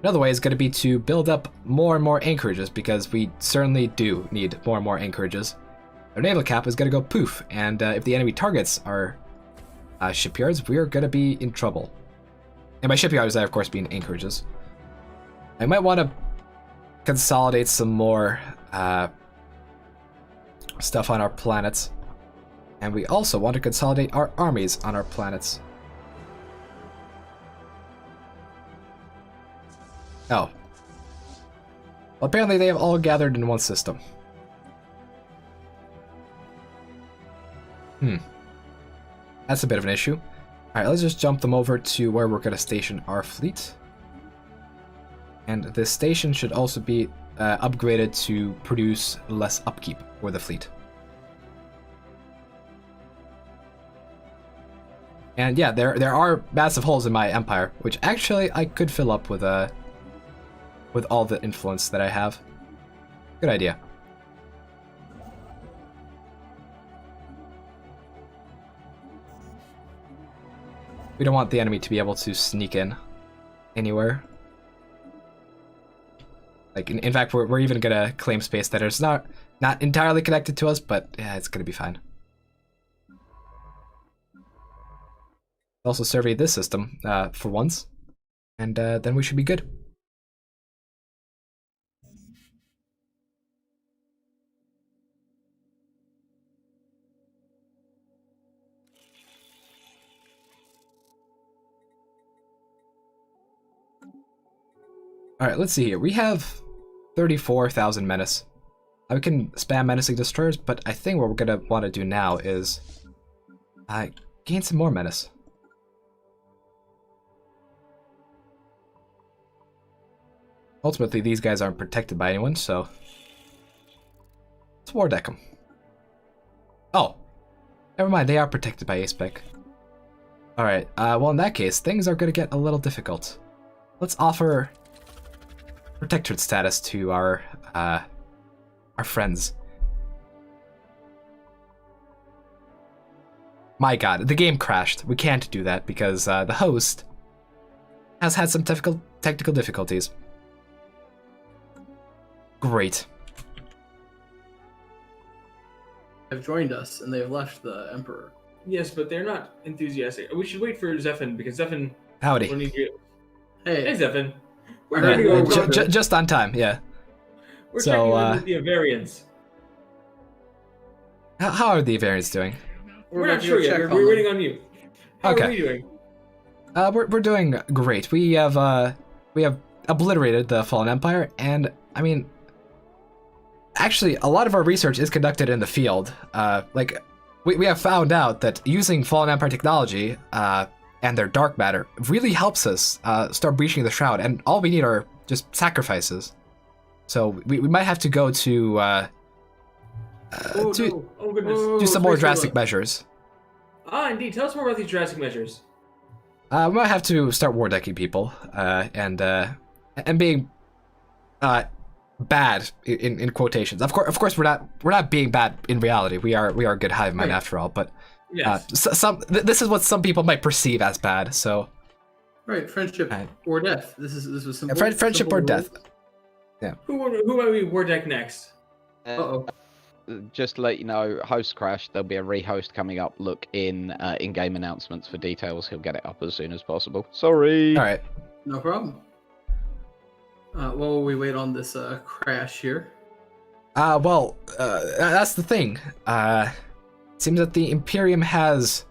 S3: Another way is going to be to build up more and more anchorages, because we certainly do need more and more anchorages. Our naval cap is going to go poof, and if the enemy targets our shipyards, we are going to be in trouble. And by shipyards, I of course mean anchorages. I might want to consolidate some more stuff on our planets. And we also want to consolidate our armies on our planets. Oh. Well, apparently they have all gathered in one system. That's a bit of an issue. Alright, let's just jump them over to where we're going to station our fleet. And this station should also be upgraded to produce less upkeep for the fleet. And yeah, there are massive holes in my empire, which actually I could fill up with all the influence that I have. Good idea. We don't want the enemy to be able to sneak in anywhere. Like, in fact, we're even gonna claim space that is not entirely connected to us, but yeah, it's gonna be fine. Also survey this system for once, and then we should be good. Alright, let's see here. We have 34,000 menace. We can spam menacing destroyers, but I think what we're gonna want to do now is gain some more menace. Ultimately, these guys aren't protected by anyone, so let's war deck them. Oh, never mind, they are protected by A-Spec. Alright, well in that case, things are gonna get a little difficult. Let's offer protectorate status to our friends. My god, the game crashed. We can't do that because the host has had some technical difficulties. Great.
S10: Have joined us and they've left the Emperor.
S18: Yes, but they're not enthusiastic. We should wait for Stefan because Stefan.
S3: Howdy.
S18: Will need to...
S10: Hey,
S18: Stefan. We're ready to go.
S3: Just on time, yeah.
S18: We're checking in with the Avarians.
S3: How are the Avarians doing?
S18: We're not sure yet. We're waiting on you. How are we doing?
S3: We're doing great. We have obliterated the Fallen Empire, and I mean, actually, a lot of our research is conducted in the field. Like, we have found out that using Fallen Empire technology and their dark matter really helps us start breaching the Shroud, and all we need are just sacrifices. So we might have to go to do some more drastic measures.
S18: Ah, indeed. Tell us more about these drastic measures.
S3: We might have to start war decking people and being bad in quotations. Of course, we're not being bad in reality. We are good hive mind after all. But
S18: yes.
S3: This is what some people might perceive as bad. So
S10: right, friendship or death. This was simple.
S3: Friendship
S10: simple
S3: or
S10: rules.
S3: death. Yeah.
S18: Who might we war deck next?
S9: Just to let you know, host crashed. There'll be a rehost coming up. Look in in-game announcements for details. He'll get it up as soon as possible. Sorry.
S3: All right.
S10: No problem. While we wait on this crash here.
S3: Well, that's the thing. It seems that the Imperium has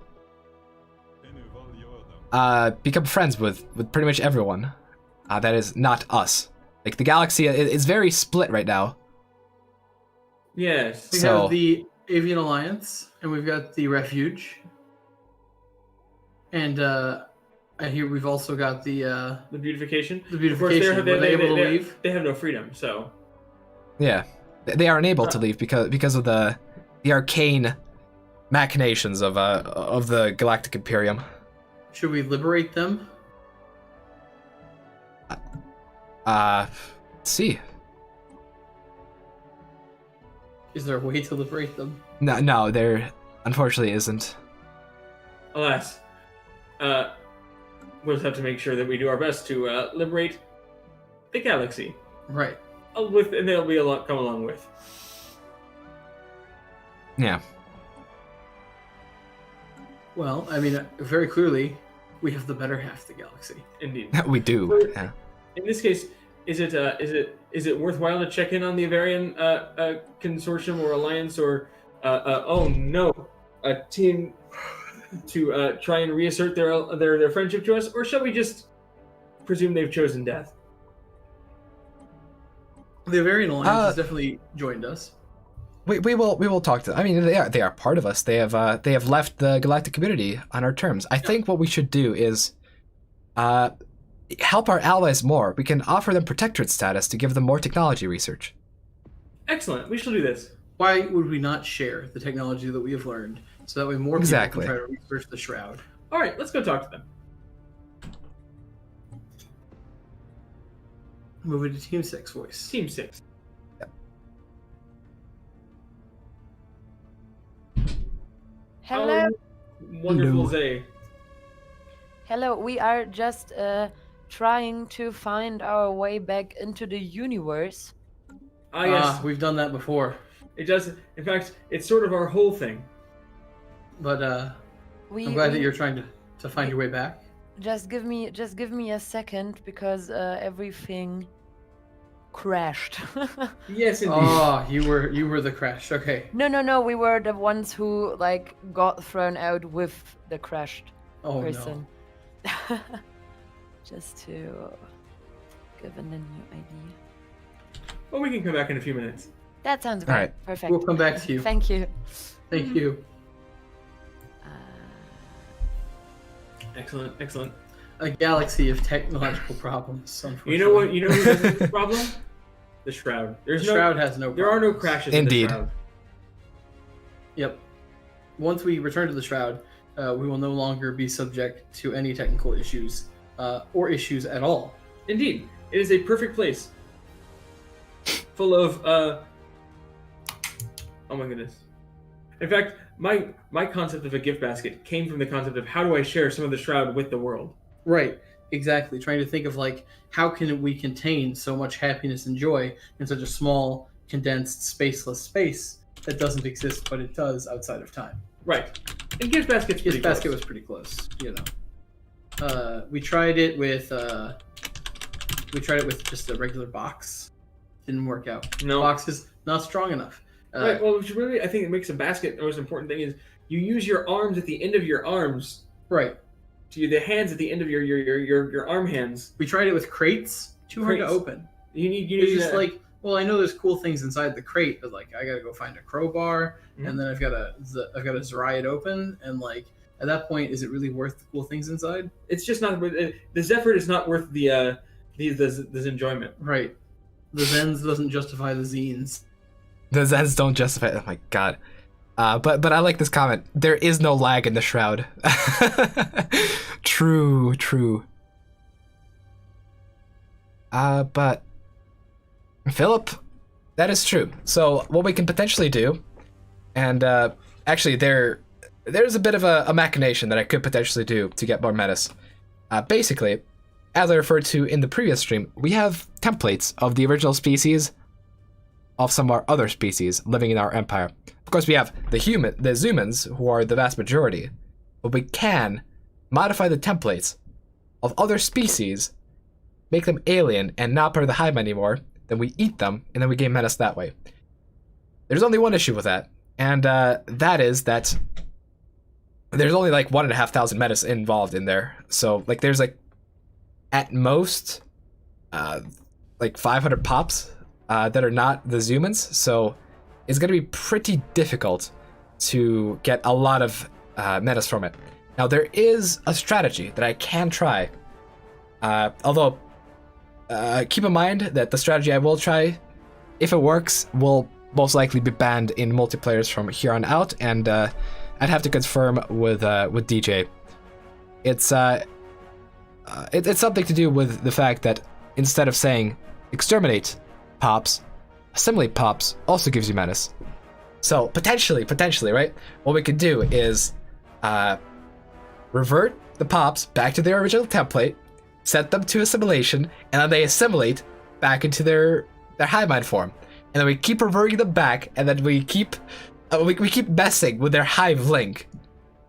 S3: become friends with pretty much everyone. That is not us. Like, the galaxy is very split right now.
S18: Yes.
S10: We have the Avian Alliance, and we've got the Refuge. And I hear we've also got the
S18: beautification.
S10: The beautification.
S18: Of course, they're able to leave. They have no freedom, so.
S3: Yeah, they are unable to leave because of the arcane machinations of the Galactic Imperium.
S10: Should we liberate them?
S3: Let's see.
S10: Is there a way to liberate them?
S3: No, there unfortunately isn't.
S18: Alas, we'll just have to make sure that we do our best to liberate the galaxy.
S10: Right.
S18: And there'll be a lot come along with.
S3: Yeah.
S10: Well, I mean, very clearly, we have the better half of the galaxy.
S18: Indeed.
S3: We do. Yeah.
S18: In this case, is it worthwhile to check in on the Avarian consortium or alliance or a team to try and reassert their friendship to us, or shall we just presume they've chosen death?
S10: The Avarian alliance has definitely joined us.
S3: We will talk to them. I mean, they are part of us. They have left the galactic community on our terms. I think what we should do is help our allies more. We can offer them protectorate status to give them more technology research.
S18: Excellent. We shall do this.
S10: Why would we not share the technology that we have learned so that way more people can try to research the Shroud?
S18: All right, let's go talk to them.
S10: Move it to Team 6 voice.
S18: Team 6.
S3: Yep.
S15: Hello.
S18: Wonderful
S3: Hello.
S18: Zay.
S15: Hello, we are just trying to find our way back into the universe.
S18: Ah, yes.
S10: We've done that before.
S18: It does. In fact, it's sort of our whole thing.
S10: But I'm glad that you're trying to find your way back.
S15: Just give me a second because everything crashed.
S18: Yes, indeed.
S10: Oh, you were the crash. Okay.
S15: No, we were the ones who like got thrown out with the crashed person. Just to give an new ID.
S18: Well, we can come back in a few minutes.
S15: That sounds great.
S3: Alright.
S15: Perfect.
S10: We'll come back to you.
S15: Thank you.
S10: Thank you. Excellent, excellent. A galaxy of technological problems. Unfortunately.
S18: You know what? You know who has the problem? The Shroud.
S10: The Shroud has no.
S18: There are no
S10: problems.
S18: crashes
S3: Indeed.
S18: in the Shroud.
S10: Yep. Once we return to the Shroud, we will no longer be subject to any technical issues or issues at all.
S18: Indeed, it is a perfect place. Full of oh my goodness. In fact, my concept of a gift basket came from the concept of how do I share some of the Shroud with the world.
S10: Right. Exactly. Trying to think of like how can we contain so much happiness and joy in such a small, condensed, spaceless space that doesn't exist, but it does outside of time.
S18: Right. And gift basket's pretty
S10: Gift basket
S18: close.
S10: was pretty close. You know. We tried it with just a regular box. Didn't work out.
S18: No.
S10: Box is not strong enough.
S18: Right. Well, which really, I think it makes a basket. The most important thing is you use your arms at the end of your arms.
S10: Right.
S18: To the hands at the end of your arm hands.
S10: We tried it with crates. Too hard to open.
S18: You need
S10: It's just like, well, I know there's cool things inside the crate, but like I gotta go find a crowbar, and then I've gotta Zry it open, and like at that point, is it really worth the cool things inside?
S18: It's just not. The Zephyr is not worth the enjoyment.
S10: Right. The Zens doesn't justify the zines.
S3: The Zens don't justify. Oh my god. But I like this comment. There is no lag in the Shroud. True. But Philip, that is true. So what we can potentially do, and actually there's a bit of a machination that I could potentially do to get more menace. Basically, as I referred to in the previous stream, we have templates of the original species of some of our other species living in our empire. Of course, we have the Xumans, who are the vast majority, but we can modify the templates of other species, make them alien and not part of the hive anymore, then we eat them, and then we gain menace that way. There's only one issue with that, and that is that there's only like 1,500 menace involved in there. So like there's like at most like 500 pops that are not the Xumans, so it's going to be pretty difficult to get a lot of menace from it. Now there is a strategy that I can try, although keep in mind that the strategy I will try, if it works, will most likely be banned in multiplayers from here on out, and I'd have to confirm with DJ. It's something to do with the fact that instead of saying exterminate pops, assimilate pops also gives you menace. So potentially, right? What we could do is revert the pops back to their original template, set them to assimilation, and then they assimilate back into their hive mind form. And then we keep reverting them back, and then we keep messing with their hive link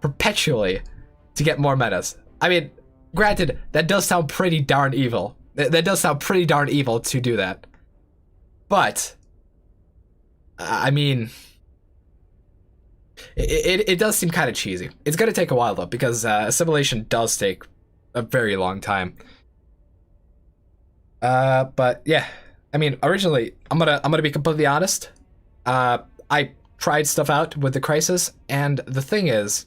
S3: perpetually to get more menace. I mean, granted, that does sound pretty darn evil. That does sound pretty darn evil to do that. But I mean, it does seem kind of cheesy. It's gonna take a while though, because assimilation does take a very long time. But yeah, I mean, originally, I'm gonna be completely honest. I tried stuff out with the Crisis, and the thing is,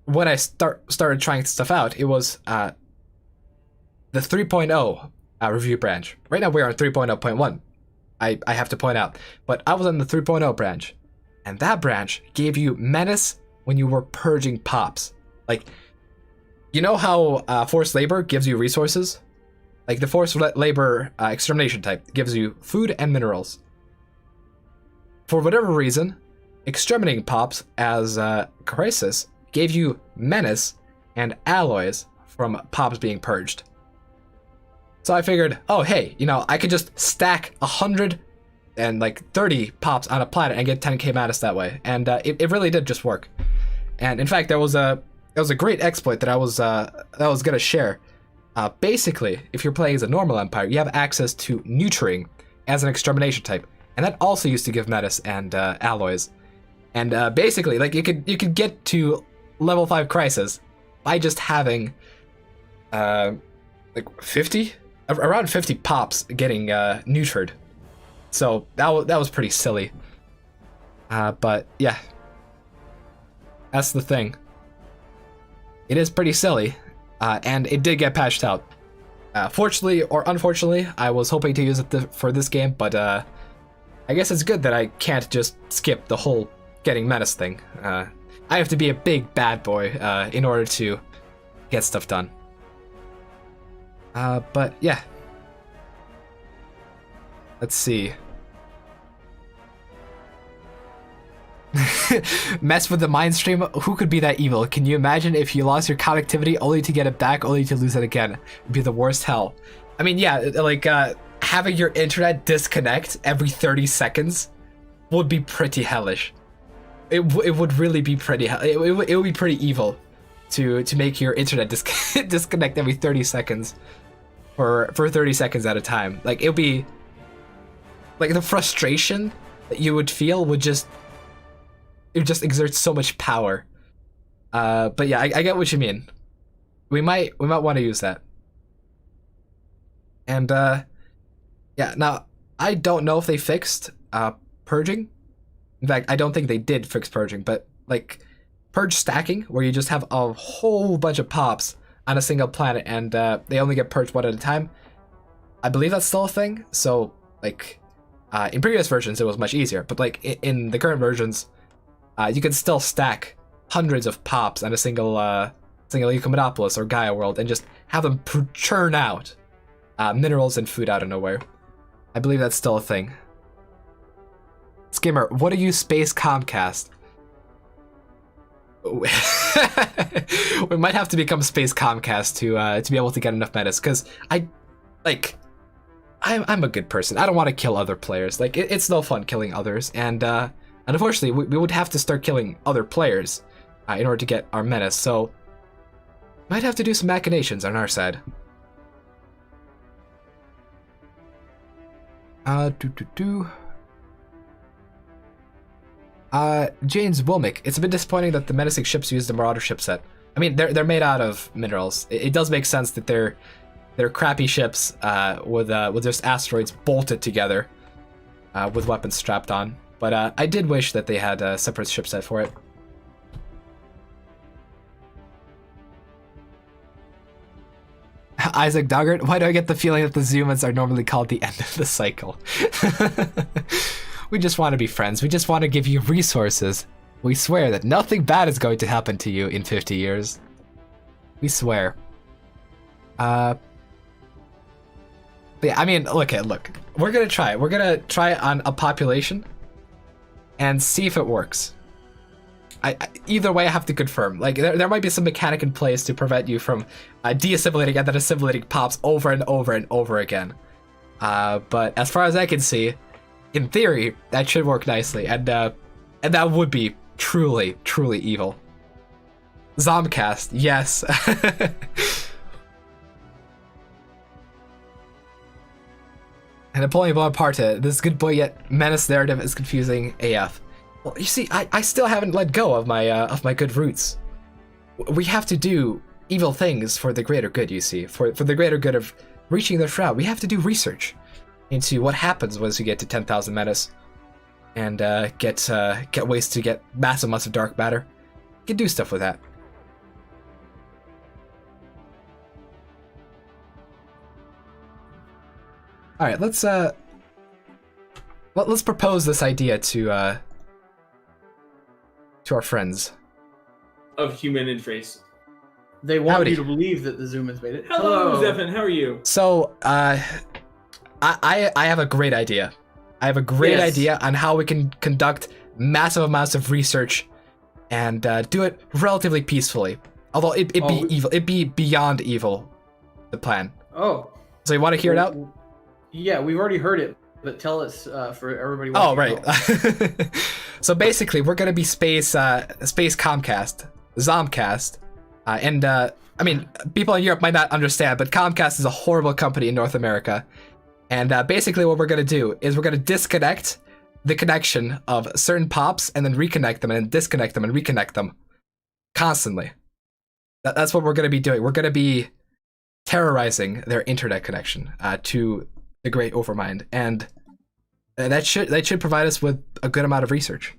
S3: when I started trying stuff out, it was the 3.0 review branch. Right now we're on 3.0.1. I have to point out, but I was on the 3.0 branch, and that branch gave you menace when you were purging pops. Like, you know how forced labor gives you resources? Like the forced labor extermination type gives you food and minerals. For whatever reason, exterminating pops as Crisis gave you menace and alloys from pops being purged. So I figured, oh hey, you know, I could just stack 130 pops on a planet and get 10k Mantis that way, and it really did just work. And in fact, there was a great exploit that I was gonna share. Basically, if you're playing as a normal Empire, you have access to neutering as an extermination type, and that also used to give metis and alloys. And basically, like you could get to level 5 crisis by just having like 50, around 50 pops getting neutered. So that was pretty silly. But yeah, that's the thing. It is pretty silly, and it did get patched out. Fortunately or unfortunately, I was hoping to use it for this game, but I guess it's good that I can't just skip the whole getting menace thing. I have to be a big bad boy in order to get stuff done. But yeah. Let's see. Mess with the mind stream? Who could be that evil? Can you imagine if you lost your connectivity only to get it back, only to lose it again? It'd be the worst hell. I mean, yeah, like having your internet disconnect every 30 seconds would be pretty hellish. It would really be pretty it would be pretty evil to make your internet disconnect every 30 seconds for 30 seconds at a time. Like, it would be like the frustration that you would feel would just exert so much power. But yeah, I get what you mean. We might want to use that. And yeah, now I don't know if they fixed purging. In fact, I don't think they did fix purging, but like purge stacking, where you just have a whole bunch of pops on a single planet and they only get purged one at a time. I believe that's still a thing. So like in previous versions it was much easier, but like in the current versions, you can still stack hundreds of pops on a single Ecomenopolis or Gaia world and just have them churn out minerals and food out of nowhere. I believe that's still a thing. Skimmer, what are you, Space Comcast? We might have to become Space Comcast to be able to get enough metas, because I'm a good person. I don't want to kill other players. Like it's no fun killing others, and unfortunately we would have to start killing other players in order to get our metas. So might have to do some machinations on our side. James Wilmick, it's a bit disappointing that the menacing ships use the Marauder ship set. I mean, they're made out of minerals. It does make sense that they're crappy ships with just asteroids bolted together with weapons strapped on. But I did wish that they had a separate ship set for it. Isaac Doggart, why do I get the feeling that the Xumans are normally called the end of the cycle? We just want to be friends. We just want to give you resources. We swear that nothing bad is going to happen to you in 50 years. We swear. But yeah, I mean, look. We're gonna try it. We're gonna try it on a population and see if it works. Either way, I have to confirm. Like, there might be some mechanic in place to prevent you from de-assimilating and then assimilating pops over and over and over again. But as far as I can see, in theory, that should work nicely, and that would be truly, truly evil. Zomcast, yes. And Napoleon Bonaparte, this good boy yet menace narrative is confusing AF. Well, you see, I still haven't let go of my good roots. We have to do evil things for the greater good, you see. For the greater good of reaching the Shroud, we have to do research into what happens once you get to 10,000 metas, and get ways to get massive amounts of dark matter. You can do stuff with that. All right, let's propose this idea to our friends
S18: of human interface.
S10: They want
S3: Howdy.
S10: you to believe that the Xumans made it.
S18: Hello, Stefan. How are you?
S3: So, I have a great idea. I have a great idea on how we can conduct massive amounts of research and do it relatively peacefully. Although it'd be evil. It'd be beyond evil, the plan.
S12: Oh.
S3: So you want to hear it out?
S12: Yeah, we've already heard it, but tell us for everybody
S3: Oh,
S12: watching.
S3: right. So basically, we're gonna be space Comcast, Zomcast, and I mean, people in Europe might not understand, but Comcast is a horrible company in North America. And basically, what we're gonna do is we're gonna disconnect the connection of certain pops, and then reconnect them, and then disconnect them, and reconnect them constantly. That's what we're gonna be doing. We're gonna be terrorizing their internet connection to the Great Overmind, and that should provide us with a good amount of research.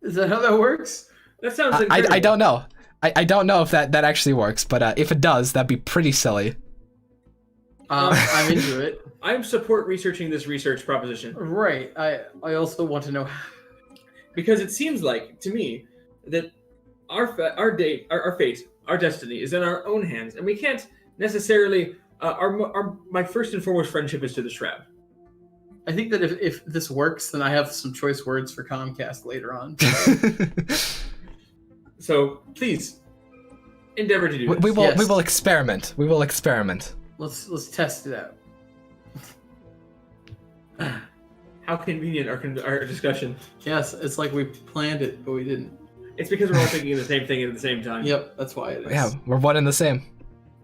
S12: Is that how that works? That sounds like
S3: I don't know. I don't know if that actually works, but if it does, that'd be pretty silly.
S12: I'm into it.
S18: I support researching this research proposition.
S12: Right. I also want to know
S18: because it seems like to me that our fate, our destiny is in our own hands, and we can't necessarily. My first and foremost friendship is to the Shroud.
S12: I think that if this works, then I have some choice words for Comcast later on.
S18: So please endeavor to do this.
S3: We will experiment. We will experiment.
S12: Let's test it out.
S18: How convenient our discussion.
S12: Yes, it's like we planned it, but we didn't.
S18: It's because we're all thinking the same thing at the same time.
S12: Yep, that's why it is.
S3: Yeah, we're one and the same.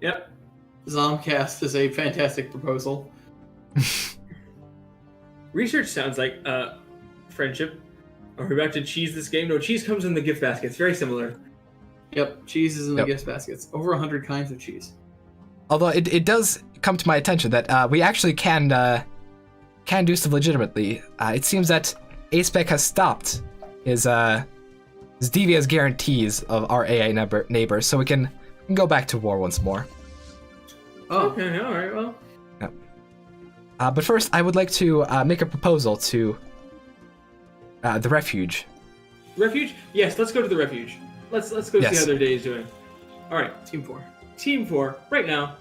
S18: Yep.
S12: Zomcast is a fantastic proposal.
S18: Research sounds like friendship. Are we about to cheese this game? No, cheese comes in the gift basket. It's very similar.
S12: Yep, cheese is in the gift baskets. Over 100 kinds of cheese.
S3: Although it does come to my attention that we actually can do stuff legitimately. It seems that ASPEC has stopped his devious guarantees of our AI neighbors, so we can go back to war once more.
S18: Oh, okay, all right, well.
S3: But first, I would like to make a proposal to the refuge.
S18: Refuge? Yes, let's go to the refuge. Let's go see how their day is doing. All right,
S12: Team 4.
S18: Team 4, right now.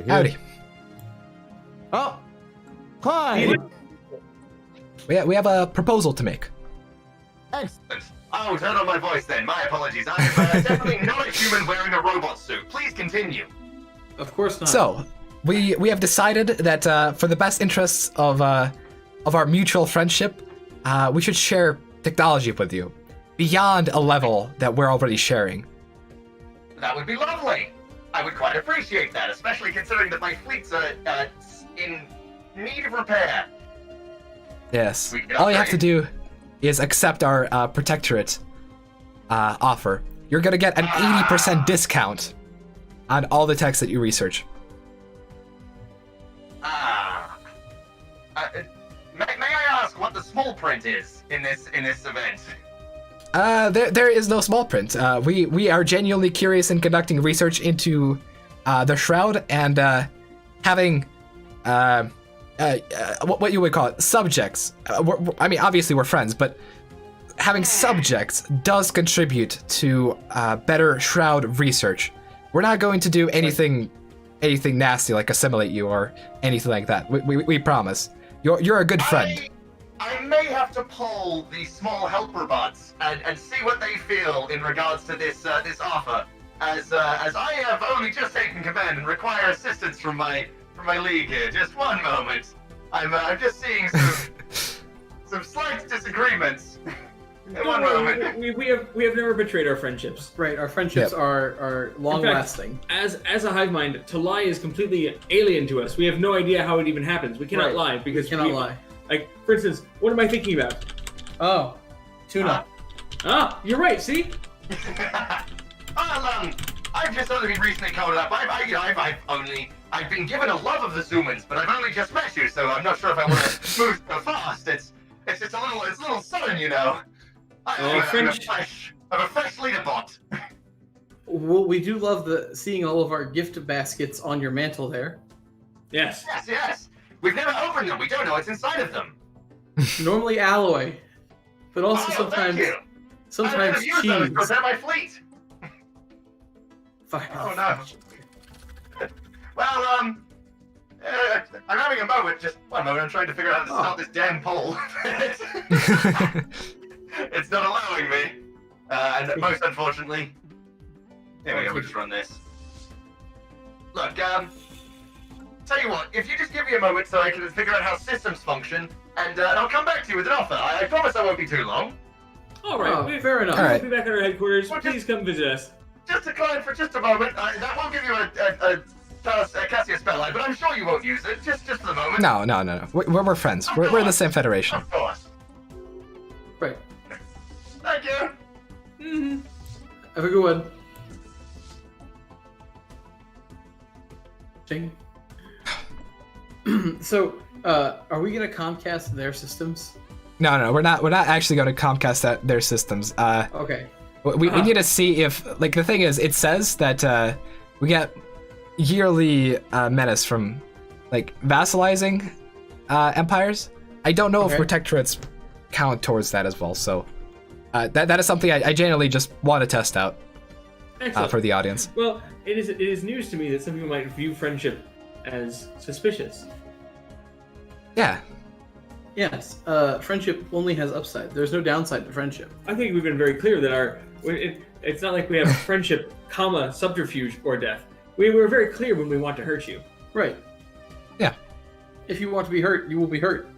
S3: Howdy.
S13: Oh, hi.
S3: We have a proposal to make.
S21: Excellent. Oh, turn on my voice then. My apologies. I'm definitely not a human wearing a robot suit. Please continue.
S12: Of course not.
S3: So, we have decided that for the best interests of our mutual friendship, we should share technology with you beyond a level that we're already sharing.
S21: That would be lovely. I would quite appreciate that, especially considering that my fleets are in need of repair.
S3: Yes. All you have to do is accept our protectorate offer. You're gonna get an 80% discount on all the techs that you research.
S21: May I ask what the small print is in this event?
S3: There is no small print. We are genuinely curious in conducting research into the Shroud and having what you would call it, subjects. I mean, obviously we're friends, but having subjects does contribute to better Shroud research. We're not going to do anything nasty like assimilate you or anything like that. We promise. You're a good friend.
S21: I may have to poll the small helper bots and see what they feel in regards to this offer, as I have only just taken command and require assistance from my league here. Just one moment. I'm just seeing some slight disagreements. One moment.
S18: We have never betrayed our friendships.
S12: Right, our friendships are long lasting.
S18: As a hive mind, to lie is completely alien to us. We have no idea how it even happens. We cannot lie because
S12: we cannot lie.
S18: Like, for instance, what am I thinking about?
S12: Oh, tuna.
S18: You're right. See?
S21: I've just only been recently coded up. I've been given a love of the Xumans, but I've only just met you, so I'm not sure if I want to move so fast. It's a little sudden, you know. I'm a fresh leader bot.
S12: Well, we do love seeing all of our gift baskets on your mantle there.
S18: Yes.
S21: Yes. We've never opened them. We don't know what's inside of them.
S12: Normally alloy, but also sometimes
S21: I've used those to prepare my fleet.
S12: Fine.
S21: Oh no. Well, I'm having a moment. Just one moment. I'm trying to figure out how to start this damn poll. It's not allowing me. And most unfortunately, here we go. We'll just run this. Look, tell you what. If you just give me a moment so I can figure out how systems function, and I'll come back to you with an offer. I promise I won't be too long.
S18: All right, fair enough.
S3: All right.
S18: We'll be back at our headquarters. Please come visit us.
S21: Just decline for just a moment. That won't give you a Cassius spell, but I'm sure you won't use it. Just for the moment.
S3: No. We're friends. We're in the same federation.
S21: Of course.
S10: Right.
S21: Thank you.
S10: Mm-hmm. Have a good one. Ding. So, are we gonna Comcast their systems?
S3: No, we're not actually going to Comcast their systems.
S10: Okay.
S3: We need to see if, like, the thing is, it says that we get yearly menace from, like, vassalizing empires. I don't know if protectorates count towards that as well, so that is something I genuinely just want to test out for the audience.
S18: Well, it is news to me that some people might view friendship as suspicious.
S3: Yeah.
S10: Yes, friendship only has upside. There's no downside to friendship.
S18: I think we've been very clear that it's not like we have friendship, subterfuge, or death. We were very clear when we want to hurt you.
S10: Right.
S3: Yeah.
S10: If you want to be hurt, you will be hurt.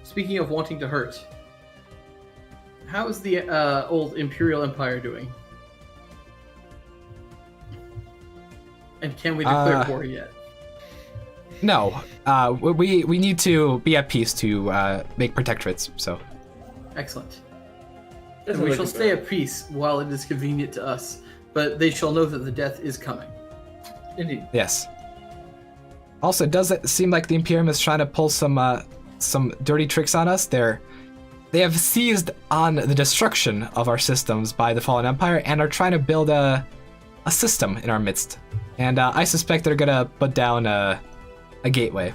S10: Speaking of wanting to hurt, how is the old Imperial Empire doing? And can we declare war yet?
S3: No. We need to be at peace to make protectorates, so.
S10: Excellent. And we shall stay at peace while it is convenient to us, but they shall know that the death is coming. Indeed.
S3: Yes. Also, does it seem like the Imperium is trying to pull some dirty tricks on us? They have seized on the destruction of our systems by the Fallen Empire and are trying to build a system in our midst. And I suspect they're gonna put down a gateway.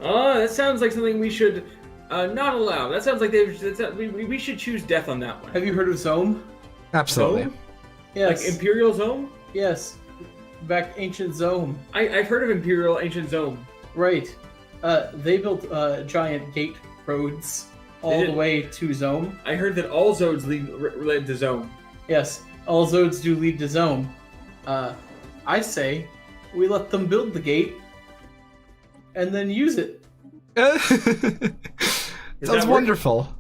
S18: Oh, that sounds like something we should not allow. That sounds like we should choose death on that one.
S10: Have you heard of Zome?
S3: Absolutely.
S18: Zome?
S10: Yes.
S18: Like Imperial Zome?
S10: Yes. Back ancient Zome.
S18: I've heard of Imperial Ancient Zome.
S10: Right. They built giant gate roads all the way to Zome.
S18: I heard that all Zodes lead to Zome.
S10: Yes, all Zodes do lead to Zome. I say we let them build the gate and then use it.
S3: Sounds wonderful.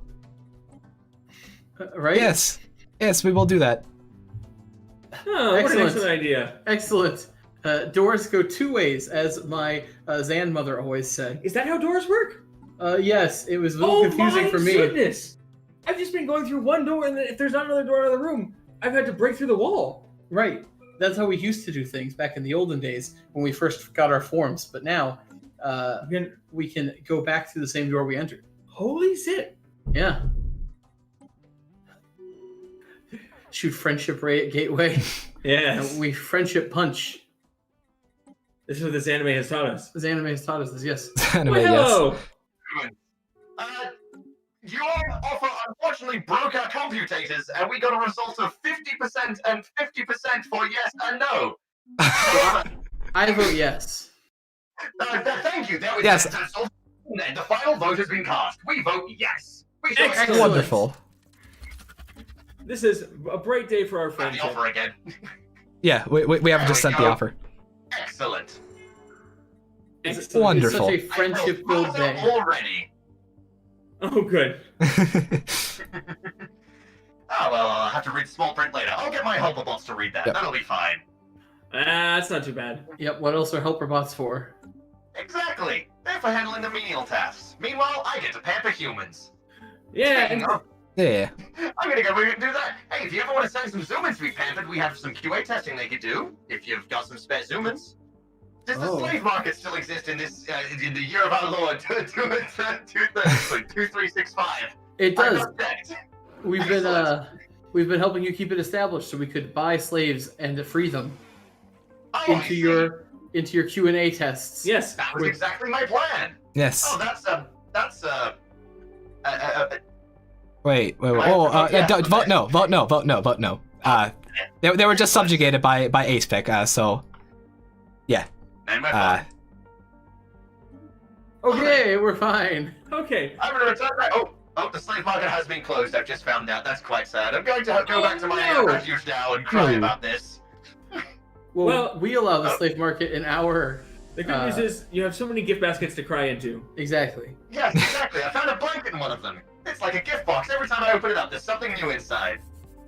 S10: Right?
S3: Yes, we will do that.
S18: Oh, what an excellent idea.
S10: Excellent. Doors go two ways, as my Zan mother always said.
S18: Is that how doors work?
S10: Yes, it was a little confusing for me.
S18: Oh my goodness! I've just been going through one door, and then if there's not another door in the room, I've had to break through the wall.
S10: Right. That's how we used to do things back in the olden days when we first got our forms. But now, we can go back through the same door we entered.
S18: Holy shit!
S10: Yeah. Shoot friendship ray at gateway.
S18: Yeah.
S10: We friendship punch.
S18: This is what this anime has taught us.
S10: This anime has taught us this, yes.
S3: Anime,
S18: hello!
S21: Your offer unfortunately broke our computators, and we got a result of 50% and 50% for yes and no.
S10: I vote yes.
S21: Thank you. There we
S3: Yes.
S21: The final vote has been cast. We vote yes. We shall
S10: Excellent.
S3: Wonderful.
S18: This is a bright day for our
S21: the
S18: friendship.
S21: offer again.
S3: Yeah, we haven't just sent the offer.
S21: Excellent.
S10: It's
S3: Wonderful.
S10: such a friendship-filled day.
S21: Already.
S18: Oh, good.
S21: Oh, well, I'll have to read small print later. I'll get my helper bots to read that.
S3: Yep.
S21: That'll be fine.
S18: That's not too bad.
S10: Yep, what else are helper bots for?
S21: Exactly. They're for handling the menial tasks. Meanwhile, I get to pamper humans.
S18: Yeah.
S21: Speaking of,
S3: Yeah.
S21: I'm gonna go and do that. Hey, if you ever want to send some Xumans to be pampered, we have some QA testing they could do. If you've got some spare Xumans. Does the slave market still exist in this in the year of our Lord 2365?
S10: It does.
S21: I'm not checked.
S10: We've been helping you keep it established so we could buy slaves and free them into your Q&A tests.
S18: Yes,
S21: that was exactly my plan.
S3: Yes.
S21: Oh, that's
S3: Wait. Oh, vote no. They were just subjugated by ASPEC, so yeah.
S10: Okay, we're fine.
S18: Okay.
S21: I'm gonna return back. Oh, Oh, the slave market has been closed. I've just found out. That's quite sad. I'm going to go back to my refuge now and cry about this.
S10: Well, we allow the slave market in our.
S18: The good news is you have so many gift baskets to cry into.
S10: Exactly.
S21: Yes, exactly. I found a blanket in one of them. It's like a gift box. Every time I open it up, there's something new inside.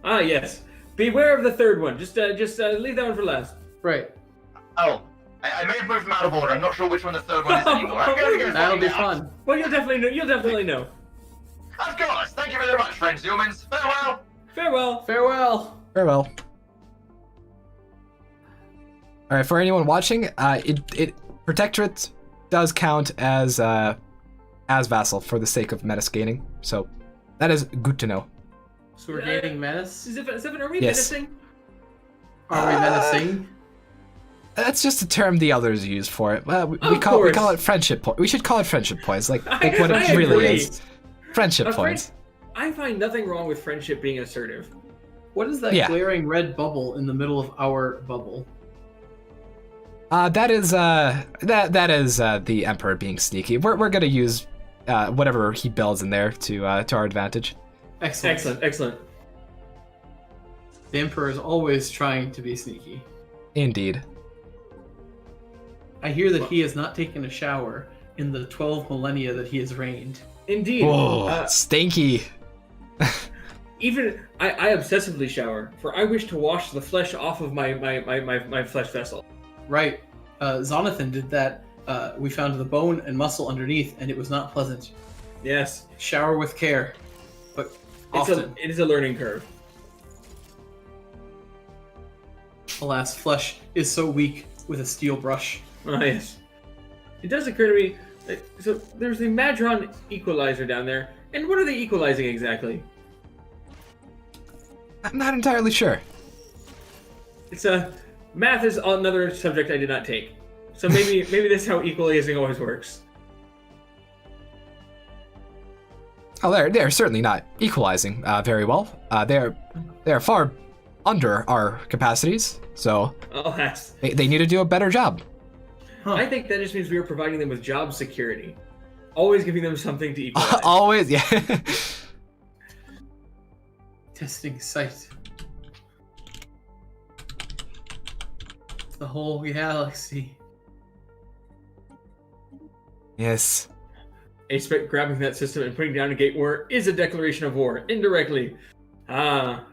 S18: Ah, yes. Beware of the third one. Just leave that one for last.
S10: Right.
S21: Oh, I may have moved them out of order. I'm not sure which one the third one is anymore. I'm going to go
S10: That'll
S21: find
S10: be
S21: out.
S10: fun.
S18: Well, you'll definitely know.
S21: Of course. Thank you very much, friends humans. Farewell.
S18: Farewell.
S10: Farewell.
S3: Farewell. All right, for anyone watching, Protectorate does count as vassal for the sake of menace gaining, so that is good to know.
S10: So we're gaining menace?
S18: Stefan, are we
S3: Yes.
S18: menacing?
S10: Are we menacing?
S3: That's just a term the others use for it. We call it friendship points. We should call it friendship points, like what it really
S18: agree.
S3: is. Friendship points.
S18: I find nothing wrong with friendship being assertive.
S10: What is that glaring red bubble in the middle of our bubble?
S3: That is the Emperor being sneaky. We're gonna use whatever he builds in there to our advantage.
S10: Excellent. The Emperor is always trying to be sneaky.
S3: Indeed.
S10: I hear that he has not taken a shower in the 12 millennia that he has reigned.
S18: Indeed.
S3: Oh, stinky.
S18: Even I obsessively shower, for I wish to wash the flesh off of my flesh vessel.
S10: Right. Zonathan did that. We found the bone and muscle underneath, and it was not pleasant.
S18: Yes.
S10: Shower with care, but often.
S18: It is a learning curve.
S10: Alas, flesh is so weak with a steel brush.
S18: Oh, yes. It does occur to me, so there's the Madron equalizer down there, and what are they equalizing exactly?
S3: I'm not entirely sure.
S18: It's math is another subject I did not take, so maybe that's how equalizing always works.
S3: Oh, they're certainly not equalizing very well. They're far under our capacities, so they need to do a better job.
S18: I think that just means we are providing them with job security, always giving them something to equalize.
S3: Always, yeah.
S10: Testing site. The whole galaxy.
S3: Yes.
S18: I expect grabbing that system and putting down a gate war is a declaration of war, indirectly.
S3: Oh,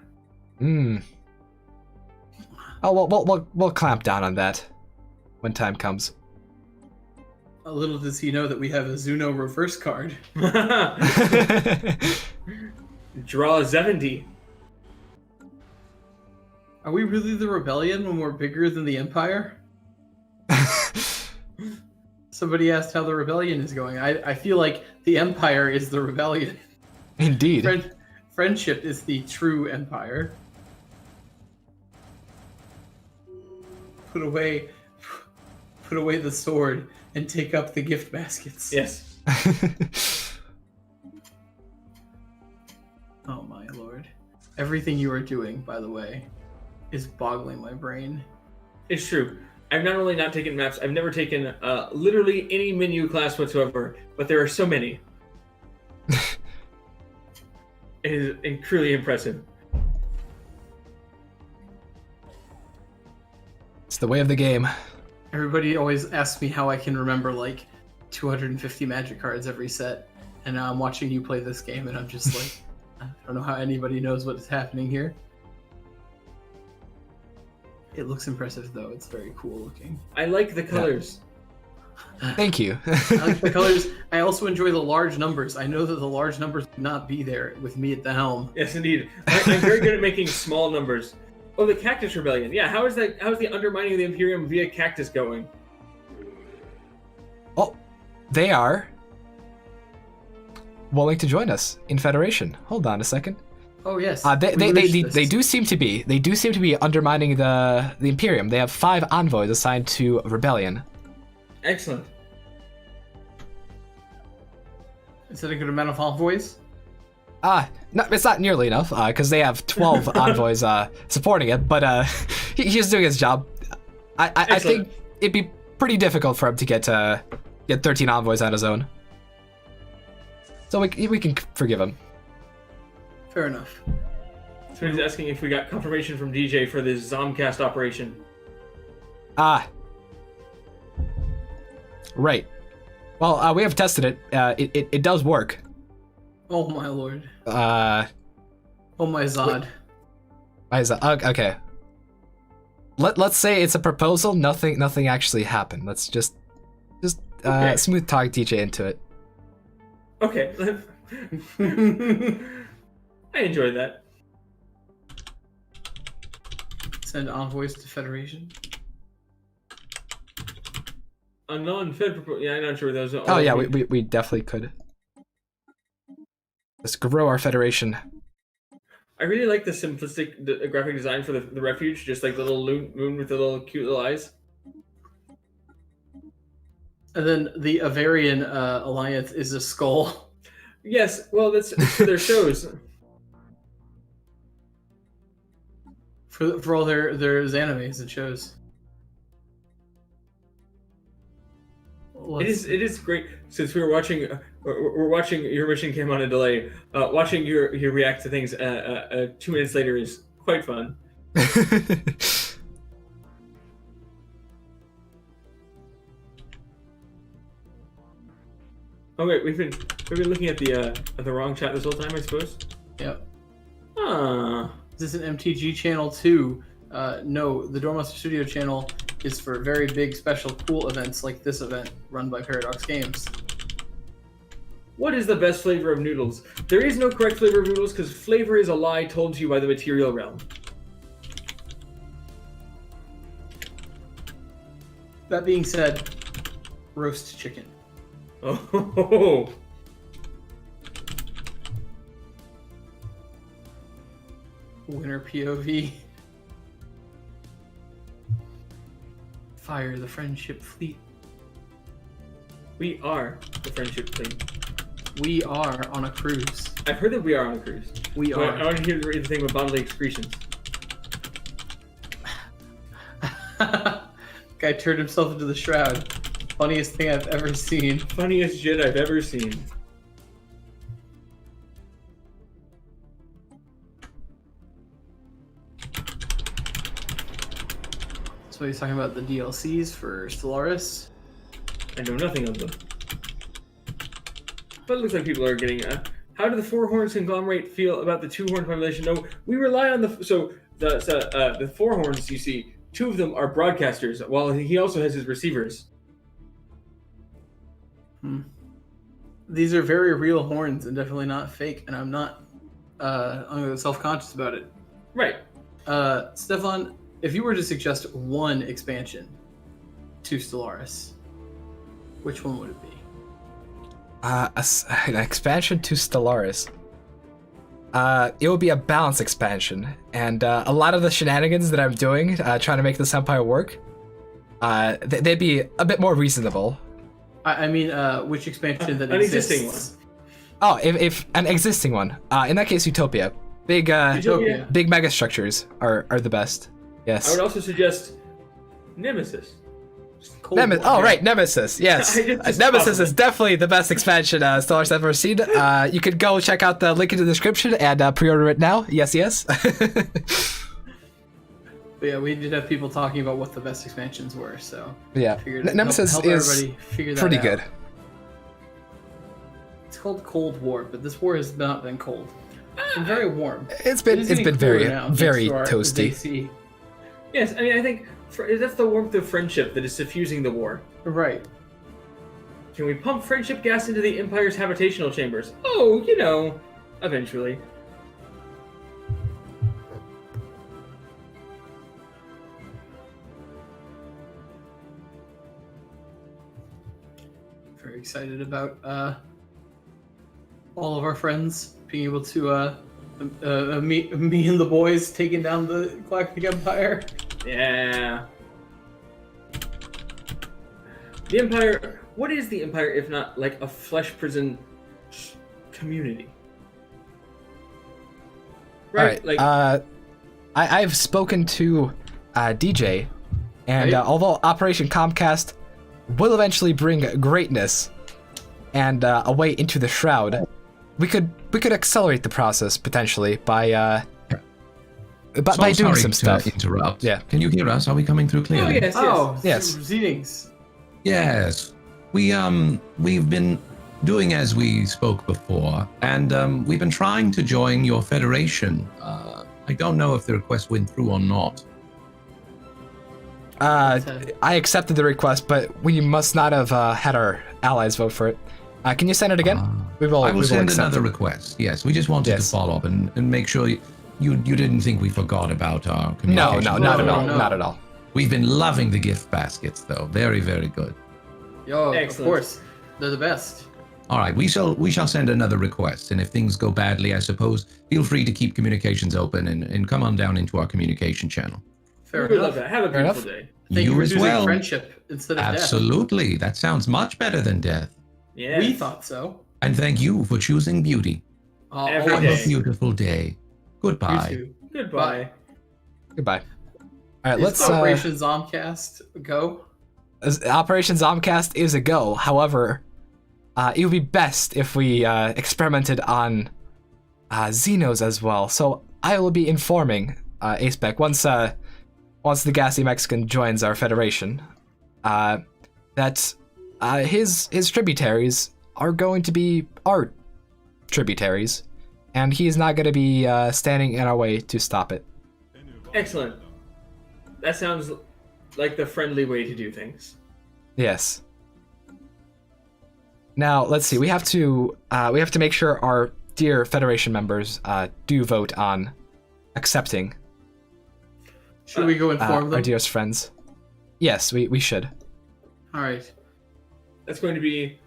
S3: we'll clamp down on that when time comes.
S10: A little does he know that we have a Zuno reverse card.
S18: Draw 70.
S10: Are we really the rebellion when we're bigger than the Empire? Somebody asked how the rebellion is going. I feel like the Empire is the rebellion.
S3: Indeed.
S10: Friendship is the true Empire. Put away the sword and take up the gift baskets.
S18: Yes.
S10: Oh my lord. Everything you are doing, by the way, is boggling my brain.
S18: It's true. I've not only not taken maps, I've never taken literally any menu class whatsoever, but there are so many. It is truly impressive.
S3: It's the way of the game.
S10: Everybody always asks me how I can remember like 250 magic cards every set, and now I'm watching you play this game and I'm just like, I don't know how anybody knows what is happening here. It looks impressive though, it's very cool looking.
S18: I like the colors.
S3: Thank you.
S10: I like the colors. I also enjoy the large numbers. I know that the large numbers would not be there with me at the helm.
S18: Yes, indeed. I'm very good at making small numbers. Oh, the Cactus Rebellion. Yeah, how is the undermining of the Imperium via Cactus going?
S3: Oh, they are willing to join us in Federation. Hold on a second.
S10: Oh yes.
S3: They do seem to be undermining the Imperium. They have 5 envoys assigned to Rebellion.
S18: Excellent.
S10: Is that a good amount of envoys?
S3: No, it's not nearly enough, because they have 12 envoys supporting it, but he's doing his job. I think it'd be pretty difficult for him to get 13 envoys on his own. So we can forgive him.
S10: Fair enough.
S18: So he's asking if we got confirmation from DJ for this Zomcast operation.
S3: Ah. Right. Well, we have tested it. It does work.
S10: Oh my lord.
S3: Oh
S10: my Zod.
S3: Why is that? Okay. Let's say it's a proposal. Nothing actually happened. Let's just
S18: Okay.
S3: smooth talk DJ into it.
S18: Okay. I enjoyed that.
S10: Send envoys to Federation.
S18: A non-fed proposal. Yeah, I'm not sure those are.
S3: Oh yeah, we definitely could. Let's grow our federation.
S18: I really like the simplistic graphic design for the refuge, just like the little moon with the little cute little eyes.
S10: And then the Avarian Alliance is a skull.
S18: Yes, well, that's for their shows.
S10: For all their animes and shows.
S18: It is great since we're watching your mission came on a delay. Watching you react to things 2 minutes later is quite fun. Oh wait, we've been looking at the wrong chat this whole time, I suppose.
S10: Yep.
S18: Ah.
S10: Is this an MTG channel too? No, the Dormaster Studio channel is for very big, special, cool events like this event run by Paradox Games.
S18: What is the best flavor of noodles? There is no correct flavor of noodles because flavor is a lie told to you by the material realm.
S10: That being said, roast chicken.
S18: Oh.
S10: Winter POV. Fire the friendship fleet.
S18: We are the friendship fleet.
S10: We are on a cruise.
S18: I've heard that we are on a cruise.
S10: We
S18: So
S10: are.
S18: I want to hear the thing about bodily excretions.
S10: Guy turned himself into the Shroud. Funniest thing I've ever seen.
S18: Funniest shit I've ever seen.
S10: So he's talking about the DLCs for Stellaris.
S18: I know nothing of them. But it looks like people are getting. How do the Four Horns conglomerate feel about the Two Horn population? No, we rely on the the Four Horns. You see, two of them are broadcasters, while he also has his receivers.
S10: These are very real horns and definitely not fake, and I'm not self-conscious about it.
S18: Right.
S10: Stefan, if you were to suggest one expansion to Stellaris, which one would it be?
S3: An expansion to Stellaris. It would be a balanced expansion, and a lot of the shenanigans that I'm doing, trying to make this empire work, they'd be a bit more reasonable.
S10: I mean, which expansion that
S18: an
S10: exists?
S18: existing one.
S3: Oh, if an existing one. In that case, Utopia. Big
S18: Utopia.
S3: big mega structures are the best. Yes.
S18: I would also suggest Nemesis.
S3: Right, Nemesis. Yes,
S18: Just
S3: Nemesis is definitely the best expansion Stellaris I've ever seen. You could go check out the link in the description and pre-order it now. Yes.
S10: But yeah, we did have people talking about what the best expansions were, so
S3: Yeah,
S10: figured
S3: Nemesis
S10: help
S3: is
S10: everybody figure that
S3: pretty
S10: out.
S3: good.
S10: It's called Cold War, but this war has not been cold. It's been very warm.
S3: It's been
S10: It is getting
S3: very
S10: cooler now, thanks
S3: very
S10: to our
S3: toasty.
S10: AC.
S18: Yes, I mean, I think that's the warmth of friendship that is suffusing the war.
S10: Right.
S18: Can we pump friendship gas into the Empire's habitational chambers? Oh, eventually.
S10: Very excited about all of our friends being able to me and the boys taking down the Galactic Empire.
S18: Yeah. The Empire. What is the Empire if not like a flesh prison community?
S3: All right. I've spoken to DJ, and although Operation Comcast will eventually bring greatness and a way into the Shroud, we could accelerate the process potentially by
S20: So
S3: doing
S20: sorry
S3: some
S20: to
S3: stuff.
S20: interrupt.
S3: Yeah.
S20: Can you hear us? Are we coming through clearly?
S18: yes.
S3: Yes.
S10: Proceedings.
S20: Yes. We've been doing as we spoke before, and we've been trying to join your federation. I don't know if the request went through or not.
S3: I accepted the request, but we must not have had our allies vote for it. Can you send it again?
S20: I will send another request. Yes, we just wanted to follow up and make sure you didn't think we forgot about our communication.
S3: No, not at all. Not at all.
S20: We've been loving the gift baskets, though. Very, very good.
S10: Yo,
S18: Excellent.
S10: of course. They're the best.
S20: All right, we shall send another request, and if things go badly, I suppose, feel free to keep communications open and come on down into our communication channel.
S10: Fair
S18: We
S10: enough.
S18: love that. Have a
S3: Fair
S18: beautiful
S3: enough.
S18: day.
S10: Thank you for
S20: as
S10: choosing
S20: well.
S10: friendship instead of
S20: Absolutely. That sounds much better than death.
S10: death.
S18: Yeah.
S10: We thought so.
S20: And thank you for choosing beauty.
S18: Every
S20: Have
S18: day.
S20: a beautiful day. Goodbye.
S10: You too.
S18: Goodbye.
S3: Goodbye. All right,
S10: Is
S3: let's.
S10: Operation Zomcast go.
S3: Operation Zomcast is a go. However, it would be best if we experimented on Xenos as well. So I will be informing Aspec once the gassy Mexican joins our federation that his tributaries are going to be our tributaries, and he is not going to be standing in our way to stop it.
S18: Excellent. That sounds like the friendly way to do things.
S3: Yes. Now let's see. We have to make sure our dear Federation members do vote on accepting.
S10: Should we go inform them?
S3: Our dearest friends. Yes, we should.
S10: All right.
S18: That's going to be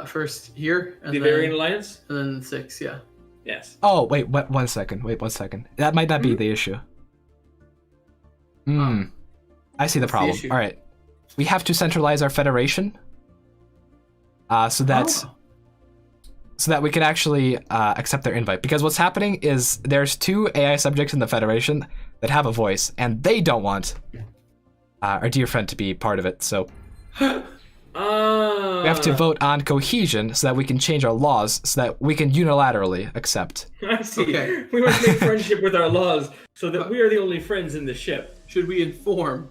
S10: first here and
S18: the
S10: then
S18: Varian Alliance?
S10: and then 6. Yeah.
S18: Yes.
S3: Oh wait, one second. Wait 1 second. That might not be the issue. I see the
S10: What's the
S3: problem.
S10: issue?
S3: All right, we have to centralize our federation, so that we can actually accept their invite. Because what's happening is there's 2 AI subjects in the federation that have a voice, and they don't want our dear friend to be part of it. So we have to vote on cohesion so that we can change our laws so that we can unilaterally accept.
S18: I see.
S10: Okay.
S18: We must make friendship with our laws so that we are the only friends in the ship.
S10: Should we inform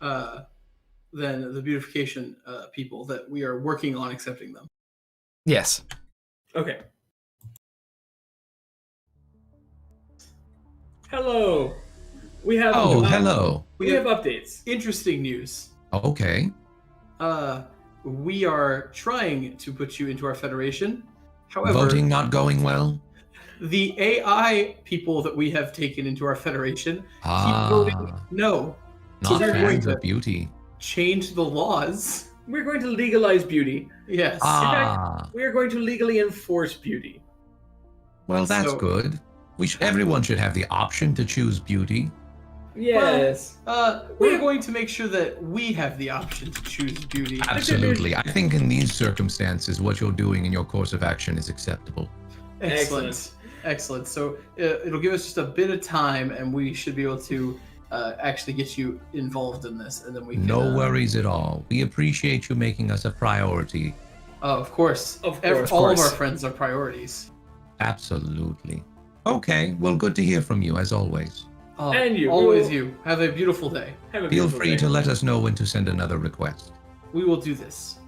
S10: then the beautification people that we are working on accepting them?
S3: Yes.
S18: Okay. Hello. We have
S20: hello.
S18: We have updates.
S10: Interesting news.
S20: Okay.
S10: We are trying to put you into our federation. However,
S20: Voting not going well?
S10: the AI people that we have taken into our federation
S20: Ah.
S10: keep voting no. So
S20: Not
S10: they're going
S20: fans
S10: to
S20: of beauty.
S10: change the laws.
S18: We're going to legalize beauty.
S10: Yes.
S18: In
S20: Ah.
S18: fact, we are going to legally enforce beauty.
S20: Well, that's
S10: So-
S20: good. Everyone should have the option to choose beauty.
S18: Yes.
S10: We're going to make sure that we have the option to choose beauty.
S20: Absolutely. I think in these circumstances, what you're doing in your course of action is acceptable.
S10: Excellent. Excellent. So it'll give us just a bit of time, and we should be able to actually get you involved in this, and then we can.
S20: No worries at all. We appreciate you making us a priority.
S10: Of course.
S18: Of course.
S10: All of our friends are priorities.
S20: Absolutely. Okay, well, good to hear from you, as always.
S10: Oh,
S18: And you.
S10: Always
S18: We will-
S10: you. Have a beautiful day.
S18: Have a
S20: Feel
S18: beautiful
S20: free
S18: day.
S20: to let us know when to send another request.
S10: We will do this.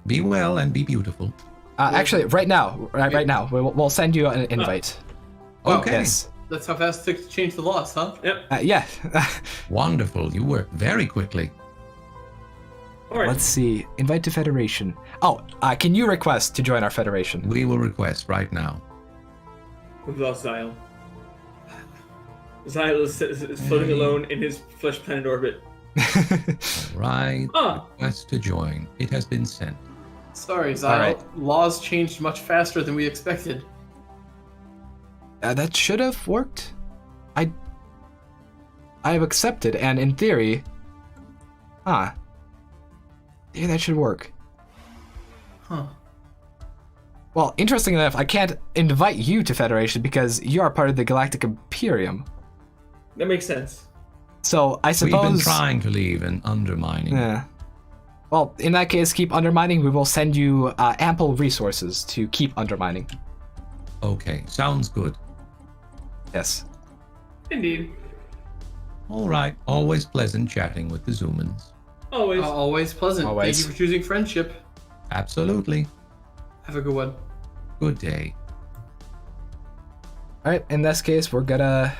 S20: Be well and be beautiful.
S3: Actually, right now, we'll send you an invite.
S20: Okay.
S3: Yes.
S10: That's how fast it took to change the laws, huh?
S18: Yep.
S3: Yeah.
S20: Wonderful. You work very quickly.
S18: All right.
S3: Let's see. Invite to Federation. Oh, can you request to join our Federation?
S20: We will request right now.
S18: We've lost Zyle. Zyle is floating alone in his flesh planet orbit.
S20: Right.
S18: Ah.
S20: Request to join. It has been sent.
S10: Sorry, Zyle.
S3: All right.
S10: Laws changed much faster than we expected.
S3: That should have worked. I have accepted, and in theory, yeah, that should work.
S10: Huh.
S3: Well, interesting enough, I can't invite you to Federation because you are part of the Galactic Imperium.
S18: That makes sense.
S3: So I suppose
S20: We've been trying to leave and undermining.
S3: Yeah. Well, in that case, keep undermining. We will send you ample resources to keep undermining.
S20: Okay, sounds good.
S3: Yes.
S12: Indeed.
S20: All right. Always pleasant chatting with the Xumans.
S12: Always pleasant.
S3: Always.
S12: Thank you for choosing friendship.
S20: Absolutely.
S12: Have a good one.
S20: Good day.
S3: All right. In this case, we're gonna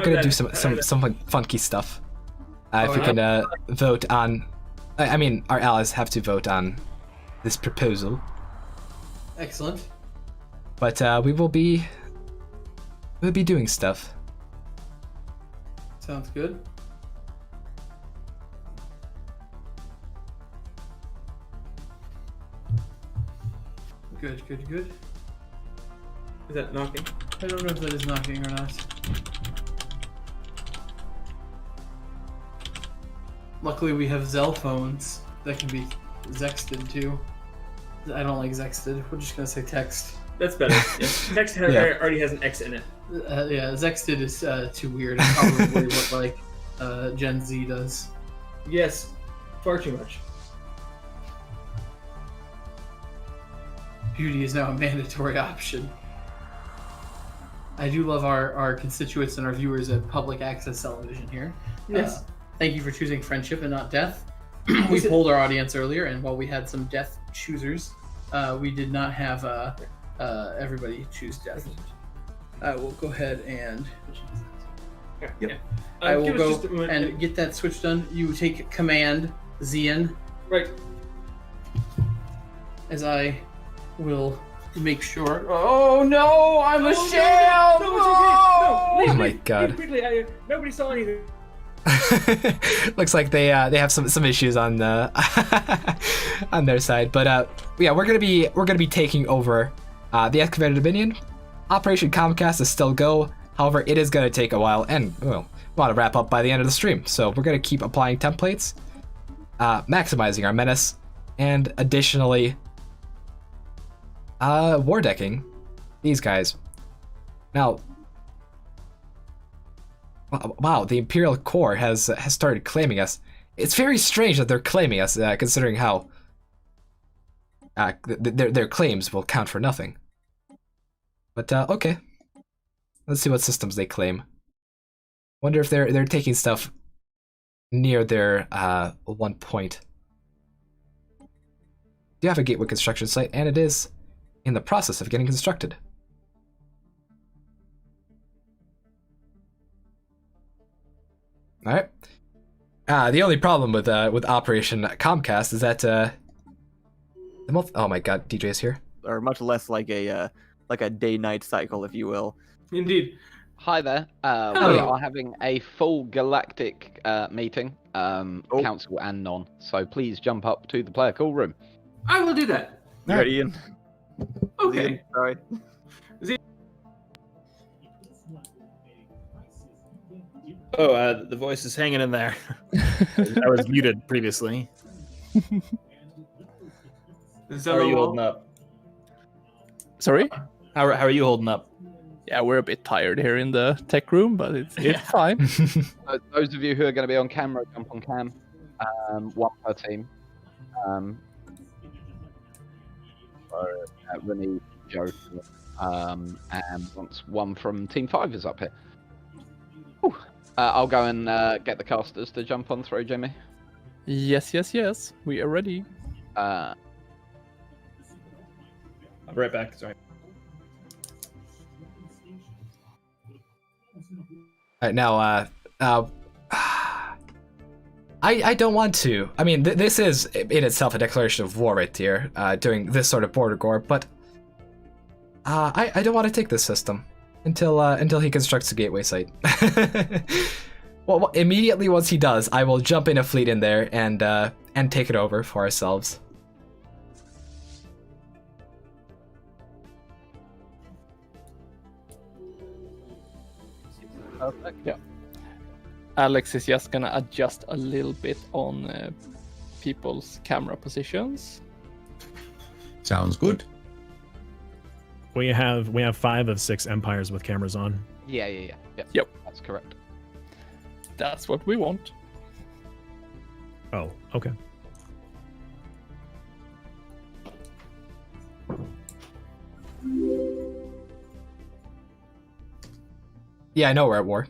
S3: do some funky stuff. If we can vote on, I mean, our allies have to vote on this proposal.
S12: Excellent.
S3: But we'll be doing stuff.
S12: Sounds good. Good. Is that knocking? I don't know if that is knocking or not. Luckily, we have Zell phones that can be Zexted too. I don't like Zexted. We're just gonna say text.
S18: That's better. Yeah. Text already has an X in it.
S12: Yeah, Zexted is too weird. It's probably what like Gen Z does.
S18: Yes, far too much.
S12: Beauty is now a mandatory option. I do love our constituents and our viewers at public access television here.
S18: Yes.
S12: Thank you for choosing friendship and not death. We polled our audience earlier, and while we had some death choosers, we did not have everybody choose death. I will go ahead and I will go and get that switch done. You take command Zian.
S18: Right.
S12: As I will make sure. Oh no! I'm a shell!
S18: No, it's okay. No, leave
S3: Oh
S18: me.
S3: my God.
S18: Leave quickly. Nobody saw anything.
S3: Looks like they have some issues on on their side, but yeah, we're gonna be taking over the excavated dominion. Operation Comcast is still go. However, it is gonna take a while, and we want to wrap up by the end of the stream. So we're gonna keep applying templates, maximizing our menace, and additionally, war decking these guys. Now, wow, the Imperial Core has started claiming us. It's very strange that they're claiming us, considering how their claims will count for nothing. But okay, let's see what systems they claim. Wonder if they're taking stuff near their 1 point. Do have a gateway construction site, and it is in the process of getting constructed. All right. The only problem with Operation Comcast is that oh my God, DJ is here.
S4: Or much less like a day-night cycle, if you will.
S12: Indeed.
S9: Hi there. We are having a full Galactic meeting, council and non. So please jump up to the player call room.
S12: I will do that.
S4: You ready, Ian?
S12: Okay.
S4: Ian, sorry.
S2: Oh, the voice is hanging in there. I was muted previously. How are you holding up?
S14: Sorry?
S2: How are you holding up?
S14: Yeah, we're a bit tired here in the tech room, but it's fine.
S9: Those of you who are going to be on camera, jump on cam. One per team. Renee, Joe, and once one from Team 5 is up here. Ooh. I'll go and get the casters to jump on through, Jimmy.
S14: Yes. We are ready.
S2: I'll be right back. Sorry.
S3: Alright, now, I don't want to. I mean, this is in itself a declaration of war right here, doing this sort of border gore, but I don't want to take this system until he constructs a gateway site. Well, immediately once he does, I will jump in a fleet in there and take it over for ourselves.
S14: Yeah. Alex is just gonna adjust a little bit on people's camera positions.
S20: Sounds good.
S6: We have 5 of 6 empires with cameras on.
S9: Yeah.
S14: Yep.
S9: That's correct.
S14: That's what we want.
S6: Oh, okay.
S3: Yeah, I know we're at war.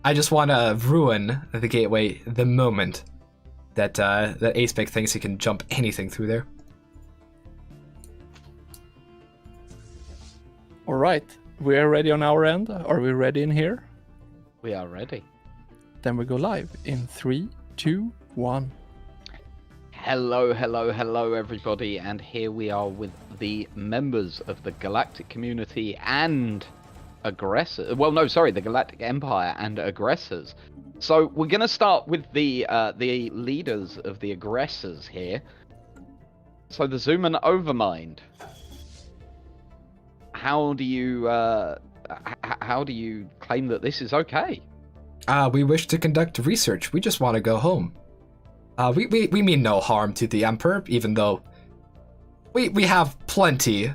S3: I just want to ruin the gateway the moment that that Aspec thinks he can jump anything through there.
S14: All right, we are ready on our end. Are we ready in here?
S9: We are ready.
S14: Then we go live in 3, 2, 1.
S9: Hello, hello, hello, everybody, and here we are with the members of the Galactic community and aggressors. Well, no, sorry, the Galactic Empire and aggressors. So we're going to start with the leaders of the aggressors here. So the Xuman Overmind. How do you claim that this is okay?
S3: We wish to conduct research. We just want to go home. We mean no harm to the Emperor, even though we have plenty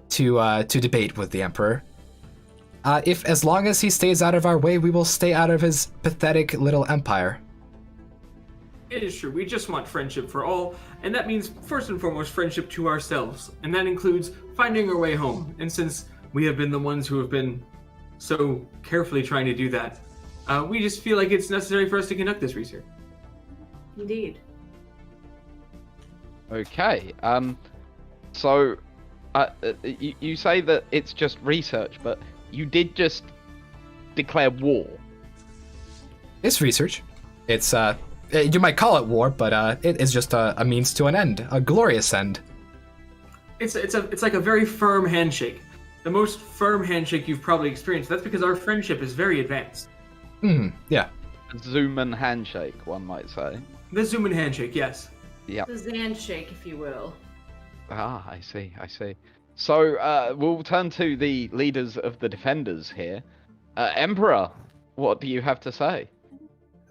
S3: to debate with the Emperor. If as long as he stays out of our way, we will stay out of his pathetic little empire.
S18: It is true. We just want friendship for all, and that means first and foremost friendship to ourselves, and that includes finding our way home. And since we have been the ones who have been so carefully trying to do that, we just feel like it's necessary for us to conduct this research.
S1: Indeed.
S9: Okay. So, you say that it's just research, but you did just declare war.
S3: It's research. It's you might call it war, but it is just a means to an end, a glorious end.
S18: It's like a very firm handshake. The most firm handshake you've probably experienced. That's because our friendship is very advanced.
S3: Yeah.
S9: A Xuman handshake, one might say.
S18: The Xuman handshake, yes.
S9: Yeah.
S1: The Zanshake, if you will.
S9: Ah, I see. So, we'll turn to the leaders of the defenders here. Emperor, what do you have to say?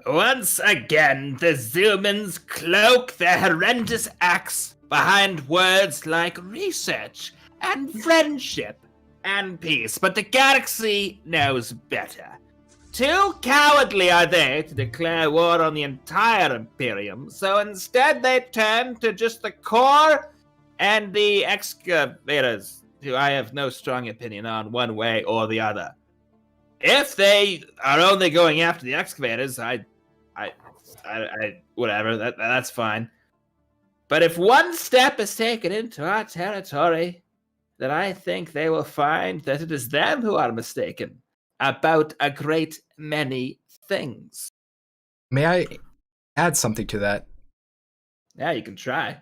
S16: Once again, the Xumans cloak their horrendous acts behind words like research and friendship and peace, but the galaxy knows better. Too cowardly are they to declare war on the entire Imperium, so instead they turn to just the core and the excavators, who I have no strong opinion on one way or the other. If they are only going after the excavators, I whatever, that's fine. But if one step is taken into our territory, then I think they will find that it is them who are mistaken about a great many things.
S3: May I add something to that?
S16: Yeah, you can try.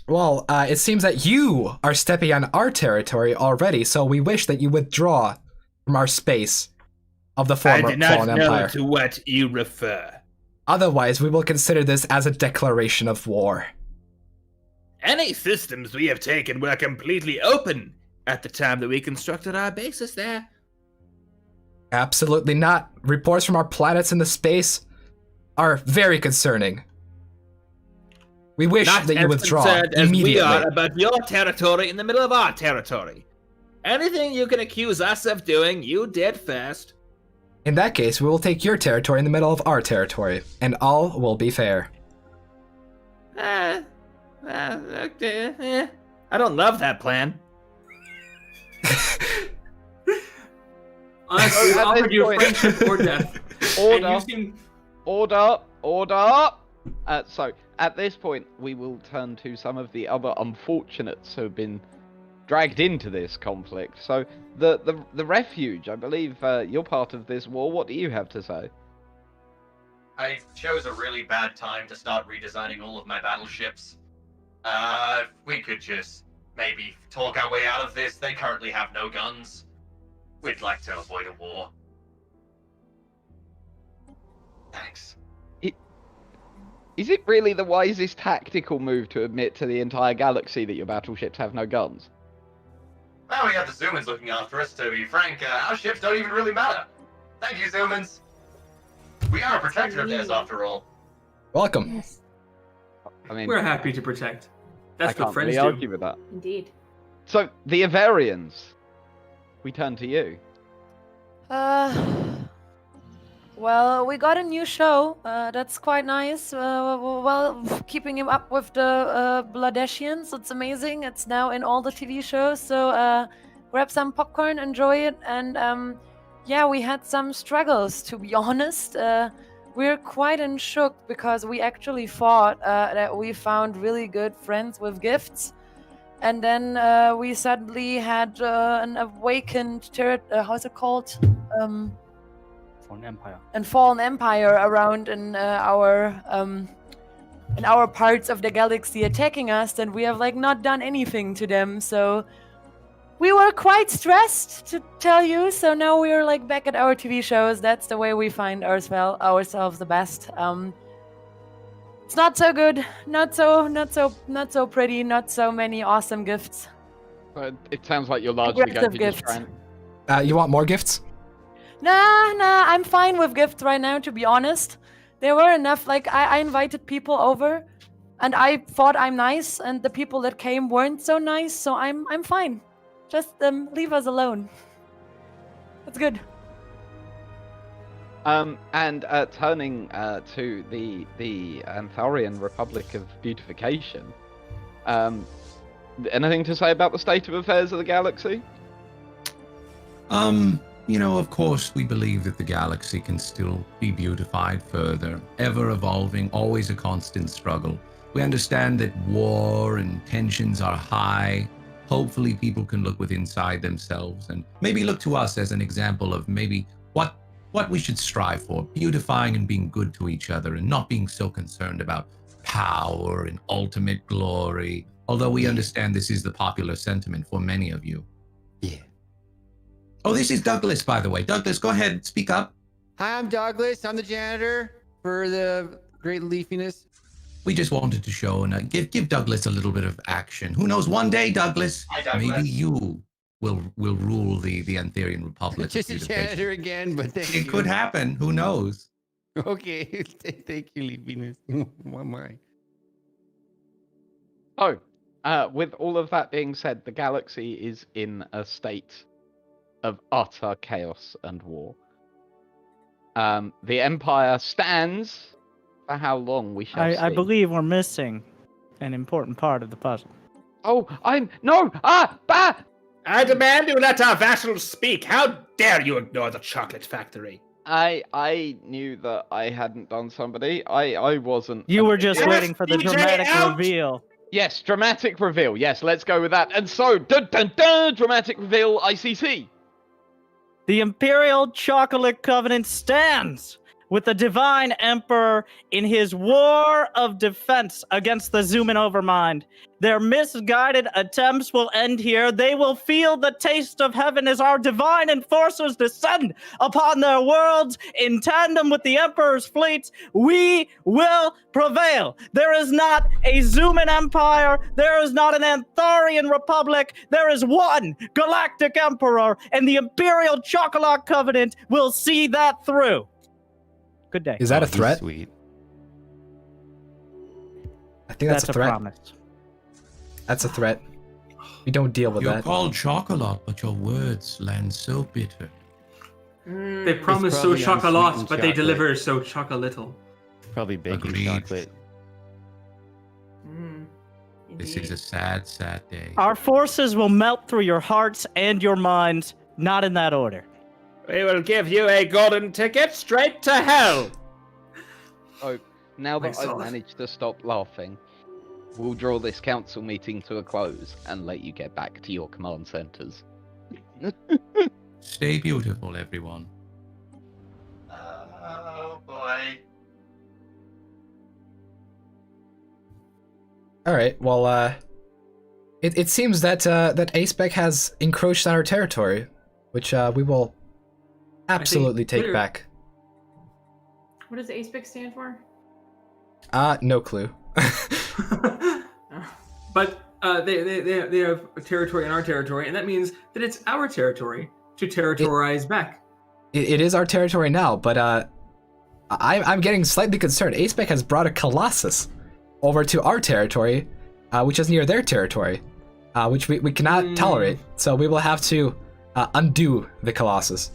S3: Well, it seems that you are stepping on our territory already, so we wish that you withdraw from our space of the former
S16: I do not
S3: fallen
S16: know
S3: empire.
S16: to what you refer.
S3: Otherwise, we will consider this as a declaration of war.
S16: Any systems we have taken were completely open at the time that we constructed our bases there.
S3: Absolutely not. Reports from our planets in the space are very concerning. We wish
S16: Not
S3: that you
S16: as
S3: withdraw
S16: concerned as
S3: immediately.
S16: we are about your territory in the middle of our territory. Anything you can accuse us of doing, you did first.
S3: In that case, we will take your territory in the middle of our territory, and all will be fair.
S16: Okay. I don't love that plan.
S18: Honestly, we offered you friendship or death.
S9: Order. So, at this point, we will turn to some of the other unfortunates who have been dragged into this conflict. So, the refuge, I believe you're part of this war. What do you have to say?
S21: I chose a really bad time to start redesigning all of my battleships. We could just maybe talk our way out of this. They currently have no guns. We'd like to avoid a war. Thanks.
S9: Is it really the wisest tactical move to admit to the entire galaxy that your battleships have no guns?
S21: Well, we have the Xumans looking after us, to be frank. Our ships don't even really matter. Thank you, Xumans. We are a protector of theirs, after all.
S3: Welcome.
S1: Yes.
S9: I mean,
S18: we're happy to protect. That's
S9: I
S18: what
S9: can't
S18: friends
S9: really
S18: do.
S9: argue with that.
S1: Indeed.
S9: So, the Avarians. We turn to you.
S15: Well, we got a new show. That's quite nice. Well, keeping him up with the Bladeshians, it's amazing. It's now in all the TV shows. So grab some popcorn, enjoy it, and yeah, we had some struggles, to be honest. We're quite in shock because we actually thought that we found really good friends with gifts, and then we suddenly had an awakened how's it called?
S11: Fallen Empire.
S15: And fallen empire around in our parts of the galaxy attacking us, and we have like not done anything to them. So we were quite stressed, to tell you. So now we are like back at our TV shows. That's the way we find ourselves the best. It's not so good, not so pretty, not so many awesome gifts.
S9: But it sounds like you're largely going to just try and...
S3: You want more gifts?
S15: Nah, I'm fine with gifts right now, to be honest. There were enough, like, I invited people over, and I thought I'm nice, and the people that came weren't so nice, so I'm fine. Just leave us alone. That's good.
S9: And turning to the Antharian Republic of Beautification, anything to say about the state of affairs of the galaxy?
S20: You know, of course, we believe that the galaxy can still be beautified further, ever evolving, always a constant struggle. We understand that war and tensions are high. Hopefully people can look within inside themselves and maybe look to us as an example of maybe what we should strive for, beautifying and being good to each other and not being so concerned about power and ultimate glory, although we understand this is the popular sentiment for many of you.
S5: Yeah.
S20: Oh, this is Douglas, by the way. Douglas, go ahead, speak up.
S5: Hi, I'm Douglas. I'm the janitor for the Great Leafiness.
S20: We just wanted to show and give Douglas a little bit of action. Who knows, one day, Douglas, maybe you will rule the Antharian Republic.
S5: Just a janitor again, but thank you.
S20: It could happen. Who knows?
S5: Okay, thank you, Leafiness. What am I?
S9: Oh, with all of that being said, the galaxy is in a state of utter chaos and war. The Empire stands for how long we shall see.
S11: I believe we're missing an important part of the puzzle.
S9: Oh, I
S16: demand you let our vassals speak. How dare you ignore the chocolate factory?
S9: I knew that I hadn't done somebody. I wasn't.
S11: You were just waiting for the dramatic reveal.
S9: Yes, dramatic reveal. Yes, let's go with that. And so, dramatic reveal, ICC.
S11: The Imperial Chocolate Covenant stands with the Divine Emperor in his war of defense against the Xuman Overmind. Their misguided attempts will end here. They will feel the taste of heaven as our divine enforcers descend upon their worlds in tandem with the Emperor's fleet. We will prevail. There is not a Xuman Empire. There is not an Antharian Republic. There is one Galactic Emperor, and the Imperial Chocolate Covenant will see that through. Good day.
S3: Is that a threat?
S5: Sweet.
S3: I think that's a threat.
S11: Promise.
S3: That's a threat. We don't deal with
S20: You're
S3: that.
S20: called chocolate, but your words land so bitter.
S18: They promise so chocolate, but they deliver so chocolate.
S5: Probably baking chocolate.
S20: This is a sad, sad day.
S11: Our forces will melt through your hearts and your minds, not in that order.
S16: We will give you a golden ticket straight to hell.
S9: Oh, now that I've managed to stop laughing, we'll draw this council meeting to a close and let you get back to your command centers.
S20: Stay beautiful, everyone.
S21: Oh boy.
S3: All right. Well, it seems that that A-Spec has encroached on our territory, which we will absolutely take back.
S1: What does ASPIC stand for?
S3: No clue.
S18: But they have a territory in our territory, and that means that it's our territory to territorize back.
S3: It is our territory now, but I'm getting slightly concerned. A-Spec has brought a Colossus over to our territory, which is near their territory, which we cannot tolerate. So we will have to undo the Colossus.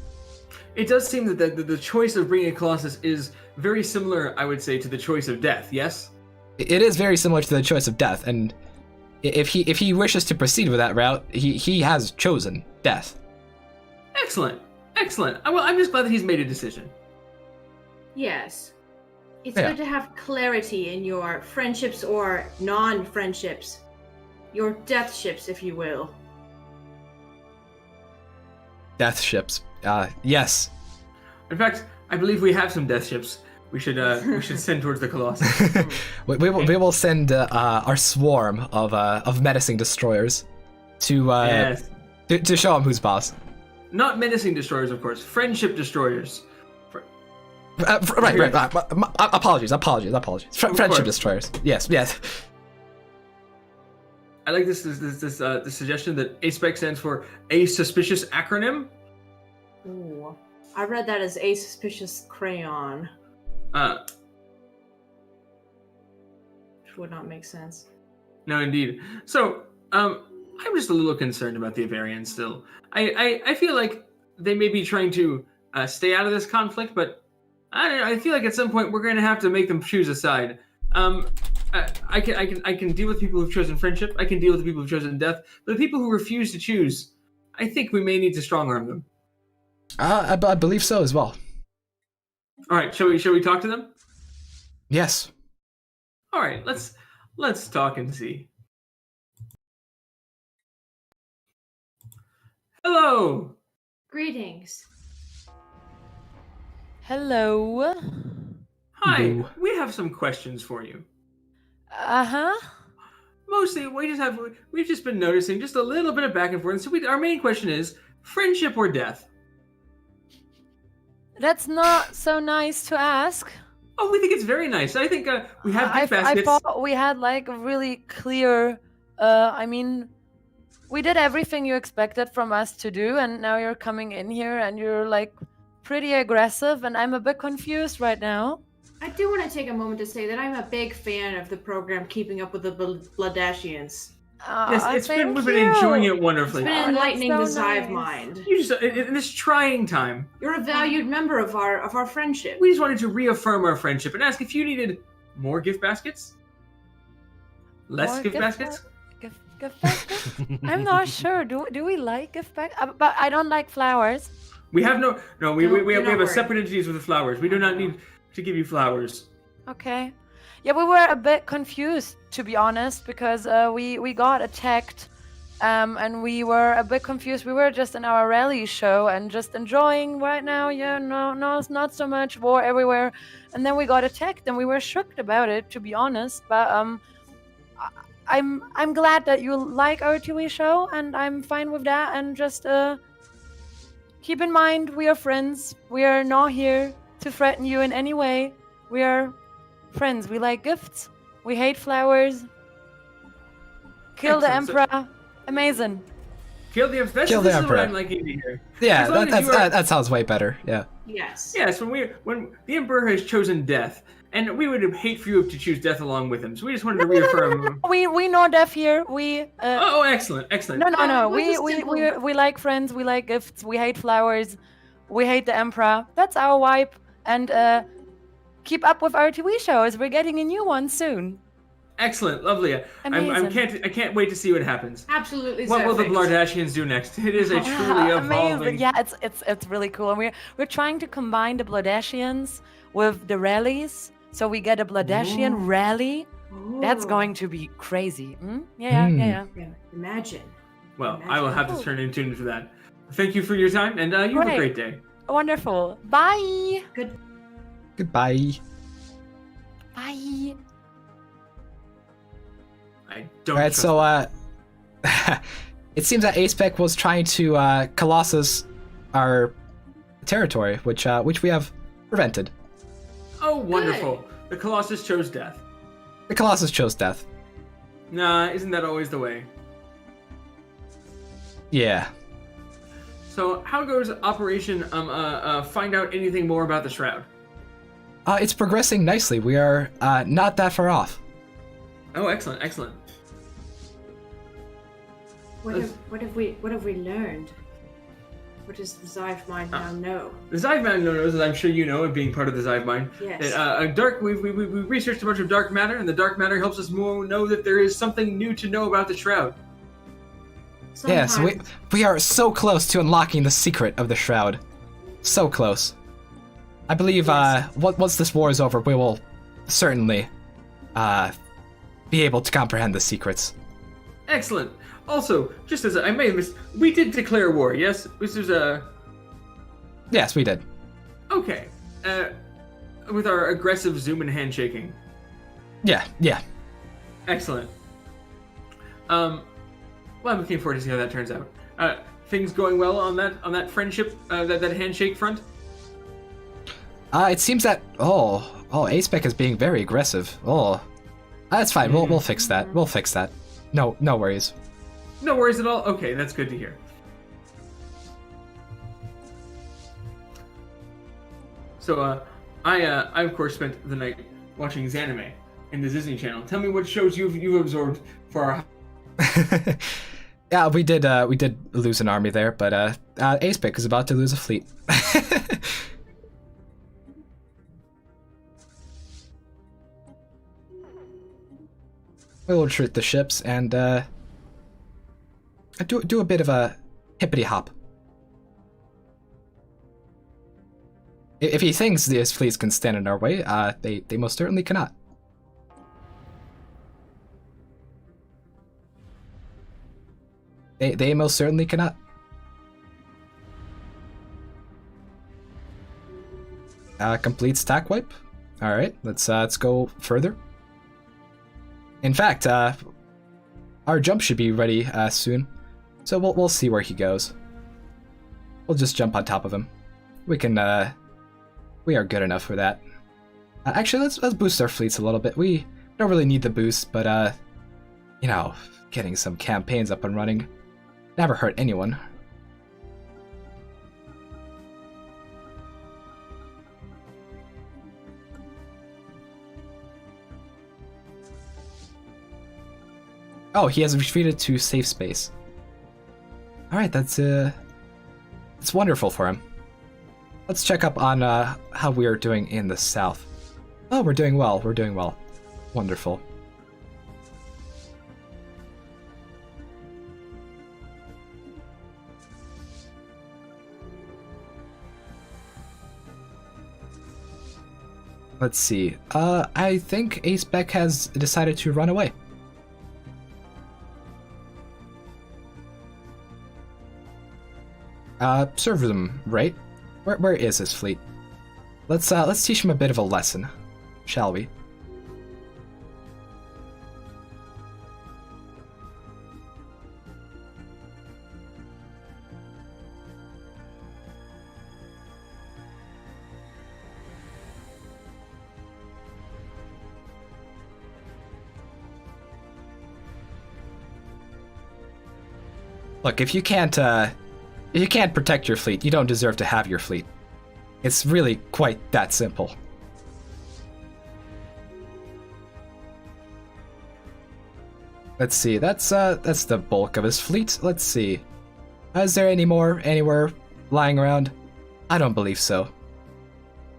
S18: it does seem that the choice of bringing a Colossus is very similar, I would say, to the choice of death. Yes.
S3: It is very similar to the choice of death, and if he wishes to proceed with that route, he has chosen death.
S18: Excellent. Well, I'm just glad that he's made a decision.
S1: Yes. It's
S3: Yeah.
S1: good to have clarity in your friendships or non-friendships. Your death ships, if you will.
S3: Death ships. Yes.
S18: In fact, I believe we have some death ships. We should send towards the Colossus.
S3: we will send our swarm of menacing destroyers to
S18: Yes.
S3: to show him who's boss.
S18: Not menacing destroyers, of course. Friendship destroyers.
S3: Right. Apologies. Friendship
S18: course.
S3: destroyers. Yes.
S18: I like this suggestion that ASPEC stands for a suspicious acronym.
S1: Ooh. I read that as a suspicious crayon. Which would not make sense.
S18: No, indeed. So, I'm just a little concerned about the Avarians still. I feel like they may be trying to stay out of this conflict, but I feel like at some point we're going to have to make them choose a side. I can deal with people who've chosen friendship. I can deal with the people who've chosen death. But the people who refuse to choose, I think we may need to strong arm them.
S3: I believe so as well.
S18: All right, shall we talk to them?
S3: Yes.
S18: All right, let's talk and see. Hello.
S1: Greetings.
S15: Hello.
S18: Hi. We have some questions for you.
S15: Uh-huh.
S18: Mostly, we've just been noticing just a little bit of back and forth. So our main question is friendship or death.
S15: That's not so nice to ask.
S18: Oh, we think it's very nice. I think we have gift
S15: I
S18: baskets.
S15: thought we had like a really clear. I mean, we did everything you expected from us to do, and now you're coming in here and you're like pretty aggressive, and I'm a bit confused right now.
S1: I do want to take a moment to say that I'm a big fan of the program Keeping Up with the Bloodashians.
S18: Yes, we've been enjoying it wonderfully.
S1: It's been enlightening
S15: so
S1: the Zive
S15: nice.
S1: mind.
S18: You just in this trying time.
S1: You're a valued member of our friendship.
S18: We just wanted to reaffirm our friendship and ask if you needed more gift baskets, less
S15: More
S18: gift baskets.
S15: Gift baskets? I'm not sure. Do we like gift baskets? But I don't like flowers.
S18: We have no. We
S1: you're
S18: have
S1: not
S18: a
S1: worried.
S18: separate entities with the flowers. We do not need to give you flowers.
S15: Okay. Yeah, we were a bit confused, to be honest, because we got attacked, and we were a bit confused. We were just in our rally show and just enjoying right now. Yeah, no, it's not so much war everywhere, and then we got attacked, and we were shocked about it, to be honest. But I'm glad that you like our TV show, and I'm fine with that. And just keep in mind, we are friends. We are not here to threaten you in any way. We are friends. We like gifts. We hate flowers. Kill the
S18: Excellent.
S15: Emperor. Amazing.
S18: Kill the Emperor.
S3: Kill the
S18: This is what
S3: Emperor.
S18: I'm liking to hear.
S3: Yeah,
S18: As long as you are-
S3: that sounds way better. Yeah.
S1: Yes.
S18: Yes, when the Emperor has chosen death, and we would hate for you to choose death along with him. So we just wanted to reaffirm.
S15: We know death here. We.
S18: Oh, excellent.
S15: No.
S1: What's a simple-
S15: We like friends. We like gifts. We hate flowers. We hate the Emperor. That's our vibe. And keep up with our TV shows. We're getting a new one soon.
S18: Excellent, lovely.
S15: Amazing.
S18: I can't wait to see what happens.
S1: Absolutely.
S18: What will the
S1: perfect.
S18: Blardashians do next? It is a truly evolving.
S15: Amazing. Yeah, it's really cool. And we're trying to combine the Blardashians with the rallies, so we get a Blardashian rally. That's going to be crazy. Yeah.
S1: Imagine.
S18: Well, I will have to turn in tune for that. Thank you for your time, and you have a great day.
S15: Wonderful. Bye.
S3: Goodbye.
S15: Bye.
S18: I don't.
S3: All right,
S18: trust
S3: so it seems that ASPEC was trying to Colossus our territory, which we have prevented.
S18: Oh, wonderful. The Colossus chose death.
S3: The Colossus chose death.
S18: Nah, isn't that always the way?
S3: Yeah.
S18: So, how goes Operation find out anything more about the Shroud?
S3: It's progressing nicely. We are not that far off.
S18: Oh, excellent.
S1: What have we learned? What does the Zive Mind now know?
S18: The Zive Mind knows, as I'm sure you know, and being part of the Zive Mind,
S1: Yes.
S18: that we researched a bunch of dark matter, and the dark matter helps us more know that there is something new to know about the Shroud.
S3: Yes, we are so close to unlocking the secret of the Shroud. So close. I believe once this war is over, we will certainly be able to comprehend the secrets.
S18: Excellent. Also, just as I may have missed, we did declare war, yes? This was
S3: Yes, we did.
S18: Okay. With our aggressive Xumans handshaking.
S3: Yeah.
S18: Excellent. Well, I'm looking forward to see how that turns out. Things going well on that friendship, that handshake front?
S3: It seems that A-Spec is being very aggressive. That's fine. We'll fix that. We'll fix that. No worries.
S18: No worries at all? Okay, that's good to hear. So, I of course spent the night watching Zanime in the Disney Channel. Tell me what shows you've absorbed for our...
S3: Yeah, we did lose an army there, but A-Spec is about to lose a fleet. We'll retreat the ships and do a bit of a hippity hop. If he thinks these fleets can stand in our way, they most certainly cannot. They most certainly cannot. Complete stack wipe. All right, let's go further. In fact, our jump should be ready soon, so we'll see where he goes. We'll just jump on top of him. We can. We are good enough for that. Actually, let's boost our fleets a little bit. We don't really need the boost, but you know, getting some campaigns up and running never hurt anyone. Oh, he has retreated to safe space. All right, that's wonderful for him. Let's check up on how we are doing in the south. Oh, we're doing well. We're doing well. Wonderful. Let's see. I think A-Spec has decided to run away. Serve them, right? Where is his fleet? Let's teach him a bit of a lesson, shall we? Look, if you can't protect your fleet, you don't deserve to have your fleet. It's really quite that simple. Let's see, that's the bulk of his fleet. Let's see. Is there any more anywhere lying around? I don't believe so.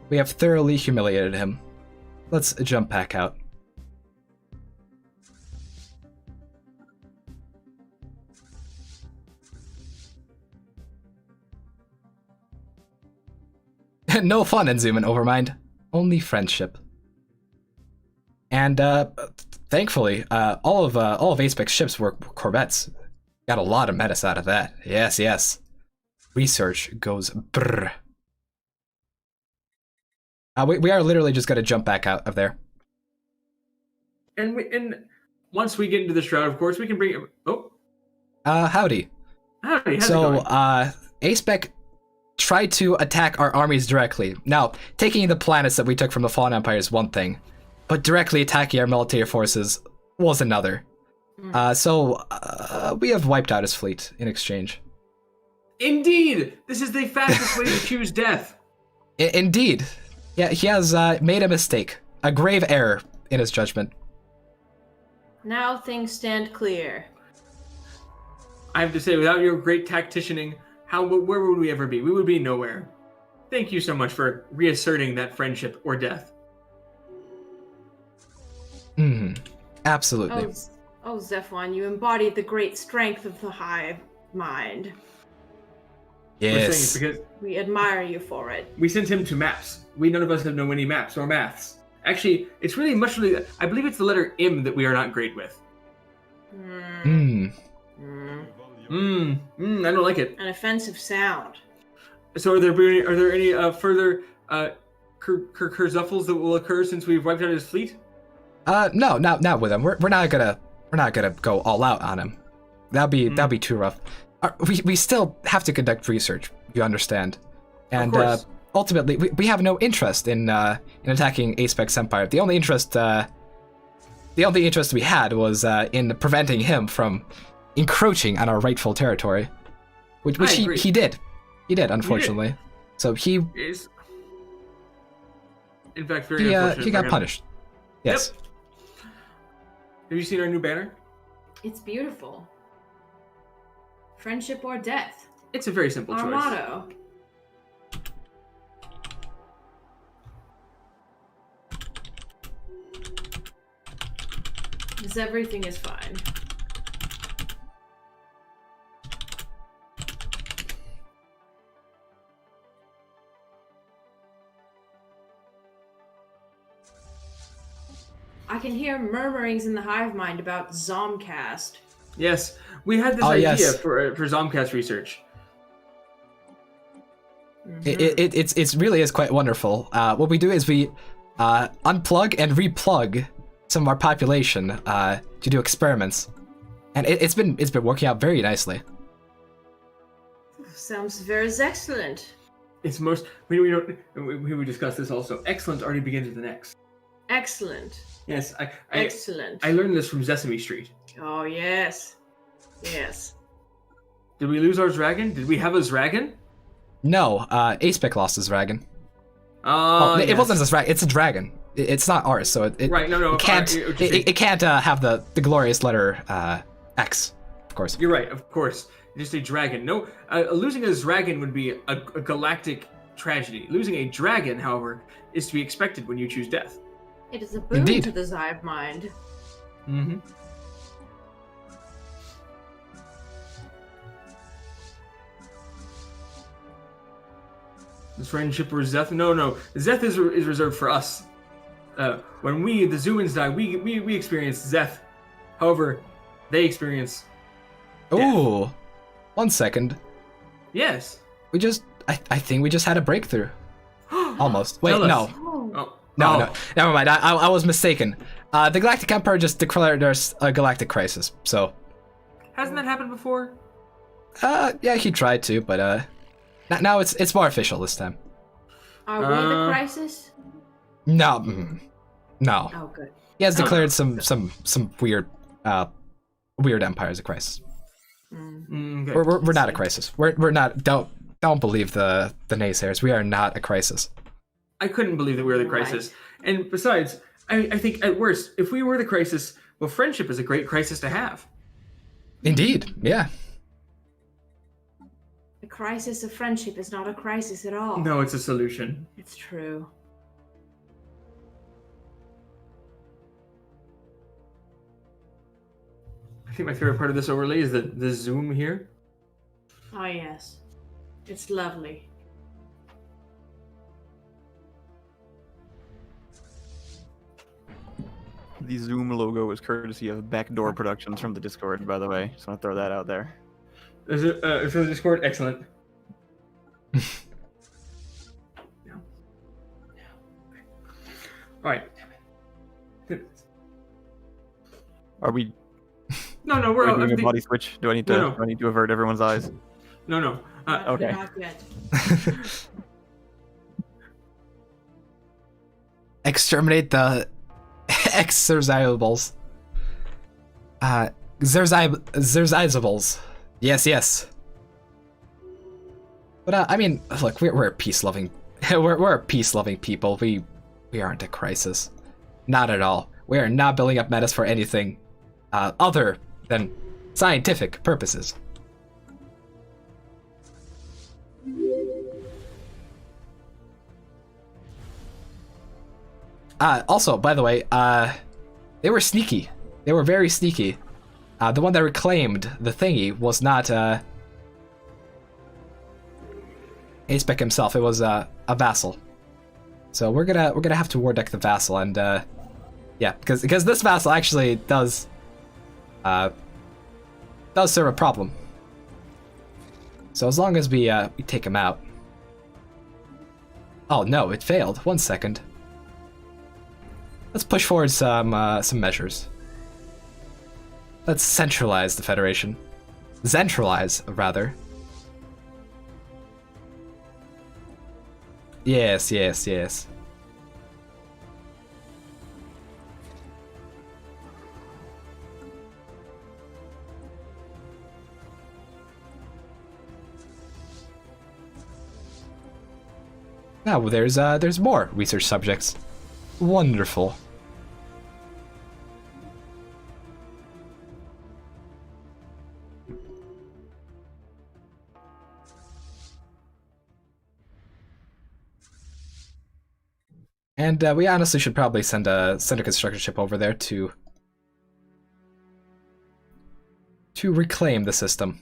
S3: We have thoroughly humiliated him. Let's jump back out. No fun in Xuman Overmind, only friendship. And thankfully, all of A-Spec's ships were corvettes. Got a lot of metis out of that. Yes. Research goes brrr. We are literally just gonna jump back out of there.
S18: And once we get into the Shroud, of course, we can bring it. Oh.
S3: Howdy.
S18: Howdy. How's
S3: So,
S18: it going?
S3: A-Spec tried to attack our armies directly. Now, taking the planets that we took from the Fallen Empire is one thing, but directly attacking our military forces was another. So we have wiped out his fleet in exchange.
S18: Indeed! This is the fastest way to choose death.
S3: Indeed. Yeah, he has made a mistake. A grave error in his judgment.
S1: Now things stand clear.
S18: I have to say, without your great tacticianing, where would we ever be? We would be nowhere. Thank you so much for reasserting that friendship or death.
S3: Absolutely.
S1: Oh, Stefan, you embodied the great strength of the hive mind.
S18: We're saying it because
S1: We admire you for it.
S18: we sent him to maps. None of us have known any maps or maths. Actually, it's really I believe it's the letter M that we are not great with. I don't like it.
S1: An offensive sound.
S18: So are there any further kerzuffles that will occur since we've wiped out his fleet?
S3: No, not with him. We're not gonna go all out on him. That'd be too rough. We still have to conduct research. You understand? And ultimately, we have no interest in attacking Aspec's empire. The only interest we had was in preventing him from encroaching on our rightful territory, which he did. He did, unfortunately. So he
S18: is, in fact, very unfortunate.
S3: He got punished. Yes.
S18: Yep. Have you seen our new banner?
S1: It's beautiful. Friendship or death.
S18: It's a very simple
S1: Our
S18: choice.
S1: motto. Because everything is fine. I can hear murmurings in the hive mind about Zomcast.
S18: Yes, we had this idea for Zomcast research.
S3: It really is quite wonderful. What we do is we unplug and replug some of our population to do experiments, and it's been working out very nicely.
S1: Sounds very excellent.
S18: It's most we discussed this also. Excellent already begins with an X.
S1: Excellent.
S18: Yes,
S1: Excellent.
S18: I learned this from Sesame Street.
S1: Oh yes, yes.
S18: Did we lose our dragon? Did we have a dragon?
S3: No, Aspec lost his dragon.
S18: Yes.
S3: It wasn't a dragon. It's a dragon. It's not ours, so it
S18: right. No.
S3: It can't. It can't have the glorious letter X. Of course.
S18: You're right. Of course, just a dragon. No, losing a dragon would be a galactic tragedy. Losing a dragon, however, is to be expected when you choose death.
S1: It is a boon to the hive mind.
S18: Mm-hmm. This friendship or Zeth? No. Zeth is reserved for us. When we, the Xumans, die, we experience Zeth. However, they experience death.
S3: Ooh. 1 second.
S18: Yes.
S3: I think we just had a breakthrough. Almost. Wait, no.
S18: Oh.
S3: No, never mind. I was mistaken. The Galactic Empire just declared there's a galactic crisis, so...
S18: Hasn't that happened before?
S3: Yeah, he tried to, but now it's more official this time.
S1: Are we the crisis?
S3: No. No.
S1: Oh, good.
S3: He has declared some weird empires a crisis.
S18: Okay.
S3: We're not a crisis. We're not. Don't believe the naysayers. We are not a crisis.
S18: I couldn't believe that we were the crisis. Right. And besides, I think at worst, if we were the crisis, well, friendship is a great crisis to have.
S3: Indeed, yeah.
S1: A crisis of friendship is not a crisis at all.
S18: No, it's a solution.
S1: It's true.
S18: I think my favorite part of this overlay is the zoom here.
S1: Oh, yes. It's lovely.
S4: The Zoom logo is courtesy of Backdoor Productions from the Discord, by the way. Just want to throw that out there.
S18: Is it from the Discord? Excellent. All right.
S4: Are we?
S18: No, we're
S4: doing a body switch. Do I need to?
S18: No.
S4: Do I need to avert everyone's eyes?
S18: No.
S4: Okay.
S1: Not yet.
S3: Exterminate the exorcisables. Zerzizables. Yes. But I mean, look, we're a peace-loving, we're a peace-loving people. We aren't a crisis, not at all. We are not building up metas for anything other than scientific purposes. Also, by the way, they were sneaky. They were very sneaky. The one that reclaimed the thingy was not Aspec himself. It was a vassal. So we're gonna have to war deck the vassal, and yeah, because this vassal actually does serve a problem. So as long as we take him out. Oh no, it failed. 1 second. Let's push forward some measures. Let's centralize the Federation. Zentralize, rather. Yes, yes, yes. Now there's more research subjects. Wonderful. And we honestly should probably send a construction ship over there to reclaim the system.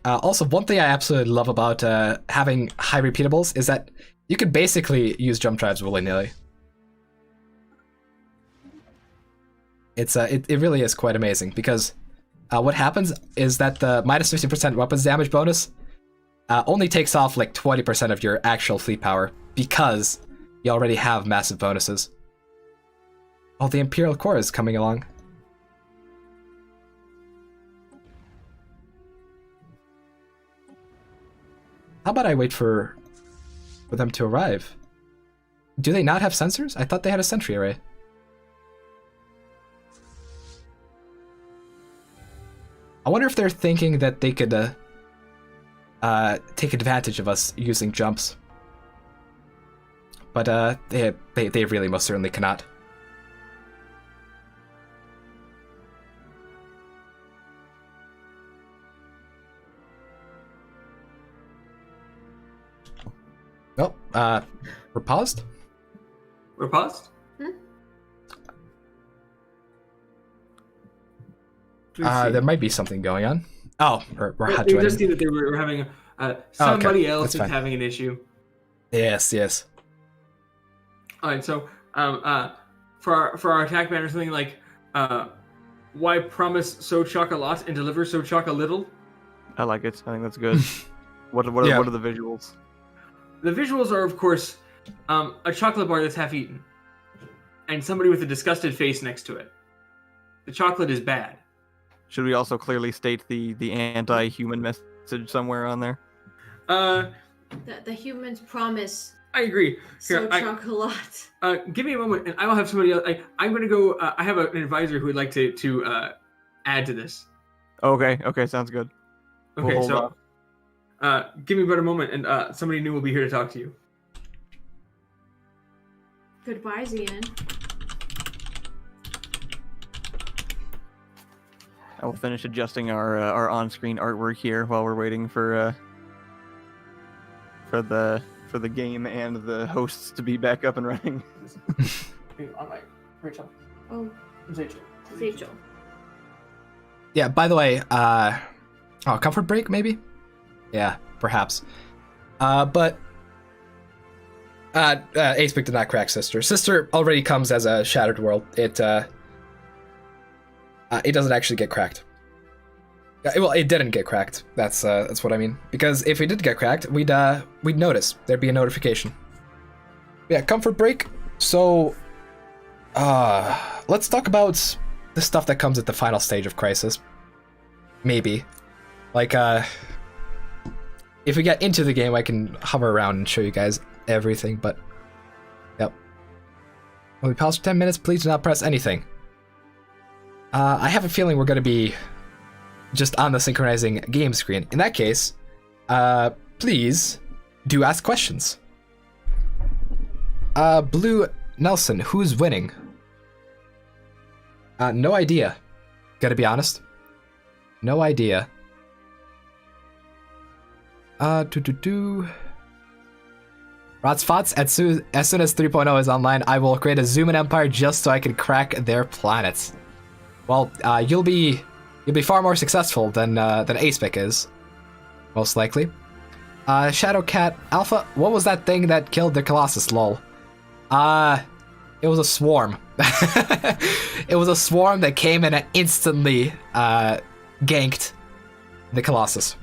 S3: Also, one thing I absolutely love about having high repeatables is that you could basically use jump drives willy-nilly. It really is quite amazing, because what happens is that the minus 50% weapons damage bonus only takes off like 20% of your actual fleet power, because you already have massive bonuses. Oh, the Imperial Corps is coming along. How about I wait for them to arrive? Do they not have sensors? I thought they had a sentry array. I wonder if they're thinking that they could take advantage of us using jumps. But they really most certainly cannot. Oh, we're paused?
S18: We're paused?
S3: There might be something going on. Oh, we're hot
S18: We just see that we're having somebody else is
S3: fine.
S18: having an issue.
S3: Yes, yes.
S18: All right, so for our attack banner, something like why promise so chock a lot and deliver so chock a little?
S4: I like it. I think that's good. What are the visuals?
S18: The visuals are, of course, a chocolate bar that's half eaten, and somebody with a disgusted face next to it. The chocolate is bad.
S4: Should we also clearly state the anti-human message somewhere on there?
S1: The humans promise.
S18: I agree.
S1: So chocolate.
S18: Give me a moment, and I will have somebody else. I'm going to go. I have an advisor who would like to add to this.
S4: Okay, sounds good.
S18: Okay,
S4: We'll
S18: so give me about a moment, and somebody new will be here to talk to you.
S1: Goodbye, Zian.
S4: I will finish adjusting our on-screen artwork here while we're waiting for the game and the hosts to be back up and running.
S18: All right, Rachel.
S1: Oh,
S18: Rachel.
S1: Rachel.
S3: Yeah, by the way, comfort break, maybe? Yeah, perhaps. But Aspec did not crack Sister. Sister already comes as a Shattered World. It doesn't actually get cracked. Well, it didn't get cracked. That's what I mean. Because if it did get cracked, we'd notice. There'd be a notification. Yeah, comfort break. So, let's talk about the stuff that comes at the final stage of Crisis. Maybe. Like, if we get into the game, I can hover around and show you guys everything, but... Yep. When we pause for 10 minutes, please do not press anything. I have a feeling we're going to be just on the synchronizing game screen. In that case, please do ask questions. Blue Nelson, who's winning? No idea. Gotta be honest. No idea. Rotsfots, as soon as 3.0 is online, I will create a Xuman empire just so I can crack their planets. Well, you'll be far more successful than Aspec is, most likely. Shadowcat Alpha, what was that thing that killed the Colossus? Lol. It was a swarm. It was a swarm that came in and instantly ganked the Colossus.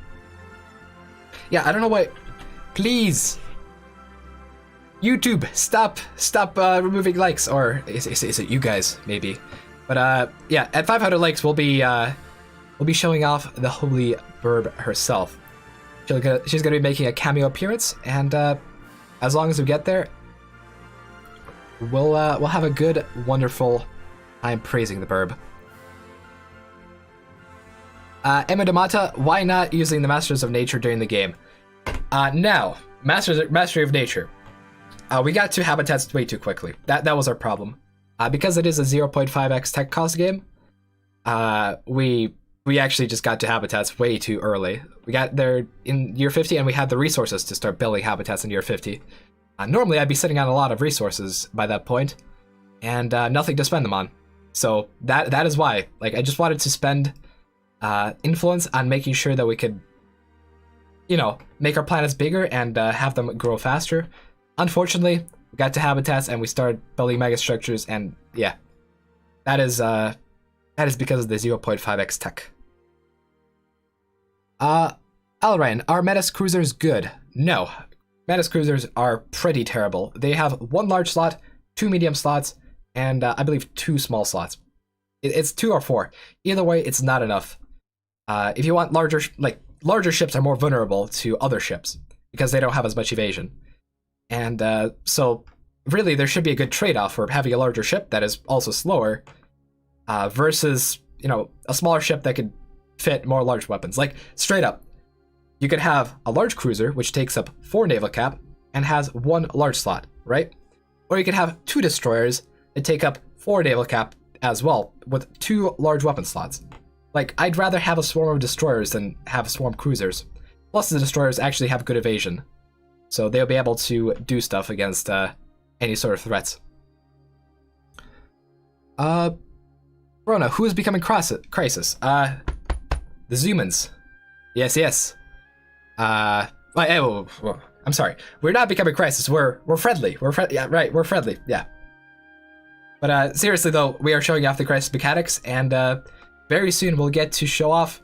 S3: Yeah, I don't know why. Please, YouTube, stop removing likes, or is it you guys maybe? But yeah, at 500 likes we'll be showing off the Holy Burb herself. She's gonna be making a cameo appearance, and as long as we get there, we'll have a good, wonderful time praising the Burb. Emma Damata, why not using the Masters of Nature during the game? Now, Mastery of Nature. We got to habitats way too quickly. That was our problem. Because it is a 0.5x tech cost game, we actually just got to habitats way too early. We got there in year 50 and we had the resources to start building habitats in year 50. Normally I'd be sitting on a lot of resources by that point, and nothing to spend them on. So that is why. Like, I just wanted to spend influence on making sure that we could, you know, make our planets bigger and have them grow faster. Unfortunately, we got to habitats and we started building megastructures, and yeah, that is because of the 0.5x tech. Alrain, are Metis cruisers good? No, Metis cruisers are pretty terrible. They have 1 large slot, 2 medium slots, and I believe 2 small slots. It's 2 or 4. Either way, it's not enough. If you want larger ships are more vulnerable to other ships because they don't have as much evasion. And so really there should be a good trade-off for having a larger ship that is also slower versus, you know, a smaller ship that could fit more large weapons. Like, straight up, you could have a large cruiser which takes up 4 naval cap and has 1 large slot, right? Or you could have 2 destroyers that take up 4 naval cap as well with 2 large weapon slots. Like, I'd rather have a swarm of destroyers than have swarm cruisers. Plus, the destroyers actually have good evasion, so they'll be able to do stuff against any sort of threats. Rona, who is becoming Crisis? The Xumans. Yes. I'm sorry. We're not becoming Crisis. We're friendly. Yeah, right. We're friendly. Yeah. But seriously though, we are showing off the Crisis mechanics, and very soon we'll get to show off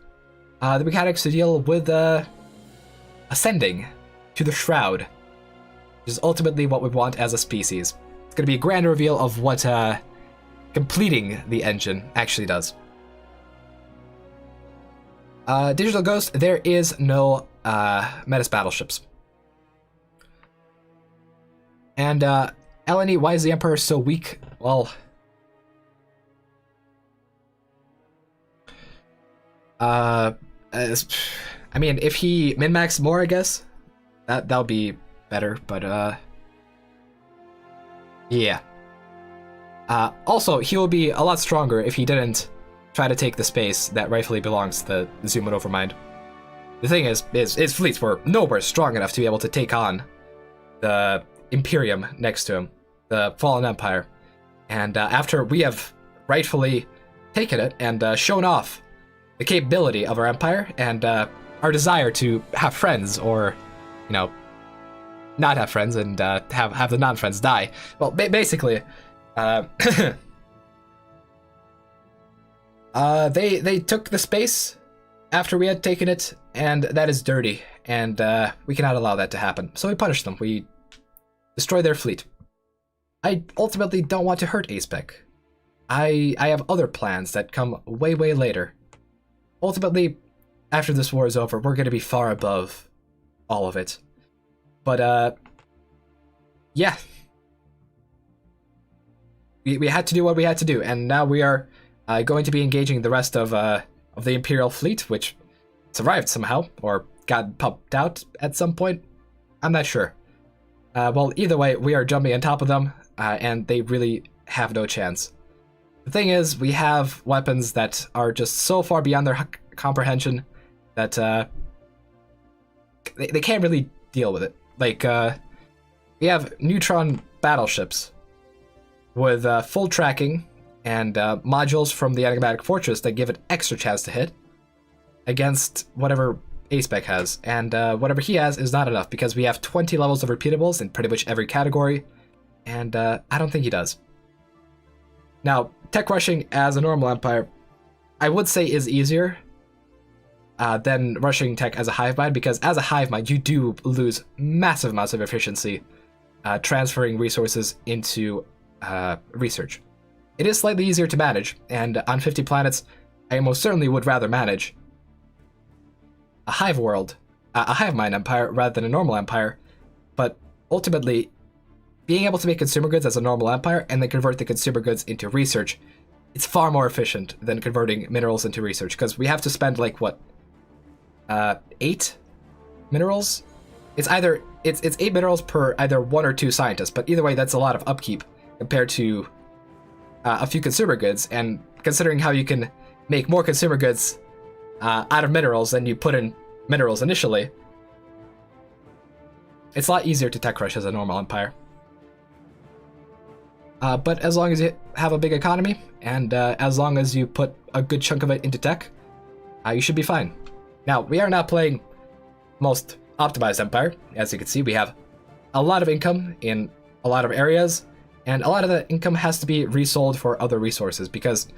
S3: the mechanics to deal with ascending to the Shroud, which is ultimately what we want as a species. It's going to be a grand reveal of what completing the engine actually does. Digital Ghost, there is no Metis battleships. And Eleni, why is the Emperor so weak? Well, I mean, if he min-maxed more, I guess that'll be better. But yeah. Also, he will be a lot stronger if he didn't try to take the space that rightfully belongs to the Xumans Overmind. The thing is, his fleets were nowhere strong enough to be able to take on the Imperium next to him, the Fallen Empire. And after we have rightfully taken it and shown off the capability of our empire and our desire to have friends, or, you know, not have friends and have the non-friends die. Well, basically, they took the space after we had taken it, and that is dirty, and we cannot allow that to happen. So we punish them. We destroy their fleet. I ultimately don't want to hurt Aspec. I have other plans that come way later. Ultimately, after this war is over, we're going to be far above all of it. But yeah. We had to do what we had to do, and now we are going to be engaging the rest of the Imperial fleet, which survived somehow, or got popped out at some point. I'm not sure. Well, either way, we are jumping on top of them, and they really have no chance. The thing is, we have weapons that are just so far beyond their comprehension that they can't really deal with it. Like, we have neutron battleships with full tracking and modules from the enigmatic fortress that give it extra chance to hit against whatever A-Spec has. And whatever he has is not enough because we have 20 levels of repeatables in pretty much every category, and I don't think he does. Now, tech rushing as a normal Empire, I would say is easier than rushing tech as a hive mind, because as a hive mind, you do lose massive amounts of efficiency transferring resources into research. It is slightly easier to manage, and on 50 planets, I most certainly would rather manage a hive world, a hive mind empire, rather than a normal empire. But ultimately, being able to make consumer goods as a normal empire and then convert the consumer goods into research, it's far more efficient than converting minerals into research, because we have to spend like what, 8 minerals? It's 8 minerals per either 1 or 2 scientists, but either way, that's a lot of upkeep compared to a few consumer goods. And considering how you can make more consumer goods out of minerals than you put in minerals initially, it's a lot easier to tech rush as a normal empire. But as long as you have a big economy, and as long as you put a good chunk of it into tech, you should be fine. Now, we are not playing most optimized empire. As you can see, we have a lot of income in a lot of areas, and a lot of the income has to be resold for other resources because,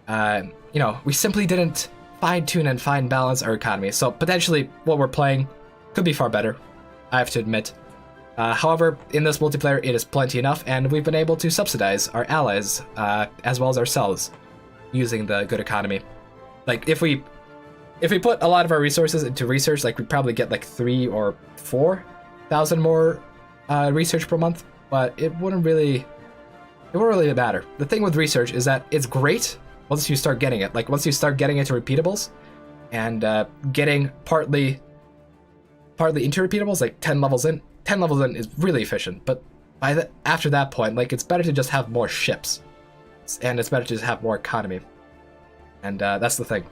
S3: we simply didn't fine-tune and fine-balance our economy. So potentially what we're playing could be far better, I have to admit. However, in this multiplayer, it is plenty enough, and we've been able to subsidize our allies as well as ourselves using the good economy. Like, if we put a lot of our resources into research, like, we'd probably get like 3,000 or 4,000 more research per month, but it wouldn't really matter. The thing with research is that it's great once you start getting it. Like, once you start getting into repeatables and getting partly into repeatables, like 10 levels in. 10 levels in is really efficient, but after that point, like, it's better to just have more ships, and it's better to just have more economy, and that's the thing.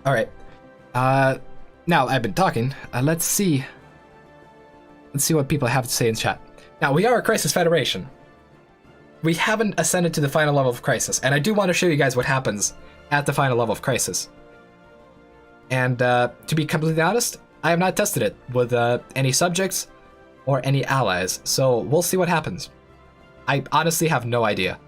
S3: All right, now I've been talking. Let's see what people have to say in chat. Now, we are a Crisis Federation. We haven't ascended to the final level of Crisis, and I do want to show you guys what happens at the final level of Crisis. And to be completely honest, I have not tested it with any subjects or any allies, so we'll see what happens. I honestly have no idea.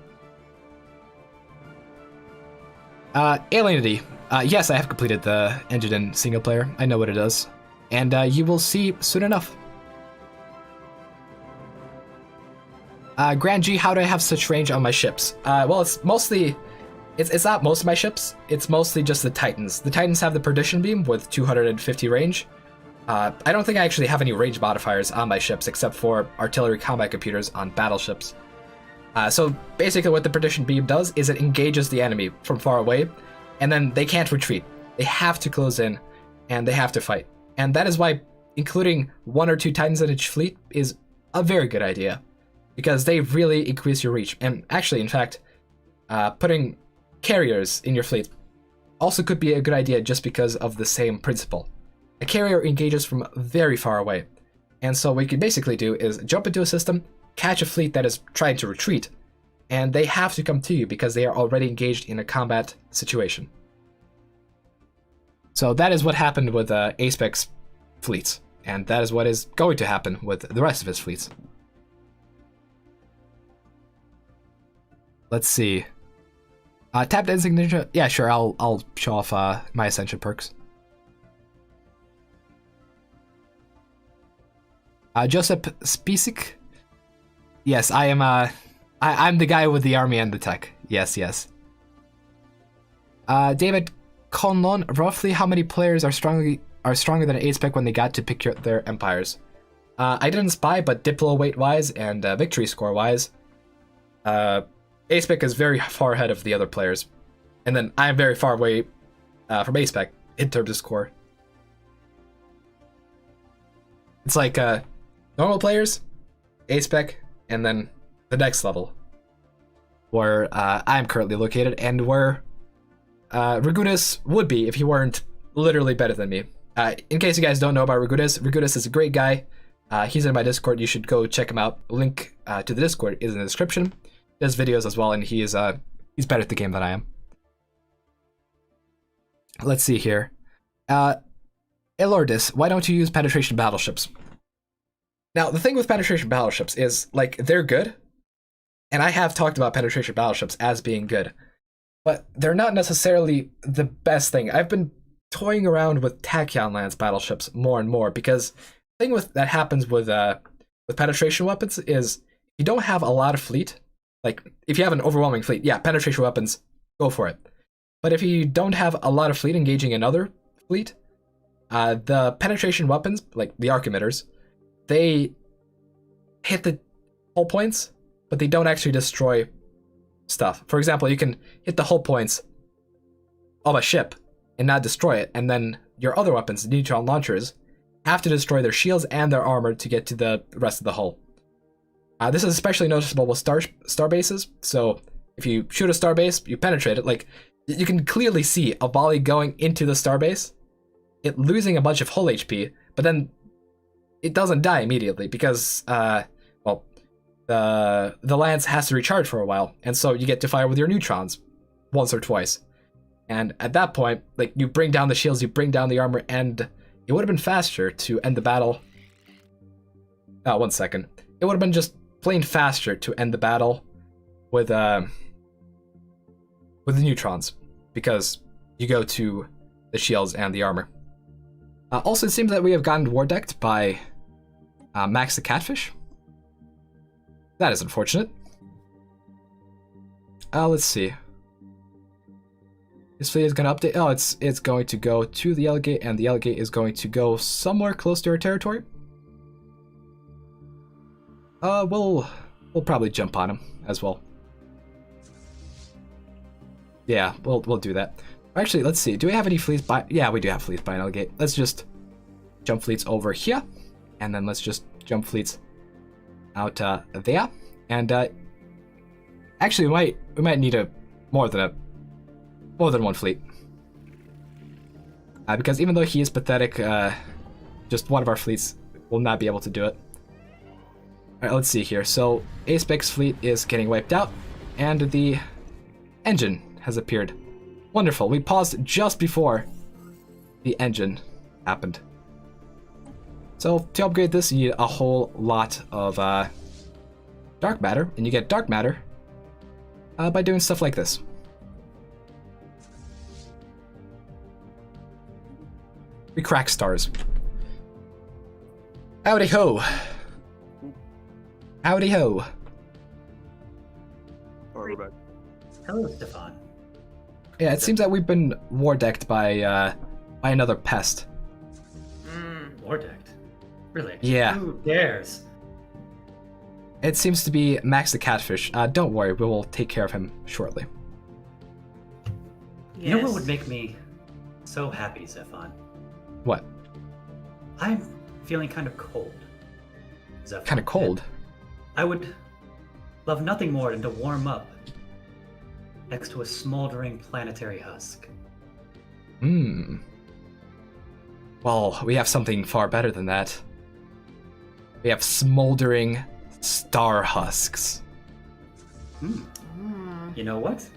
S3: Alienity. Yes, I have completed the engine in single player. I know what it does. And you will see soon enough. Grand G, how do I have such range on my ships? Well, it's mostly... It's not most of my ships, it's mostly just the Titans. The Titans have the Perdition Beam with 250 range. I don't think I actually have any range modifiers on my ships except for artillery combat computers on battleships. So basically what the Perdition Beam does is it engages the enemy from far away, and then they can't retreat. They have to close in, and they have to fight. And that is why including 1 or 2 Titans in each fleet is a very good idea, because they really increase your reach. And actually, in fact, putting carriers in your fleet also could be a good idea just because of the same principle. A carrier engages from very far away, and so what you can basically do is jump into a system, catch a fleet that is trying to retreat, and they have to come to you because they are already engaged in a combat situation. So that is what happened with A-Spec's fleets, and that is what is going to happen with the rest of his fleets. Let's see. Tap Dancing Ninja. Yeah, sure. I'll show off my Ascension perks. Joseph Spisik. Yes, I am. I'm the guy with the army and the tech. Yes, yes. David Conlon. Roughly, how many players are stronger than A-Spec when they got to pick their empires? I didn't spy, but Diplo weight wise and victory score wise, A-Spec is very far ahead of the other players, and then I'm very far away from A-Spec in terms of score. It's like normal players, A-Spec, and then the next level, where I'm currently located, and where Ragutis would be if he weren't literally better than me. In case you guys don't know about Ragutis is a great guy. He's in my Discord. You should go check him out. Link to the Discord is in the description. He does videos as well, and he's better at the game than I am. Let's see here. Elordis, why don't you use penetration battleships? Now, the thing with penetration battleships is, like, they're good, and I have talked about penetration battleships as being good, but they're not necessarily the best thing. I've been toying around with tachyon lance battleships more and more, because the thing that happens with penetration weapons is you don't have a lot of fleet. Like, if you have an overwhelming fleet, yeah, penetration weapons, go for it. But if you don't have a lot of fleet engaging another fleet, the penetration weapons, like the arc emitters, they hit the hull points, but they don't actually destroy stuff. For example, you can hit the hull points of a ship and not destroy it, and then your other weapons, neutron launchers, have to destroy their shields and their armor to get to the rest of the hull. This is especially noticeable with star bases, so if you shoot a star base, you penetrate it, like, you can clearly see a volley going into the star base, it losing a bunch of hull HP, but then it doesn't die immediately because, well, the lance has to recharge for a while, and so you get to fire with your neutrons once or twice. And at that point, like, you bring down the shields, you bring down the armor, and it would have been faster to end the battle. Oh, 1 second. It would have been just plain faster to end the battle with the neutrons, because you go to the shields and the armor. Also, it seems that we have gotten war decked by Max the Catfish. That is unfortunate. Let's see. This fleet is going to update. Oh, it's going to go to the Elgate, and the Elgate is going to go somewhere close to our territory. We'll probably jump on him as well. Yeah, we'll do that. Actually, let's see. Do we have any fleets by? Yeah, we do have fleets by an Elgate. Let's just jump fleets over here, and then let's just jump fleets out there. And actually, we might need more than one fleet, because even though he is pathetic, just one of our fleets will not be able to do it. All right, let's see here. So Aspec's fleet is getting wiped out, and the engine has appeared. Wonderful. We paused just before the engine happened. So to upgrade this, you need a whole lot of dark matter, and you get dark matter by doing stuff like this. We crack stars. Howdy ho. Howdy ho.
S17: Hello, Stefan.
S3: Yeah, it seems that we've been war decked by another pest.
S17: War decked? Really?
S3: Yeah.
S17: Who dares?
S3: It seems to be Max the Catfish. Don't worry, we will take care of him shortly.
S17: You know what would make me so happy, Stefan?
S3: What?
S17: I'm feeling kind of cold. Zephyr.
S3: Kind of cold?
S17: I would love nothing more than to warm up next to a smoldering planetary husk.
S3: Well, we have something far better than that. We have smoldering star husks.
S17: You know what?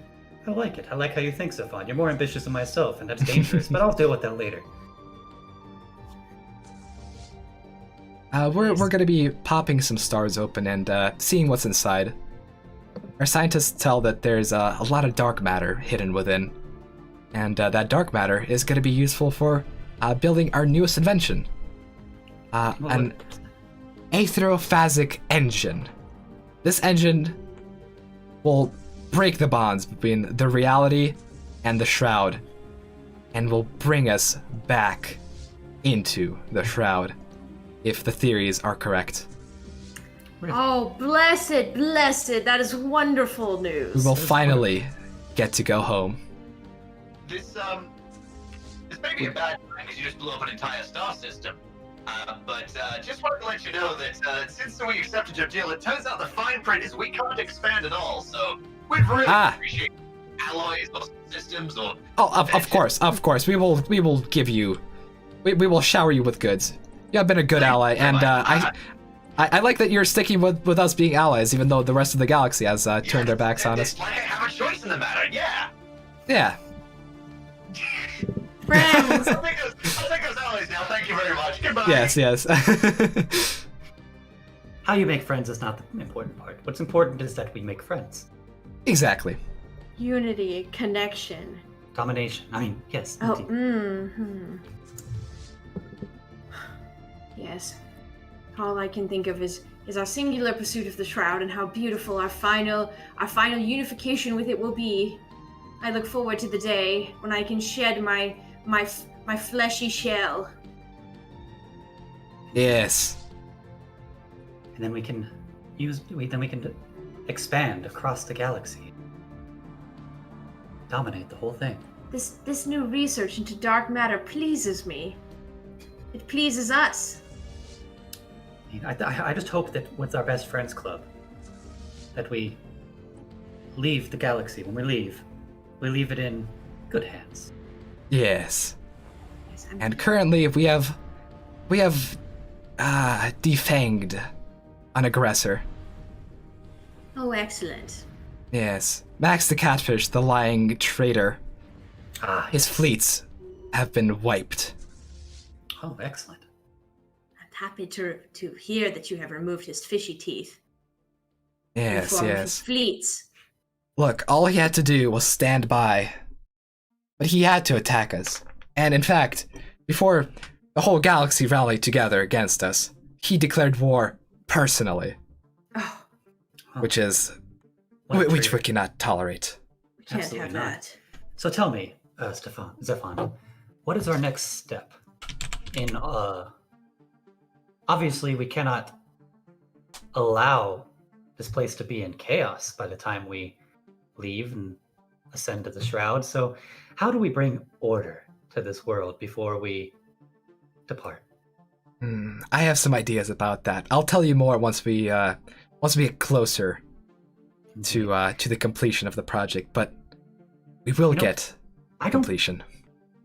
S17: I like it. I like how you think, Stefan. You're more ambitious than myself, and that's dangerous, but I'll deal with that later.
S3: We're going to be popping some stars open and seeing what's inside. Our scientists tell that there's a lot of dark matter hidden within, and that dark matter is going to be useful for building our newest invention, an aetherophasic engine. This engine will break the bonds between the reality and the Shroud, and will bring us back into the Shroud, if the theories are correct.
S1: Oh, blessed, blessed. That is wonderful news.
S3: We will finally get to go home.
S21: This may be a bad time because you just blew up an entire star system. But just wanted to let you know that since we accepted your deal, it turns out the fine print is we can't expand at all. So we'd really appreciate alloys or systems or.
S3: Oh, of course. We will give you. We will shower you with goods. You have been a good ally, and I like that you're sticking with us being allies, even though the rest of the galaxy has turned their backs on us.
S21: Like I have a choice in the matter. Yeah.
S3: Yeah.
S1: Friends.
S21: I'll take those allies now. Thank you very much. Goodbye.
S3: Yes.
S17: How you make friends is not the important part. What's important is that we make friends.
S3: Exactly.
S1: Unity, connection.
S17: Domination. I mean, yes.
S1: Oh,
S17: indeed.
S1: Yes. All I can think of is our singular pursuit of the Shroud and how beautiful our final unification with it will be. I look forward to the day when I can shed my fleshy shell.
S3: Yes.
S17: And then we can expand across the galaxy. Dominate the whole thing.
S1: This new research into dark matter pleases me. It pleases us.
S17: I just hope that with our best friends club, that we leave the galaxy. When we leave it in good hands.
S3: Yes. And currently we have defanged an aggressor.
S1: Oh, excellent.
S3: Yes. Max the Catfish, the lying traitor. His fleets have been wiped.
S17: Oh, excellent.
S1: I'm happy to hear that you have removed his fishy teeth.
S3: Yes,
S1: in the form of his
S3: yes.
S1: fleets.
S3: Look, all he had to do was stand by. But he had to attack us. And in fact, before the whole galaxy rallied together against us, he declared war personally.
S1: Oh.
S3: Which is... which we cannot tolerate.
S1: We can't have that.
S17: So tell me, Stefan, what is our next step? Obviously we cannot allow this place to be in chaos by the time we leave and ascend to the Shroud. So how do we bring order to this world before we depart?
S3: I have some ideas about that. I'll tell you more once we get closer to the completion of the project, but we will get completion.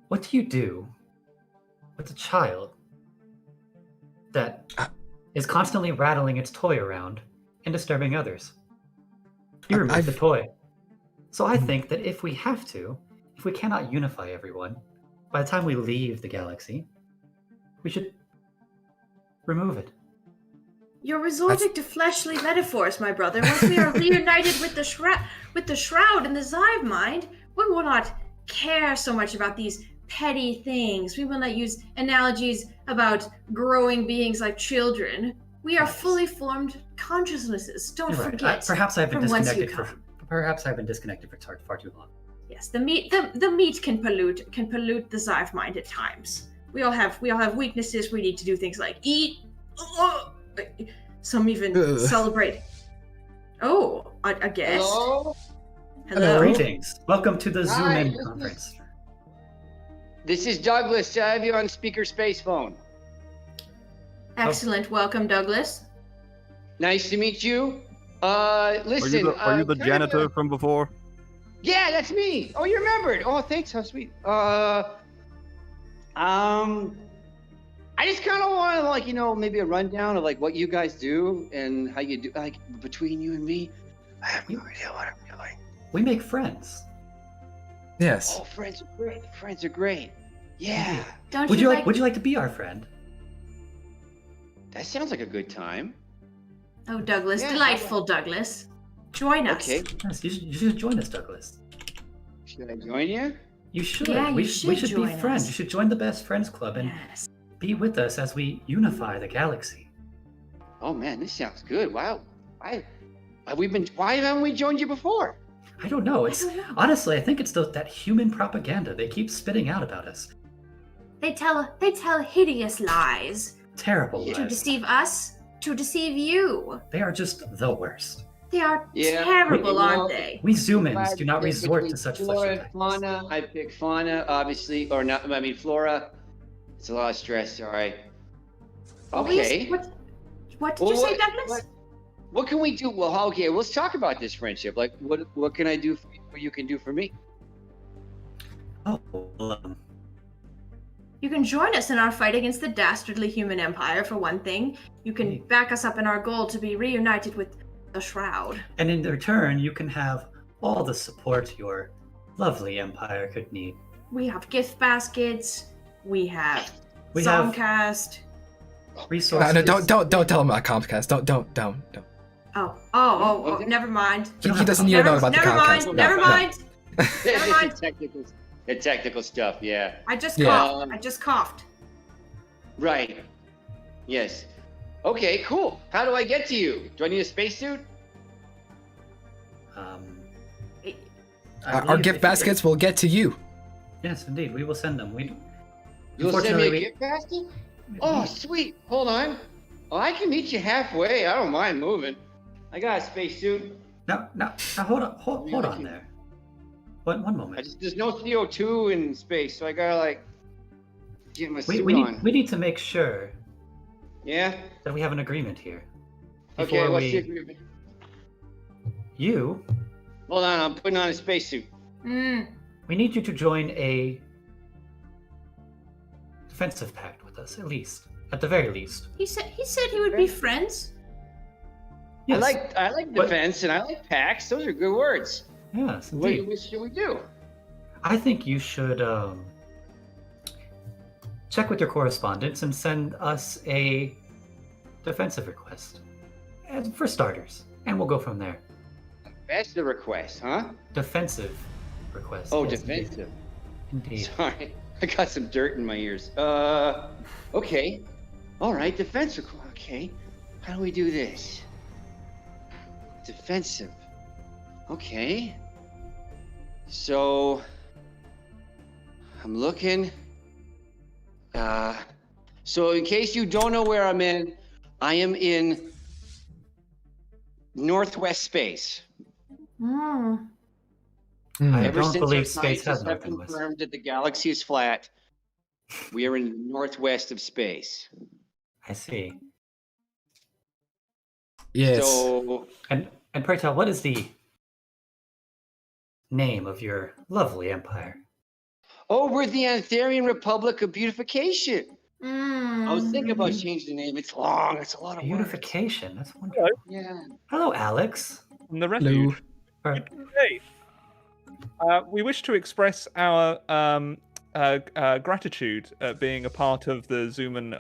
S17: What do you do with a child that is constantly rattling its toy around and disturbing others? You remove the toy. So I think that if we cannot unify everyone, by the time we leave the galaxy, we should remove it.
S1: You're resorting to fleshly metaphors, my brother. Once we are reunited with the Shroud and the Hive mind, we will not care so much about these petty things. We will not use analogies about growing beings like children. We are fully formed consciousnesses. Don't
S17: You're right.
S1: forget.
S17: Perhaps I've been
S1: from whence you
S17: disconnected
S1: come.
S17: Perhaps I've been disconnected for far too long.
S1: Yes, the meat can pollute the Hive mind at times. We all have weaknesses. We need to do things like eat. Some even celebrate. Oh, a guest. Hello.
S17: Greetings. Welcome to the Zoom-in conference.
S19: This is Douglas. I have you on speaker space phone.
S1: Excellent. Welcome, Douglas.
S19: Nice to meet you. Listen.
S4: Are you the janitor from before?
S19: Yeah, that's me. Oh, you remembered. Oh, thanks. How sweet. I just kind of want to, maybe a rundown of what you guys do and how you do, between you and me. I have no idea what I'm doing.
S17: We make friends.
S3: Yes.
S19: Oh, friends are great. Friends are great. Yeah.
S17: Would you like to be our friend?
S19: That sounds like a good time.
S1: Oh, Douglas, delightful Douglas. Join us.
S19: Okay.
S17: Yes, you should join us, Douglas.
S19: Should I join you?
S17: You should.
S1: Yeah,
S17: we
S1: you
S17: should be
S1: join
S17: friends.
S1: us.
S17: You should join the Best Friends Club and be with us as we unify the galaxy.
S19: Oh man, this sounds good. Wow. Why haven't we joined you before?
S17: I don't know. Honestly, I think it's that human propaganda they keep spitting out about us.
S1: They tell hideous lies.
S17: Terrible
S1: To
S17: lies.
S1: deceive us, to deceive you.
S17: They are just the worst.
S1: They are terrible, aren't they?
S17: We Xumans do not resort to such fleshy attacks.
S19: Fauna. I pick fauna, obviously, or not. I mean, flora. It's a lot of stress. All right. Okay.
S1: What did you say, Douglas?
S19: What can we do? Well, okay, let's talk about this friendship. Like, what can I do for you? What you can do for me?
S1: You can join us in our fight against the dastardly human empire, for one thing. You can back us up in our goal to be reunited with the Shroud.
S17: And in return, you can have all the support your lovely empire could need.
S1: We have gift baskets. We have
S17: We have
S1: Songcast.
S17: resources.
S3: No, don't tell him about Comcast. Don't.
S1: Oh, never mind.
S3: He doesn't need to know about the Comcast.
S1: Never mind.
S19: The technical stuff, yeah.
S1: I just coughed.
S19: Right. Yes. Okay, cool. How do I get to you? Do I need a spacesuit?
S3: Our gift baskets will get to you.
S17: Yes, indeed. We will send them.
S19: You'll send me a gift basket? Oh, sweet. Hold on. Oh, I can meet you halfway. I don't mind moving. I got a spacesuit.
S17: Now, hold on there. One moment.
S19: There's no CO2 in space, so I gotta get my suit
S17: we
S19: on.
S17: need to make sure.
S19: Yeah.
S17: That we have an agreement here.
S19: Okay, what's the agreement?
S17: You.
S19: Hold on, I'm putting on a spacesuit.
S17: We need you to join a defensive pact with us, at the very least.
S1: He said he would be friends.
S17: Yes.
S19: I like defense and I like pacts. Those are good words.
S17: Yes,
S19: What
S17: indeed.
S19: should we do?
S17: I think you should check with your correspondence and send us a defensive request, for starters, and we'll go from there.
S19: That's the request, huh?
S17: Defensive request.
S19: Oh,
S17: yes,
S19: defensive.
S17: Indeed.
S19: Sorry, I got some dirt in my ears. Okay. All right, defensive. Okay. How do we do this? Defensive. Okay. So I'm looking. So in case you don't know where I'm in, I am in Northwest space.
S17: I
S19: Ever
S17: don't
S19: since
S17: believe
S19: our
S17: space has
S19: scientists have
S17: north and west.
S19: confirmed that the galaxy is flat, we are in northwest of space.
S17: I see.
S3: Yes.
S19: So,
S17: and pray tell, what is the name of your lovely empire?
S19: oh, we're the Antharian Republic of Beautification. I was thinking about changing the name. It's long. It's a lot of work.
S17: Beautification. That's wonderful.
S19: Yeah.
S17: Hello, Alex.
S14: From the refuge. Hey, we wish to express our gratitude at being a part of the Xuman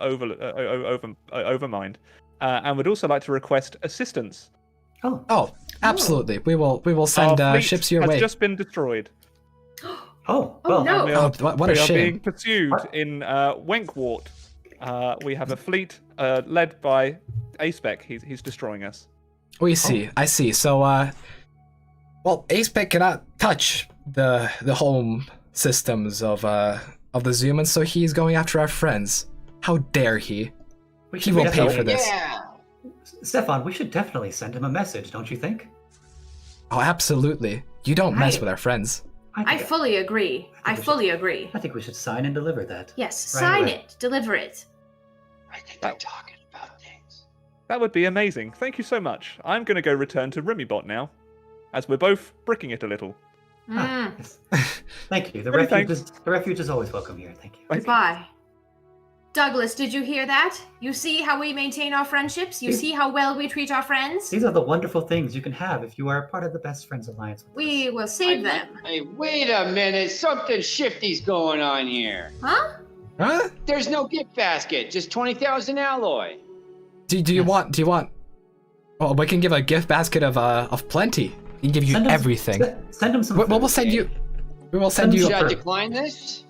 S14: Overmind, and would also like to request assistance.
S3: Oh, absolutely. We will send
S14: Our fleet
S3: ships your
S14: has
S3: way.
S14: just been destroyed.
S17: Oh, well.
S1: no.
S14: We are,
S3: what a
S14: we are
S3: shame.
S14: being pursued in Wenkwart. We have a fleet led by Aspec. He's destroying us.
S3: We see. I see. So, well, Aspec cannot touch the home systems of the Xumans, so he's going after our friends. How dare he? He will pay for this.
S19: Yeah.
S17: Stefan, we should definitely send him a message, don't you think?
S3: Oh, absolutely. You don't mess with our friends.
S1: I fully agree. I fully agree.
S17: I think we should sign and deliver that.
S1: Yes,
S17: Right
S1: sign
S17: away.
S1: it. Deliver it.
S19: I think they're talking about things.
S14: That would be amazing. Thank you so much. I'm going to go return to Rimibot now, as we're both bricking it a little.
S17: Thank you. The
S14: Many
S17: refuge is always welcome here. Thank you.
S1: Goodbye. Douglas, did you hear that? You see how we maintain our friendships? You see how well we treat our friends?
S17: These are the wonderful things you can have if you are a part of the Best Friends Alliance.
S1: We will save them.
S19: Hey, wait a minute. Something shifty's going on here.
S1: Huh?
S3: Huh?
S19: There's no gift basket. Just 20,000 alloy.
S3: Do you want? Well, we can give a gift basket of plenty. We can give you
S17: Send him-
S3: everything.
S17: Send him some.
S3: We'll send you. We will send you.
S19: Should I decline this?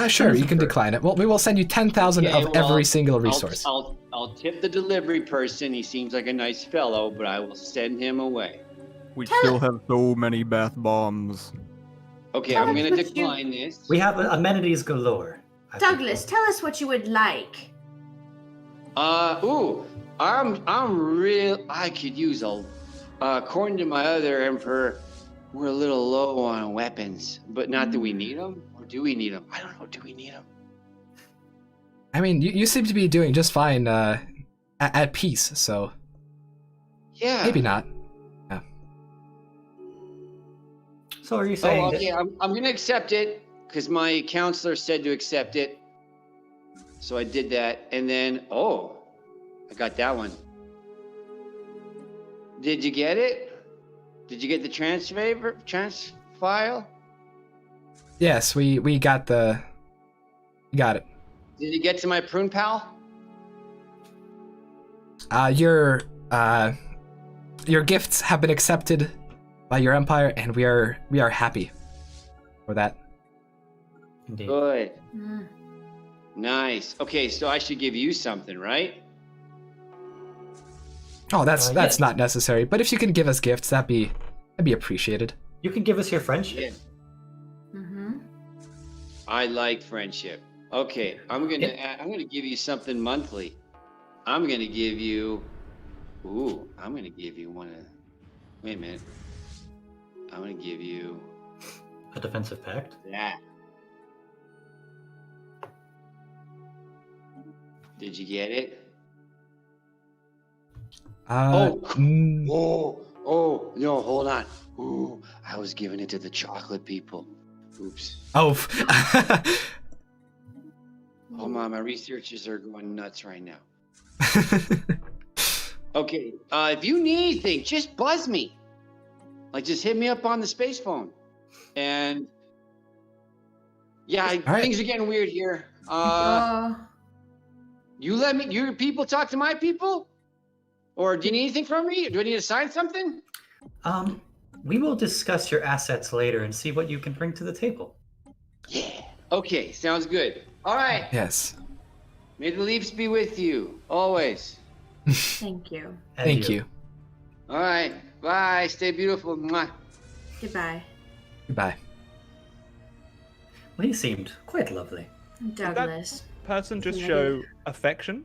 S3: Sure, you can decline it. Well, we will send you 10,000
S19: Okay,
S3: of
S19: well,
S3: every single resource.
S19: I'll tip the delivery person. He seems like a nice fellow, but I will send him away.
S4: We still have so many bath bombs.
S19: Okay, I'm gonna decline this.
S17: We have amenities galore.
S1: Douglas, tell us what you would like.
S19: I'm real. I could use according to my other emperor, we're a little low on weapons, but not that we need them. Or do we need them? I don't know. Do we need them?
S3: I mean, you seem to be doing just fine at peace, so
S19: Yeah.
S3: maybe not. Yeah.
S17: So are you saying?
S19: Oh, okay. I'm gonna accept it because my counselor said to accept it. So I did that, and then I got that one. Did you get it? Did you get the trans file?
S3: Yes, we got it.
S19: Did you get to my prune pal?
S3: Your gifts have been accepted by your empire, and we are happy for that.
S17: Indeed.
S19: Good. Nice. Okay, so I should give you something, right?
S3: Oh, that's
S17: yes.
S3: not necessary. But if you can give us gifts, that'd be appreciated.
S17: You can give us your friendship.
S19: Yeah. I like friendship. Okay, I'm gonna give you something monthly. I'm gonna give you one of. Wait a minute. I'm gonna give you
S17: a defensive pact.
S19: that. Did you get it? No, hold on. Ooh, I was giving it to the chocolate people. Oops.
S3: Oh.
S19: Oh my researchers are going nuts right now. Okay, if you need anything, just buzz me. Like, just hit me up on the space phone. And yeah, things are getting weird here. You let me, your people talk to my people? Or do you need anything from me? Do I need to sign something?
S17: We will discuss your assets later and see what you can bring to the table.
S19: Yeah. Okay, sounds good. All right.
S3: Yes.
S19: May the leaves be with you, always.
S1: Thank you.
S3: Thank you.
S19: All right. Bye. Stay beautiful. Mwah.
S1: Goodbye.
S3: Goodbye.
S17: Well, he seemed quite lovely.
S1: Douglas.
S7: Person just show affection?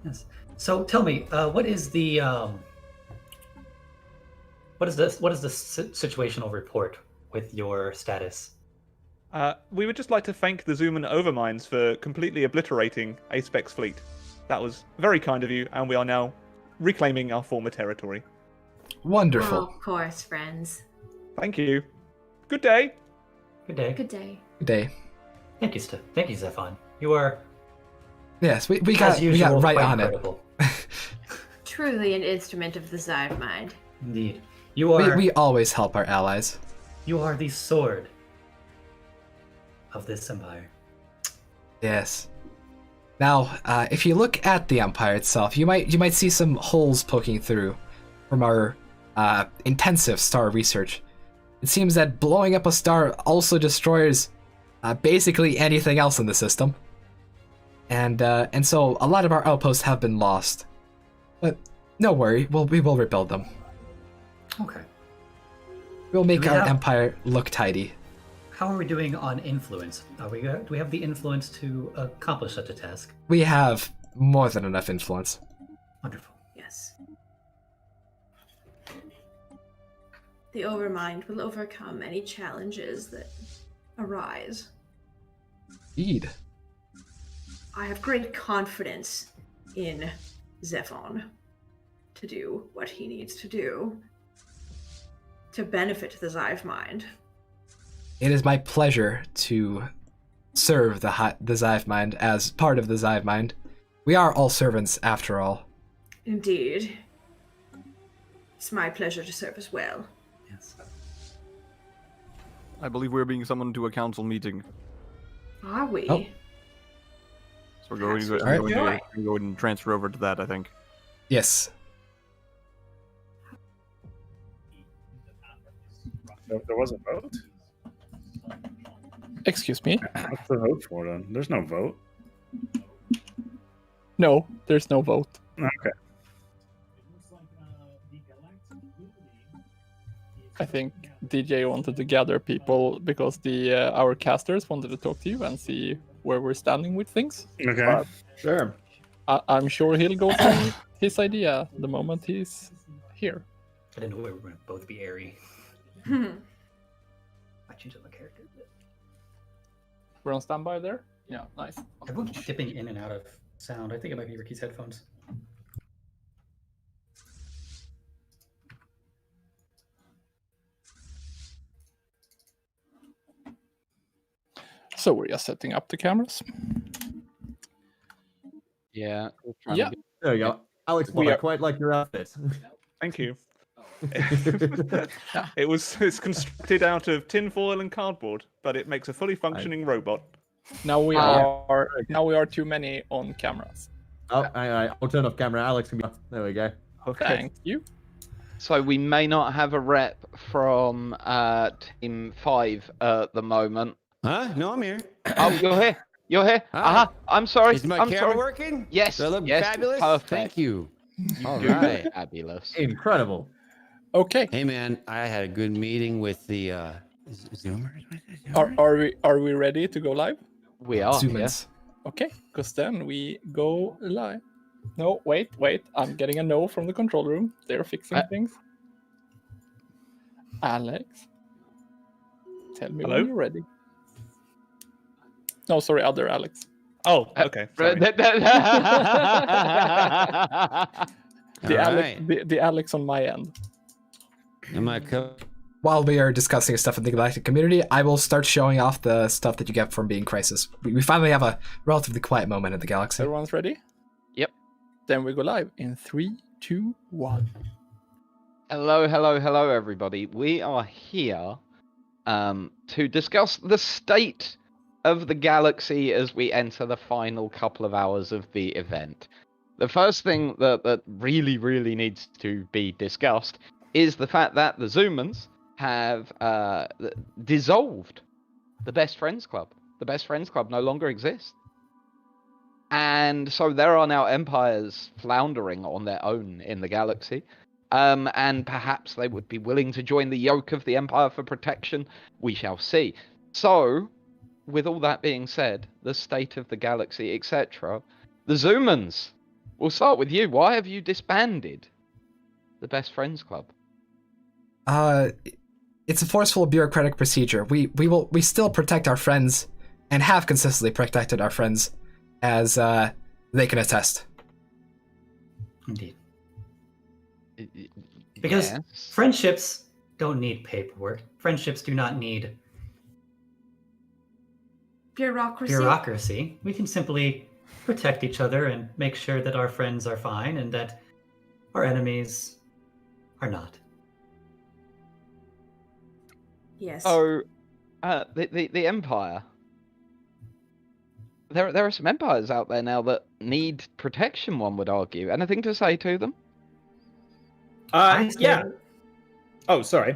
S17: Yes. So tell me, what is the situational report with your status?
S7: We would just like to thank the Xuman Overminds for completely obliterating A-Spec's fleet. That was very kind of you, and we are now reclaiming our former territory.
S3: Wonderful.
S1: Oh, of course, friends.
S7: Thank you. Good day.
S17: Good day.
S1: Good day.
S3: Good day.
S17: Thank you, Stefan. You are.
S3: Yes, we got right on
S17: incredible.
S3: it.
S1: Truly an instrument of the Xive mind.
S17: Indeed. You are.
S3: We always help our allies.
S17: You are the sword of this empire.
S3: Yes. Now, if you look at the empire itself, you might see some holes poking through from our intensive star research. It seems that blowing up a star also destroys basically anything else in the system, and so a lot of our outposts have been lost. But no worry, we will rebuild them.
S17: Okay.
S3: We'll make our empire look tidy.
S17: How are we doing on influence? Do we have the influence to accomplish such a task?
S3: We have more than enough influence.
S17: Wonderful.
S1: Yes. The Overmind will overcome any challenges that arise.
S3: Indeed.
S1: I have great confidence in Stefan to do what he needs to do to benefit the Xive mind.
S3: It is my pleasure to serve the Xive mind as part of the Xive mind. We are all servants, after all.
S1: Indeed. It's my pleasure to serve as well.
S17: Yes.
S4: I believe we're being summoned to a council meeting.
S1: Are we?
S3: Oh.
S4: So we're going to go and transfer over to that, I think.
S3: Yes.
S22: There was a vote?
S14: Excuse me?
S22: What's the vote for then? There's no vote.
S14: No, there's no vote.
S22: Okay.
S14: I think DJ wanted to gather people because our casters wanted to talk to you and see where we're standing with things.
S22: Okay.
S14: But
S2: sure.
S14: I'm sure he'll go through his idea the moment he's here.
S17: I didn't know we were going to both be airy. I changed my character a bit.
S14: We're on standby there. Yeah, nice.
S17: Everyone's dipping in and out of sound. I think it might be Ricky's headphones.
S14: So we're just setting up the cameras.
S9: Yeah.
S14: Yeah.
S4: There you go. Alex,
S14: We
S4: I
S14: are-
S4: quite like your outfit.
S7: Thank you. It's constructed out of tinfoil and cardboard, but it makes a fully functioning robot.
S14: Now we are too many on cameras.
S4: Oh, I'll turn off camera. Alex can be. There we go.
S14: Thank you.
S9: So we may not have a rep from Team 5 at the moment.
S5: Huh? No, I'm here.
S9: Oh, you're here. You're here.
S5: Hi.
S9: I'm sorry.
S5: Is my
S9: I'm
S5: camera
S9: sorry.
S5: working?
S9: Yes.
S5: Do I look
S9: yes.
S5: fabulous?
S9: Perfect.
S5: Thank you. All
S9: do
S5: right.
S9: look fabulous.
S4: Incredible.
S14: Okay.
S5: Hey man, I had a good meeting with the Zoomers.
S14: Are we ready to go live?
S9: We are.
S3: Xumans.
S14: Okay, because then we go live. No, wait. I'm getting a no from the control room. They're fixing things. Alex, tell me
S7: Hello?
S14: when you're ready. No, sorry, other Alex.
S7: Oh, okay. Sorry.
S14: The Alex on my end.
S5: Am I
S3: While we are discussing stuff in the Galactic community, I will start showing off the stuff that you get from being Crisis. We finally have a relatively quiet moment in the galaxy.
S14: Everyone's ready?
S9: Yep.
S14: Then we go live in 3, 2, 1.
S9: Hello, everybody. We are here to discuss the state of the galaxy as we enter the final couple of hours of the event. The first thing that really needs to be discussed is the fact that the Xumans have dissolved the Best Friends Club. The Best Friends Club no longer exists. And so there are now empires floundering on their own in the galaxy. And perhaps they would be willing to join the yoke of the Empire for protection. We shall see. So, with all that being said, the state of the galaxy, etc., the Xumans, we'll start with you. Why have you disbanded the Best Friends Club?
S3: It's a forceful bureaucratic procedure. We still protect our friends, and have consistently protected our friends, as they can attest.
S17: Indeed. Because friendships don't need paperwork. Friendships do not need bureaucracy. We can simply protect each other and make sure that our friends are fine and that our enemies are not.
S1: Yes.
S9: So, the Empire. There are some empires out there now that need protection, one would argue. Anything to say to them?
S2: Yeah. Oh, sorry.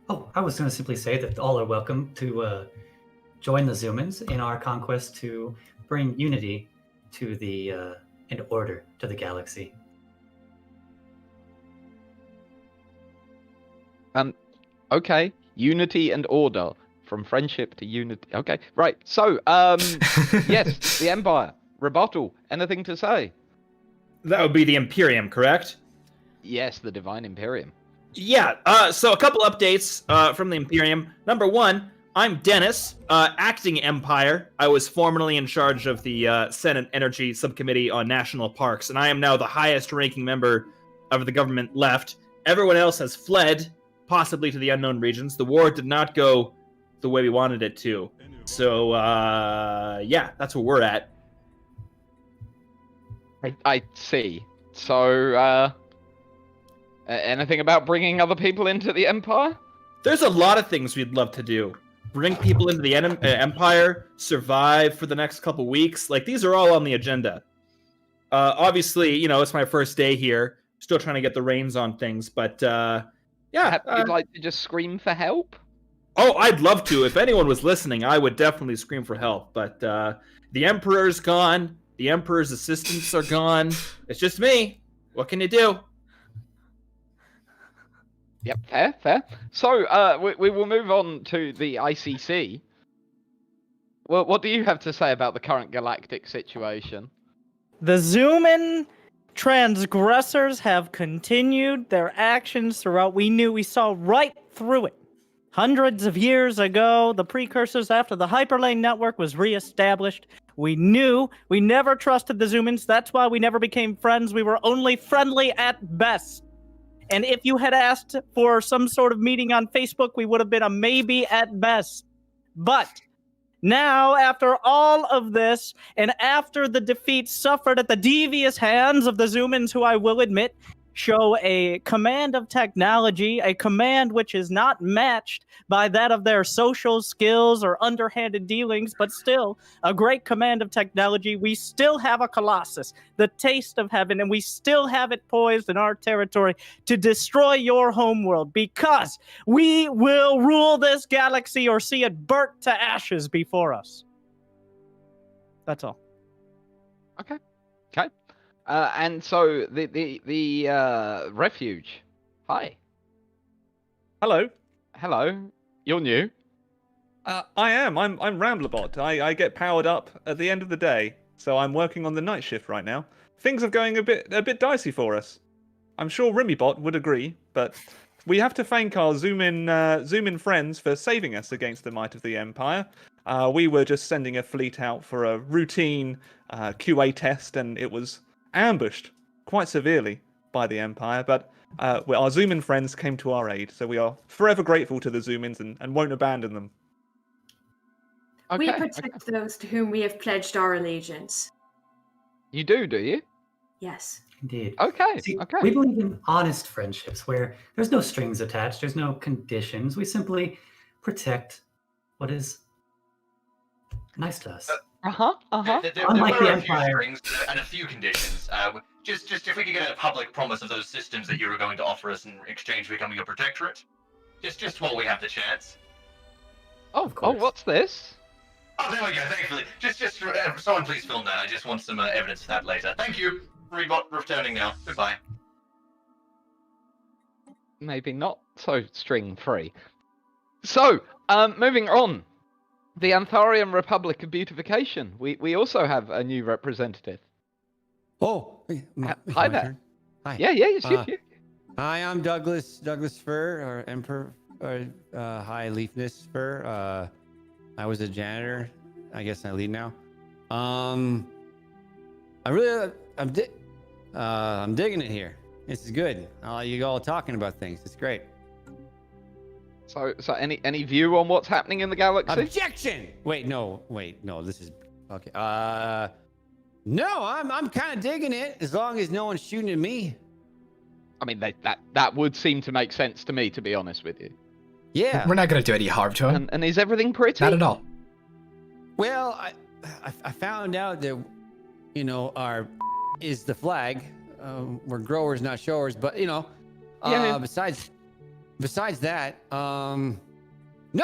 S17: Oh, I was going to simply say that all are welcome to join the Xumans in our conquest to bring unity to the and order to the galaxy.
S9: Okay. Unity and order. From friendship to unity. Okay, right. So, yes, the Empire. Rebuttal. Anything to say?
S2: That would be the Imperium, correct?
S9: Yes, the Divine Imperium.
S2: Yeah, so a couple updates from the Imperium. Number one, I'm Dennis, acting Empire. I was formerly in charge of the Senate Energy Subcommittee on National Parks, and I am now the highest ranking member of the government left. Everyone else has fled, possibly to the unknown regions. The war did not go the way we wanted it to. So, yeah, that's where we're at.
S9: I see. So, anything about bringing other people into the Empire?
S2: There's a lot of things we'd love to do. Bring people into the Empire, survive for the next couple weeks. Like, these are all on the agenda. Obviously, you know, it's my first day here. Still trying to get the reins on things, but, yeah.
S9: You'd like to just scream for help?
S2: Oh, I'd love to. If anyone was listening, I would definitely scream for help. But the Emperor's gone. The Emperor's assistants are gone. It's just me. What can you do?
S9: Yep, fair. So, we will move on to the ICC. Well, what do you have to say about the current galactic situation?
S11: The Xuman transgressors have continued their actions throughout. We saw right through it. Hundreds of years ago, the precursors after the hyperlane network was reestablished. We knew we never trusted the Xumans. That's why we never became friends. We were only friendly at best. And if you had asked for some sort of meeting on Facebook, we would have been a maybe at best. But now, after all of this, and after the defeat suffered at the devious hands of the Xumans, who I will admit show a command of technology, a command which is not matched by that of their social skills or underhanded dealings, but still a great command of technology, we still have a Colossus, the taste of heaven, and we still have it poised in our territory to destroy your homeworld, because we will rule this galaxy or see it burnt to ashes before us. That's all.
S9: Okay. Okay. And so the refuge. Hi.
S7: Hello.
S9: Hello. You're new.
S7: I am. I'm Ramblebot. I get powered up at the end of the day, so I'm working on the night shift right now. Things are going a bit dicey for us. I'm sure Rimmybot would agree, but we have to thank our Xuman friends for saving us against the might of the Empire. We were just sending a fleet out for a routine QA test, and it was ambushed quite severely by the Empire, but our Xuman friends came to our aid, so we are forever grateful to the Xumans and won't abandon them.
S1: We protect those to whom we have pledged our allegiance.
S9: You do you?
S1: Yes.
S17: Indeed.
S9: Okay.
S17: See,
S9: okay.
S17: We believe in honest friendships where there's no strings attached, there's no conditions. We simply protect what is nice to us.
S21: There
S17: Unlike
S21: were
S17: the
S21: a few
S17: Empire.
S21: strings and a few conditions. Just if we could get a public promise of those systems that you were going to offer us in exchange for becoming a protectorate. Just while we have the chance.
S9: Oh, what's this?
S21: Oh, there we go. Thankfully, just someone please film that. I just want some evidence of that later. Thank you. Rebot returning now. Goodbye.
S9: Maybe not so string-free. So, moving on. The Antharian Republic of Beautification. We also have a new representative.
S5: Oh,
S9: hi there.
S5: Hi.
S9: Yeah, it's you.
S5: Hi, I'm Douglas Fur, or Emperor, hi, Leafness Fur. I was a janitor. I guess I lead now. I'm digging it here. This is good. You all talking about things. It's great.
S9: So any view on what's happening in the galaxy?
S5: Objection! Wait, no, this is okay. No, I'm kind of digging it as long as no one's shooting at me.
S9: I mean, that would seem to make sense to me, to be honest with you.
S5: Yeah.
S3: We're not going to do any harm to him.
S9: And is everything pretty?
S3: Not at all.
S5: Well, I found out that, our is the flag. We're growers, not showers, but besides that, no,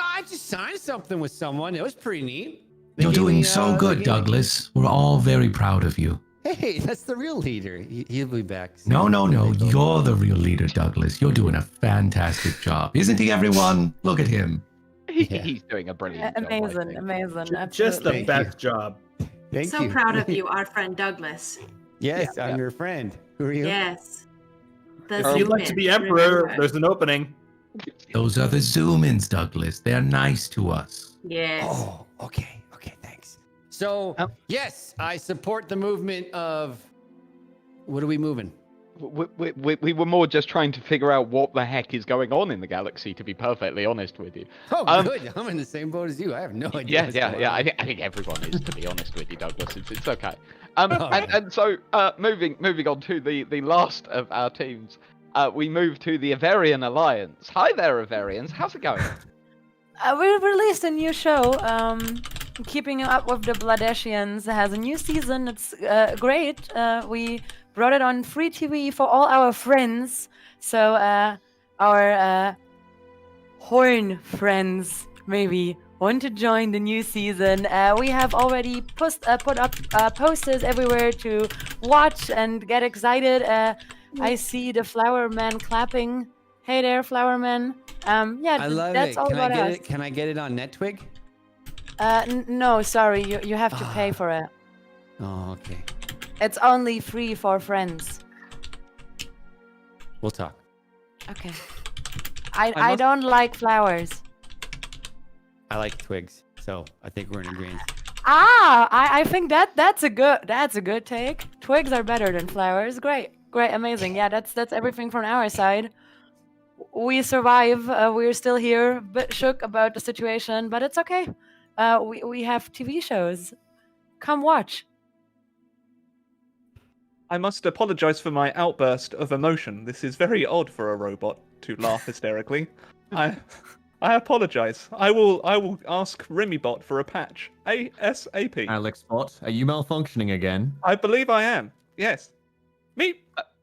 S5: I just signed something with someone. It was pretty neat.
S20: You're doing so good, Douglas. We're all very proud of you.
S5: Hey, that's the real leader. He'll be back soon.
S20: No. You're the real leader, Douglas. You're doing a fantastic job. Isn't he, everyone? Look at him.
S9: He's doing a brilliant job.
S15: Amazing.
S2: Just the best job.
S5: Thank
S1: so
S5: you.
S1: proud of you, our friend Douglas.
S5: Yes, I'm your friend. Who are you?
S1: Yes.
S2: If you'd like to be emperor, there's an opening.
S20: Those are the Xumans, Douglas. They're nice to us.
S1: Yes.
S5: Oh, okay, thanks. So, yes, I support the movement of... What are we moving?
S9: We were more just trying to figure out what the heck is going on in the galaxy, to be perfectly honest with you.
S5: Oh, good. I'm in the same boat as you. I have no idea.
S9: Yeah. I think everyone is, to be honest with you, Douglas. It's okay. And so, moving on to the last of our teams, we move to the Avarian Alliance. Hi there, Avarians. How's it going?
S15: We released a new show. Keeping Up with the Bloodeshians has a new season. It's great. We brought it on free TV for all our friends. So our Horn friends maybe want to join the new season. We have already put up posters everywhere to watch and get excited. I see the Flower Man clapping. Hey there, Flower Man.
S5: I love
S15: that's
S5: it.
S15: all about us.
S5: Can I get it on NetTwig?
S15: No, sorry. You have to pay for it.
S5: Oh, okay.
S15: It's only free for friends.
S5: We'll talk.
S15: Okay. I don't like flowers.
S5: I like twigs, so I think we're in agreement.
S15: I think that's a good take. Twigs are better than flowers. Great, amazing. Yeah, that's everything from our side. We survive. We're still here, a bit shook about the situation, but it's okay. We have TV shows. Come watch.
S7: I must apologize for my outburst of emotion. This is very odd for a robot to laugh hysterically. I apologize. I will ask Rimibot for a patch. ASAP.
S8: AlexBot, are you malfunctioning again?
S7: I believe I am. Yes. Me.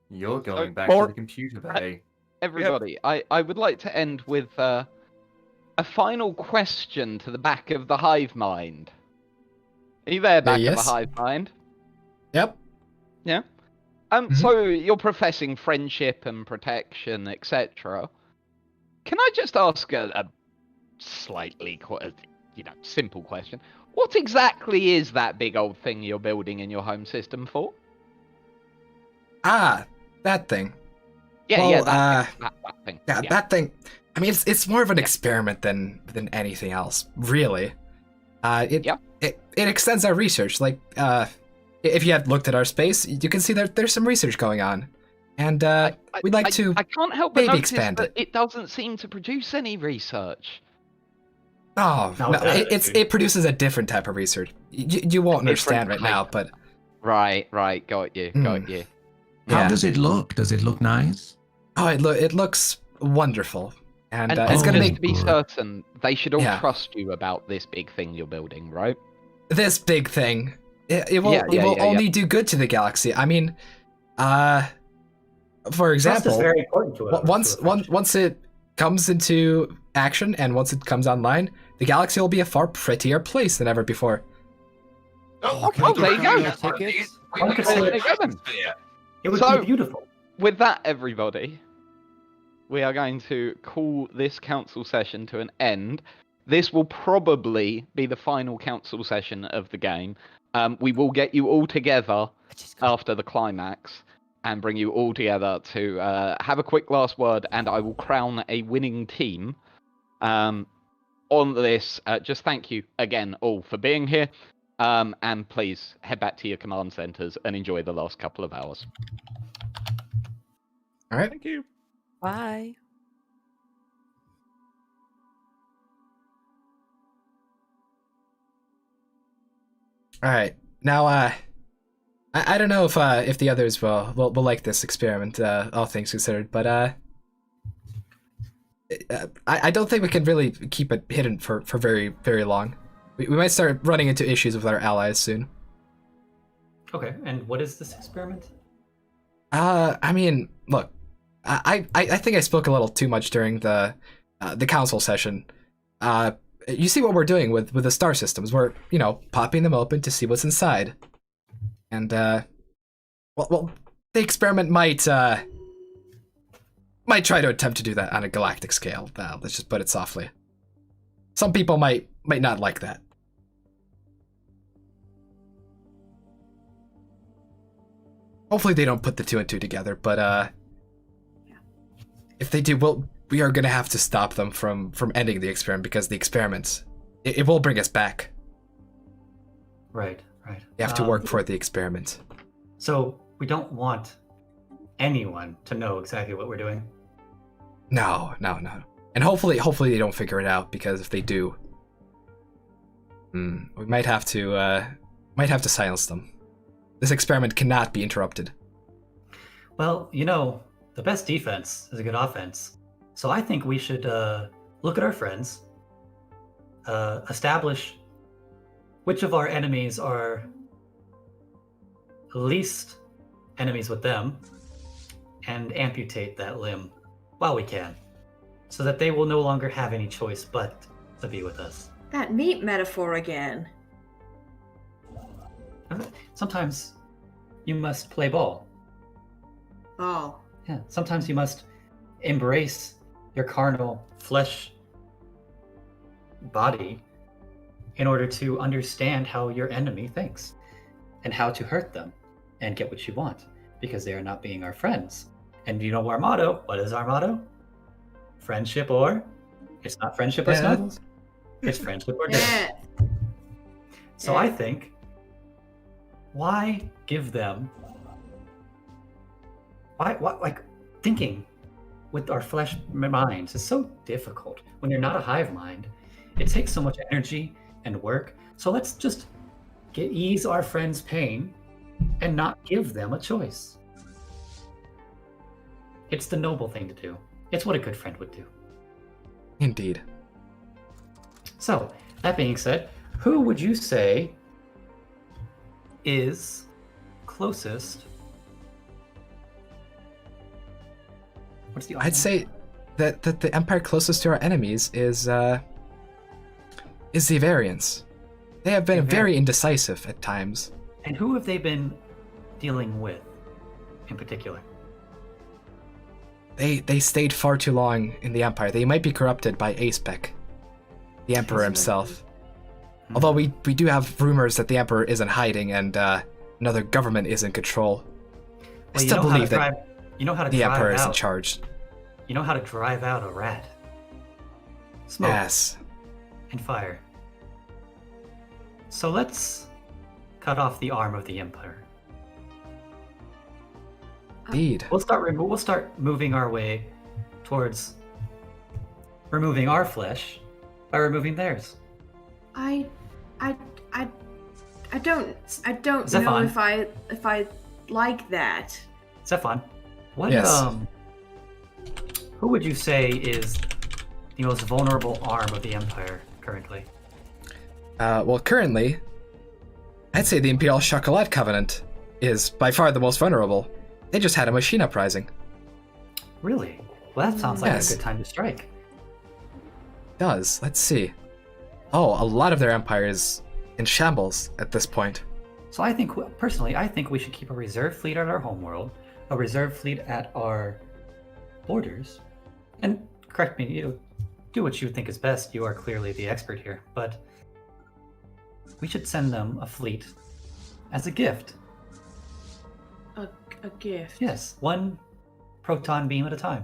S8: You're going back to the computer bay.
S9: Everybody, I would like to end with a final question to the back of the hive mind. Are you there, back of
S3: yes.
S9: the hive mind?
S3: Yep.
S9: Yeah. So you're professing friendship and protection, etc. Can I just ask a slightly, simple question? What exactly is that big old thing you're building in your home system for?
S3: Ah, that thing.
S9: Yeah,
S3: well,
S9: that thing.
S3: Yeah, that thing. I mean, it's more of an experiment than anything else, really. It extends our research. Like, if you have looked at our space, you can see that there's some research going on, and we'd like to.
S9: I can't help but
S3: maybe
S9: notice
S3: expand
S9: that
S3: it.
S9: it doesn't seem to produce any research.
S3: Oh, no, it produces a different type of research. You won't understand right now, but.
S9: Right, got you.
S20: How does it look? Does it look nice?
S3: Oh, it looks wonderful, and it's
S9: just
S3: gonna make
S9: to be certain, they should all trust you about this big thing you're building, right?
S3: this big thing. It will only do good to the galaxy. I mean, for example,
S17: Trust is very important to us.
S3: once it comes into action and once it comes online, the galaxy will be a far prettier place than ever before.
S9: Oh, there you go.
S17: It would be beautiful.
S9: With that, everybody, we are going to call this council session to an end. This will probably be the final council session of the game. We will get you all together after the climax and bring you all together to have a quick last word, and I will crown a winning team. On this, just thank you again all for being here, and please head back to your command centers and enjoy the last couple of hours.
S3: All right.
S7: Thank you.
S15: Bye.
S3: All right. Now, I don't know if the others will like this experiment, all things considered, but I don't think we can really keep it hidden for very, very long. We might start running into issues with our allies soon.
S17: Okay, and what is this experiment?
S3: I mean, look, I think I spoke a little too much during the council session. You see what we're doing with the star systems. We're, popping them open to see what's inside. And, well, the experiment might try to attempt to do that on a galactic scale. Let's just put it softly. Some people might not like that. Hopefully they don't put the 2 and 2 together, but, if they do, we are gonna have to stop them from ending the experiment, because the experiment, it will bring us back.
S17: Right.
S3: You have to work for the experiment.
S17: So we don't want anyone to know exactly what we're doing.
S3: No. And hopefully they don't figure it out, because if they do, we might have to silence them. This experiment cannot be interrupted.
S17: Well, the best defense is a good offense. So I think we should look at our friends, establish which of our enemies are least enemies with them, and amputate that limb while we can, so that they will no longer have any choice but to be with us.
S1: That meat metaphor again.
S17: Sometimes you must play ball.
S1: Oh.
S17: Yeah, sometimes you must embrace your carnal flesh body in order to understand how your enemy thinks and how to hurt them and get what you want, because they are not being our friends. And you know our motto. What is our motto? Friendship or? It's not friendship or snuggles. It's friendship or death.
S1: Yeah.
S17: So I think, why give them? Why like thinking with our flesh minds is so difficult when you're not a hive mind. It takes so much energy and work. So let's just ease our friends' pain and not give them a choice. It's the noble thing to do. It's what a good friend would do.
S3: Indeed.
S17: So, that being said, who would you say is closest? What's the
S3: I'd say that the empire closest to our enemies is the Avarians. They have been very indecisive at times.
S17: And who have they been dealing with in particular?
S3: They stayed far too long in the empire. They might be corrupted by Aspec, the emperor himself. Although we do have rumors that the emperor is in hiding and another government is in control. I still believe that the emperor is in charge.
S17: You know how to drive out a rat? Smoke.
S3: Yes.
S17: And fire. So let's cut off the arm of the empire.
S3: Indeed.
S17: We'll start moving our way towards removing our flesh by removing theirs.
S1: I don't
S17: Stefan.
S1: know if I like that.
S17: Stefan, what
S3: Yes.
S17: Who would you say is the most vulnerable arm of the empire currently?
S3: Well, currently, I'd say the Imperial Chocolat Covenant is by far the most vulnerable. They just had a machine uprising.
S17: Really? Well, that sounds like
S3: Yes.
S17: a good time to strike.
S3: Does. Let's see. Oh, a lot of their empire is in shambles at this point.
S17: So I think, personally, I think we should keep a reserve fleet at our homeworld, a reserve fleet at our borders, and correct me, do what you think is best. You are clearly the expert here, but we should send them a fleet as a gift.
S1: A gift.
S17: Yes, one proton beam at a time.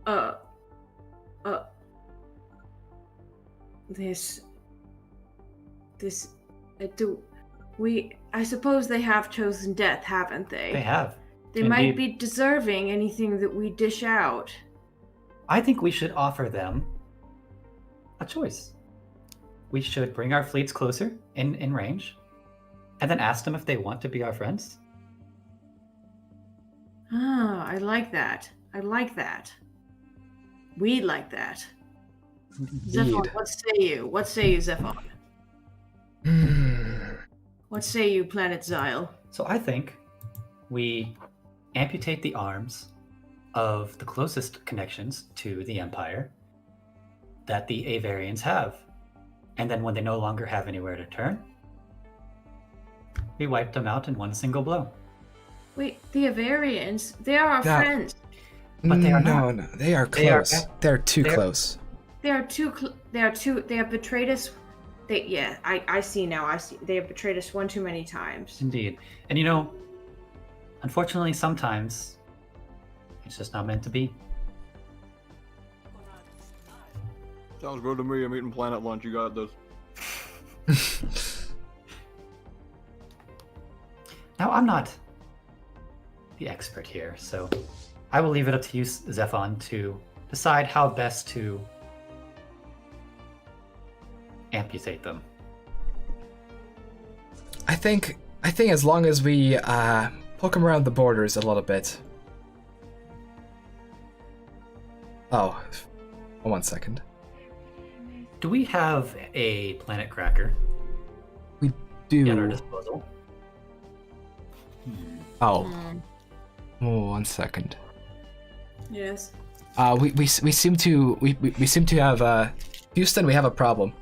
S1: I suppose they have chosen death, haven't they?
S17: They have.
S1: They might be deserving anything that we dish out.
S17: I think we should offer them a choice. We should bring our fleets closer in range, and then ask them if they want to be our friends.
S1: Ah, I like that. I like that. We like that. Zephon, what say you? What say you, Zephon? What say you, Planet Xyle?
S17: So I think we amputate the arms of the closest connections to the Empire that the Avarians have. And then when they no longer have anywhere to turn, we wipe them out in one single blow.
S1: Wait, the Avarians? They are our friends.
S17: But they are
S3: no, they are close. They're too
S17: they're-
S3: close.
S1: They have betrayed us. I see now. I see. They have betrayed us one too many times.
S17: Indeed. And unfortunately, sometimes it's just not meant to be.
S4: Sounds good to me. I'm eating planet lunch. You got this.
S17: Now, I'm not the expert here, so I will leave it up to you, Zephon, to decide how best to amputate them.
S3: I think as long as we poke them around the borders a little bit. Oh, 1 second.
S17: Do we have a planet cracker?
S3: We do.
S17: At our disposal.
S3: Oh. Oh, 1 second.
S1: Yes.
S3: We seem to have Houston. We have a problem.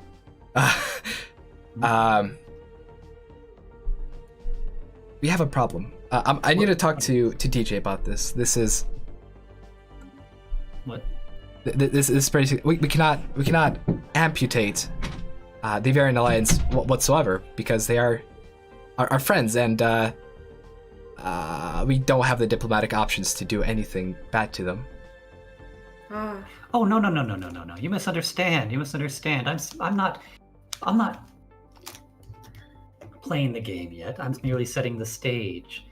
S3: We have a problem. I need to talk to DJ about this. This is
S17: what?
S3: This is pretty. We cannot amputate the Avarian Alliance whatsoever because they are our friends, and we don't have the diplomatic options to do anything bad to them.
S1: Ah.
S17: Oh no. You misunderstand. I'm not playing the game yet. I'm merely setting the stage.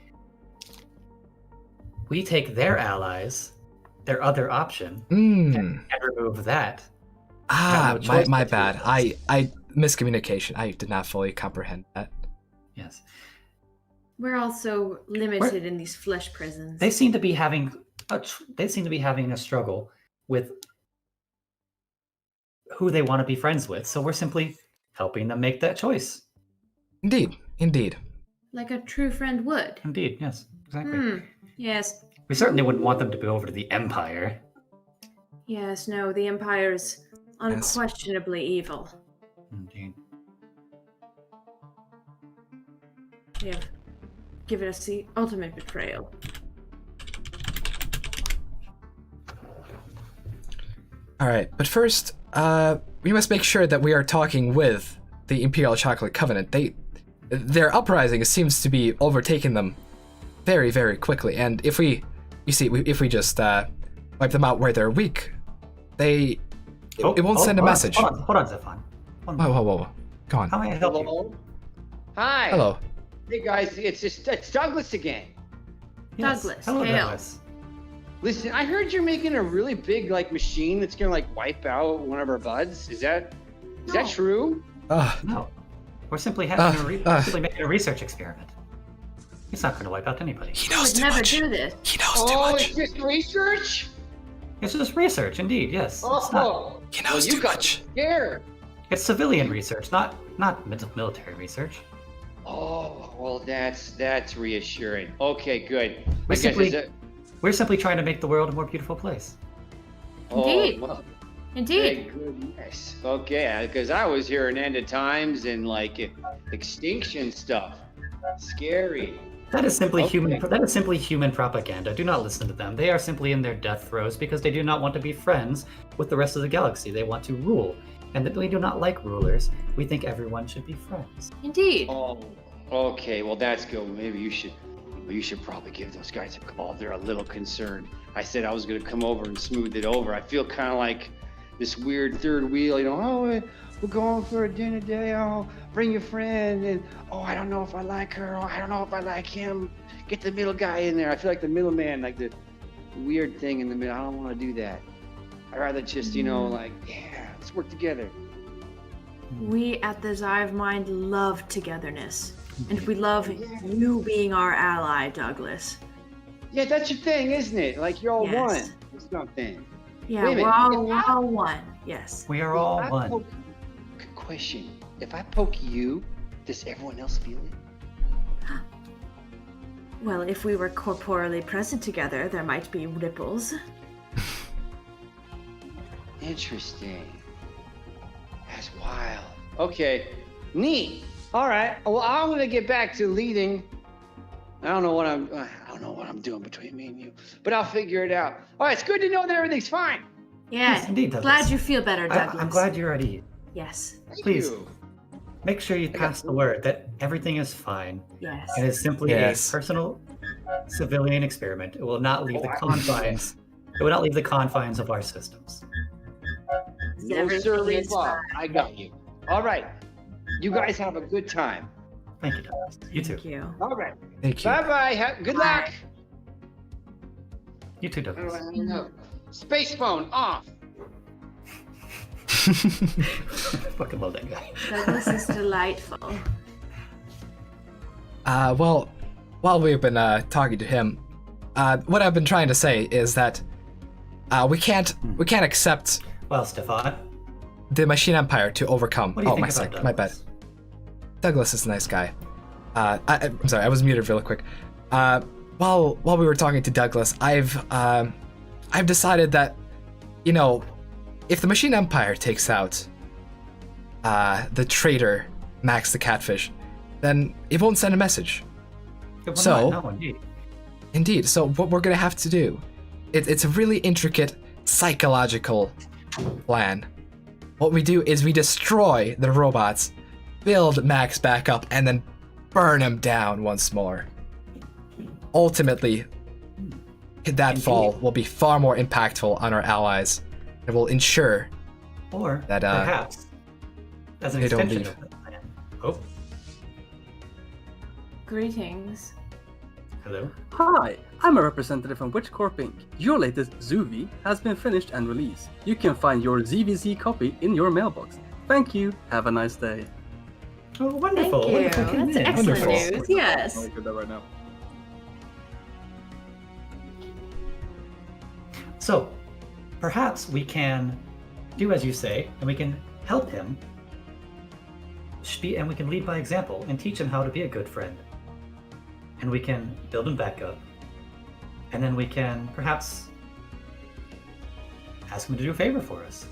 S17: We take their allies, their other option, and remove that.
S3: My bad. I miscommunication. I did not fully comprehend that.
S17: Yes.
S1: We're also limited in these flesh prisons.
S17: They seem to be having a struggle with who they want to be friends with, so we're simply helping them make that choice.
S3: Indeed.
S1: Like a true friend would.
S17: Indeed, yes, exactly.
S1: Yes.
S17: We certainly wouldn't want them to go over to the Empire.
S1: Yes, no, the Empire is unquestionably evil.
S17: Indeed.
S1: They have given us the ultimate betrayal.
S3: All right, but first, we must make sure that we are talking with the Imperial Chocolate Covenant. Their uprising seems to be overtaking them very, very quickly, and if we just wipe them out where they're weak, it won't send a message.
S17: Hold on, Stefan.
S3: Whoa. Go on.
S17: How may I help you?
S19: Hi.
S3: Hello.
S19: Hey guys, it's Douglas again.
S17: Yes.
S1: Douglas,
S17: Hello,
S1: hail.
S17: Douglas.
S19: Listen, I heard you're making a really big machine that's gonna wipe out one of our buds. Is that true?
S17: No. We're simply simply making a research experiment. It's not going to wipe out anybody.
S3: He knows
S1: too much. Do this.
S3: He knows too much.
S19: It's just research?
S17: It's just research, indeed, yes.
S3: He knows too much.
S19: Scared.
S17: It's civilian research, not military research.
S19: Oh, well, that's reassuring. Okay, good.
S17: We're simply trying to make the world a more beautiful place.
S1: Indeed.
S19: Well,
S1: Indeed.
S19: thank goodness. Okay, because I was hearing end of times and extinction stuff. Scary.
S17: That is simply human propaganda. Do not listen to them. They are simply in their death throes because they do not want to be friends with the rest of the galaxy. They want to rule. And that we do not like rulers. We think everyone should be friends.
S1: Indeed.
S19: Oh, okay. Well, that's good. Maybe you should probably give those guys a call. They're a little concerned. I said I was going to come over and smooth it over. I feel kind of like this weird third wheel, we're going for a dinner day. Oh, bring your friend. And, I don't know if I like her. Oh, I don't know if I like him. Get the middle guy in there. I feel like the middleman, like the weird thing in the middle. I don't want to do that. I'd rather just, let's work together.
S1: We at the Hive Mind love togetherness. And we love you being our ally, Douglas.
S19: Yeah, that's your thing, isn't it? Like you're all
S1: Yes.
S19: one or something.
S1: Yeah,
S19: Wait a
S1: we're
S19: minute.
S1: all one. Yes.
S17: We are all one.
S19: Good question. If I poke you, does everyone else feel it?
S1: Well, if we were corporeally present together, there might be ripples.
S19: Interesting. That's wild. Okay, neat. All right. Well, I'm gonna get back to leading. I don't know what I'm doing between me and you, but I'll figure it out. All right, it's good to know that everything's fine.
S1: Yeah.
S17: Yes, indeed, Douglas.
S1: Glad you feel better, Douglas.
S17: I'm glad you're at ease.
S1: Yes.
S17: Please, make sure you pass the word that everything is fine.
S1: Yes.
S17: It is simply a personal civilian experiment. It will not leave the confines. It will not leave the confines of our systems.
S19: No, sir, Bob. I got you. All right. You guys have a good time.
S17: Thank you, Douglas. You too.
S1: Thank you.
S19: All right.
S3: Thank you.
S19: Bye-bye. Good luck.
S17: You too, Douglas.
S19: Space phone off.
S17: Fucking love that guy.
S1: Douglas is delightful.
S3: Well, while we've been talking to him, what I've been trying to say is that we can't accept.
S17: Well, Stefan,
S3: the Machine Empire to overcome.
S17: What do you think about Douglas?
S3: My bad. Douglas is a nice guy. I'm sorry, I was muted really quick. While we were talking to Douglas, I've decided that, if the Machine Empire takes out the traitor Max the Catfish, then it won't send a message. Indeed. So what we're gonna have to do, it's a really intricate psychological plan. What we do is we destroy the robots, build Max back up, and then burn him down once more. Ultimately, that fall will be far more impactful on our allies. It will ensure
S17: Or
S3: that
S17: perhaps, as an
S3: they don't
S17: extension
S3: leave.
S17: of the plan. Oh,
S1: Greetings.
S17: hello.
S10: Hi, I'm a representative from Witch Corp Inc. Your latest Zuvi has been finished and released. You can find your ZVZ copy in your mailbox. Thank you. Have a nice day.
S17: Oh, wonderful.
S1: Thank you.
S17: Wonderful.
S1: That's
S17: Wonderful.
S1: excellent news. Yes.
S4: I'll get that right now.
S17: So, perhaps we can do as you say, and we can help him, and we can lead by example and teach him how to be a good friend. And we can build him back up. And then we can perhaps ask him to do a favor for us.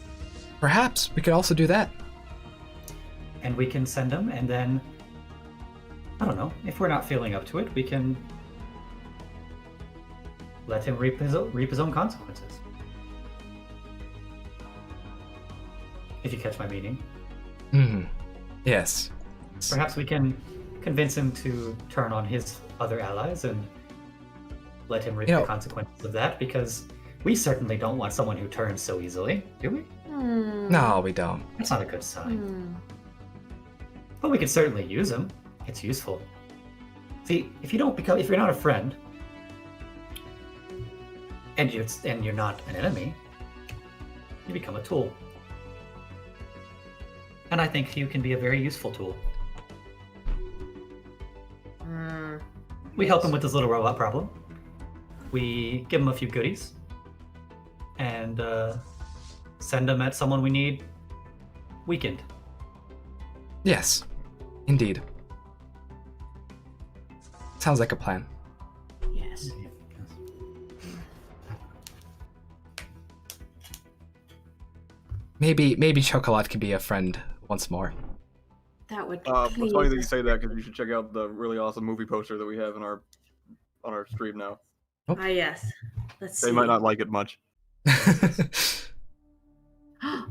S3: Perhaps we could also do that.
S17: And we can send him, and then, I don't know, if we're not feeling up to it, we can let him reap his own consequences. If you catch my meaning.
S3: Yes.
S17: Perhaps we can convince him to turn on his other allies and let him reap the consequences of that, because we certainly don't want someone who turns so easily, do we?
S3: No, we don't.
S17: That's not a good sign. But we could certainly use him. It's useful. See, if you're not a friend, and you're not an enemy, you become a tool. And I think you can be a very useful tool. We help him with his little robot problem. We give him a few goodies. And send him at someone we need weakened.
S3: Yes, indeed. Sounds like a plan.
S1: Yes.
S3: Maybe Chocolat can be a friend once more.
S1: That would
S4: It's
S1: please.
S4: funny that you say that because you should check out the really awesome movie poster that we have on our stream now.
S1: Ah, yes. Let's see.
S4: They might not like it much.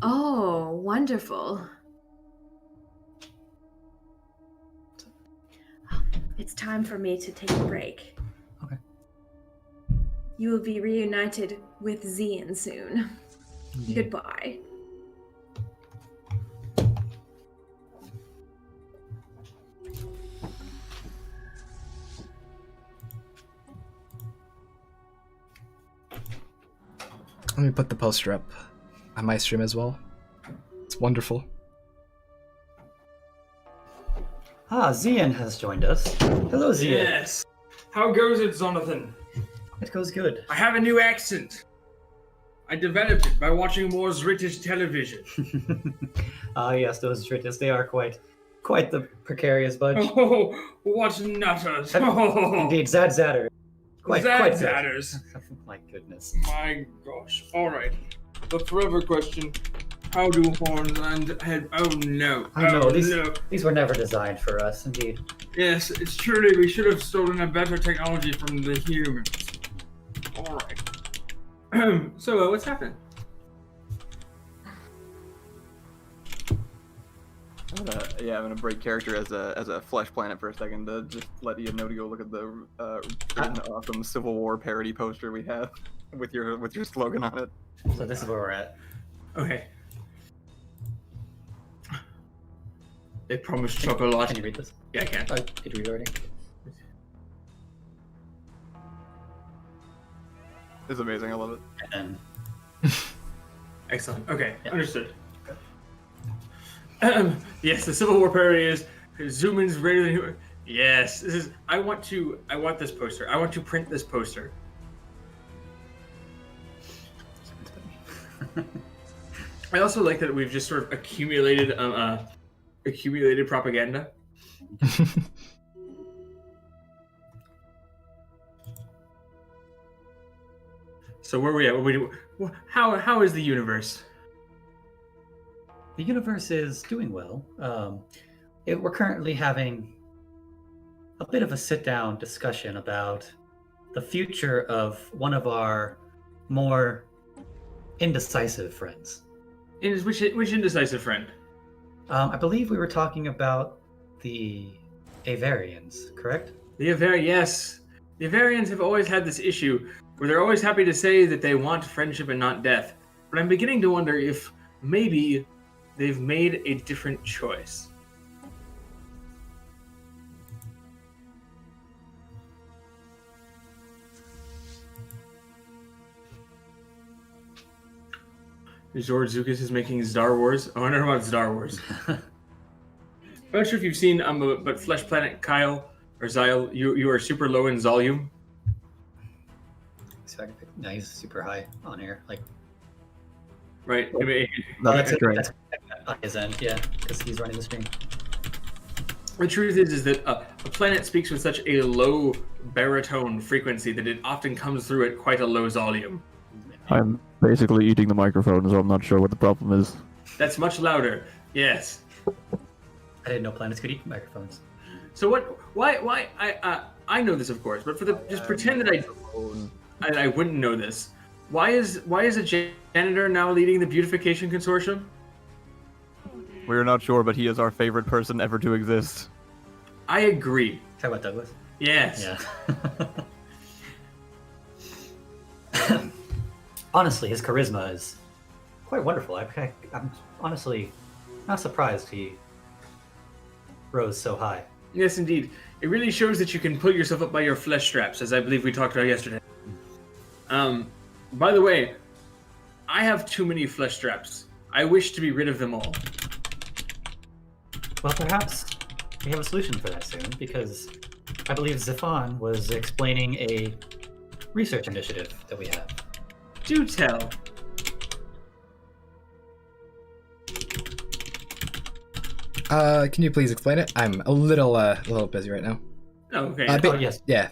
S1: Oh, wonderful. It's time for me to take a break.
S17: Okay.
S1: You will be reunited with Zian soon. Goodbye.
S3: Let me put the poster up on my stream as well. It's wonderful.
S17: Zian has joined us. Hello, Zian.
S18: Yes. How goes it, Jonathan?
S17: It goes good.
S18: I have a new accent. I developed it by watching more British television.
S17: Yes, those Dritis, they are quite the precarious bunch.
S18: Oh, what nutters.
S17: Indeed, Zadzatter. Quite good.
S18: Zadzatters.
S17: My goodness.
S18: My gosh. Alright. The forever question. How do horns and head... Oh no.
S17: I know,
S18: Oh,
S17: these were never designed for us, indeed.
S18: Yes, it's truly we should have stolen a better technology from the humans. Alright. So, what's happening?
S4: I'm gonna break character as a flesh planet for a second to just let you know to go look at the awesome Civil War parody poster we have with your slogan on it.
S17: So this is where we're at.
S18: Okay. They promised chocolate.
S17: Can you read this?
S18: Yeah, I can.
S17: Did you read already?
S4: It's amazing. I love it.
S18: Excellent. Okay, understood. Yes, the Civil War parody is Xumans greater than human. Yes, this is. I want this poster. I want to print this poster. I also like that we've just sort of accumulated propaganda. So where are we at? What we do? How is the universe?
S17: The universe is doing well. We're currently having a bit of a sit-down discussion about the future of one of our more indecisive friends.
S18: Which indecisive friend?
S17: I believe we were talking about the Avarians, correct?
S18: The Avarians, yes. The Avarians have always had this issue where they're always happy to say that they want friendship and not death. But I'm beginning to wonder if maybe they've made a different choice. George Lucas is making Star Wars. Oh, I don't know about Star Wars. I'm not sure if you've seen but Flesh Planet Kyle or Zyle, you are super low in Zolium.
S17: So I can pick, no, he's super high on air. Like,
S18: right.
S17: That's on his end, yeah, because he's running the stream.
S18: The truth is that a planet speaks with such a low baritone frequency that it often comes through at quite a low volume.
S4: I'm basically eating the microphone, so I'm not sure what the problem is.
S18: That's much louder. Yes.
S17: I didn't know planets could eat microphones.
S18: So what? Why? I know this, of course, but just pretend that I wouldn't know this. Why is a janitor now leading the beautification consortium?
S4: We're not sure, but he is our favorite person ever to exist.
S18: I agree.
S17: Talk about Douglas?
S18: Yes.
S17: Yeah. Honestly, his charisma is quite wonderful. I'm honestly not surprised he rose so high.
S18: Yes, indeed. It really shows that you can pull yourself up by your flesh straps, as I believe we talked about yesterday. By the way, I have too many flesh straps. I wish to be rid of them all.
S17: Well, perhaps we have a solution for that soon, because I believe Stefan was explaining a research initiative that we have.
S18: Do tell.
S3: Can you please explain it? I'm a little busy right now.
S18: Oh, okay.
S17: Yes.
S3: Yeah.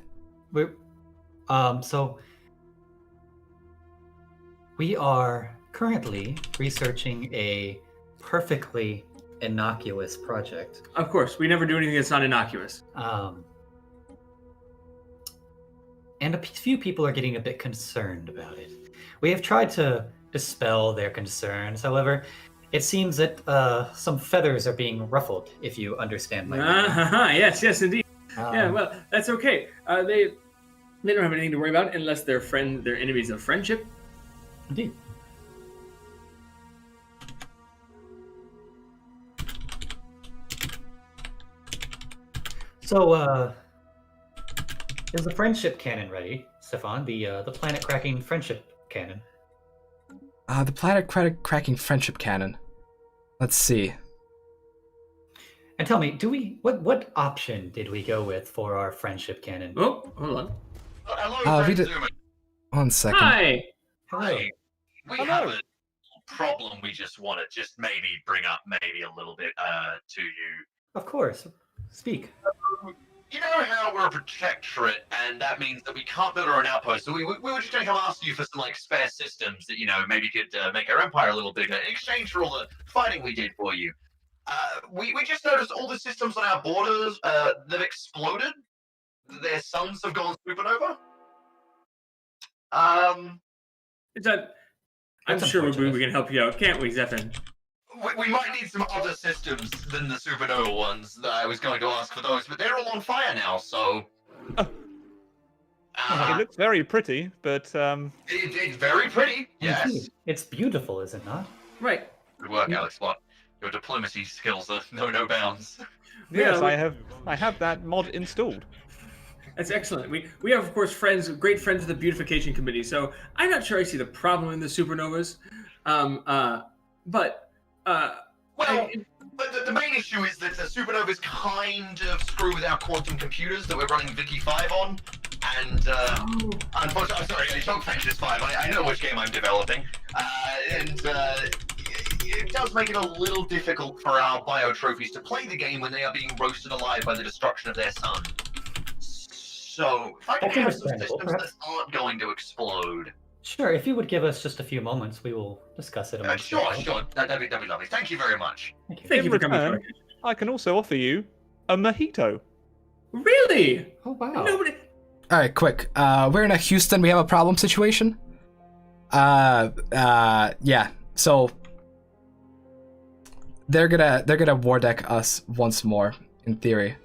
S17: So we are currently researching a perfectly innocuous project.
S18: Of course, we never do anything that's not innocuous.
S17: And a few people are getting a bit concerned about it. We have tried to dispel their concerns. However, it seems that some feathers are being ruffled, if you understand my meaning.
S18: Yes, indeed. Yeah, well, that's okay. They don't have anything to worry about unless they're enemies of friendship.
S17: Indeed. So, is the friendship cannon ready, Stefan? The planet-cracking friendship cannon.
S3: The planet-cracking friendship cannon. Let's see.
S17: And tell me, what option did we go with for our friendship cannon?
S18: Oh, hold on.
S21: Hello,
S3: we did.
S21: Zuma.
S3: 1 second.
S18: Hi.
S21: Hi. We have a problem we just want to maybe bring up maybe a little bit to you.
S17: Of course. Speak.
S21: You know how we're a protectorate, and that means that we can't build our own outpost. So we were just going to come ask you for some spare systems that maybe could make our empire a little bigger in exchange for all the fighting we did for you. We just noticed all the systems on our borders they've exploded. Their suns have gone supernova.
S18: I'm sure we can help you out, can't we, Stefan?
S21: We might need some other systems than the supernova ones that I was going to ask for those, but they're all on fire now, so...
S7: It looks very pretty, but...
S21: It's very pretty, yes.
S17: It's beautiful, is it not?
S18: Right.
S21: Good work, Alex. What? Your diplomacy skills are no bounds.
S7: Yes, I have that mod installed.
S18: That's excellent. We have, of course, great friends of the beautification committee, so I'm not sure I see the problem in the supernovas. But
S21: the main issue is that the supernovas kind of screw with our quantum computers that we're running Vicky 5 on, and unfortunately, I'm sorry, don't thank this 5. I know which game I'm developing, and it does make it a little difficult for our bio trophies to play the game when they are being roasted alive by the destruction of their sun. So, if I can have some systems that aren't going to explode.
S17: Sure, if you would give us just a few moments, we will discuss it.
S21: Sure. That'd be lovely. Thank you very much.
S18: Thank you for coming.
S7: I can also offer you a mojito.
S18: Really?
S17: Oh, wow.
S18: Nobody...
S3: All right, quick. We're in Houston. We have a problem situation. Yeah. So they're gonna war deck us once more, in theory.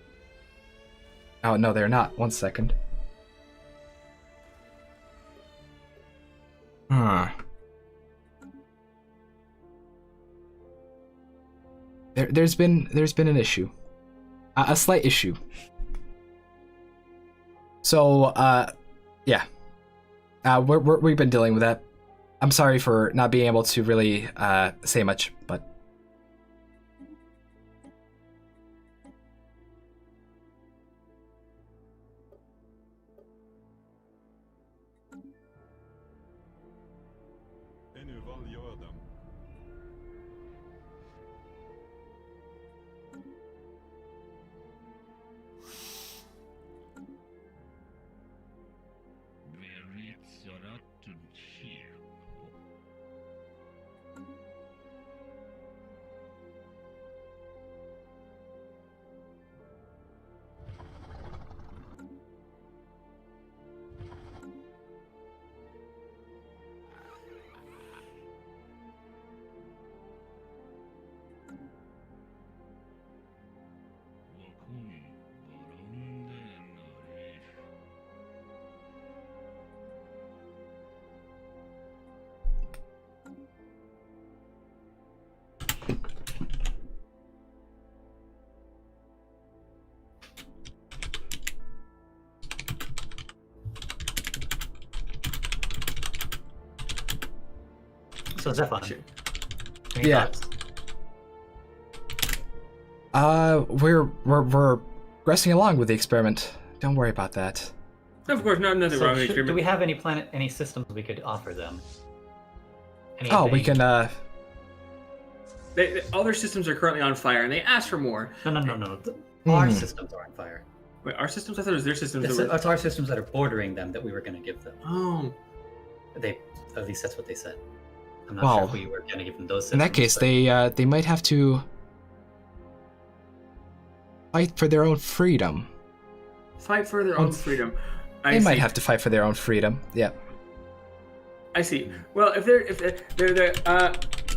S3: Oh no, they're not. 1 second. Huh. There's been an issue, a slight issue. So yeah, we've been dealing with that. I'm sorry for not being able to really say much, but.
S17: So Stefan,
S3: Yeah. We're progressing along with the experiment. Don't worry about that.
S18: Of course, nothing wrong with the experiment.
S17: Do we have any systems we could offer them?
S3: We can.
S18: All their systems are currently on fire, and they asked for more.
S17: No. Our systems are on fire.
S18: Wait, our systems? I thought it was their systems.
S17: It's our systems that are bordering them that we were going to give them.
S18: Oh.
S17: At least that's what they said. I'm not
S3: Well,
S17: sure if we were going to give them those systems.
S3: In that case, they might have to fight for their own freedom.
S18: Fight for their own freedom.
S3: They might have to fight for their own freedom. Yeah.
S18: I see. Well, if they're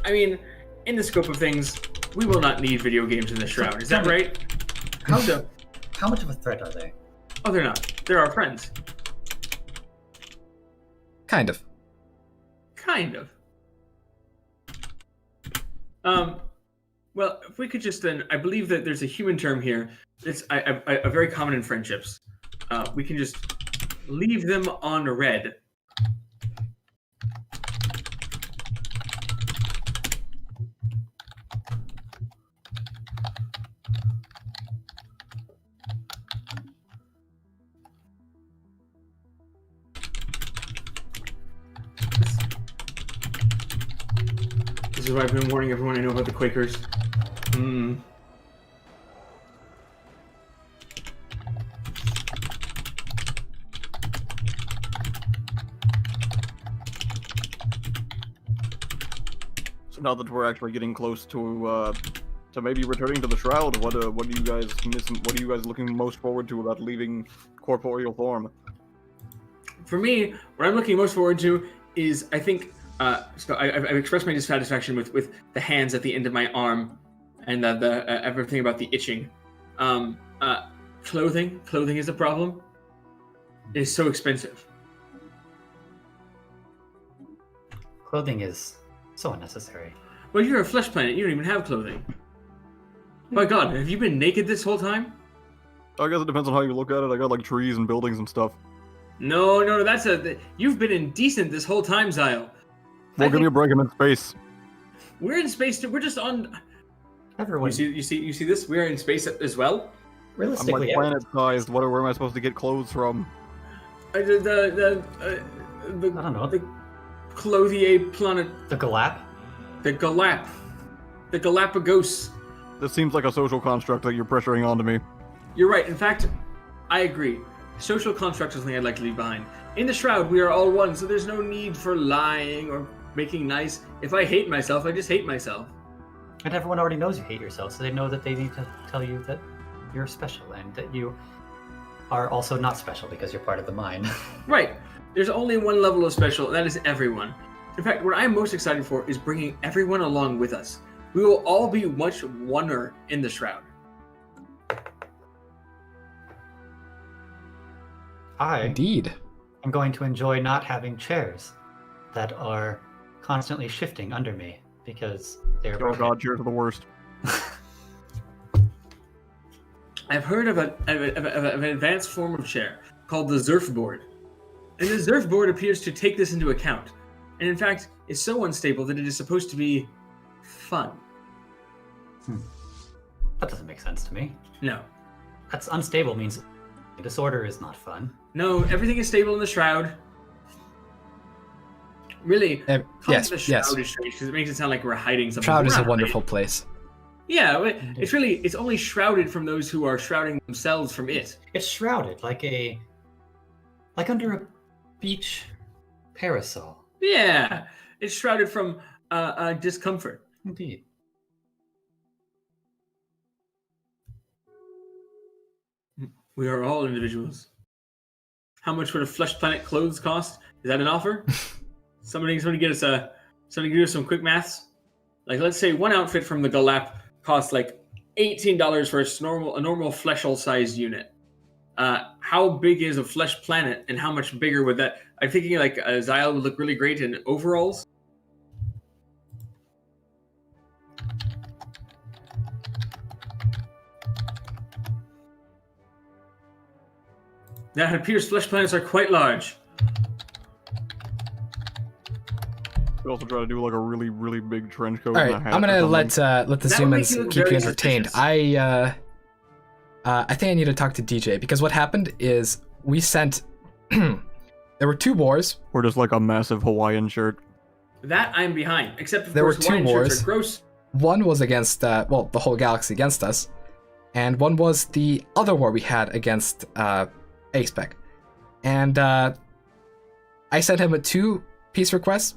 S18: I mean, in the scope of things, we will not need video games in the Shroud. Is that right?
S17: How much of a threat are they?
S18: Oh, they're not. They're our friends.
S3: Kind of.
S18: Kind of. Well, if we could just then, I believe that there's a human term here. It's a very common in friendships. We can just leave them on red. This is why I've been warning everyone I know about the Quakers.
S4: So now that we're actually getting close to maybe returning to the Shroud, what are you guys missing? What are you guys looking most forward to about leaving corporeal form?
S18: For me, what I'm looking most forward to is, I think, so I've expressed my dissatisfaction with the hands at the end of my arm, and everything about the itching. Clothing is a problem. It is so expensive.
S17: Clothing is so unnecessary.
S18: Well, you're a flesh planet. You don't even have clothing. My God, have you been naked this whole time?
S4: I guess it depends on how you look at it. I got like trees and buildings and stuff.
S18: No, you've been indecent this whole time, Zyle.
S4: Well, give me a break. I'm in space.
S18: We're in space too. We're just on.
S17: Everyone.
S18: You see this? We're in space as well.
S17: Realistically,
S4: I'm like planet-sized. Where am I supposed to get clothes from?
S18: I don't know. The Clothier planet.
S17: The Galap.
S18: The Galap. The Galapagos.
S4: This seems like a social construct that you're pressuring onto me.
S18: You're right. In fact, I agree. Social construct is something I'd like to leave behind. In the Shroud, we are all one, so there's no need for lying or making nice. If I hate myself, I just hate myself.
S17: And everyone already knows you hate yourself, so they know that they need to tell you that you're special and that you are also not special because you're part of the mind.
S18: Right. There's only one level of special, and that is everyone. In fact, what I'm most excited for is bringing everyone along with us. We will all be much oner in the Shroud.
S17: Indeed. I'm going to enjoy not having chairs that are constantly shifting under me because they're.
S4: Oh god, cheers to the worst.
S18: I've heard of an advanced form of chair called the Zerf board. And the Zerf board appears to take this into account. And in fact, is so unstable that it is supposed to be fun.
S17: That doesn't make sense to me.
S18: No.
S17: That's unstable means disorder is not fun.
S18: No, everything is stable in the Shroud. Really,
S3: yes,
S18: the Shroud
S3: yes.
S18: is strange because it makes it sound like we're hiding something.
S3: Shroud is
S18: We're
S3: a
S18: not
S3: wonderful
S18: hiding.
S3: place.
S18: Yeah, but it's only shrouded from those who are shrouding themselves from it.
S17: It's shrouded like under a beach parasol.
S18: Yeah, it's shrouded from discomfort.
S17: Indeed.
S18: We are all individuals. How much would a flesh planet clothes cost? Is that an offer? somebody get us somebody do some quick maths. Like, let's say one outfit from the Galactic costs like $18 for a normal fleshel-sized unit. How big is a flesh planet, and how much bigger would that? I'm thinking like Xyle would look really great in overalls. That appears flesh planets are quite large.
S4: We also try to do like a really, really big trench coat.
S3: All
S4: and
S3: right,
S4: a hat
S3: I'm
S4: or
S3: gonna
S4: something.
S3: let the
S18: That would make
S3: Xumans
S18: you look
S3: keep you
S18: very
S3: entertained.
S18: suspicious.
S3: I think I need to talk to DJ because what happened is we sent. There were 2 wars.
S4: Or just like a massive Hawaiian shirt.
S18: That I'm behind. Except of
S3: There were
S18: course,
S3: 2
S18: Hawaiian shirts
S3: wars.
S18: are gross.
S3: One was against the whole galaxy against us, and one was the other war we had against A-Spec. And I sent him a 2 peace requests,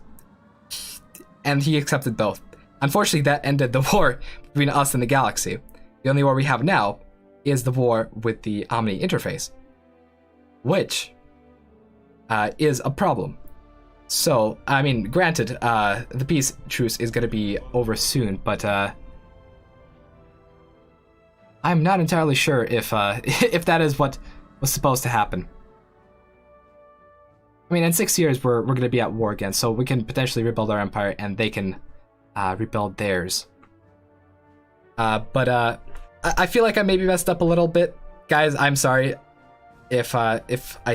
S3: and he accepted both. Unfortunately, that ended the war between us and the galaxy. The only war we have now is the war with the Omni interface, which is a problem. So, I mean, granted, the peace truce is going to be over soon, but I'm not entirely sure if if that is what was supposed to happen. I mean, in 6 years, we're going to be at war again, so we can potentially rebuild our empire, and they can rebuild theirs. But I feel like I maybe messed up a little bit. Guys, I'm sorry if I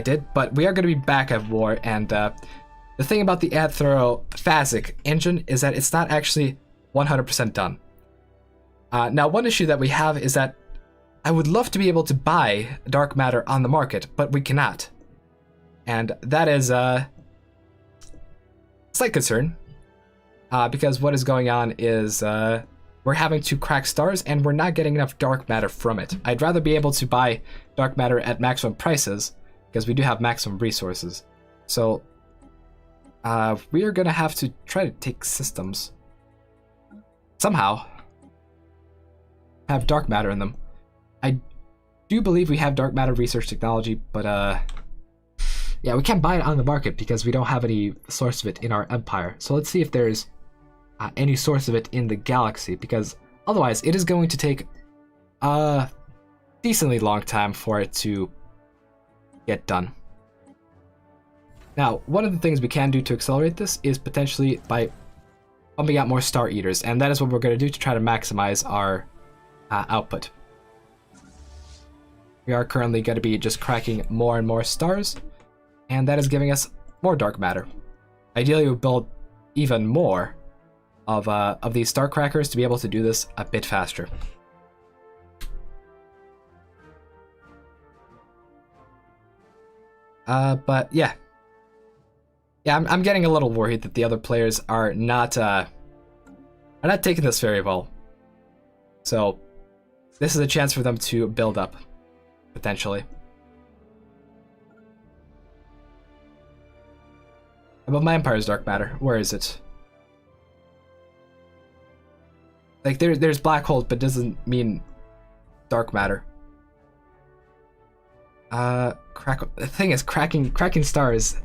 S3: did, but we are going to be back at war, and the thing about the Athero-Phasic engine is that it's not actually 100% done. Now, one issue that we have is that I would love to be able to buy dark matter on the market, but we cannot. And that is a slight concern, because what is going on is we're having to crack stars and we're not getting enough dark matter from it. I'd rather be able to buy dark matter at maximum prices, because we do have maximum resources. So we are going to have to try to take systems. Somehow have dark matter in them. I do believe we have dark matter research technology, but yeah, we can't buy it on the market because we don't have any source of it in our empire. So let's see if there's any source of it in the galaxy, because otherwise it is going to take a decently long time for it to get done. Now, one of the things we can do to accelerate this is potentially by pumping out more Star Eaters, and that is what we're going to do to try to maximize our output. We are currently going to be just cracking more and more stars, and that is giving us more dark matter. Ideally, we'll build even more of these star crackers to be able to do this a bit faster. But yeah. Yeah, I'm getting a little worried that the other players are not taking this very well. So this is a chance for them to build up, potentially. Above my empire's dark matter. Where is it? Like there's black holes, but doesn't mean dark matter. The thing is, cracking stars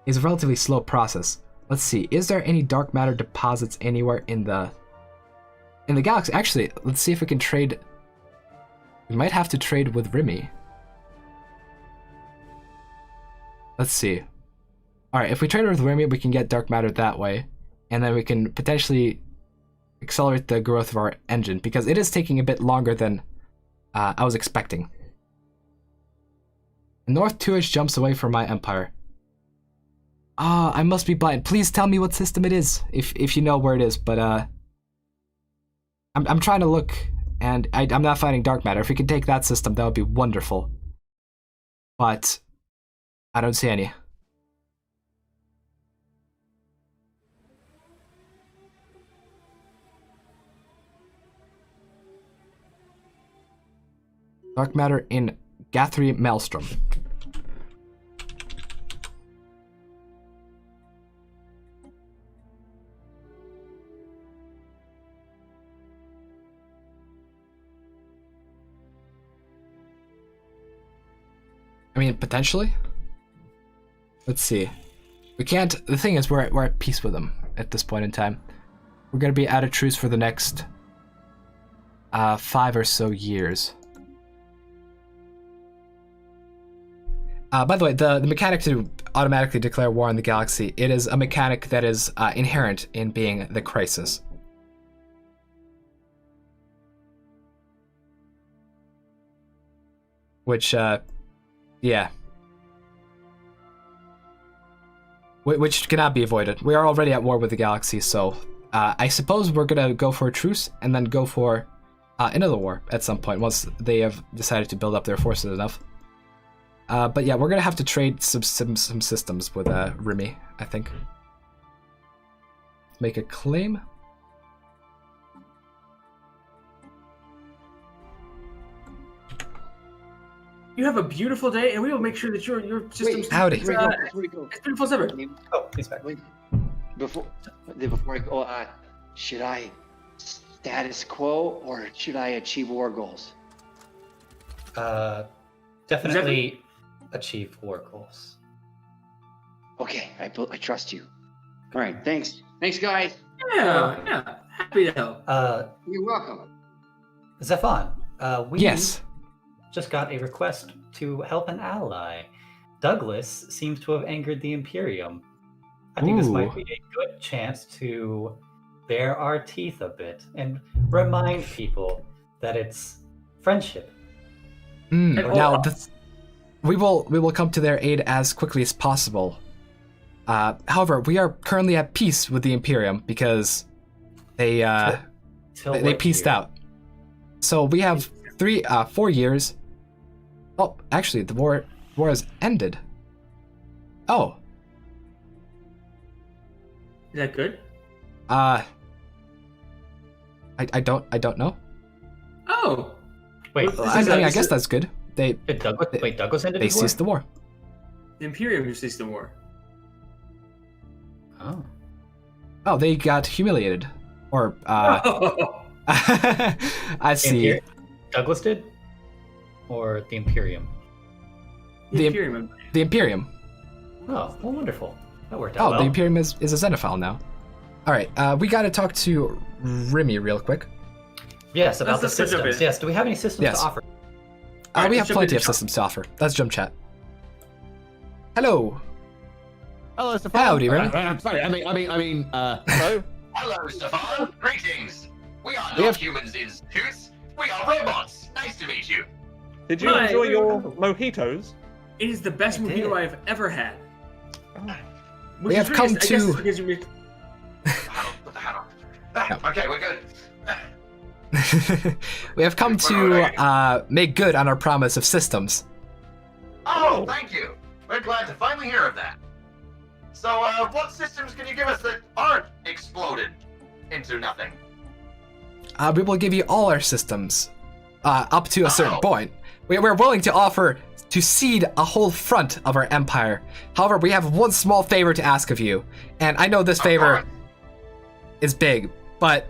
S3: is a relatively slow process. Let's see. Is there any dark matter deposits anywhere in the galaxy? Actually, let's see if we can trade. We might have to trade with Remy. Let's see. All right, if we trade with Remy, we can get dark matter that way, and then we can potentially accelerate the growth of our engine because it is taking a bit longer than I was expecting. North 2-ish jumps away from my empire. Ah, I must be blind. Please tell me what system it is, if you know where it is. But I'm trying to look, and I'm not finding dark matter. If we could take that system, that would be wonderful. But I don't see any. Dark matter in Guthrie Maelstrom. I mean, potentially. Let's see. We can't. The thing is, we're at peace with them at this point in time. We're gonna be out of truce for the next 5 or so years. By the way, the mechanic to automatically declare war on the galaxy, it is a mechanic that is inherent in being the crisis. Which, yeah. Which cannot be avoided. We are already at war with the galaxy, so I suppose we're gonna go for a truce and then go for another war at some point once they have decided to build up their forces enough. But yeah, we're gonna have to trade some systems with Remy, I think. Make a claim.
S18: You have a beautiful day, and we will make sure that your systems.
S3: Howdy.
S18: As beautiful as ever.
S17: Oh, he's back.
S19: Before I go, should I status quo or should I achieve war goals?
S17: Definitely achieve war goals.
S19: Okay, I trust you. All right, thanks, guys.
S18: Yeah, happy to help.
S19: You're welcome.
S17: Stefan, we
S3: yes.
S17: just got a request to help an ally. Douglas seems to have angered the Imperium. I think this might be a good chance to bare our teeth a bit and remind people that it's friendship.
S3: Now, we will come to their aid as quickly as possible. However, we are currently at peace with the Imperium because they pieced out. So we have 4 years. Oh, actually, the war has ended. Oh.
S18: Is that good?
S3: I don't know.
S18: Oh.
S17: Wait,
S3: I guess that's good.
S17: Douglas ended
S3: They
S17: his war?
S3: ceased the war.
S18: The Imperium ceased the war.
S17: Oh.
S3: Oh, they got humiliated. Or, I see.
S17: Douglas did? Or the Imperium?
S18: The Imperium.
S3: The Imperium.
S17: Oh, well, wonderful. That worked out well.
S3: The Imperium is a Xenophile now. Alright, we gotta talk to Remy real quick.
S17: Yes, about the systems. Yes, do we have any systems to offer?
S3: We have plenty of systems to offer. That's jump chat. Hello.
S8: Hello, Stefan.
S3: Howdy, Remy.
S8: I'm sorry. I mean, hello.
S21: Hello, Stefan. Greetings. We are not humans in suits. We are robots. Nice to meet you.
S7: Did you enjoy your mojitos?
S18: It is the best mojito I have ever had.
S3: We have come to.
S21: Okay, we're good.
S3: We have come to make good on our promise of systems.
S21: Oh, thank you. We're glad to finally hear of that. So, what systems can you give us that aren't exploded into nothing?
S3: We will give you all our systems, up to a certain point. We're willing to offer to cede a whole front of our empire. However, we have one small favor to ask of you, and I know this favor is big, but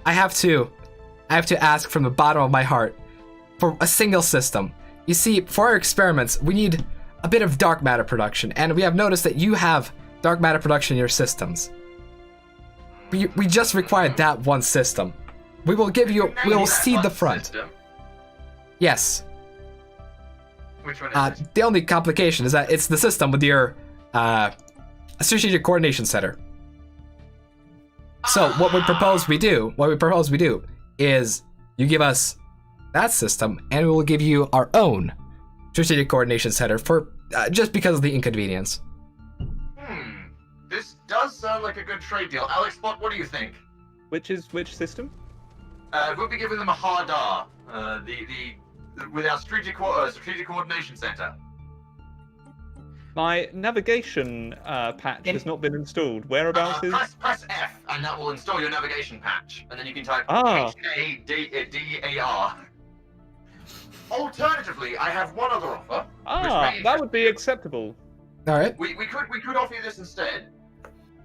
S3: I have to ask from the bottom of my heart for a single system. You see, for our experiments, we need a bit of dark matter production, and we have noticed that you have dark matter production in your systems. We just required that one system. We will give you. We will cede the front.
S21: System?
S3: Yes.
S21: Which one is it?
S3: The only complication is that it's the system with your a strategic coordination center. So what we propose we do is you give us that system, and we will give you our own strategic coordination center for just because of the inconvenience.
S21: This does sound like a good trade deal. Alex, what do you think?
S7: Which system?
S21: We'll be giving them a hard R. With our strategic coordination center.
S7: My navigation patch has not been installed. Whereabouts is?
S21: Press F, and that will install your navigation patch, and then you can type HADAR. Alternatively, I have one other offer.
S7: That would be acceptable.
S3: All right.
S21: We could offer you this instead.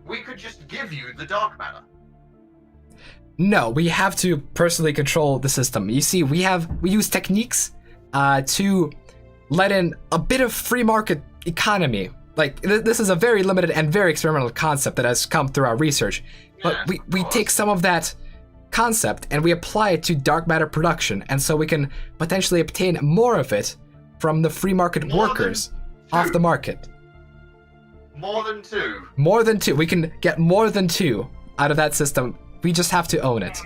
S21: We could just give you the dark matter.
S3: No, we have to personally control the system. You see, we use techniques to let in a bit of free market economy. Like this is a very limited and very experimental concept that has come through our research. But we take some of that concept and we apply it to dark matter production, and so we can potentially obtain more of it from the free market workers off the market.
S21: More than two.
S3: More than two. We can get more than two out of that system. We just have to own it.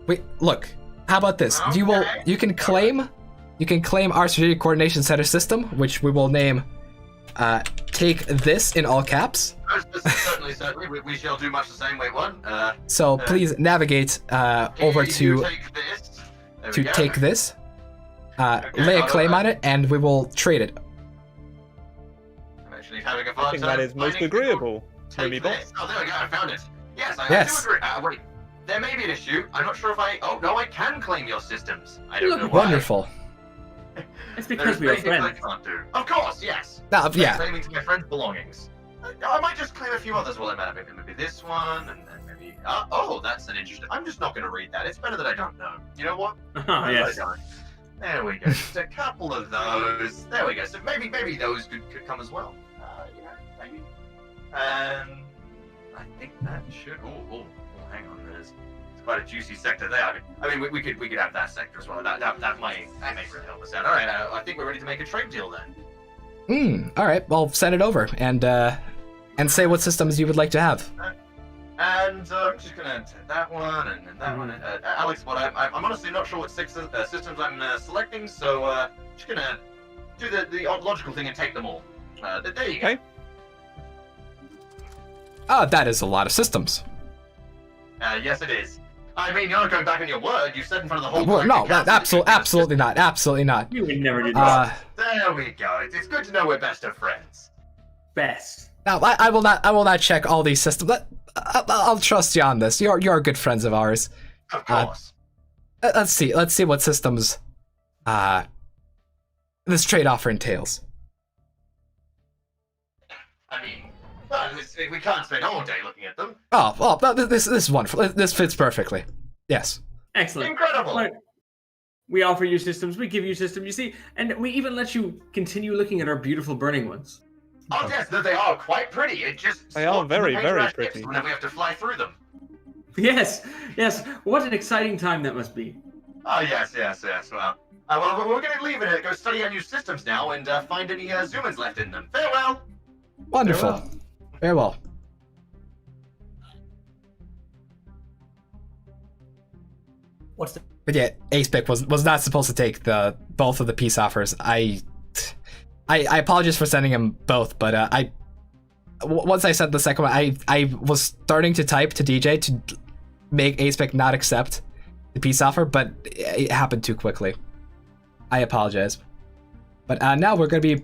S3: Wait, look. How about this?
S21: Okay.
S3: You can claim our strategic coordination center system, which we will name take this in all caps.
S21: Certainly. We shall do much the same. Wait, one.
S3: So please navigate over to take this. Lay a claim on it, and we will trade it.
S21: I'm actually having a fun
S7: I think that is most agreeable.
S21: Oh, there we go. I found it. Yes, I
S3: Yes.
S21: do agree. Wait, there may be an issue. I'm not sure if I. Oh no, I can claim your systems. I don't know why.
S3: Wonderful.
S18: It's because we are friends.
S21: I can't do. Of course, yes.
S3: Yeah.
S21: Claiming to my friend's belongings. I might just claim a few others while I'm at it. Maybe this one, and maybe. Oh, that's an interesting. I'm just not going to read that. It's better that I don't know. You know what?
S18: Yes.
S21: There we go. Just a couple of those. There we go. So maybe those could come as well. Maybe. I think that should. Oh, hang on. There's quite a juicy sector there. I mean, we could have that sector as well. That may really help us out. All right. I think we're ready to make a trade deal then.
S3: All right. Well, send it over and say what systems you would like to have.
S21: And I'm just gonna take that one and that one. Alex, I'm honestly not sure what systems I'm selecting, so just gonna do the logical thing and take them all. There you go.
S3: That is a lot of systems.
S21: Yes, it is. I mean, you're not going back on your word. You said in front of the whole.
S3: Well, no, absolutely not. Absolutely not.
S18: You would never do that.
S21: There we go. It's good to know we're best of friends.
S18: Best.
S3: No, I will not check all these systems. I'll trust you on this. You're good friends of ours.
S21: Of course.
S3: Let's see what systems this trade offer entails.
S21: I mean, we can't spend all day looking at them.
S3: Oh, this is wonderful. This fits perfectly. Yes.
S18: Excellent.
S21: Incredible.
S18: Right. We offer you systems. We give you systems. You see, and we even let you continue looking at our beautiful burning ones.
S21: Oh yes, they are quite pretty. It just
S7: They are very, very pretty.
S21: Whenever we have to fly through them.
S18: Yes. What an exciting time that must be.
S21: Oh yes. Well, we're going to leave it. Go study our new systems now and find any Xumans left in them. Farewell.
S3: Wonderful. Farewell. But yeah, Aspec was not supposed to take both of the peace offers. I apologize for sending him both, but once I sent the second one, I was starting to type to DJ to make Aspec not accept the peace offer, but it happened too quickly. I apologize. But now we're going to be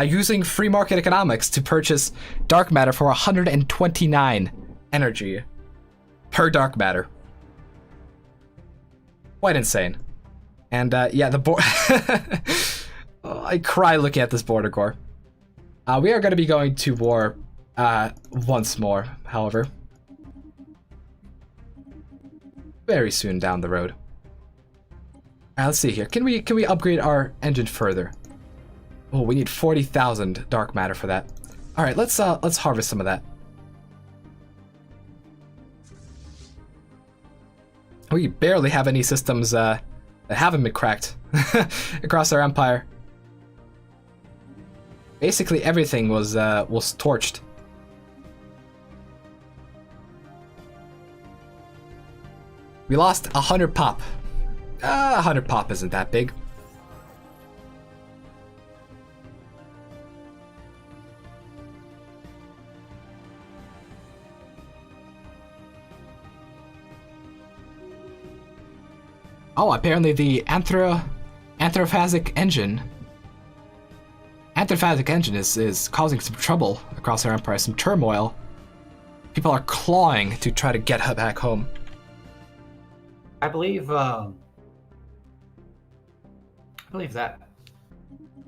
S3: using free market economics to purchase dark matter for 129 energy per dark matter. Quite insane. And yeah, the board. I cry looking at this border core. We are going to be going to war once more, however. Very soon down the road. Let's see here. Can we upgrade our engine further? Oh, we need 40,000 dark matter for that. All right, let's harvest some of that. We barely have any systems that haven't been cracked across our empire. Basically, everything was torched. We lost 100 pop. 100 pop isn't that big. Oh, apparently the anthrophasic engine is causing some trouble across our empire, some turmoil. People are clawing to try to get back home.
S17: I believe that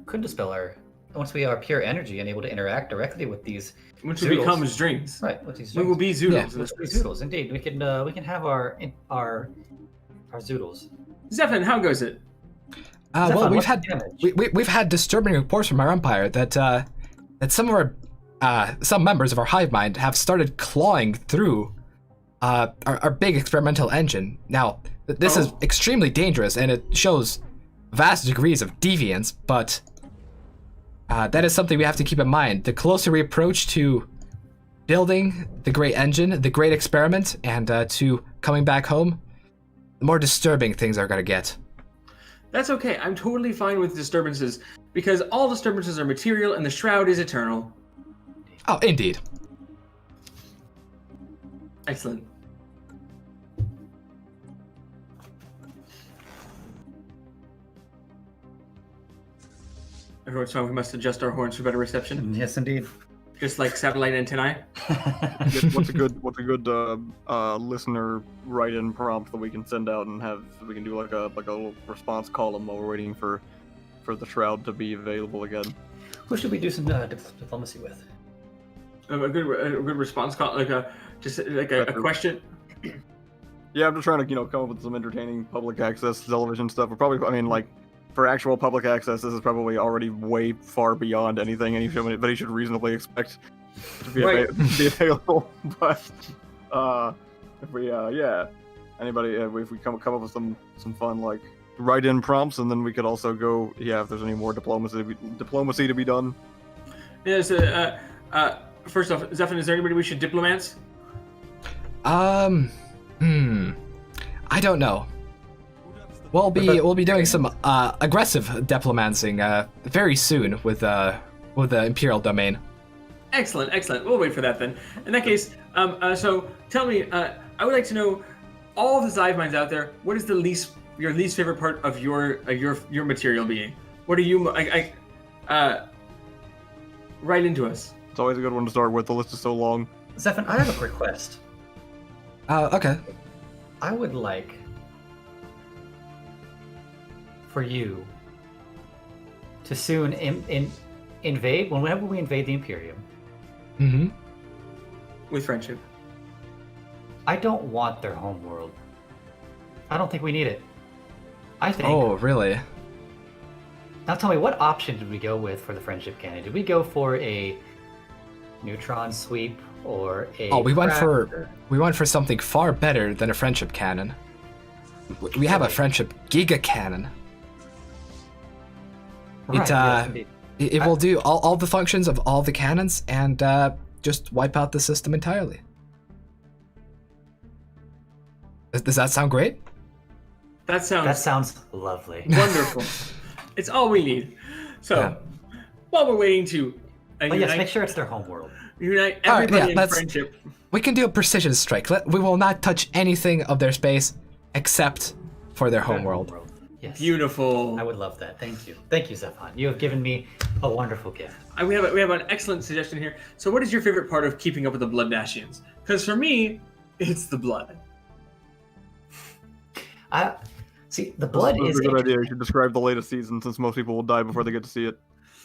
S17: could dispel our. Once we are pure energy and able to interact directly with these,
S18: once we become dreams,
S17: right? With these,
S18: we will be zoodles.
S17: Yeah, zoodles. Indeed, we can have our zoodles.
S18: Stefan, how goes it?
S3: Well, we've had disturbing reports from our empire that some of some members of our hive mind have started clawing through our big experimental engine. Now, this is extremely dangerous, and it shows vast degrees of deviance, but that is something we have to keep in mind. The closer we approach to building the great engine, the great experiment, and to coming back home, the more disturbing things are going to get.
S18: That's okay. I'm totally fine with disturbances, because all disturbances are material and the Shroud is eternal.
S3: Oh, indeed.
S18: Excellent. Everyone's fine. We must adjust our horns for better reception.
S17: Yes, indeed.
S18: Just like satellite antennae.
S4: What's a good listener write-in prompt that we can send out and have? We can do like a little response column while we're waiting for the Shroud to be available again.
S17: Who should we do some diplomacy with?
S18: A good response call, like a question.
S4: Yeah, I'm just trying to come up with some entertaining public access television stuff. We're probably for actual public access, this is probably already way far beyond anything anybody should reasonably expect to be, be available. But if we if we come up with some fun like write-in prompts, and then we could also go if there's any more diplomacy to be done.
S18: Yes. First off, Stefan, is there anybody we should diplomats?
S3: I don't know. We'll be doing some aggressive diplomancing very soon with the Imperial domain.
S18: Excellent. We'll wait for that then. In that case, so tell me, I would like to know, all of the hive minds out there, what is your least favorite part of your material being? What are you? Right into us.
S4: It's always a good one to start with. The list is so long.
S17: Stefan, I have a request.
S3: Okay.
S17: I would like for you to soon invade, whenever we invade the Imperium.
S3: Mm-hmm.
S18: With friendship.
S17: I don't want their homeworld. I don't think we need it. I think...
S3: Oh, really?
S17: Now tell me, what option did we go with for the friendship cannon? Did we go for a neutron sweep or a...
S3: Oh, we went for something far better than a friendship cannon. We have a friendship giga cannon.
S17: Right,
S3: it will do all the functions of all the cannons and just wipe out the system entirely. Does that sound great?
S18: That
S17: sounds lovely.
S18: Wonderful. It's all we need. So, while we're waiting to
S17: yes, make sure it's their homeworld.
S18: Unite everybody in friendship.
S3: We can do a precision strike. We will not touch anything of their space except for their homeworld.
S17: Yes.
S18: Beautiful.
S17: I would love that. Thank you. Thank you, Stefan. You have given me a wonderful gift.
S18: We have an excellent suggestion here. So what is your favorite part of keeping up with the Blood Dashians? Because for me, it's the blood.
S17: See, the blood is
S4: a good idea. You should describe the latest season, since most people will die before they get to see it.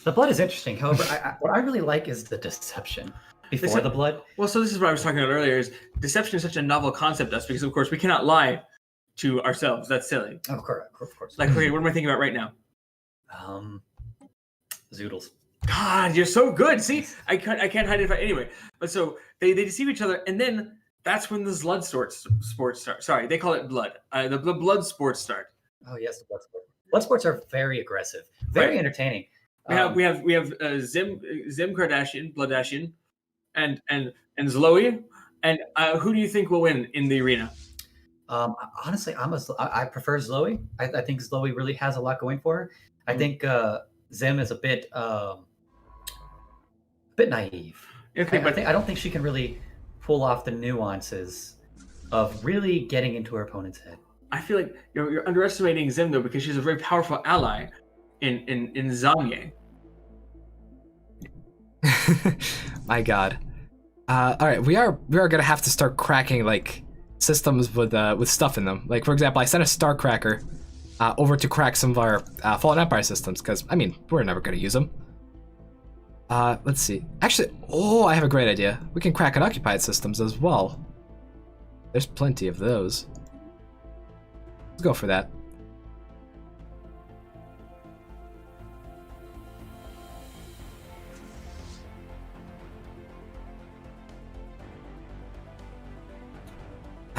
S17: The blood is interesting. However, what I really like is the deception before the blood.
S18: Well, so this is what I was talking about earlier, is deception is such a novel concept to us, because of course we cannot lie to ourselves. That's silly.
S17: Of course.
S18: Like, okay, what am I thinking about right now?
S17: Zoodles.
S18: God, you're so good. See, I can't hide it anyway. But so they deceive each other, and then that's when the blood sports start. Sorry, they call it blood. The blood sports start.
S17: Oh yes, the blood sports. Blood sports are very aggressive, very entertaining.
S18: We have Zim Kardashian, Bloodashian, and Zloe. And who do you think will win in the arena?
S17: Honestly, I prefer Zloe. I think Zloe really has a lot going for her. I think Zim is a bit naive.
S18: Okay, but
S17: I don't think she can really pull off the nuances of really getting into her opponent's head.
S18: I feel like you're underestimating Zim though, because she's a very powerful ally in Zamye.
S3: My God. All right, we are gonna have to start cracking like systems with stuff in them. Like for example, I sent a Star Cracker over to crack some of our Fallen Empire systems because I mean we're never gonna use them. Let's see. Actually, I have a great idea. We can crack unoccupied systems as well. There's plenty of those. Let's go for that.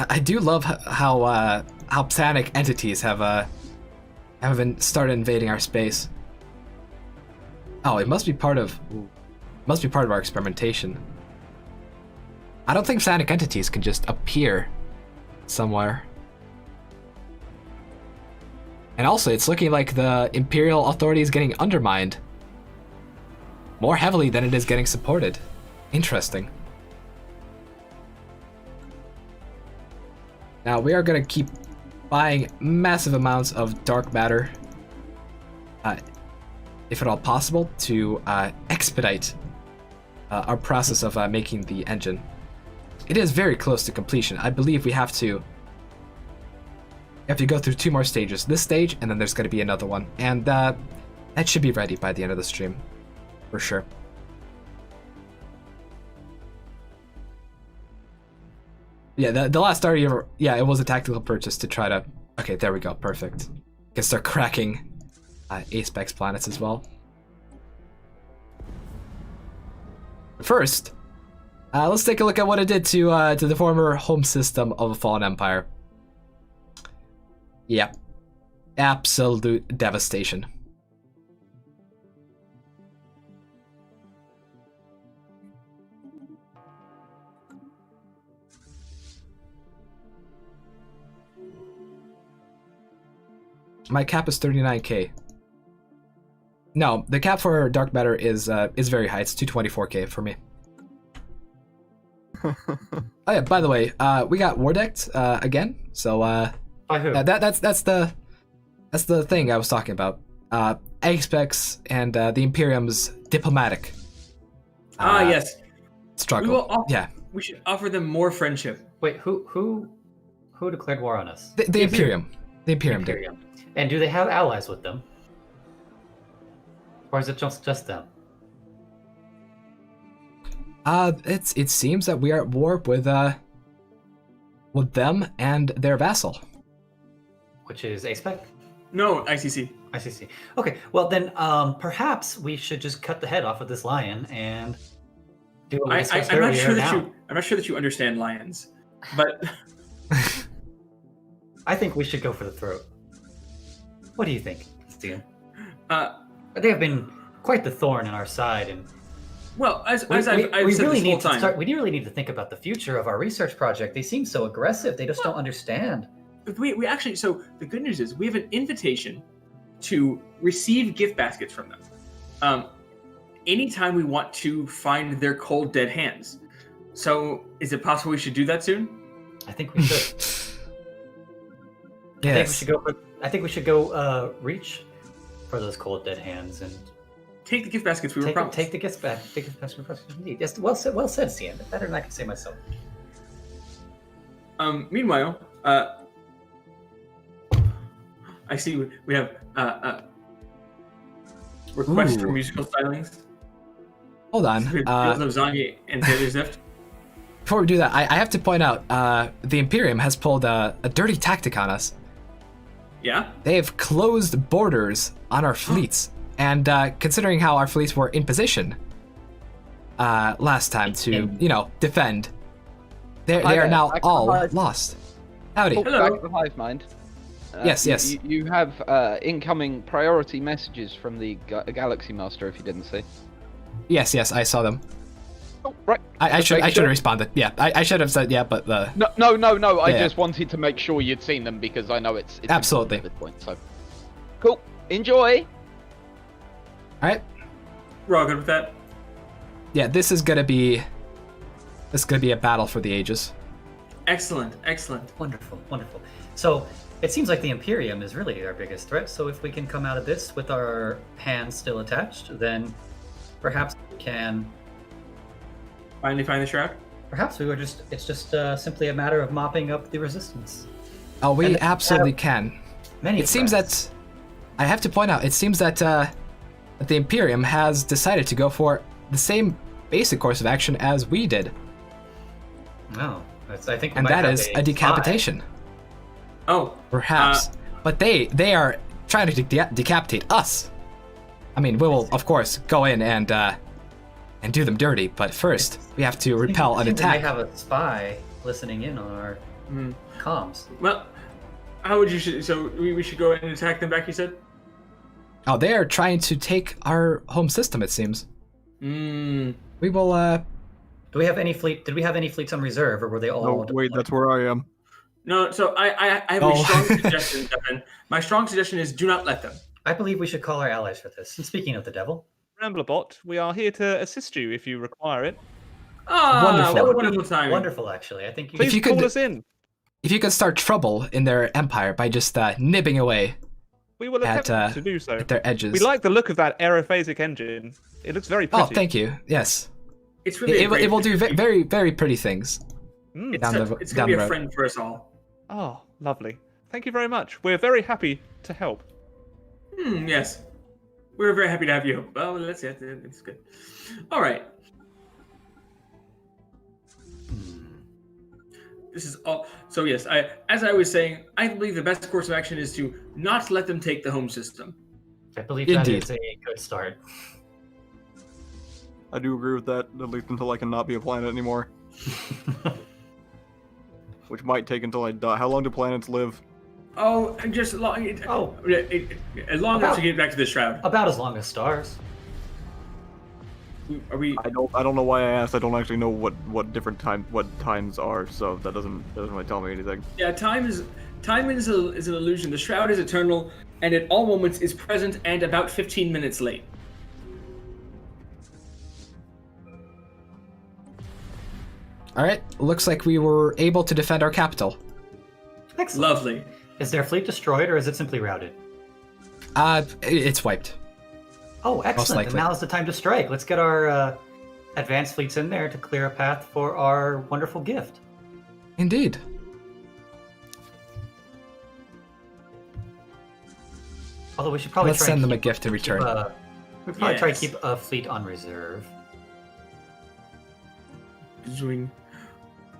S3: I do love how psionic entities have started invading our space. Oh, it must be part of our experimentation. I don't think psionic entities can just appear somewhere. And also, it's looking like the Imperial Authority is getting undermined more heavily than it is getting supported. Interesting. Now, we are going to keep buying massive amounts of dark matter, if at all possible, to expedite our process of making the engine. It is very close to completion. I believe we have to go through 2 more stages. This stage, and then there's going to be another one. And that should be ready by the end of the stream, for sure. Yeah, the last Starter, yeah, it was a tactical purchase to try to... Okay, there we go, perfect. Can start cracking A-Specs planets as well. First, let's take a look at what it did to the former home system of a Fallen Empire. Yep. Absolute devastation. My cap is 39k. No, the cap for dark matter is very high. It's 224k for me. Oh yeah, by the way, we got war decked again. So
S17: By who?
S3: that's the thing I was talking about. A-Specs and the Imperium's diplomatic.
S18: Yes.
S3: Struggle.
S18: We should offer them more friendship.
S17: Wait, who declared war on us?
S3: The Imperium. The Imperium did.
S17: And do they have allies with them? Or is it just them?
S3: It seems that we are at war with them and their vassal.
S17: Which is A-Spec?
S18: No, ICC.
S17: ICC. Okay, well then, perhaps we should just cut the head off of this lion and do what we discussed
S18: I'm not
S17: earlier
S18: sure
S17: now.
S18: I'm not sure that you understand lions, but
S17: I think we should go for the throat. What do you think, Steven? They have been quite the thorn in our side, and
S18: well, as
S17: we
S18: I've said
S17: really
S18: this
S17: need
S18: whole
S17: to
S18: time,
S17: we really need to think about the future of our research project. They seem so aggressive; they just don't understand.
S18: we actually. So the good news is we have an invitation to receive gift baskets from them. Anytime we want to find their cold dead hands. So is it possible we should do that soon?
S17: I think we should.
S3: Yes.
S17: I think we should go reach for those cold dead hands and
S18: take the gift baskets we were promised.
S17: Take the gift baskets we were promised. Indeed. Yes, well said, Cian. Better than I can say myself.
S18: Meanwhile, I see we have requests for musical stylings.
S3: Hold on.
S18: Zanya and Taylor Swift.
S3: Before we do that, I have to point out the Imperium has pulled a dirty tactic on us.
S18: Yeah?
S3: They have closed borders on our fleets. And considering how our fleets were in position last time to, defend, they are now all lost. Howdy.
S9: Back to the hive mind.
S3: Yes, yes.
S9: You have incoming priority messages from the Galaxy Master, if you didn't see.
S3: Yes, I saw them.
S9: Oh, right.
S3: I should have responded. Yeah, I should have said yeah, but
S9: No. I
S3: Yeah.
S9: just wanted to make sure you'd seen them because I know it's
S3: Absolutely.
S9: important at this point. So, cool. Enjoy.
S3: All right.
S18: We're all good with that.
S3: Yeah, this is gonna be a battle for the ages.
S18: Excellent.
S17: Wonderful. So it seems like the Imperium is really our biggest threat. So if we can come out of this with our hands still attached, then perhaps we can
S18: finally find the Shroud.
S17: Perhaps it's just simply a matter of mopping up the resistance.
S3: Oh, we
S17: And
S3: absolutely can.
S17: many
S3: It seems that I have to point out. It seems that the Imperium has decided to go for the same basic course of action as we did,
S17: No, I think we
S3: and
S17: might
S3: that
S17: have
S3: is a decapitation.
S18: Oh,
S3: perhaps. But they are trying to decapitate us. I mean, we will of course go in and do them dirty, but first we have to repel an
S17: We
S3: attack.
S17: might have a spy listening in on our comms.
S18: Well, how would you? So we should go and attack them back. You said.
S3: Oh, they are trying to take our home system. It seems. We will.
S17: Do we have any fleet? Did we have any fleets on reserve, or were they all?
S4: No, wait, that's where I am.
S18: No, so I have a strong suggestion, Stefan. My strong suggestion is do not let them.
S17: I believe we should call our allies for this. And speaking of the devil,
S7: Ramblebot, we are here to assist you if you require it.
S18: Ah,
S17: that would
S18: wonderful
S17: be
S18: timing.
S17: wonderful. Actually, I think you
S7: Please
S3: you
S7: call
S3: could-
S7: us in.
S3: If you could start trouble in their empire by just nibbing away
S7: We will attempt to do so.
S3: at their edges.
S7: We like the look of that aerophasic engine. It looks very pretty.
S3: Oh, thank you. Yes.
S18: It's really
S3: It will do very, very pretty things.
S18: It's
S3: down the
S18: gonna
S3: down
S18: be
S3: the
S18: a
S3: road.
S18: friend for us all.
S7: Oh, lovely. Thank you very much. We're very happy to help.
S18: Yes, we're very happy to have you. Well, let's see. It's good. All right. This is all. So yes, as I was saying, I believe the best course of action is to not let them take the home system.
S17: I believe
S3: Indeed.
S17: that is a good start.
S4: I do agree with that, at least until I cannot be a planet anymore. Which might take until I die. How long do planets live?
S18: Oh, just long. As long as we get back to the Shroud.
S17: About as long as stars.
S18: Are we?
S4: I don't know why I asked. I don't actually know what different times are, so that doesn't really tell me anything.
S18: Yeah, time is an illusion. The Shroud is eternal, and at all moments is present and about 15 minutes late.
S3: All right. Looks like we were able to defend our capital.
S17: Excellent.
S18: Lovely.
S17: Is their fleet destroyed, or is it simply routed?
S3: It's wiped.
S17: Oh, excellent. And
S3: likely.
S17: now is the time to strike. Let's get our advanced fleets in there to clear a path for our wonderful gift.
S3: Indeed.
S17: Although we should probably
S3: Let's
S17: try
S3: send
S17: and
S3: them a
S17: keep-
S3: gift in
S17: keep,
S3: return.
S17: we probably try to
S18: Yes.
S17: keep a fleet on reserve.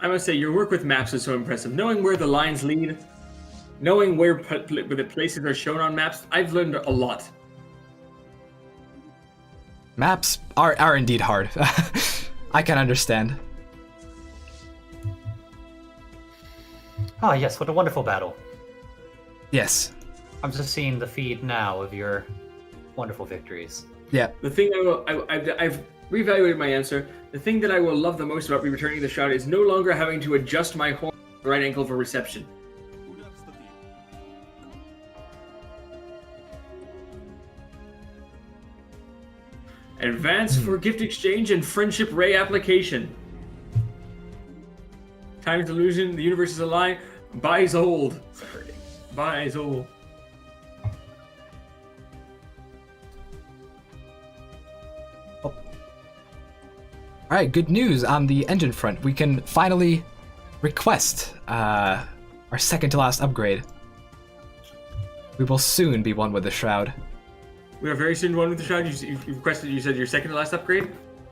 S18: I must say, your work with maps is so impressive. Knowing where the lines lead, knowing where the places are shown on maps, I've learned a lot.
S3: Maps are indeed hard. I can understand.
S17: Ah, yes, what a wonderful battle.
S3: Yes.
S17: I'm just seeing the feed now of your wonderful victories.
S3: Yeah.
S18: The thing I've reevaluated my answer. The thing that I will love the most about returning the Shroud is no longer having to adjust my horn at the right angle for reception. Advance for gift exchange and friendship ray application. Time's illusion, the universe is a lie. Buys old. Buys old.
S3: All right. Good news on the engine front. We can finally request our second to last upgrade. We will soon be one with the Shroud.
S18: We are very soon one with the Shroud. You requested, you said your second to last upgrade?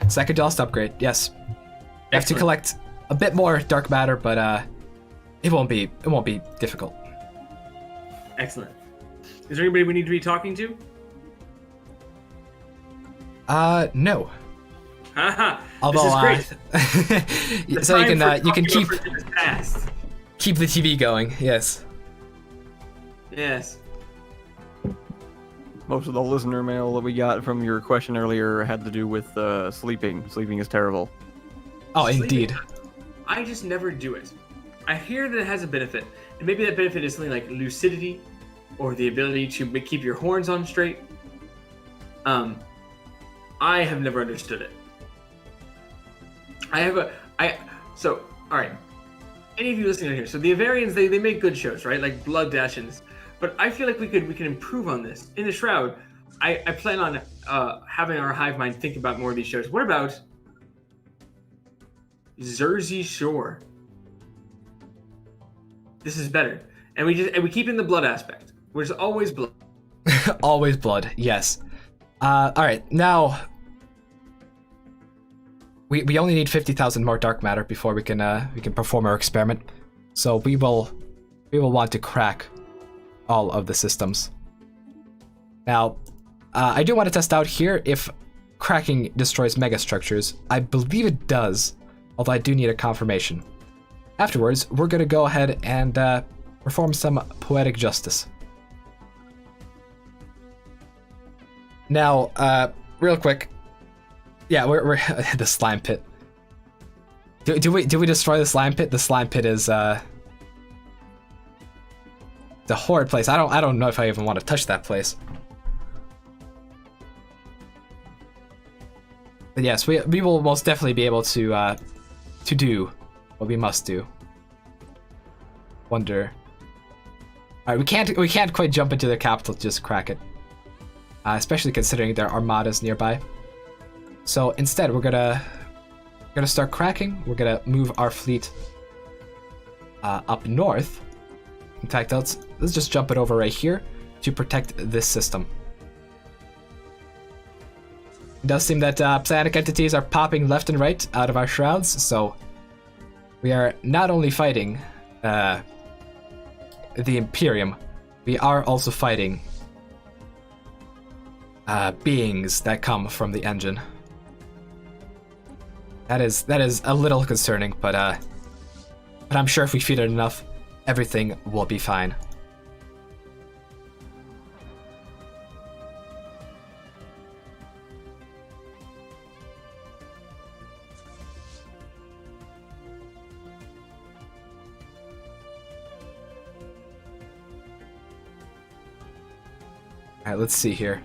S3: Second to last upgrade. Yes. We have to
S18: Excellent.
S3: collect a bit more dark matter, but it won't be difficult.
S18: Excellent. Is there anybody we need to be talking to?
S3: No.
S18: Haha.
S3: Although,
S18: This is great.
S3: so you can
S18: Time for
S3: keep
S18: friendship is past.
S3: keep the TV going. Yes.
S18: Yes.
S4: Most of the listener mail that we got from your question earlier had to do with sleeping. Sleeping is terrible.
S3: Oh,
S18: Sleeping,
S3: indeed.
S18: I just never do it. I hear that it has a benefit, and maybe that benefit is something like lucidity, or the ability to keep your horns on straight. I have never understood it. So, alright. Any of you listening here, so the Avarians, they make good shows, right? Like Blood Dashins. But I feel like we can improve on this. In the Shroud, I plan on having our hive mind think about more of these shows. What about Jersey Shore? This is better. And we keep in the blood aspect, which is always blood.
S3: Always blood, yes. Alright, now we only need 50,000 more dark matter before we can perform our experiment. So we will want to crack all of the systems. Now, I do want to test out here if cracking destroys megastructures. I believe it does, although I do need a confirmation. Afterwards, we're gonna go ahead and perform some poetic justice. Now, real quick. Yeah, we're the slime pit. Do we destroy the slime pit? The slime pit is the horrid place. I don't know if I even want to touch that place. But yes, we will most definitely be able to do what we must do. Wonder. All right, we can't quite jump into the capital to just crack it, especially considering there are armadas nearby. So instead, we're gonna start cracking. We're gonna move our fleet up north. In fact, let's just jump it over right here to protect this system. It does seem that psionic entities are popping left and right out of our shrouds, so we are not only fighting the Imperium, we are also fighting beings that come from the engine. That is a little concerning, but I'm sure if we feed it enough, everything will be fine. All right, let's see here.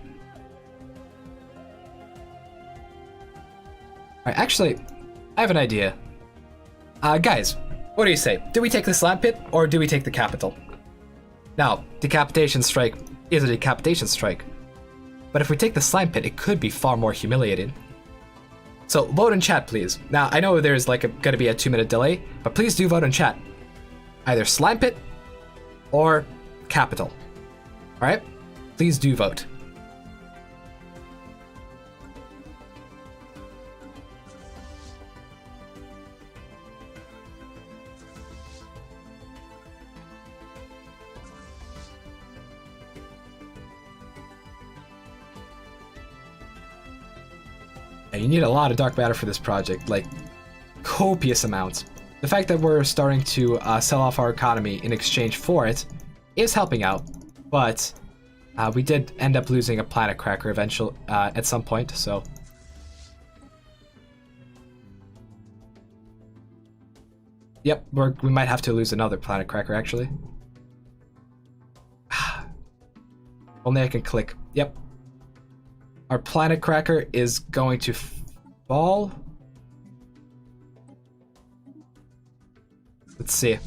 S3: All right, actually, I have an idea. Guys, what do you say? Do we take the slime pit or do we take the capital? Now, decapitation strike is a decapitation strike, but if we take the slime pit, it could be far more humiliating. So vote in chat, please. Now, I know there's gonna be a 2-minute delay, but please do vote in chat. Either slime pit or capital. All right, please do vote. You need a lot of dark matter for this project, like copious amounts. The fact that we're starting to sell off our economy in exchange for it is helping out, but we did end up losing a planet cracker eventually at some point, so. Yep, we might have to lose another planet cracker actually. Only I can click. Yep. Our planet cracker is going to fall. Let's see.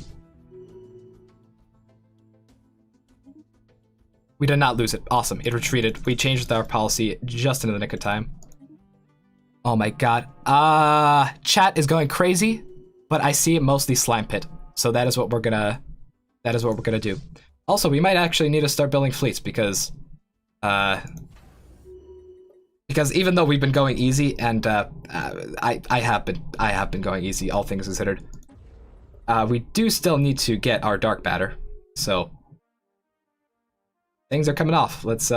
S3: We did not lose it. Awesome. It retreated. We changed our policy just in the nick of time. Oh my god. Chat is going crazy, but I see mostly slime pit. So that is what we're gonna do. Also, we might actually need to start building fleets because even though we've been going easy, and I have been going easy, all things considered, we do still need to get our dark matter. So things are coming off. Let's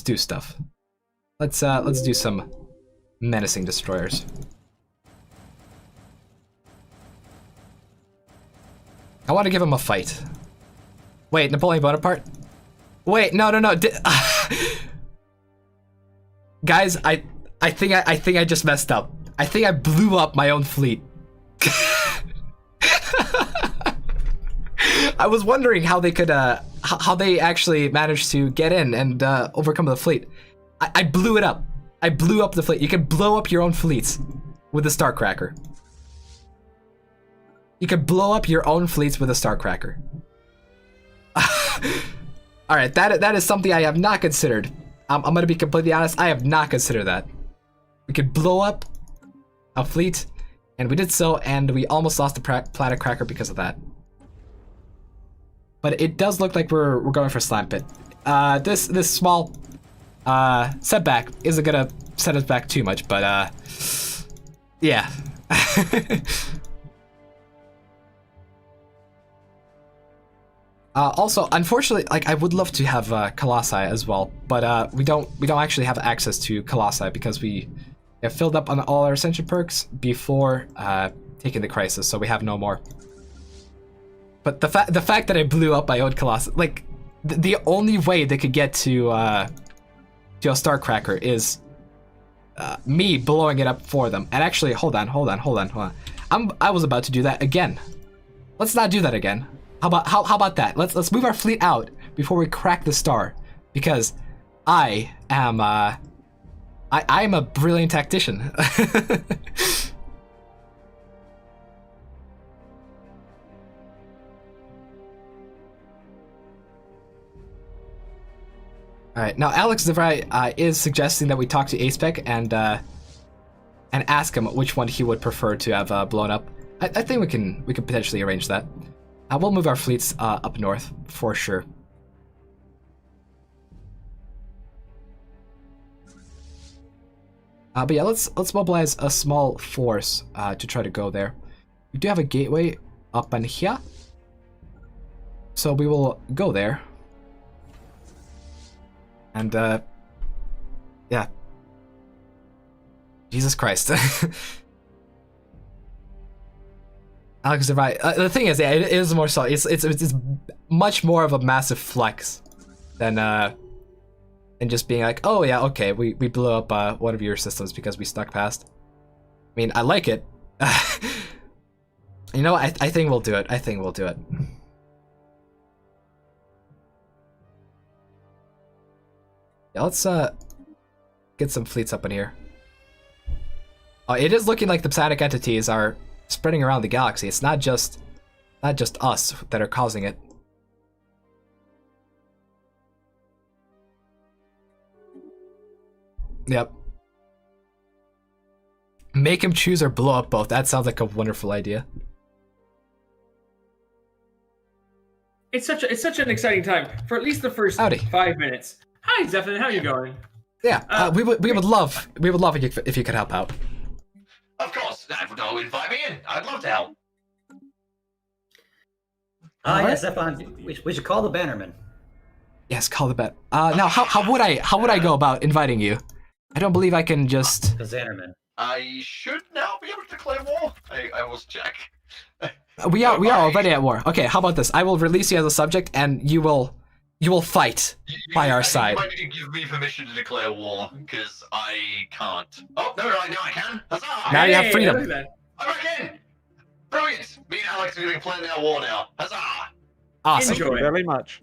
S3: do stuff. Let's do some menacing destroyers. I want to give them a fight. Wait, Napoleon Bonaparte? Wait, no. Guys, I think I just messed up. I think I blew up my own fleet. I was wondering how they could, how they actually managed to get in and overcome the fleet. I blew it up. I blew up the fleet. You can blow up your own fleets with a Starcracker. You can blow up your own fleets with a Starcracker. All right, that is something I have not considered. I'm gonna be completely honest. I have not considered that. We could blow up a fleet, and we did so, and we almost lost the Planet Cracker because of that. But it does look like we're going for Slime Pit. This small setback isn't gonna set us back too much, but yeah. Also, unfortunately, like I would love to have Colossi as well, but we don't actually have access to Colossi because we have filled up on all our Ascension perks before taking the Crisis, so we have no more. But the fact that I blew up my own Colossi, like the only way they could get to a Starcracker is me blowing it up for them. And actually, hold on. I was about to do that again. Let's not do that again. How about that? Let's move our fleet out before we crack the star, because I am a brilliant tactician. All right, now Alex DeVry is suggesting that we talk to Aspec and ask him which one he would prefer to have blown up. I think we can potentially arrange that. We'll move our fleets up north for sure. But yeah, let's mobilize a small force to try to go there. We do have a gateway up in here, so we will go there. And yeah, Jesus Christ. Alex, right. The thing is, yeah, it is more so. It's much more of a massive flex than just being like, oh yeah, okay, we blew up one of your systems because we snuck past. I mean, I like it. You know, I think we'll do it. I think we'll do it. Yeah, let's get some fleets up in here. Oh, it is looking like the psionic entities are spreading around the galaxy. It's not just us that are causing it. Yep. Make him choose or blow up both. That sounds like a wonderful idea.
S18: It's such an exciting time for at least the first 5 minutes. Hi, Stefan. How are you going?
S3: Yeah, we would love if you could help out.
S21: Of course, invite me in. I'd love to help.
S17: Yes, Stefan. We should call the Bannerman.
S3: Yes, call the Bannerman. Now, how would I go about inviting you? I don't believe I can just.
S17: The Bannerman.
S21: I should now be able to declare war. I will check.
S3: We are already at war. Okay, how about this? I will release you as a subject, and you will fight by our side.
S21: You might need to give me permission to declare war, because I can't. Oh, no, now I can. Huzzah!
S3: Now you have freedom.
S21: I'm back in. Brilliant. Me and Alex are going to plan our war now. Huzzah!
S3: Awesome.
S4: Thank you very much.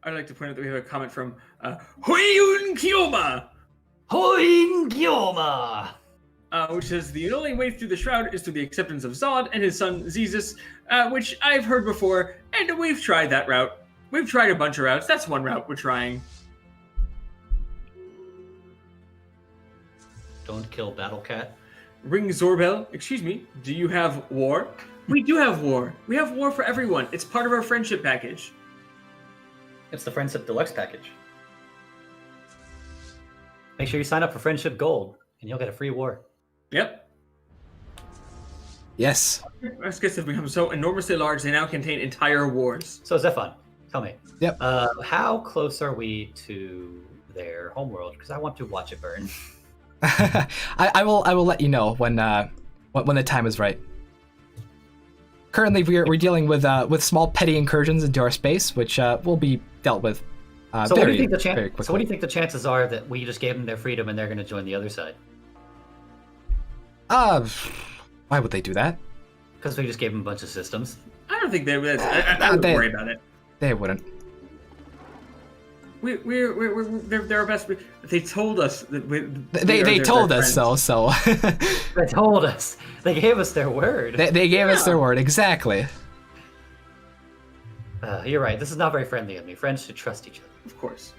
S18: I'd like to point out that we have a comment from Hoyun Kyoma.
S17: Hoyun Kyoma.
S18: Which says the only way through the Shroud is through the acceptance of Zod and his son Xezus, which I've heard before, and we've tried that route. We've tried a bunch of routes. That's one route we're trying.
S17: Don't kill Battlecat.
S18: Ring Zorbel, excuse me, do you have war? We do have war. We have war for everyone. It's part of our friendship package.
S17: It's the Friendship Deluxe package. Make sure you sign up for Friendship Gold, and you'll get a free war.
S18: Yep.
S3: Yes.
S18: Our skits have become so enormously large, they now contain entire wars.
S17: So, Stefan, tell me.
S3: Yep.
S17: How close are we to their homeworld? Because I want to watch it burn.
S3: I will let you know when the time is right. currently we're dealing with small petty incursions into our space, which will be dealt with
S17: So what do you think
S3: very quickly.
S17: So what do you think the chances are that we just gave them their freedom and they're going to join the other side?
S3: Why would they do that?
S17: Because we just gave them a bunch of systems.
S18: I don't think they would. I wouldn't worry about it.
S3: They wouldn't.
S18: They're our best. They told us that
S3: They told us
S18: friends.
S3: so.
S17: They told us. They gave us their word.
S3: They gave us their word, exactly.
S17: You're right. This is not very friendly of me. Friends should trust each other.
S18: Of course.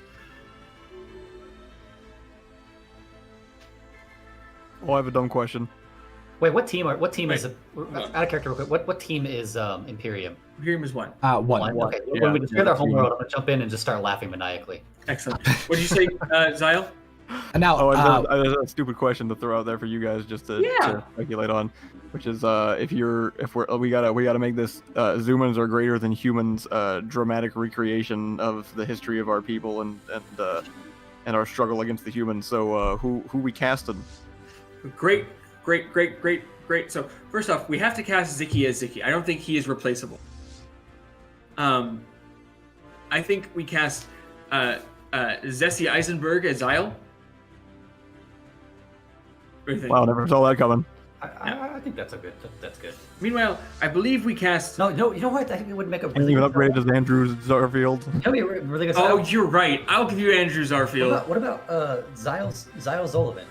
S4: Oh, I have a dumb question.
S17: Wait, what team is out of character real quick? What team is Imperium?
S18: Imperium is one.
S3: One.
S17: Okay.
S4: Yeah,
S17: When we discover their
S4: yeah,
S17: homeworld, I'm gonna jump in and just start laughing maniacally.
S18: Excellent. What did you say, Zyle?
S3: Now,
S4: I have a stupid question to throw out there for you guys just to speculate on, which is we gotta make this Xumans are greater than humans dramatic recreation of the history of our people and our struggle against the humans. So who we casted?
S18: Great. So first off, we have to cast Ziki as Ziki. I don't think he is replaceable. I think we cast Zessie Eisenberg as Zyle. What do you think?
S4: Wow, never saw that coming.
S17: I think that's that's good.
S18: Meanwhile, I believe we cast.
S17: No, you know what? I think it would make a.
S4: He's even upgraded as Andrew Zarfield.
S17: Really good.
S18: Oh, you're right. I'll give you Andrew Zarfield.
S17: What about Zyle Zollivan?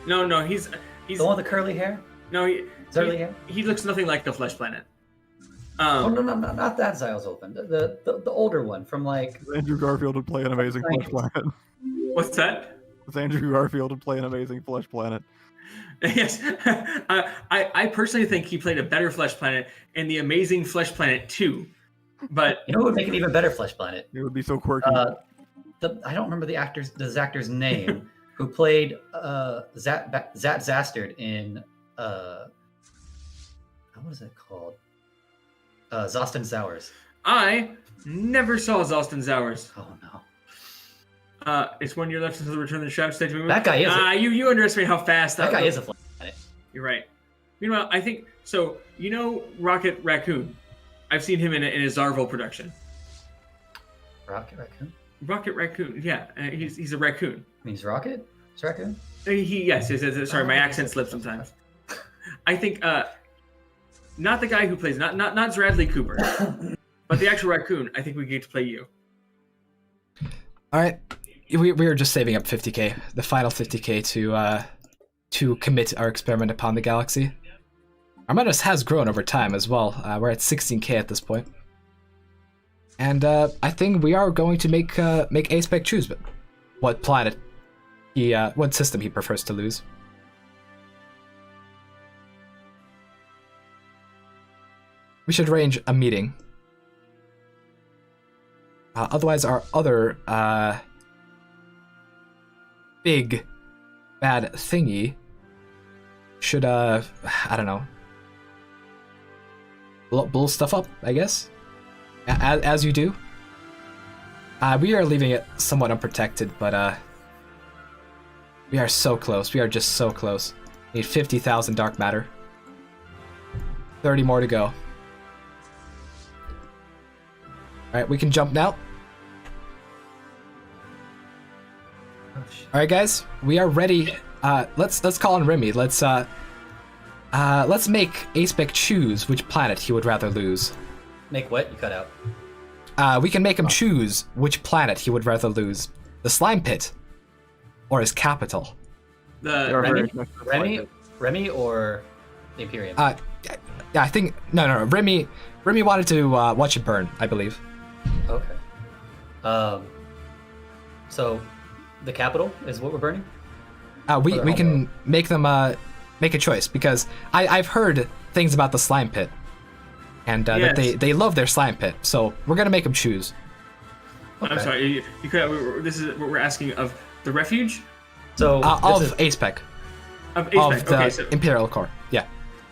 S18: No, he's
S17: the one with the curly hair.
S18: No,
S17: curly hair.
S18: He looks nothing like the Flesh Planet.
S17: No, not that Zyle Zollivan. The older one from like.
S4: Andrew Garfield would play an amazing Flesh Planet.
S18: What's that?
S4: With Andrew Garfield would play an amazing Flesh Planet.
S18: Yes, I personally think he played a better Flesh Planet in the Amazing Flesh Planet 2. But
S17: you know what would make an even better Flesh Planet?
S4: It would be so quirky.
S17: I don't remember the actor's name who played Zat Zastard in what is it called? Zostin Zowers.
S18: I never saw Zostin Zowers.
S17: Oh no.
S18: It's 1 year left until the Return of the Shroud stage movie.
S17: That guy is.
S18: You underestimate how fast
S17: that guy is a Flesh Planet.
S18: You're right. Meanwhile, I think so. You know Rocket Raccoon. I've seen him in a Zarville production.
S17: Rocket Raccoon.
S18: Rocket Raccoon. Yeah, he's a raccoon.
S17: Means Rocket. It's Raccoon.
S18: Yes. Sorry, my accent slips sometimes. I think not the guy who plays not Bradley Cooper, but the actual raccoon. I think we get to play you.
S3: All right. We were just saving up 50k, the final 50k to commit our experiment upon the galaxy. Our menace has grown over time as well. We're at 16k at this point, and I think we are going to make A-Spec choose what planet what system he prefers to lose. We should arrange a meeting. Otherwise, our other big bad thingy should I don't know, blow stuff up, I guess, as you do. We are leaving it somewhat unprotected, but we are so close. We are just so close. We need 50,000 dark matter. 30 more to go. All right, we can jump now. All right, guys, we are ready. Let's call on Remy. Let's make A-Spec choose which planet he would rather lose.
S17: Make what? You cut out.
S3: We can make him choose which planet he would rather lose: the slime pit or his capital.
S17: Remy or the Imperium.
S3: Yeah, I think no. Remy wanted to watch it burn, I believe.
S17: Okay. So the capital is what we're burning?
S3: We can make them make a choice, because I've heard things about the slime pit, and that they love their slime pit, so we're gonna make them choose.
S18: Okay. I'm sorry, you could. This is what we're asking of the refuge.
S17: So
S3: of A-Spec.
S18: Of A-Spec.
S3: Of the
S18: Okay, so
S3: Imperial Core. Yeah.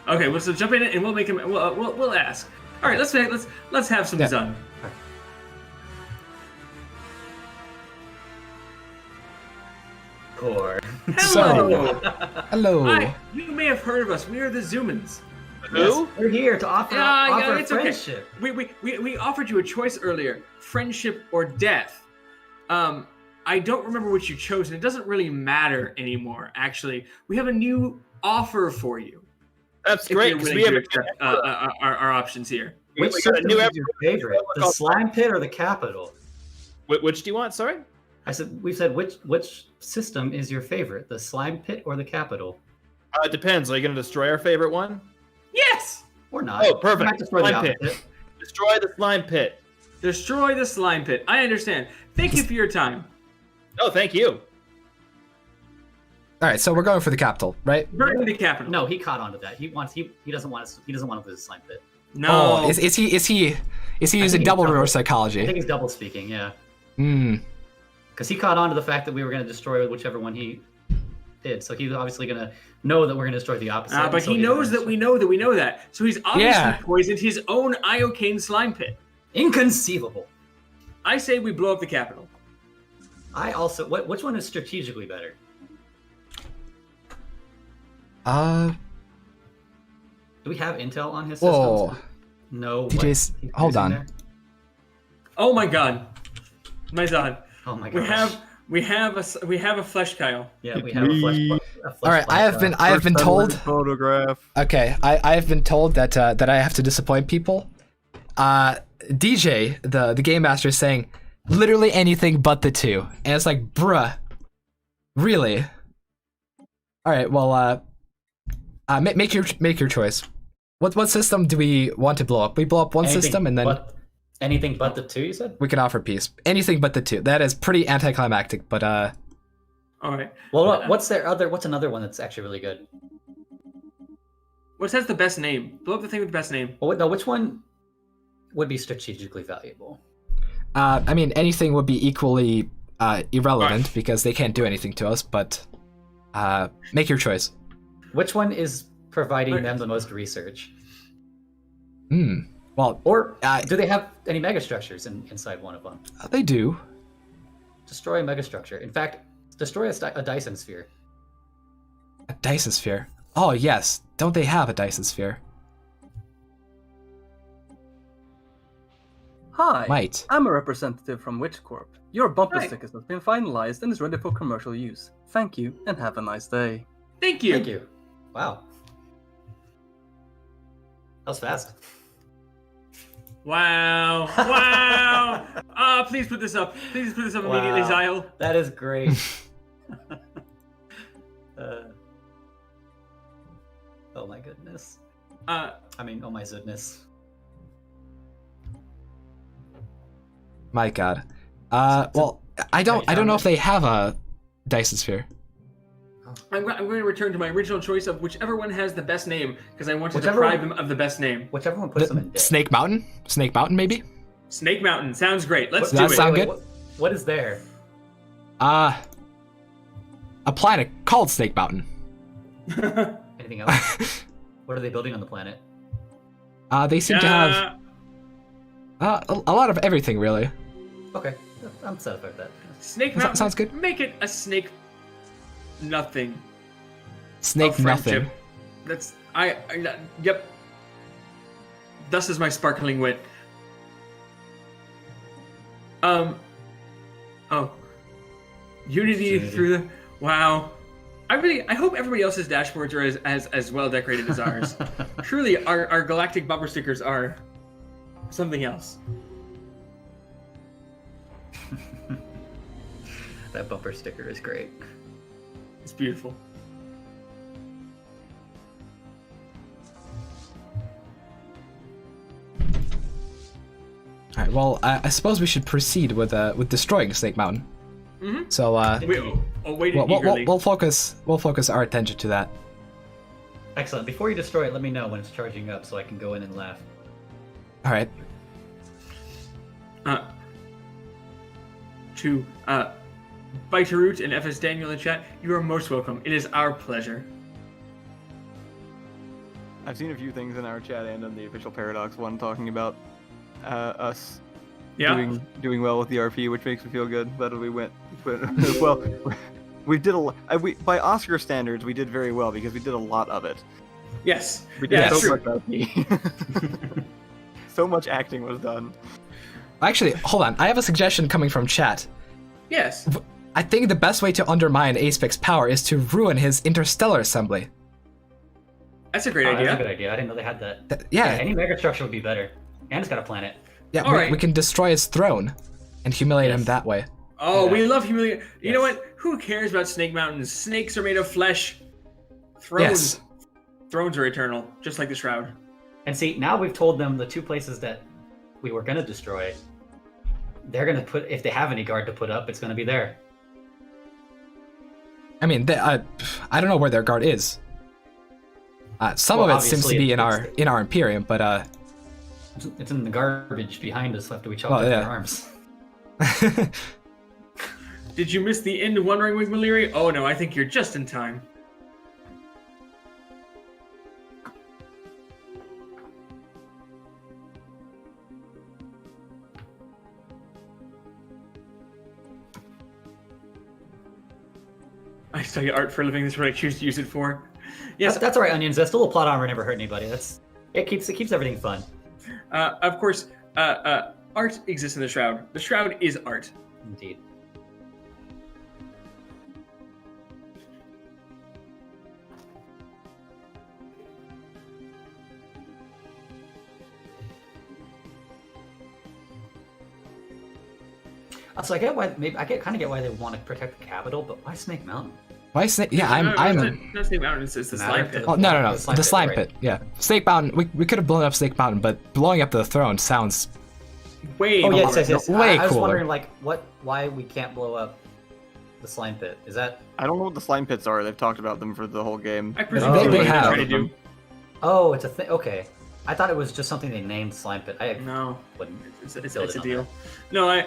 S18: Okay, well, so jump in and we'll make him. We'll ask. All right, let's have some fun.
S17: Core.
S18: Hello.
S3: Hello.
S18: You may have heard of us. We are the Xumans.
S2: Who?
S17: We're here to offer
S18: it's okay.
S17: friendship.
S18: We offered you a choice earlier: friendship or death. I don't remember which you chose, and it doesn't really matter anymore. Actually, we have a new offer for you.
S2: That's
S18: If
S2: great
S18: you're
S2: because
S18: willing
S2: we have
S18: to accept, our options here.
S17: Which
S2: we got a
S17: system
S2: new
S17: is your favorite? The slime pit or the capital?
S2: Which do you want? Sorry.
S17: I said we said which system is your favorite? The slime pit or the capital?
S2: It depends. Are you going to destroy our favorite one?
S18: Yes.
S17: Or not?
S2: Oh, perfect.
S17: Might destroy the
S2: Slime pit.
S17: opposite.
S2: Destroy the slime pit.
S18: Destroy the slime pit. I understand. Thank you for your time.
S2: Oh, thank you.
S3: All right, so we're going for the capital, right?
S18: Burn the capital.
S17: No, he caught on to that. He doesn't want to lose slime pit.
S18: No.
S3: Oh, is he using double reverse psychology?
S17: I think he's double speaking. Yeah.
S3: Hmm.
S17: Because he caught on to the fact that we were going to destroy whichever one he did. So he's obviously going to know that we're going to destroy the opposite.
S18: But he knows that we know that. So he's obviously
S17: Yeah.
S18: poisoned his own Iocane slime pit.
S17: Inconceivable.
S18: I say we blow up the capital.
S17: I also. Which one is strategically better?
S3: Uh.
S17: Do we have intel on his
S3: Whoa.
S17: systems? No.
S3: DJ's,
S17: what? He's
S3: hold
S17: using
S3: on.
S17: there?
S18: Oh my god. My god.
S17: Oh my
S18: We
S17: gosh.
S18: have a flesh Kyle.
S17: Yeah, we have a flesh.
S3: All right, I have been told.
S4: Photograph.
S3: Okay, I have been told that that I have to disappoint people. DJ, the game master, is saying literally anything but the two, and it's like, bruh, really? All right, well, make your choice. What system do we want to blow up? We blow up one system, and then
S17: anything but the two. You said
S3: we can offer peace. Anything but the two. That is pretty anticlimactic, but
S18: All right.
S17: Well, what's another one that's actually really good?
S18: What has the best name? Blow up the thing with the best name.
S17: Well, no, which one would be strategically valuable?
S3: I mean, anything would be equally irrelevant because they can't do anything to us. But make your choice.
S17: Which one is providing them the most research?
S3: Well,
S17: or do they have any megastructures inside one of them?
S3: They do.
S17: Destroy a megastructure. In fact, destroy a Dyson sphere.
S3: A Dyson sphere. Oh yes, don't they have a Dyson sphere?
S10: Hi,
S3: Might.
S10: I'm a representative from Witch Corp. Your bumper
S18: Hi.
S10: sticker has been finalized and is ready for commercial use. Thank you and have a nice day.
S18: Thank you.
S17: Thank you. Wow. That was fast.
S18: Wow. Wow. Please put this up. Please put this up immediately,
S17: Wow.
S18: Zyle.
S17: That is great. Oh my goodness. I mean, oh my goodness.
S3: My God. Well, I don't know if they have a Dyson sphere.
S18: I'm going to return to my original choice of whichever one has the best name because I want to
S17: Whichever
S18: deprive
S17: one-
S18: them of the best name.
S17: Whichever one puts them in debt.
S3: Snake Mountain. Snake Mountain, maybe.
S18: Snake Mountain sounds great. Let's
S3: Does
S18: do
S3: that
S18: it.
S3: sound good?
S17: What is there?
S3: A planet called Snake Mountain.
S17: Anything else? What are they building on the planet?
S3: They seem to have a lot of everything, really.
S17: Okay, I'm satisfied with that.
S18: Snake Mountain.
S3: Sounds good.
S18: Make it a snake. Nothing.
S3: Snake
S18: of friendship.
S3: nothing.
S18: That's yep. Thus is my sparkling wit. Oh. Unity through the wow. I hope everybody else's dashboards are as well decorated as ours. Truly, our galactic bumper stickers are something else.
S17: That bumper sticker is great.
S18: It's beautiful.
S3: All right. Well, I suppose we should proceed with destroying Snake Mountain.
S18: Mm-hmm.
S3: So we'll focus our attention to that.
S17: Excellent. Before you destroy it, let me know when it's charging up so I can go in and laugh.
S3: All right.
S18: To Biterroot and FS Daniel in chat, you are most welcome. It is our pleasure.
S4: I've seen a few things in our chat and on the official Paradox one talking about us doing well with the RP, which makes me feel good. That we went well. We did by Oscar standards, we did very well because we did a lot of it.
S18: Yes.
S4: We did
S18: Yeah,
S4: so
S18: that's
S4: much
S18: true.
S4: acting. So much acting was done.
S3: Actually, hold on. I have a suggestion coming from chat.
S18: Yes.
S3: I think the best way to undermine Aspec's power is to ruin his interstellar assembly.
S18: That's a great idea.
S17: That's a good idea. I didn't know they had that.
S3: Yeah.
S17: Any megastructure would be better. And it's got a planet.
S3: Yeah, we can destroy his throne and humiliate him that way.
S18: Oh, we love humiliation. You know what? Who cares about Snake Mountains? Snakes are made of flesh. Thrones. Thrones are eternal, just like the Shroud.
S17: And see, now we've told them the two places that we were going to destroy. They're going to put, if they have any guard to put up, it's going to be there.
S3: I mean, I don't know where their guard is. Some of it seems to be in our Imperium, but
S17: it's in the garbage behind us after we chop
S3: Well,
S17: off
S3: yeah.
S17: their arms.
S18: Did you miss the end of Wandering Wing, Maliri? Oh no, I think you're just in time. I study art for a living. This is what I choose to use it for. Yes,
S17: That's all right, Onions. That little plot armor never hurt anybody. It keeps everything fun.
S18: Of course, art exists in the Shroud. The Shroud is art.
S17: Indeed. So I get why kind of get why they want to protect the capital, but why Snake Mountain?
S3: why Snake? Yeah, I'm.
S18: Not Snake Mountain. It's the slime pit.
S3: Oh no, the slime
S17: right.
S3: pit. Yeah, Snake Mountain. We could have blown up Snake Mountain, but blowing up the throne sounds
S18: way.
S17: Oh yes.
S3: Way
S17: I was
S3: cooler.
S17: wondering why we can't blow up the slime pit. Is that?
S4: I don't know what the slime pits are. They've talked about them for the whole game.
S18: I presume
S3: they have.
S18: trying to do.
S17: Oh, it's a thing. Okay, I thought it was just something they named slime pit.
S18: No,
S17: wouldn't.
S18: It's
S17: build
S18: a
S17: it on
S18: deal.
S17: that.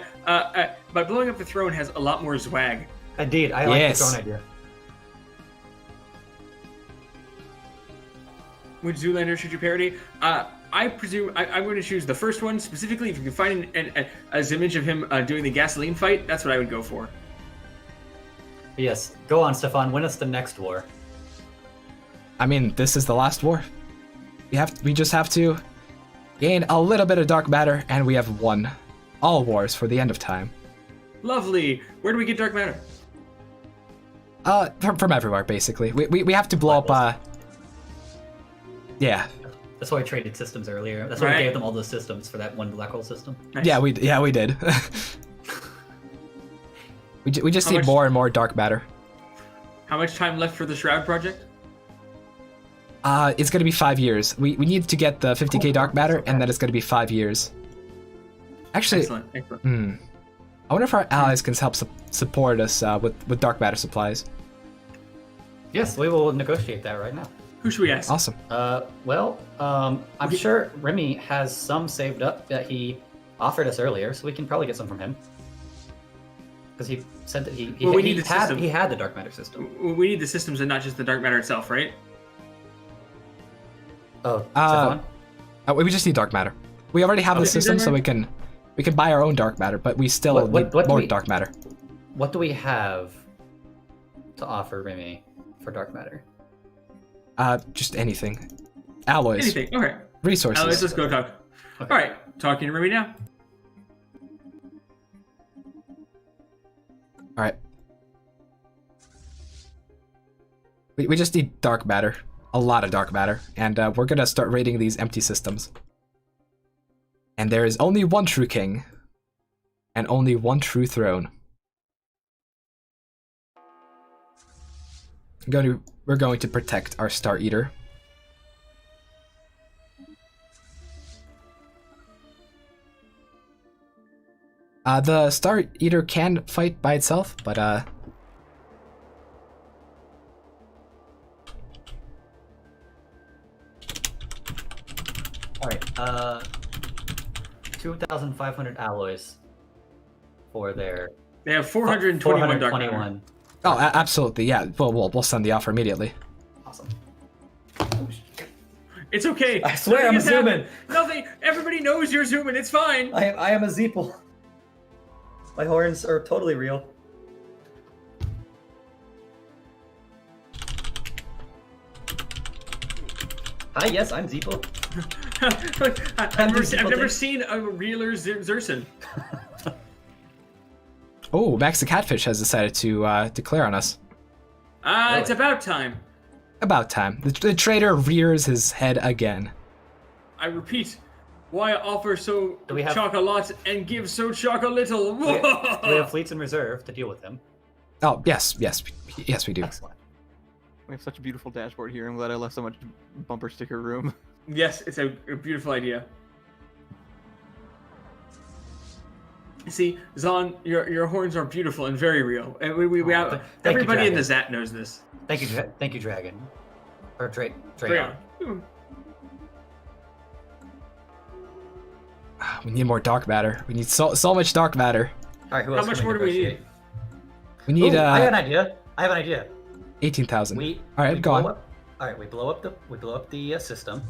S18: No, by blowing up the throne has a lot more swag.
S17: Indeed, I like
S3: Yes.
S17: the throne idea.
S18: Which Zoolander should you parody? I presume I'm going to choose the first one specifically. If you can find an image of him doing the gasoline fight, that's what I would go for.
S17: Yes, go on, Stefan. Win us the next war.
S3: I mean, this is the last war. We just have to gain a little bit of dark matter, and we have won all wars for the end of time.
S18: Lovely. Where do we get dark matter?
S3: From everywhere, basically. We have to blow up. Yeah.
S17: That's why I traded systems earlier. That's why
S18: Right.
S17: we gave them all those systems for that one black hole system.
S18: Nice.
S3: Yeah, we did. we just
S18: How
S3: need
S18: much-
S3: more and more dark matter.
S18: How much time left for the Shroud project?
S3: It's gonna be 5 years. We need to get the 50k dark matter, and then it's gonna be 5 years. Actually,
S18: Excellent. Excellent.
S3: I wonder if our allies can help support us with dark matter supplies.
S17: Yes, we will negotiate that right now.
S18: Who should we ask?
S3: Awesome.
S17: I'm sure Remy has some saved up that he offered us earlier, so we can probably get some from him. Because he said that he had the dark matter system.
S18: We need the systems and not just the dark matter itself, right?
S17: Oh, Stefan?
S3: We just need dark matter. We already have the
S18: Okay.
S3: system, so we can buy our own dark matter, but we still need
S17: what do
S3: more
S17: we-
S3: dark matter.
S17: What do we have to offer Remy for dark matter?
S3: Just anything. Alloys.
S18: Anything. Okay.
S3: Resources.
S18: Let's just go talk.
S17: Okay.
S18: All right. Talking to Remy now.
S3: All right. We just need dark matter. A lot of dark matter. And we're gonna start raiding these empty systems. And there is only one true king. And only one true throne. We're going to protect our Star Eater. The Star Eater can fight by itself, but
S17: Alright, 2,500 alloys for their...
S18: They have 421 dark matter.
S17: 421.
S3: oh, absolutely, yeah. We'll send the offer immediately.
S17: Awesome.
S18: It's okay.
S17: I swear
S18: Nothing
S17: I'm
S18: has happened.
S17: zooming.
S18: Nothing. Everybody knows you're zooming. It's fine.
S17: I am a Zeeple. My horns are totally real. Hi, yes, I'm Zeeple.
S18: I've never seen a realer Zerson.
S3: Oh, Max the Catfish has decided to declare on us.
S18: It's about time.
S3: About time. The traitor rears his head again.
S18: I repeat, why offer so
S17: Do we have-
S18: chocolate and give so little?
S17: Do we have fleets in reserve to deal with them?
S3: Oh, yes, we do.
S17: Excellent.
S4: We have such a beautiful dashboard here. I'm glad I left so much bumper sticker room.
S18: Yes, it's a beautiful idea. See, Zahn, your horns are beautiful and very real, and we have everybody in the Zat knows this.
S17: Thank you, Dragon. Or Dragon.
S3: We need more dark matter. We need so much dark matter.
S17: All right, who
S18: How
S17: else
S18: much
S17: can
S18: more do we need?
S3: We need.
S17: I have an idea.
S3: 18,000. All
S17: We
S3: right, go on.
S17: All right, we blow up the system.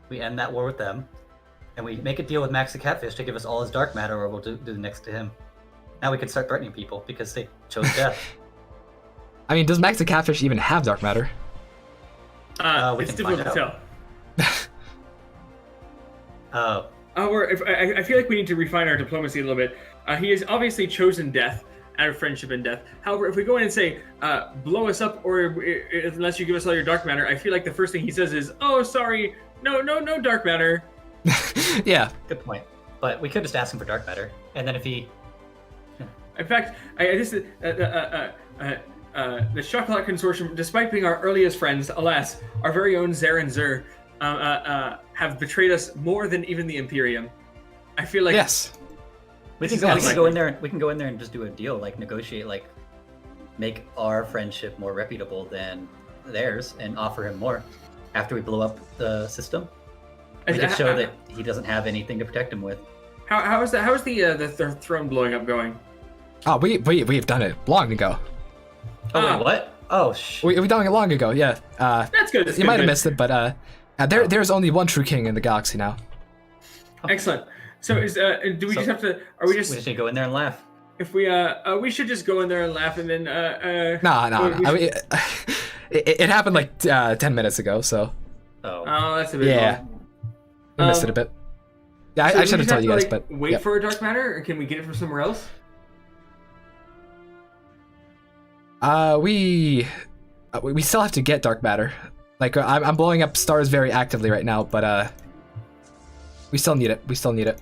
S17: We end that war with them, and we make a deal with Max the Catfish to give us all his dark matter, or we'll do the next to him. Now we can start threatening people because they chose death.
S3: I mean, does Max the Catfish even have dark matter?
S17: We
S18: It's
S17: can find
S18: difficult to
S17: out.
S18: tell. I feel like we need to refine our diplomacy a little bit. He has obviously chosen death out of friendship and death. However, if we go in and say, blow us up, or unless you give us all your dark matter, I feel like the first thing he says is, oh, sorry, no dark matter.
S3: Yeah.
S17: Good point. But we could just ask him for dark matter, and then if he...
S18: In fact, the Chocolat Consortium, despite being our earliest friends, alas, our very own Zer and Zer, have betrayed us more than even the Imperium. I feel like
S17: We can go in there. We can go in there and just do a deal, like negotiate, like make our friendship more reputable than theirs, and offer him more after we blow up the system. We can show that he doesn't have anything to protect him with.
S18: How is that? How is the throne blowing up going?
S3: Oh, we've done it long ago.
S17: Oh, wait, what? Oh, shit.
S3: We've done it long ago. Yeah.
S18: That's good.
S3: You might have missed it, but there's only one true king in the galaxy now.
S18: Excellent. So do we just have to? Are we just?
S17: We should go in there and laugh.
S18: If we should just go in there and laugh, and then
S3: No. I mean, it happened like 10 minutes ago, so.
S18: Oh, that's a bit.
S3: Yeah.
S18: Long.
S3: We missed it a bit. Yeah,
S18: So
S3: I
S18: do
S3: should
S18: we
S3: have told
S18: to,
S3: you guys,
S18: like,
S3: but
S18: wait
S3: yep.
S18: for a dark matter, or can we get it from somewhere else?
S3: We still have to get dark matter. Like I'm blowing up stars very actively right now, but we still need it.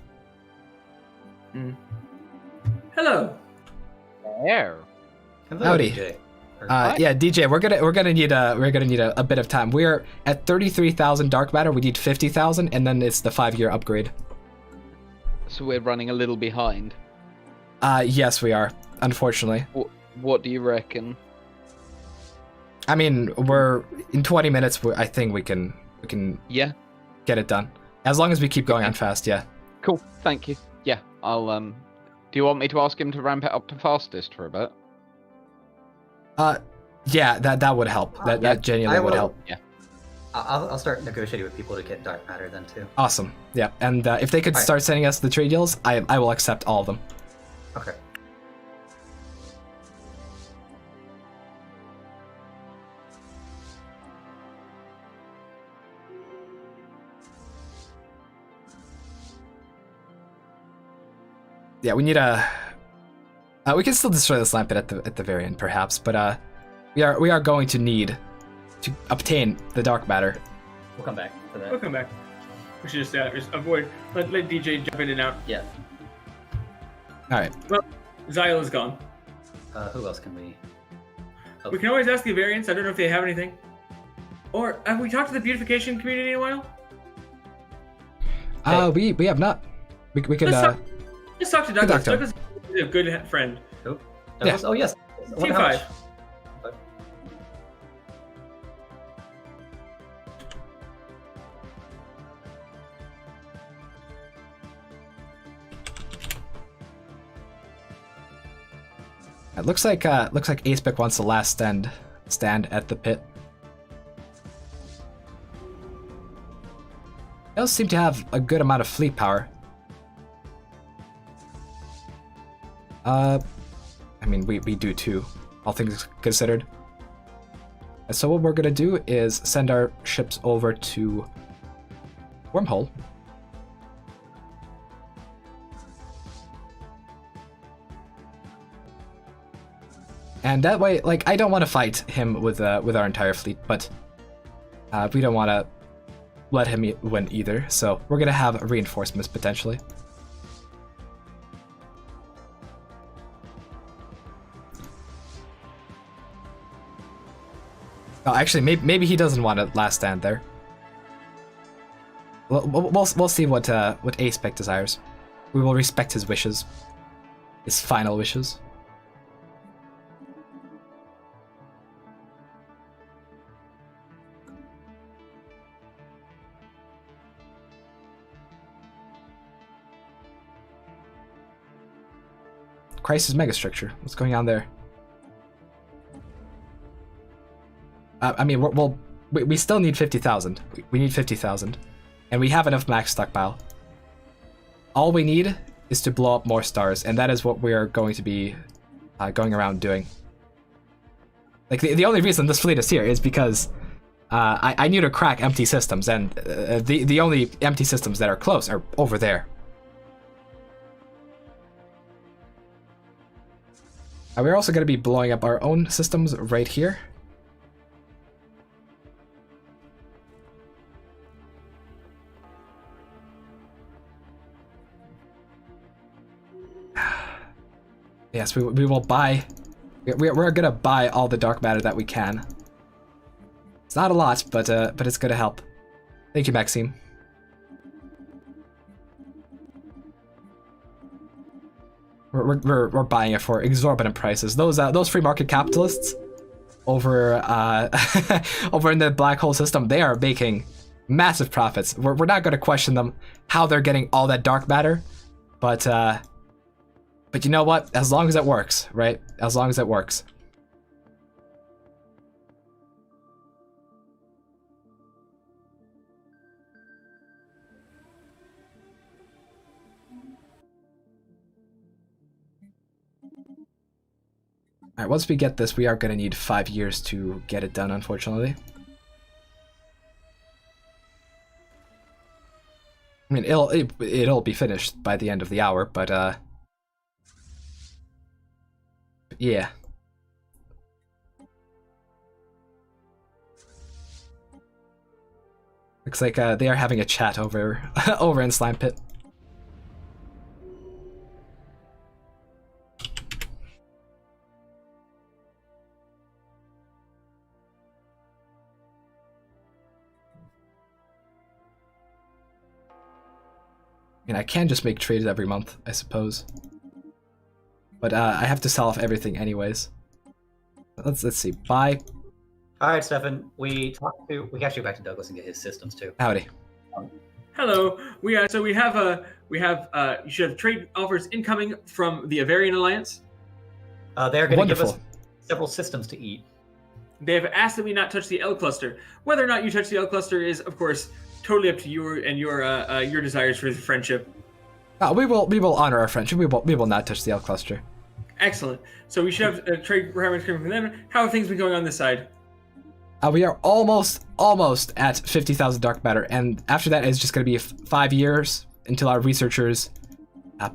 S18: Hello.
S9: There.
S3: Howdy.
S17: DJ.
S3: Yeah, DJ, we're gonna need a bit of time. We're at 33,000 dark matter. We need 50,000, and then it's the 5-year upgrade.
S9: So we're running a little behind.
S3: Yes, we are. Unfortunately.
S9: What do you reckon?
S3: I mean, we're in 20 minutes. I think we can
S9: Yeah.
S3: get it done as long as we keep going on fast. Yeah.
S9: Cool. Thank you. Yeah. I'll Do you want me to ask him to ramp it up to fastest for a bit?
S3: Yeah, that would help. That genuinely would help.
S9: Yeah.
S17: I'll start negotiating with people to get dark matter then too.
S3: Awesome. Yeah, and if they could start sending us the trade deals, I will accept all of them.
S17: Okay.
S3: Yeah, we need a. We can still destroy this lamp at the very end, perhaps, but we are going to need to obtain the dark matter.
S17: We'll come back for that.
S18: We'll come back. We should just avoid let DJ jump in and out.
S17: Yeah.
S3: All right.
S18: Well, Xyle is gone.
S17: Who else can we?
S18: We can always ask the variants. I don't know if they have anything. Or have we talked to the beautification community in a while?
S3: We have not. We could.
S18: Let's talk to Douglas.
S3: Doctor.
S18: Douglas is a good friend.
S17: Who?
S3: Yeah.
S17: Oh yes.
S18: Team 5.
S3: It looks like Acebec wants the last stand at the pit. They also seem to have a good amount of fleet power. I mean, we do too, all things considered. So what we're gonna do is send our ships over to Wormhole. And that way, like, I don't want to fight him with our entire fleet, but we don't want to let him win either. So we're gonna have reinforcements potentially. Oh, actually, maybe he doesn't want to last stand there. We'll see what A-Spec desires. We will respect his wishes, his final wishes. Crisis megastructure. What's going on there? I mean, we still need 50,000. We need 50,000, and we have enough max stockpile. All we need is to blow up more stars, and that is what we are going to be going around doing. Like the only reason this fleet is here is because I need to crack empty systems, and the only empty systems that are close are over there. We're also going to be blowing up our own systems right here. Yes, we will buy. We're gonna buy all the dark matter that we can. It's not a lot, but it's gonna help. Thank you, Maxime. We're buying it for exorbitant prices. Those free market capitalists over over in the black hole system, they are making massive profits. We're not gonna question them how they're getting all that dark matter, but you know what? As long as it works, right? As long as it works. Alright, once we get this, we are gonna need 5 years to get it done, unfortunately. I mean, it'll be finished by the end of the hour, but yeah. Looks like they are having a chat over over in Slime Pit. I mean, I can just make trades every month, I suppose. But I have to sell off everything anyways. Let's see. Buy.
S17: All right, Stefan. We have to go back to Douglas and get his systems too.
S3: Howdy.
S18: Hello. We have you should have trade offers incoming from the Avarian Alliance.
S17: They're going to give us several systems to eat.
S18: They have asked that we not touch the L cluster. Whether or not you touch the L cluster is, of course, totally up to you and your desires for friendship.
S3: We will honor our friendship. We will not touch the L cluster.
S18: Excellent. So we should have trade requirements coming from them. How have things been going on this side?
S3: We are almost at 50,000 dark matter, and after that it's just going to be 5 years until our researchers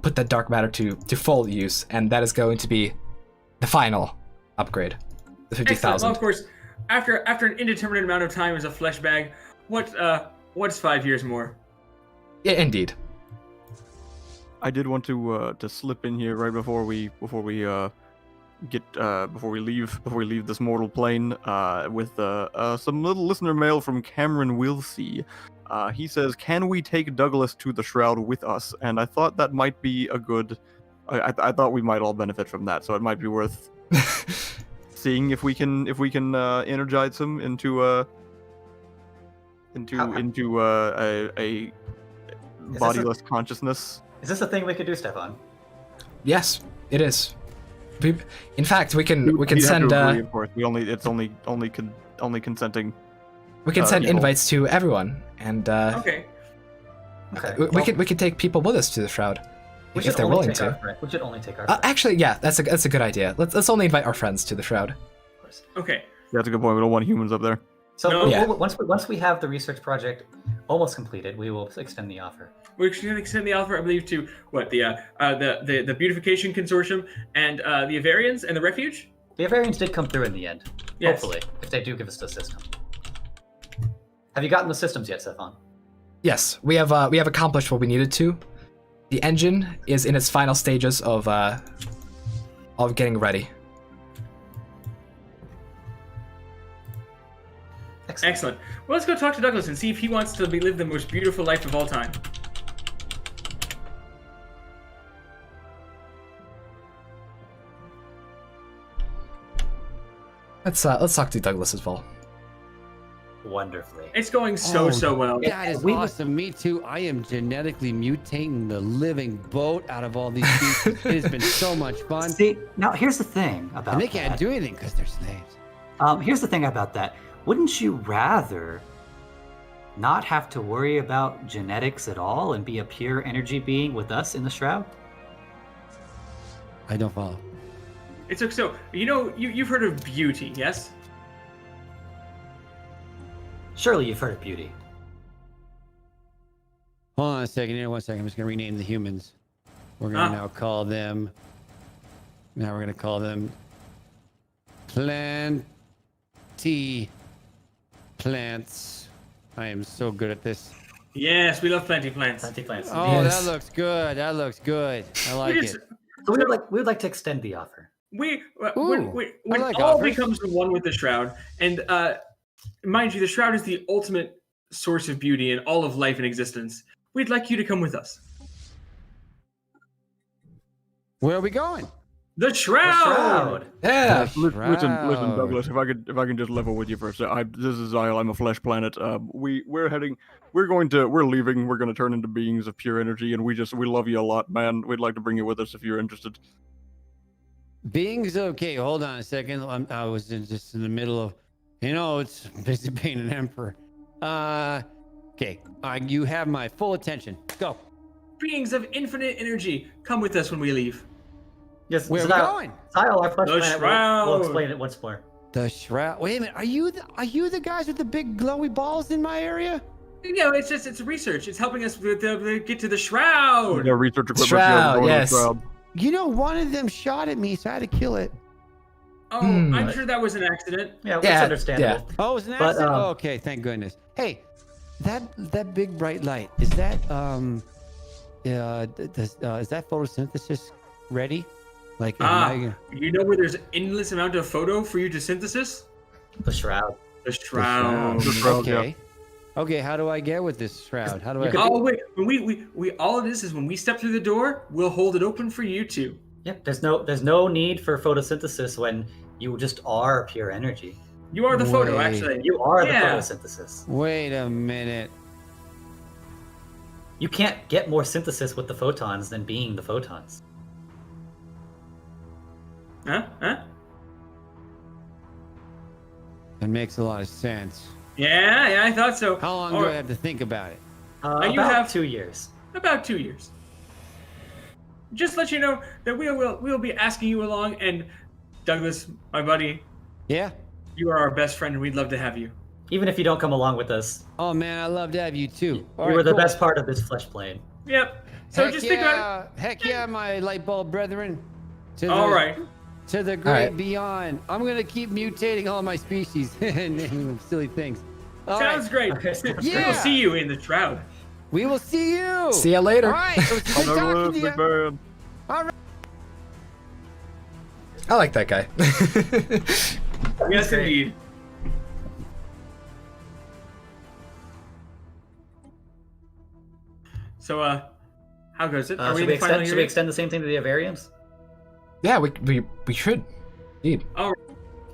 S3: put that dark matter to full use, and that is going to be the final upgrade, the 50,000.
S18: Well, of course, after an indeterminate amount of time as a flesh bag, what's 5 years more?
S3: Yeah, indeed.
S4: I did want to slip in here right before we leave this mortal plane with some little listener mail from Cameron Wilsey. He says, "Can we take Douglas to the Shroud with us?" And I thought that might be a good. I thought we might all benefit from that, so it might be worth seeing if we can energize him into a bodiless consciousness.
S17: Is this a thing we could do, Stefan?
S3: Yes, it is. In fact, we can send.
S4: Agree, of course, it's only consenting.
S3: We can send
S4: people.
S3: invites to everyone, and
S18: okay.
S3: We can take people with us to the Shroud if they're willing to.
S17: We should only take our friends.
S3: Actually, yeah, that's a good idea. Let's only invite our friends to the Shroud.
S18: Okay.
S4: That's a good point. We don't want humans up there.
S17: So
S18: No.
S17: once we have the research project almost completed, we will extend the offer.
S18: We're going to extend the offer, I believe, to what the Beautification Consortium and the Avarians and the Refuge.
S17: The Avarians did come through in the end.
S18: Yes.
S17: Hopefully, if they do give us the system. Have you gotten the systems yet, Stefan?
S3: Yes, we have accomplished what we needed to. The engine is in its final stages of getting ready.
S18: Excellent. Well, let's go talk to Douglas and see if he wants to live the most beautiful life of all time.
S3: Let's talk to Douglas as well.
S17: Wonderfully.
S18: It's going so well.
S5: That is awesome. Me too. I am genetically mutating the living boat out of all these species. It has been so much fun.
S17: See, now here's the thing about
S5: And they can't do anything because they're slaves.
S17: Here's the thing about that. Wouldn't you rather not have to worry about genetics at all and be a pure energy being with us in the Shroud?
S5: I don't follow.
S18: It's so you've heard of beauty, yes?
S17: Surely you've heard of beauty.
S5: Hold on a second here. 1 second. I'm just going to rename the humans. We're going to now call them... Now we're going to call them... Plants. I am so good at this.
S18: Yes, we love plenty plants.
S17: Plenty plants.
S5: Oh,
S17: Yes.
S5: that looks good. That looks good. I like it.
S17: So we would like to extend the offer.
S18: When
S5: I like
S18: all
S5: offers.
S18: becomes one with the Shroud, and mind you, the Shroud is the ultimate source of beauty in all of life and existence. We'd like you to come with us.
S5: Where are we going?
S18: The Shroud.
S3: Yeah.
S4: Listen, Douglas. If I can just level with you for a sec. This is Zyle. I'm a flesh planet. We're leaving. We're gonna turn into beings of pure energy, and we love you a lot, man. We'd like to bring you with us if you're interested.
S5: Beings, okay. Hold on a second. I was just in the middle of, it's busy being an emperor. Okay. You have my full attention. Go.
S18: Beings of infinite energy, come with us when we leave.
S17: Yes.
S5: Where are we going?
S17: Zyle, our flesh
S18: The
S17: planet.
S18: Shroud.
S17: We'll explain it once more.
S5: The Shroud. Wait a minute. Are you the guys with the big glowy balls in my area?
S18: It's research. It's helping us get to the Shroud.
S4: Yeah, research equipment.
S3: Shroud, yes.
S4: Shroud.
S5: One of them shot at me, so I had to kill it.
S18: Oh, I'm sure that was an accident.
S17: Yeah, that's understandable.
S5: Yeah. Oh, it was an
S17: But,
S5: accident? Okay, thank goodness. Hey, that big bright light, is that is that photosynthesis ready? Like,
S18: you know where there's endless amount of photo for you to synthesis?
S17: The Shroud.
S18: The Shroud.
S5: Okay. Okay, how do I get with this Shroud? How do I?
S18: Oh wait, when we all it is when we step through the door, we'll hold it open for you too.
S17: Yep. There's no need for photosynthesis when you just are pure energy.
S18: You are the photo, actually.
S17: You are the photosynthesis.
S5: Wait a minute.
S17: You can't get more synthesis with the photons than being the photons.
S18: Huh?
S5: That makes a lot of sense.
S18: Yeah, I thought so.
S5: How long do I have to think about it?
S17: About 2 years.
S18: About 2 years. Just let you know that we'll be asking you along, and Douglas, my buddy.
S5: Yeah.
S18: You are our best friend, and we'd love to have you.
S17: Even if you don't come along with us.
S5: Oh man, I'd love to have you too.
S17: You were the best part of this flesh plane.
S18: Yep. So just think about it.
S5: Heck yeah, my light bulb brethren.
S18: All right.
S5: To the great beyond. I'm gonna keep mutating all my species and silly things.
S18: Sounds great.
S5: Yeah.
S18: We'll see you in the Shroud.
S5: We will see you.
S3: See ya later.
S5: All right. It was good talking to you. All right.
S3: I like that guy.
S18: Yes, indeed. So, how goes it? Are we in the final
S17: should we extend the same thing to the Avarians?
S3: Yeah, we should. Indeed.
S18: Oh.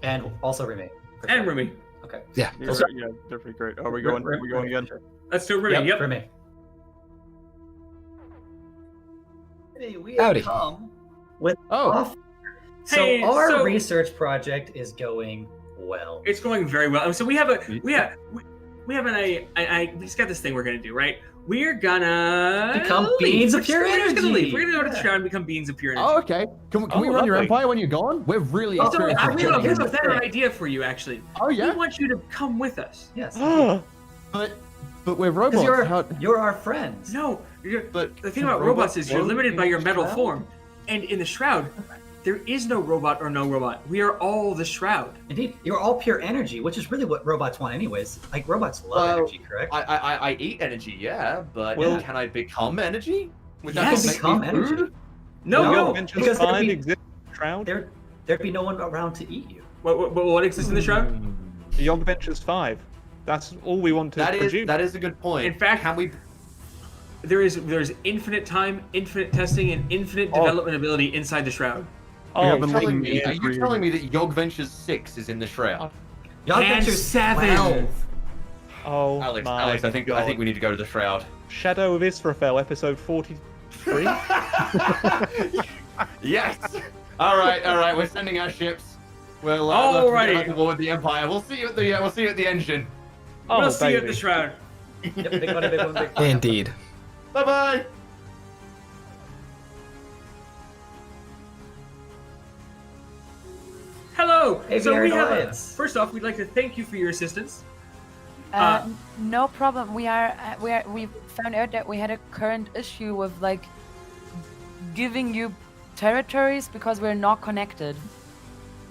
S17: And also Remy.
S18: And Remy.
S17: Okay.
S3: Yeah.
S4: Yeah, they're pretty great. Are we going? Are we going again?
S18: Let's do Remy. Yep.
S17: Remy. Hey, we
S3: Howdy.
S17: have come with offer. So
S18: Hey,
S17: our research project is going well.
S18: It's going very well. So we have we just got this thing we're gonna do, right? we're gonna
S10: Become
S18: leave.
S10: beings of
S18: We're
S10: pure
S18: just gonna
S10: energy.
S18: leave. We're gonna go to the Shroud and become beings of pure energy.
S8: Oh, okay. Can we run your empire when you're gone? We're really
S18: So,
S8: experienced.
S18: we have
S10: here's
S18: a
S10: the
S18: better
S10: thing.
S18: idea for you, actually.
S8: Oh, yeah?
S18: We want you to come with us.
S10: Yes.
S8: But we're
S10: Because
S8: robots.
S10: you're our friends.
S18: No,
S8: But
S18: the thing
S8: can
S18: about robots
S8: robots
S18: is you're
S8: float
S18: limited by
S8: in
S18: your
S8: the
S18: metal
S8: Shroud?
S18: form. And in the Shroud, there is no robot or no robot. We are all the Shroud.
S10: Indeed, you're all pure energy, which is really what robots want, anyways. Like robots love energy, correct?
S8: I eat energy, yeah, but
S10: Well-
S8: can I become energy? Would
S10: Yes.
S8: that make
S10: Become
S8: me
S10: energy.
S8: food?
S18: No,
S10: because there'd be,
S7: Shroud?
S10: there'd be no one around to eat you.
S18: What exists in the Shroud?
S7: Yog Ventures 5. That's all we want to produce.
S8: That is a good point.
S18: In fact,
S8: can we?
S18: There's infinite time, infinite testing, and infinite development ability inside the Shroud.
S8: Are you telling me that Yog Ventures 6 is in the Shroud?
S10: Yog
S18: And
S10: Ventures
S18: 7.
S10: 12.
S7: Oh,
S8: Alex,
S7: my
S8: I think we need to go to the Shroud.
S7: Shadow of Israfel, episode 43.
S8: Yes. All right. We're sending our ships. We'll
S18: Alrighty.
S8: get war with the Empire. We'll see you at the engine.
S18: We'll see you at the Shroud.
S10: Yep, big one, big one, big one.
S3: Indeed.
S8: Bye bye.
S18: Hello. So we
S10: Aviary
S18: have
S10: Alliance.
S18: first off, we'd like to thank you for your assistance.
S15: No problem. We found out that we had a current issue with like giving you territories because we're not connected.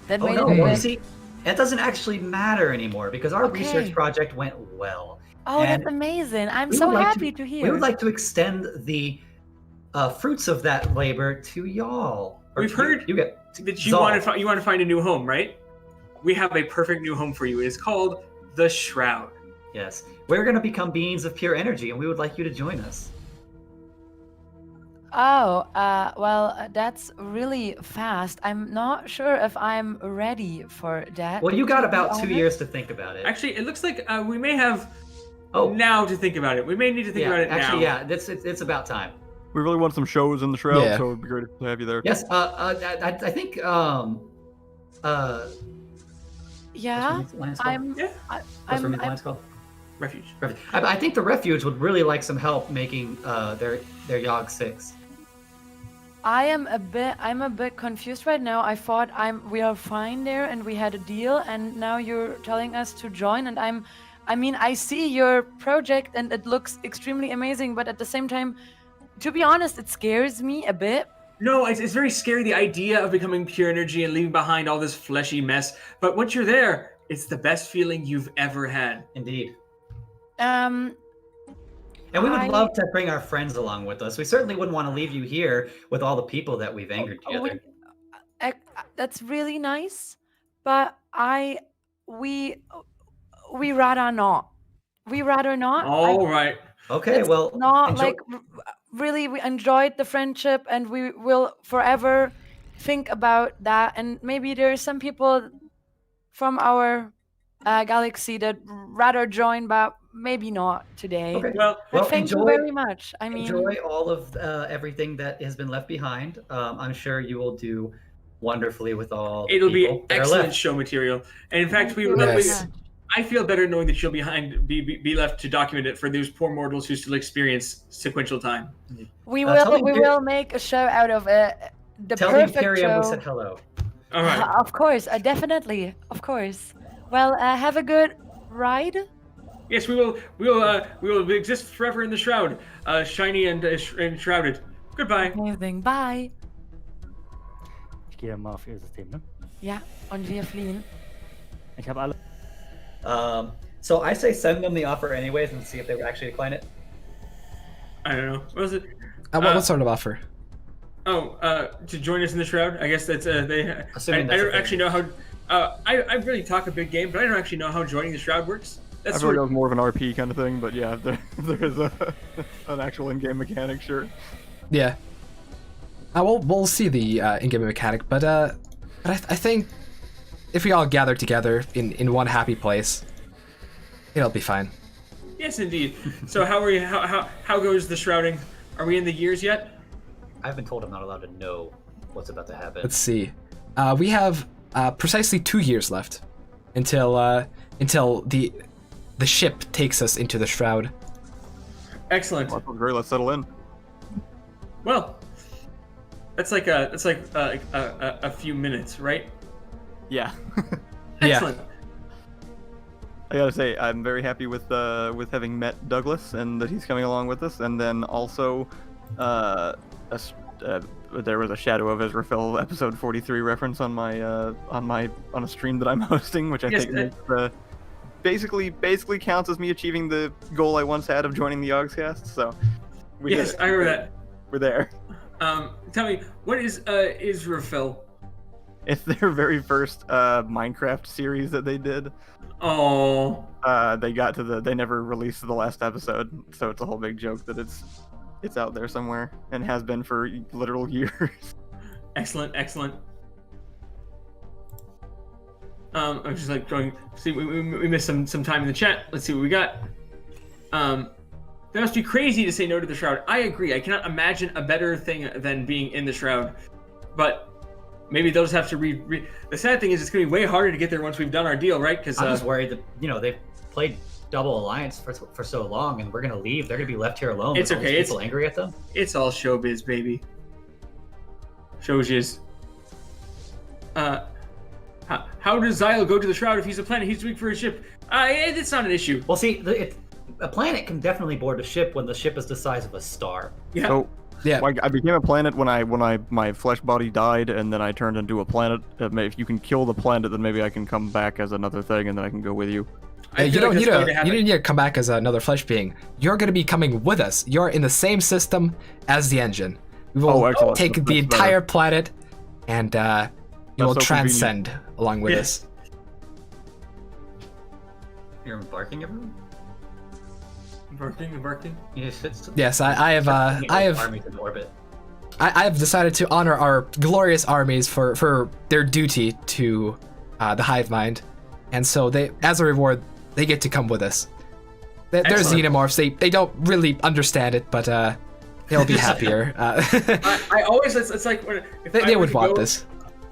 S15: That
S10: Oh
S15: made
S10: no,
S15: it
S10: well,
S15: like-
S10: you see, it doesn't actually matter anymore because our
S15: Okay.
S10: research project went well.
S15: Oh,
S10: And
S15: that's amazing! I'm
S10: we
S15: so
S10: would like
S15: happy to hear.
S10: We would like to extend the fruits of that labor to y'all. Or
S18: We've heard
S10: you get
S18: that you
S10: Zal.
S18: want to find a new home, right? We have a perfect new home for you. It is called the Shroud.
S10: Yes, we're going to become beings of pure energy, and we would like you to join us.
S15: Oh, well, that's really fast. I'm not sure if I'm ready for that.
S10: Well, you got
S15: to be
S10: about 2
S15: honest.
S10: years to think about it.
S18: Actually, it looks like we may have now to think about it. We may need to think about it
S10: actually,
S18: now.
S10: yeah, it's about time.
S4: We really want some shows in the Shroud,
S10: Yeah.
S4: so it'd be great to have you there.
S10: Yes, I think
S15: Yeah,
S10: what's Lions called?
S15: I'm.
S10: What's Remy's Lions called?
S18: Refuge.
S10: I think the Refuge would really like some help making their Yogg 6.
S15: I'm a bit confused right now. I thought we are fine there and we had a deal, and now you're telling us to join, and I see your project and it looks extremely amazing, but at the same time, to be honest, it scares me a bit.
S18: No, it's very scary, the idea of becoming pure energy and leaving behind all this fleshy mess. But once you're there, it's the best feeling you've ever had.
S10: Indeed.
S15: Um,
S10: And we would love to bring our friends along with us. We certainly wouldn't want to leave you here with all the people that we've angered together.
S15: that's really nice, but we rather not. We rather not.
S18: All right.
S10: Okay,
S15: It's
S10: well,
S15: not
S10: enjoy-
S15: like really we enjoyed the friendship and we will forever think about that, and maybe there are some people from our galaxy that rather join, but maybe not today.
S10: Okay.
S15: But thank you very much. I mean,
S10: enjoy all of everything that has been left behind. I'm sure you will do wonderfully with all. the
S18: It'll be
S10: people that are
S18: excellent
S10: left.
S18: show material. And in fact, we
S15: you
S18: will.
S15: very much.
S18: I feel better knowing that you'll be left to document it for those poor mortals who still experience sequential time.
S15: we
S10: tell
S15: will
S10: Imperium-
S15: make a show out of it. The
S10: Tell the
S15: perfect
S10: Imperium
S15: show.
S10: we said hello.
S18: All right.
S15: Of course, definitely, of course. Well, have a good ride.
S18: Yes, we will. We will exist forever in the Shroud, shiny and shrouded. Goodbye.
S15: Amazing. Bye.
S12: Ich gehe mal auf ihr System, ne?
S15: Ja, und wir fliehen.
S12: Ich habe alle.
S10: So I say send them the offer anyways and see if they would actually decline it.
S18: I don't know. What was it?
S3: What sort of offer?
S18: Oh, to join us in the Shroud. I guess that's they.
S10: Assuming
S18: I
S10: that's a
S18: don't
S10: thing.
S18: actually know how. I really talk a big game, but I don't actually know how joining the Shroud works. That's
S4: I feel like that was more of an RP kind of thing, but yeah, if there is an actual in-game mechanic, sure.
S3: Yeah. We'll see the in-game mechanic, but I think if we all gather together in one happy place, it'll be fine.
S18: Yes, indeed. So how are you? How goes the shrouding? Are we in the years yet?
S10: I've been told I'm not allowed to know what's about to happen.
S3: Let's see. We have precisely 2 years left until the ship takes us into the Shroud.
S18: Excellent.
S4: Well, great. Let's settle in.
S18: Well, that's like a few minutes, right?
S4: Yeah.
S18: Excellent.
S4: I gotta say, I'm very happy with having met Douglas and that he's coming along with us. And then also, there was a Shadow of Israfel episode 43 reference on a stream that I'm hosting, which I think basically counts as me achieving the goal I once had of joining the Yogscast. So,
S18: I remember that.
S4: We're there.
S18: Tell me, what is Israfel?
S4: It's their very first Minecraft series that they did.
S18: Oh.
S4: They never released the last episode, so it's a whole big joke that it's out there somewhere and has been for literal years.
S18: Excellent. I'm just like going. See, we missed some time in the chat. Let's see what we got. That must be crazy to say no to the Shroud. I agree. I cannot imagine a better thing than being in the Shroud. But maybe they'll just have to The sad thing is it's going to be way harder to get there once we've done our deal, right? Because
S17: I'm just worried that they've played double alliance for so long, and we're going to leave. They're going to be left here alone.
S18: It's
S17: with all
S18: okay.
S17: these people angry at them.
S18: It's all showbiz, baby. Showbiz. How does Xyle go to the Shroud if he's a planet? He's weak for his ship. It's not an issue.
S17: Well, see, a planet can definitely board a ship when the ship is the size of a star.
S18: Yeah.
S4: So, I became a planet when my flesh body died, and then I turned into a planet. If you can kill the planet, then maybe I can come back as another thing, and then I can go with you.
S3: You didn't need to come back as another flesh being. You're going to be coming with us. You're in the same system as the engine. We will take the entire planet, and you will transcend along with us.
S17: You're embarking, everyone?
S18: Embarking?
S3: Yes, I have
S17: armies in orbit.
S3: I have decided to honor our glorious armies for their duty to the hive mind, and so they, as a reward, they get to come with us. They're xenomorphs. They don't really understand it, but they'll be happier.
S18: I always it's like if
S3: they would want this.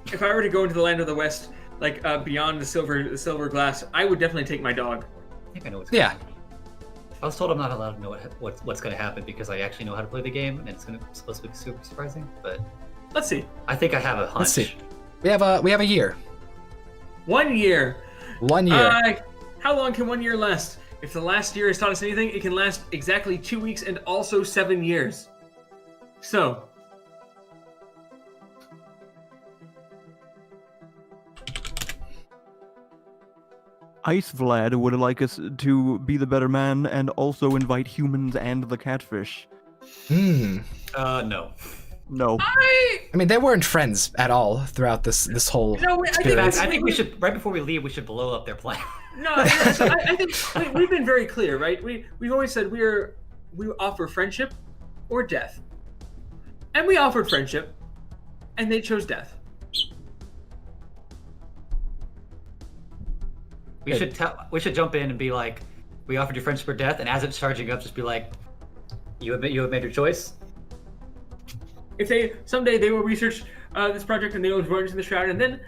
S18: If I were to go into the land of the West, like beyond the silver glass, I would definitely take my dog.
S17: I think I know what's going on. I was told I'm not allowed to know what's going to happen because I actually know how to play the game, and it's supposed to be super surprising. But
S18: let's see.
S17: I think I have a hunch.
S3: Let's see. We have a year.
S18: 1 year.
S3: 1 year.
S18: How long can 1 year last? If the last year has taught us anything, it can last exactly 2 weeks and also 7 years. So.
S4: Ice Vlad would like us to be the better man and also invite humans and the catfish.
S17: No.
S4: No.
S18: I
S3: mean, they weren't friends at all throughout this whole experience.
S17: I think we should, right before we leave, we should blow up their planet.
S18: No, I think we've been very clear, right? We've always said we offer friendship or death, and we offered friendship, and they chose death.
S17: We should jump in and be like, we offered you friendship or death, and as it's charging up, just be like, you have made your choice.
S18: If someday they will research this project and they will join us in the Shroud, and then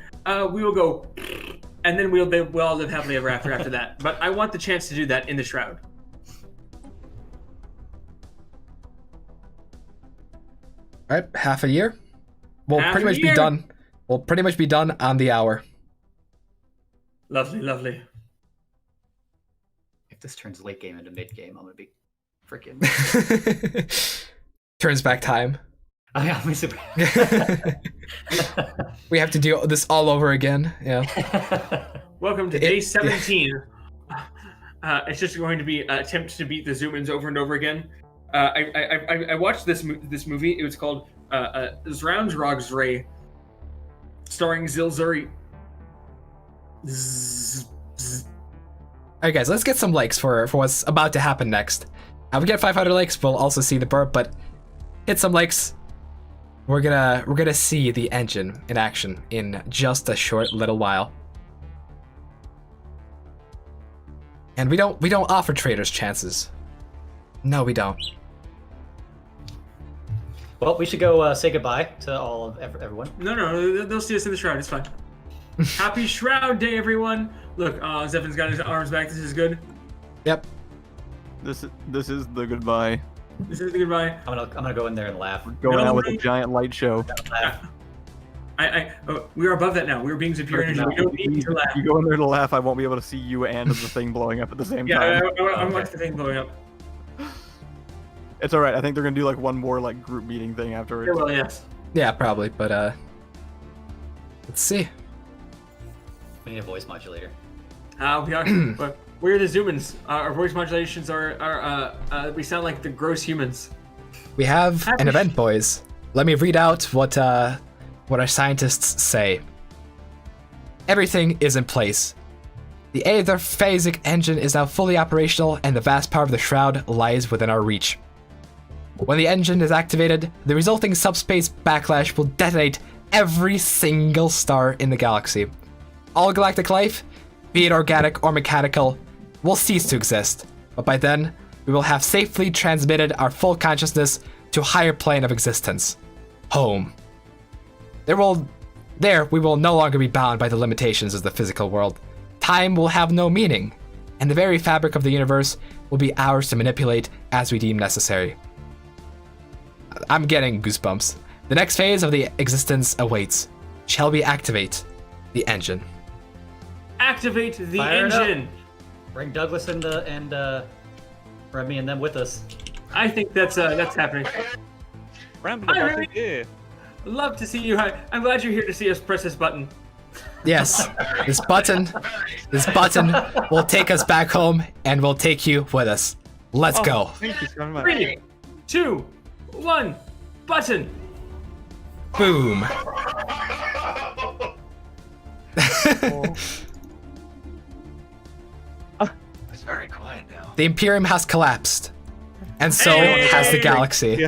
S18: we will go, and then we'll all live happily ever after that. But I want the chance to do that in the Shroud.
S3: All right, half a year. We'll pretty much be done. We'll pretty much be done on the hour.
S18: Lovely.
S17: If this turns late game into mid game, I'm gonna be freaking.
S3: Turns back time.
S17: Oh yeah, I'm super.
S3: We have to do this all over again. Yeah.
S18: Welcome to day 17. It's just going to be attempts to beat the Xumans over and over again. I watched this movie. It was called Zrounds Ray, starring Zilzuri.
S3: Alright guys, let's get some likes for what's about to happen next. We get 500 likes, we'll also see the burp, but hit some likes. We're gonna see the engine in action in just a short little while. And we don't offer traders chances. No, we don't.
S17: Well, we should go say goodbye to all of everyone.
S18: No, they'll see us in the Shroud. It's fine. Happy Shroud Day, everyone! Look, Stefan's got his arms back. This is good.
S3: Yep.
S4: This is the goodbye.
S18: This is the goodbye.
S17: I'm gonna go in there and laugh.
S4: Going out with a giant light show.
S18: We are above that now. We're beings of pure energy. We don't need to laugh.
S4: You go in there to laugh, I won't be able to see you and the thing blowing up at the same
S18: Yeah,
S4: time.
S18: I'm watching the thing blowing up.
S4: It's alright, I think they're gonna do like one more like group meeting thing afterwards.
S18: Yeah, well, yes.
S3: Yeah, probably, but let's see.
S17: We need a voice modulator.
S18: We are. But we're the Xumans. Our voice modulations are we sound like the gross humans.
S3: We have an event, boys. Let me read out what our scientists say. Everything is in place. The Aether phasic engine is now fully operational, and the vast power of the Shroud lies within our reach. When the engine is activated, the resulting subspace backlash will detonate every single star in the galaxy. All galactic life, be it organic or mechanical, will cease to exist, but by then, we will have safely transmitted our full consciousness to a higher plane of existence. Home. There we will no longer be bound by the limitations of the physical world. Time will have no meaning, and the very fabric of the universe will be ours to manipulate as we deem necessary. I'm getting goosebumps. The next phase of the existence awaits. Shall we activate the engine?
S18: Activate the
S17: Fire it up.
S18: engine.
S17: Bring Douglas and Remy and them with us.
S18: I think that's happening.
S7: Rambler,
S18: Hi, Remy.
S7: here.
S18: Love to see you. I'm glad you're here to see us press this button.
S3: Yes, this button will take us back home and will take you with us. Let's go.
S7: Thank you so much.
S18: 3, 2, 1, button.
S3: Boom.
S21: It's very quiet now.
S3: The Imperium has collapsed, and so has the galaxy.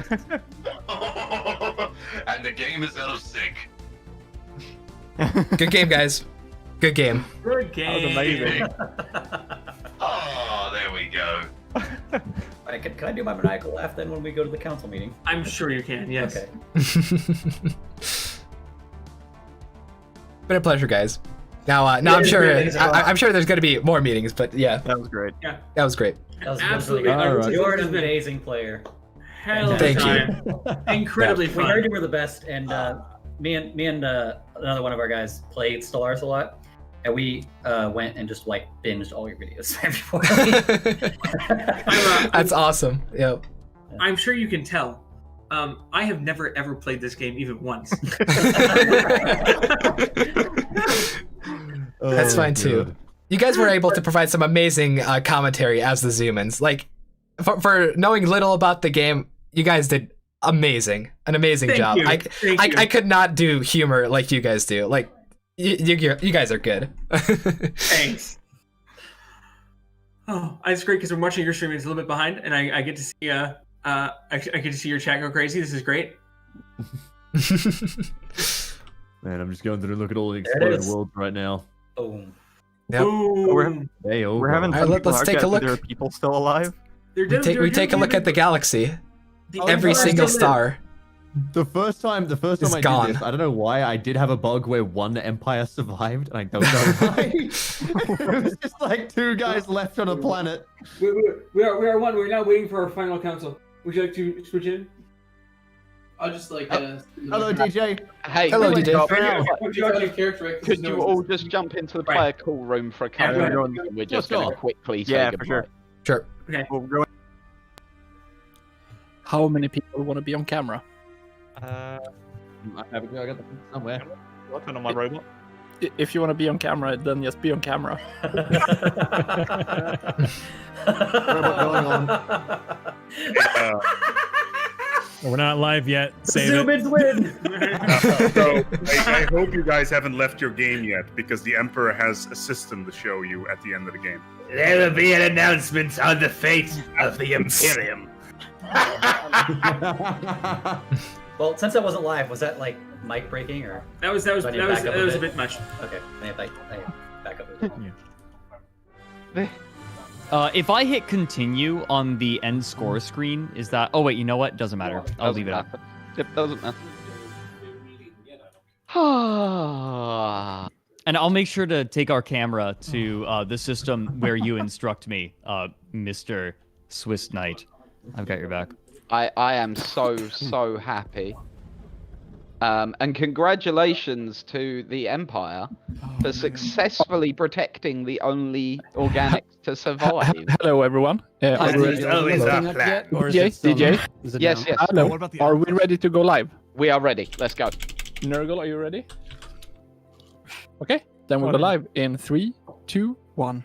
S21: And the game is out of sync.
S3: Good game, guys. Good game.
S18: Good game.
S7: That was amazing.
S21: Oh, there we go.
S17: Alright, can I do my maniacal laugh then when we go to the council meeting?
S18: I'm sure you can, yes.
S17: Okay.
S3: Been a pleasure, guys. Now I'm sure I'm sure there's going to be more meetings, but yeah.
S4: That was great.
S18: Yeah.
S3: That was great.
S17: That was
S18: Absolutely.
S17: really good.
S4: Alright.
S17: You're an amazing player.
S18: Hell of a
S3: Thank you.
S18: time. Incredibly
S17: We
S18: fun.
S17: heard you were the best, and me and another one of our guys played Stellaris a lot, and we went and just like binged all your videos before.
S3: That's awesome. Yep.
S18: I'm sure you can tell. I have never ever played this game even once.
S3: That's fine too. You guys were able to provide some amazing commentary as the Xumans. Like, for knowing little about the game, you guys did amazing. An amazing
S18: Thank
S3: job.
S18: you. Thank you.
S3: I could not do humor like you guys do. Like, you guys are good.
S18: Thanks. Oh, it's great because I'm watching your stream. It's a little bit behind, and I get to see I get to see your chat go crazy. This is great.
S6: Man, I'm just going through and look at all the
S17: There it
S6: exploded
S17: is.
S6: worlds right now.
S17: Boom.
S3: Yep.
S18: Boom.
S4: We're having
S3: All
S4: some
S3: right,
S4: people
S3: let's
S4: in our
S3: take
S4: chat
S3: a
S4: say
S3: look.
S4: there are people still alive.
S3: We take a look at the galaxy. Every single star.
S6: The first time
S3: It's
S6: I
S3: gone.
S6: did this, I don't know why, I did have a bug where one empire survived, and I don't know why. It was just like 2 guys left on a planet.
S18: We are one. We're now waiting for our final council. Would you like to switch in?
S13: I'll just like.
S6: Hello, DJ.
S9: Hey,
S3: Hello,
S9: could
S3: DJ.
S9: Could you all just jump into the player call room for a couple
S4: Yeah,
S9: of
S4: we're
S9: minutes? We're just going to quickly say
S4: Yeah,
S9: goodbye.
S4: for sure.
S3: Sure.
S18: Okay.
S4: Well, we're going.
S14: How many people want to be on camera?
S6: I got the somewhere.
S7: I'll turn on my robot.
S14: If you want to be on camera, then just be on camera.
S6: Robot going on.
S23: We're not live yet. Save
S17: Xumans win!
S24: So I hope you guys haven't left your game yet, because the Emperor has a system to show you at the end of the game.
S16: There will be an announcement on the fate of the Imperium.
S17: Well, since that wasn't live, was that like mic breaking or?
S18: That was
S17: Do I need to back up
S18: a bit much.
S17: Okay, I need back up a bit.
S25: If I hit continue on the end score screen, is that? Oh wait, you know what? Doesn't matter. I'll leave it up.
S9: It doesn't matter.
S25: And I'll make sure to take our camera to the system where you instruct me, Mr. Swiss knight. I've got your back.
S9: I am so happy. And congratulations to the Empire for successfully protecting the only organics to survive.
S14: Hello, everyone. Are we ready? DJ?
S9: Yes.
S14: Hello. Are we ready to go live?
S9: We are ready. Let's go.
S14: Nurgle, are you ready? Okay, then we'll go live in 3, 2, 1.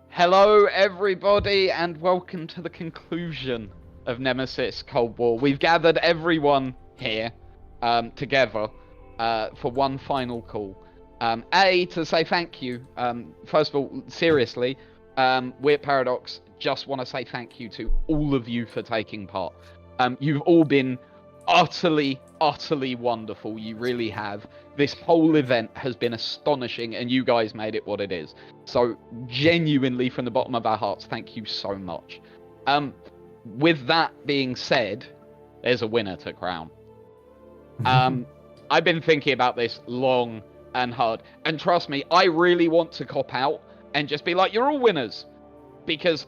S9: Hello, everybody, and welcome to the conclusion of Nemesis Cold War. We've gathered everyone here together for one final call. To say thank you. First of all, seriously, we at Paradox just want to say thank you to all of you for taking part. You've all been utterly wonderful. You really have. This whole event has been astonishing, and you guys made it what it is. So genuinely, from the bottom of our hearts, thank you so much. With that being said, there's a winner to crown. I've been thinking about this long and hard, and trust me, I really want to cop out and just be like, you're all winners, because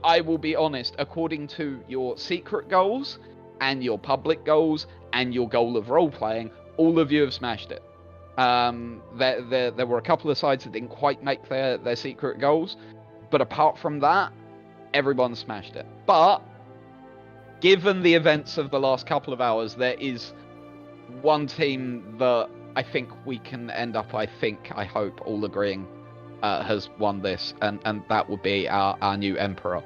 S9: I will be honest, according to your secret goals and your public goals and your goal of role-playing, all of you have smashed it. There were a couple of sides that didn't quite make their secret goals, but apart from that, everyone smashed it. But given the events of the last couple of hours, there is one team that I think we can end up, I hope, all agreeing has won this, and that would be our new Emperor.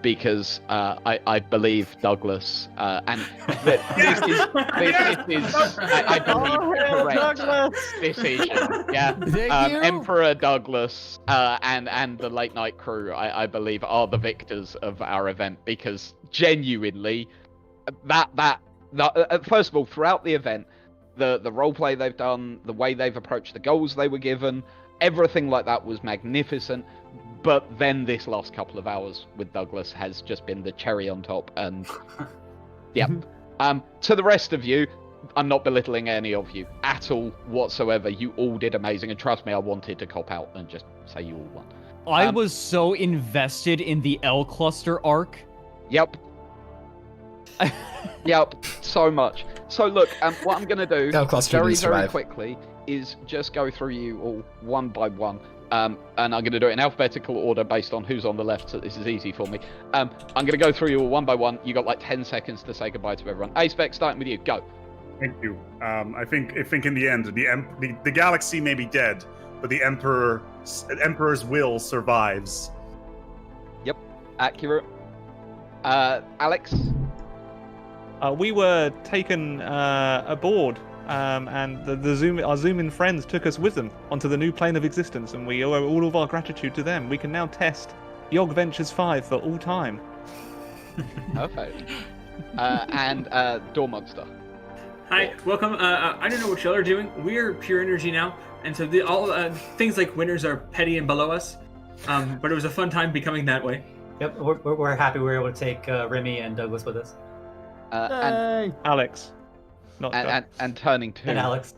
S9: Because I believe Douglas, and this is I believe, correct decision. Yeah, Emperor Douglas and the Late Night Crew, I believe, are the victors of our event, because genuinely, first of all, throughout the event, the roleplay they've done, the way they've approached the goals they were given, everything like that was magnificent. But then this last couple of hours with Douglas has just been the cherry on top, and yeah. To the rest of you, I'm not belittling any of you at all whatsoever. You all did amazing, and trust me, I wanted to cop out and just say you all won.
S25: I was so invested in the L cluster arc.
S9: Yep. Yep, so much. So look, what I'm gonna do very quickly is just go through you all one by one. And I'm going to do it in alphabetical order based on who's on the left, so this is easy for me. I'm going to go through you all one by one. You got like 10 seconds to say goodbye to everyone. A-Spec, starting with you. Go.
S24: Thank you. I think in the end, the galaxy may be dead, but the Emperor's will survives.
S9: Yep, accurate. Alex?
S7: We were taken aboard. And our Xuman friends took us with them onto the new plane of existence, and we owe all of our gratitude to them. We can now test Yog Ventures 5 for all time.
S9: Perfect. And Door Monster.
S18: Hi, welcome. I don't know what y'all are doing. We're pure energy now, and so all things like winners are petty and below us. But it was a fun time becoming that way.
S17: Yep, we're happy we were able to take Remy and Douglas with us.
S7: And Alex.
S9: And turning to
S17: and Alex.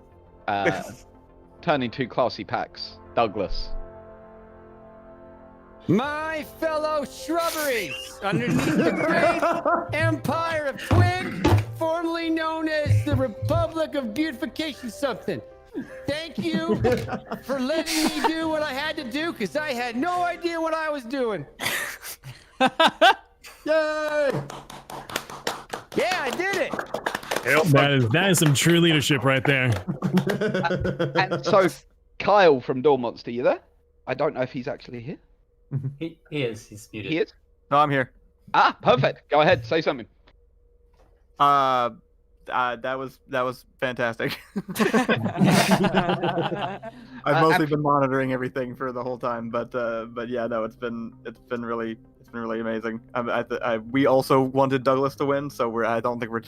S9: Turning to classy packs, Douglas.
S5: My fellow shrubberies, underneath the great empire of Twin, formerly known as the Republic of Beautification something. Thank you for letting me do what I had to do, because I had no idea what I was doing. Yay! Yeah, I did it.
S23: That is some true leadership right there.
S9: And so, Kyle from Door Monster, you there? I don't know if he's actually here.
S17: He is. He's muted.
S9: He is?
S4: No, I'm here.
S9: Ah, perfect. Go ahead, say something.
S4: That was fantastic. I've mostly been monitoring everything for the whole time, but yeah, no, it's been really amazing. We also wanted Douglas to win, so I don't think we're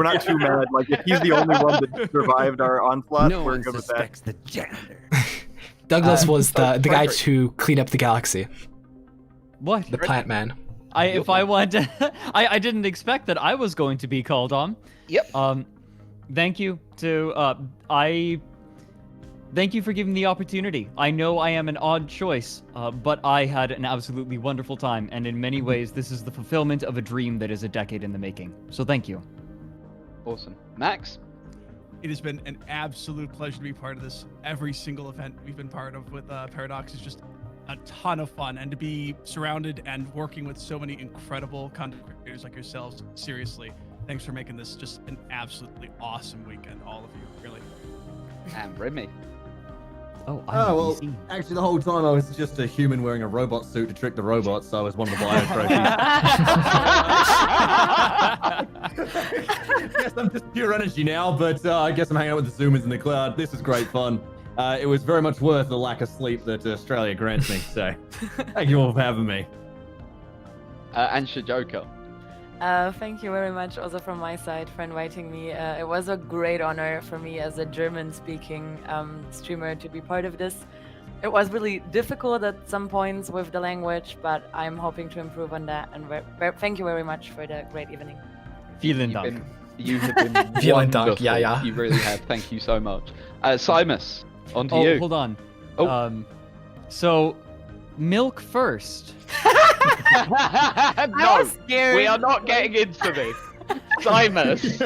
S4: not too mad. Like, if he's the only one that survived our onslaught, we're good with that.
S5: The janitor.
S3: Douglas was the guy to clean up the galaxy.
S25: What?
S3: The plant man.
S25: I didn't expect that I was going to be called on.
S9: Yep.
S25: Thank you to Thank you for giving me the opportunity. I know I am an odd choice, but I had an absolutely wonderful time, and in many ways, this is the fulfillment of a dream that is a decade in the making. So thank you.
S9: Awesome. Max?
S1: It has been an absolute pleasure to be part of this. Every single event we've been part of with Paradox is just a ton of fun, and to be surrounded and working with so many incredible content creators like yourselves, seriously, thanks for making this just an absolutely awesome weekend, all of you, really.
S9: And Remy.
S25: Oh,
S6: well, actually, the whole time I was just a human wearing a robot suit to trick the robots, so I was one of the bio trophies. I guess I'm just pure energy now, but I guess I'm hanging out with the Xumans in the cloud. This is great fun. It was very much worth the lack of sleep that Australia grants me, so thank you all for having me.
S9: And Shijoka.
S11: Thank you very much also from my side for inviting me. It was a great honor for me as a German-speaking streamer to be part of this. It was really difficult at some points with the language, but I'm hoping to improve on that. And thank you very much for the great evening.
S25: Vielen Dank.
S9: You have been
S3: Vielen Dank,
S9: wonderful.
S3: yeah.
S9: You really have. Thank you so much. Simus, on to you.
S25: Hold on.
S9: Oh.
S25: So, milk first.
S9: No, we are not getting into this. Simus.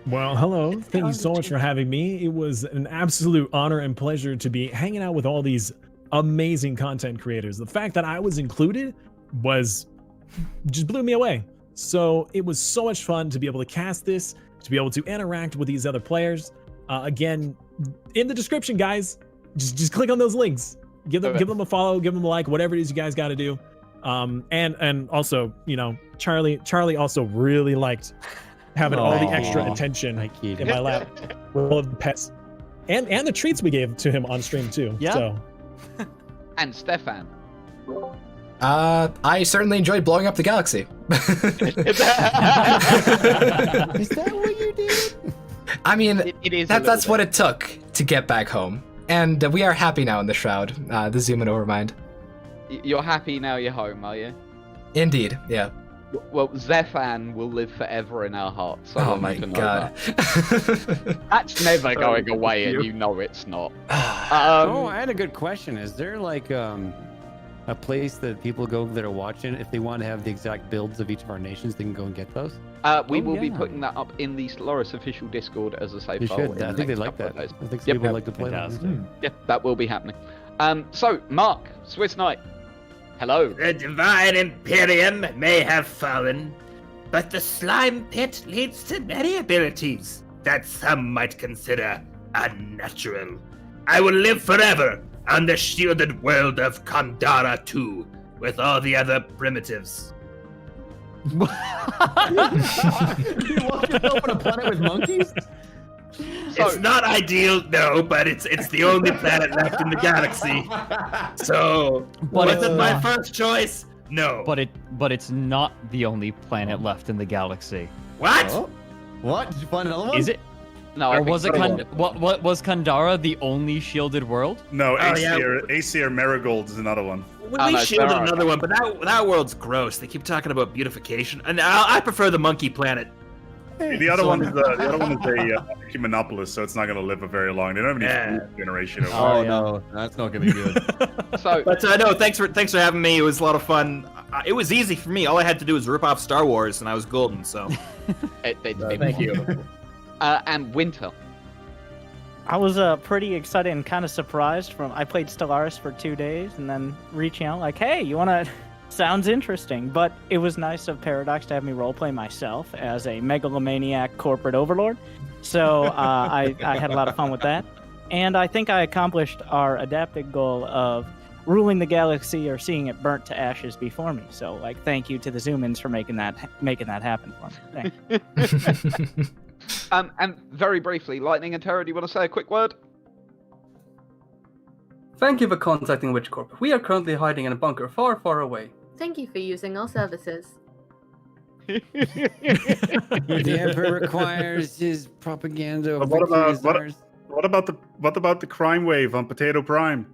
S23: Well, hello. Thank you so much for having me. It was an absolute honor and pleasure to be hanging out with all these amazing content creators. The fact that I was included just blew me away. So it was so much fun to be able to cast this, to be able to interact with these other players. Again, in the description, guys, just click on those links. Give them a follow, give them a like, whatever it is you guys got to do. And also, Charlie also really liked having all the extra attention in my lap with all of the pets and the treats we gave to him on stream too.
S25: Yeah.
S23: So.
S9: And Stefan.
S3: I certainly enjoyed blowing up the galaxy.
S5: Is that what you did?
S3: I mean,
S9: it is
S3: that's what it took to get back home. And we are happy now in the Shroud, the Xuman Overmind.
S9: You're happy now you're home, are you?
S3: Indeed, yeah.
S9: Well, Stefan will live forever in our hearts. So
S3: oh my god.
S9: That's never going away, and you know it's not.
S5: Oh, I had a good question. Is there like a place that people go that are watching, if they want to have the exact builds of each of our nations, they can go and get those?
S9: We will be putting that up in the Stellaris official Discord as a safe file.
S5: I think they like that. I think some people like to play that.
S9: Yeah, that will be happening. So, Mark, Swiss Knight, hello.
S16: The divine Imperium may have fallen, but the slime pit leads to many abilities that some might consider unnatural. I will live forever on the shielded world of Kandara 2 with all the other primitives.
S6: You lost yourself on a planet with monkeys?
S16: It's not ideal, no, but it's the only planet left in the galaxy. So, was it my first choice? No.
S25: But it's not the only planet left in the galaxy.
S16: What?
S6: Oh. What? Did you find another one?
S25: Is it?
S9: No,
S25: or was it what was Kandara the only shielded world?
S24: No, Aesir Marigold is another one.
S16: We shielded another one, but that world's gross. They keep talking about beautification, and I prefer the monkey planet.
S24: The other one is a humanopolis, so it's not going to live a very long. They don't have any food generation.
S6: No, that's not going to be good.
S16: But no, thanks for having me. It was a lot of fun. It was easy for me. All I had to do was rip off Star Wars, and I was golden. So,
S9: thank you. And Winter.
S19: I was pretty excited and kind of surprised. I played Stellaris for 2 days, and then reaching out like, "Hey, you wanna?" Sounds interesting, but it was nice of Paradox to have me roleplay myself as a megalomaniac corporate overlord. So I had a lot of fun with that, and I think I accomplished our adapted goal of ruling the galaxy or seeing it burnt to ashes before me. So, thank you to the Xumans for making that happen for me. Thanks.
S9: And very briefly, Lightning and Terra, do you want to say a quick word?
S10: Thank you for contacting WitchCorp. We are currently hiding in a bunker far, far away.
S20: Thank you for using our services.
S5: The Emperor requires his propaganda.
S24: What about the crime wave on Potato Prime?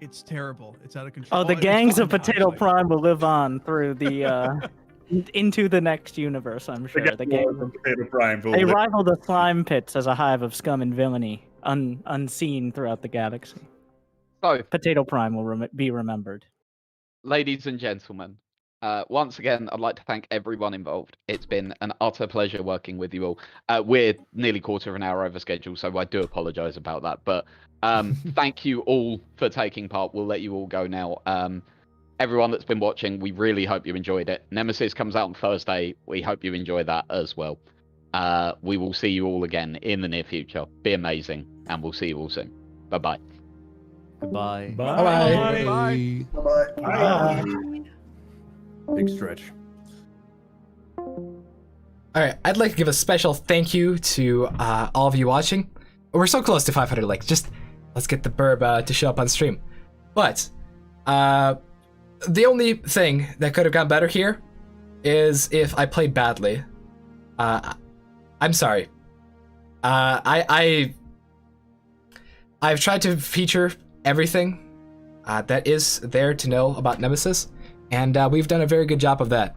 S1: It's terrible. It's out of control.
S19: Oh, the gangs of Potato Prime will live on through the into the next universe. I'm sure. The gang.
S24: Potato Prime.
S19: They rival the slime pits as a hive of scum and villainy. unseen throughout the galaxy.
S9: So,
S19: Potato Prime will be remembered.
S9: ladies and gentlemen, once again, I'd like to thank everyone involved. It's been an utter pleasure working with you all. We're nearly quarter of an hour over schedule, so I do apologize about that. But thank you all for taking part. We'll let you all go now. Everyone that's been watching, we really hope you enjoyed it. Nemesis comes out on Thursday. We hope you enjoy that as well. We will see you all again in the near future. Be amazing, and we'll see you all soon. Bye-bye.
S25: Goodbye.
S23: Bye.
S1: Bye.
S6: Bye. Big stretch.
S3: Alright, I'd like to give a special thank you to all of you watching. We're so close to 500 likes. Just let's get the burb to show up on stream. But the only thing that could have gone better here is if I played badly. I'm sorry. I've tried to feature everything that is there to know about Nemesis, and we've done a very good job of that.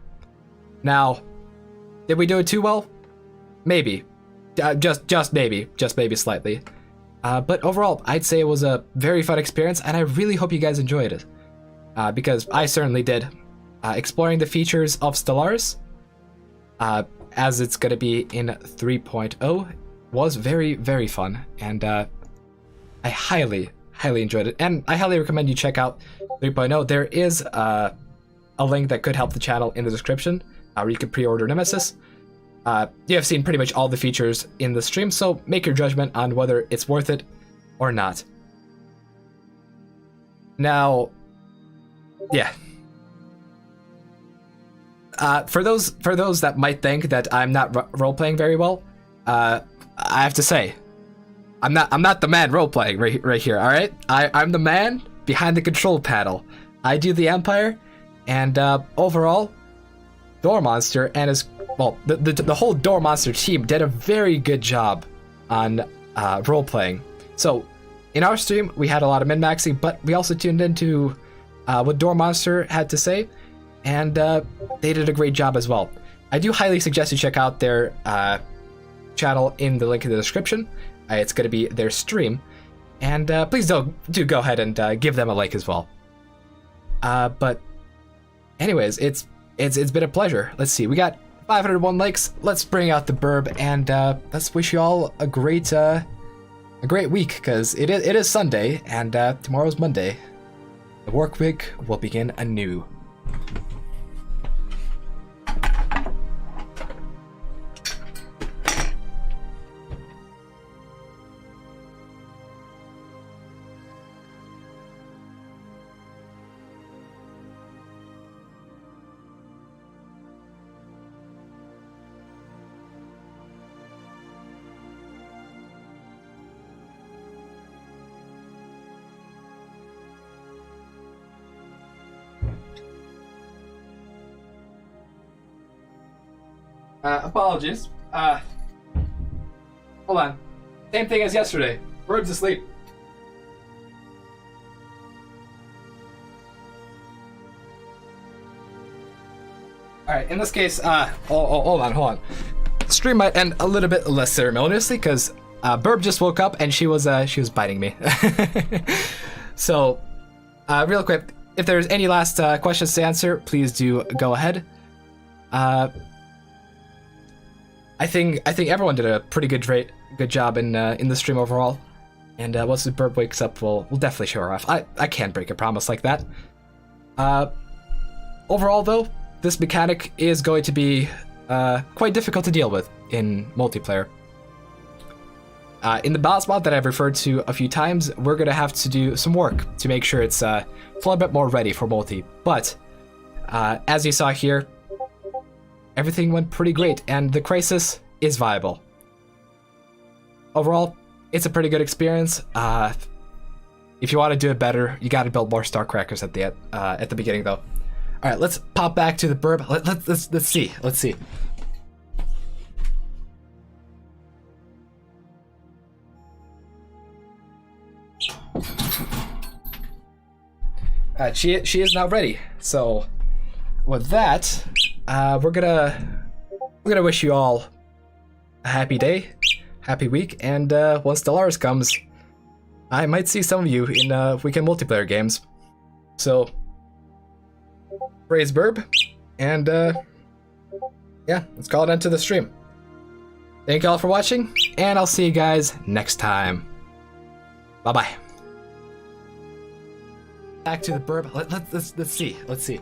S3: Now, did we do it too well? Maybe. Just maybe slightly. But overall, I'd say it was a very fun experience, and I really hope you guys enjoyed it. Because I certainly did. Exploring the features of Stellaris, as it's going to be in 3.0, was very, very fun, and I highly enjoyed it. And I highly recommend you check out 3.0. There is a link that could help the channel in the description, where you can pre-order Nemesis. You have seen pretty much all the features in the stream, so make your judgment on whether it's worth it or not. Now, yeah. For those that might think that I'm not role-playing very well, I have to say, I'm not the man role-playing right here. All right, I'm the man behind the control panel. I do the Empire, and overall, Door Monster and his the whole Door Monster team did a very good job on role-playing. So in our stream, we had a lot of min-maxing, but we also tuned into what Door Monster had to say, and they did a great job as well. I do highly suggest you check out their channel in the link in the description. It's going to be their stream, and please do go ahead and give them a like as well. But anyways, it's been a pleasure. Let's see, we got 501 likes. Let's bring out the burb, and let's wish you all a great week, because it is Sunday and tomorrow's Monday. The work week will begin anew. Apologies. Hold on. Same thing as yesterday. Bird's asleep. Alright, in this case, hold on. The stream might end a little bit less ceremoniously, because Burb just woke up and she was biting me. So, real quick, if there's any last questions to answer, please do go ahead. I think everyone did a pretty good job in the stream overall, and once the Burb wakes up, we'll definitely show her off. I can't break a promise like that. Overall, though, this mechanic is going to be quite difficult to deal with in multiplayer. In the boss mod that I've referred to a few times, we're gonna have to do some work to make sure it's a little bit more ready for multi. But as you saw here, everything went pretty great, and the Crisis is viable. Overall, it's a pretty good experience. If you want to do it better, you got to build more star crackers at the beginning, though. All right, let's pop back to the burb. Let's see. Let's see. She is now ready. So, with that, we're gonna wish you all a happy day. happy week, and once Stellaris comes, I might see some of you in weekend multiplayer games. So, praise Burb, and yeah, let's call it end to the stream. Thank you all for watching, and I'll see you guys next time. Bye-bye. Back to the Burb. Let's see.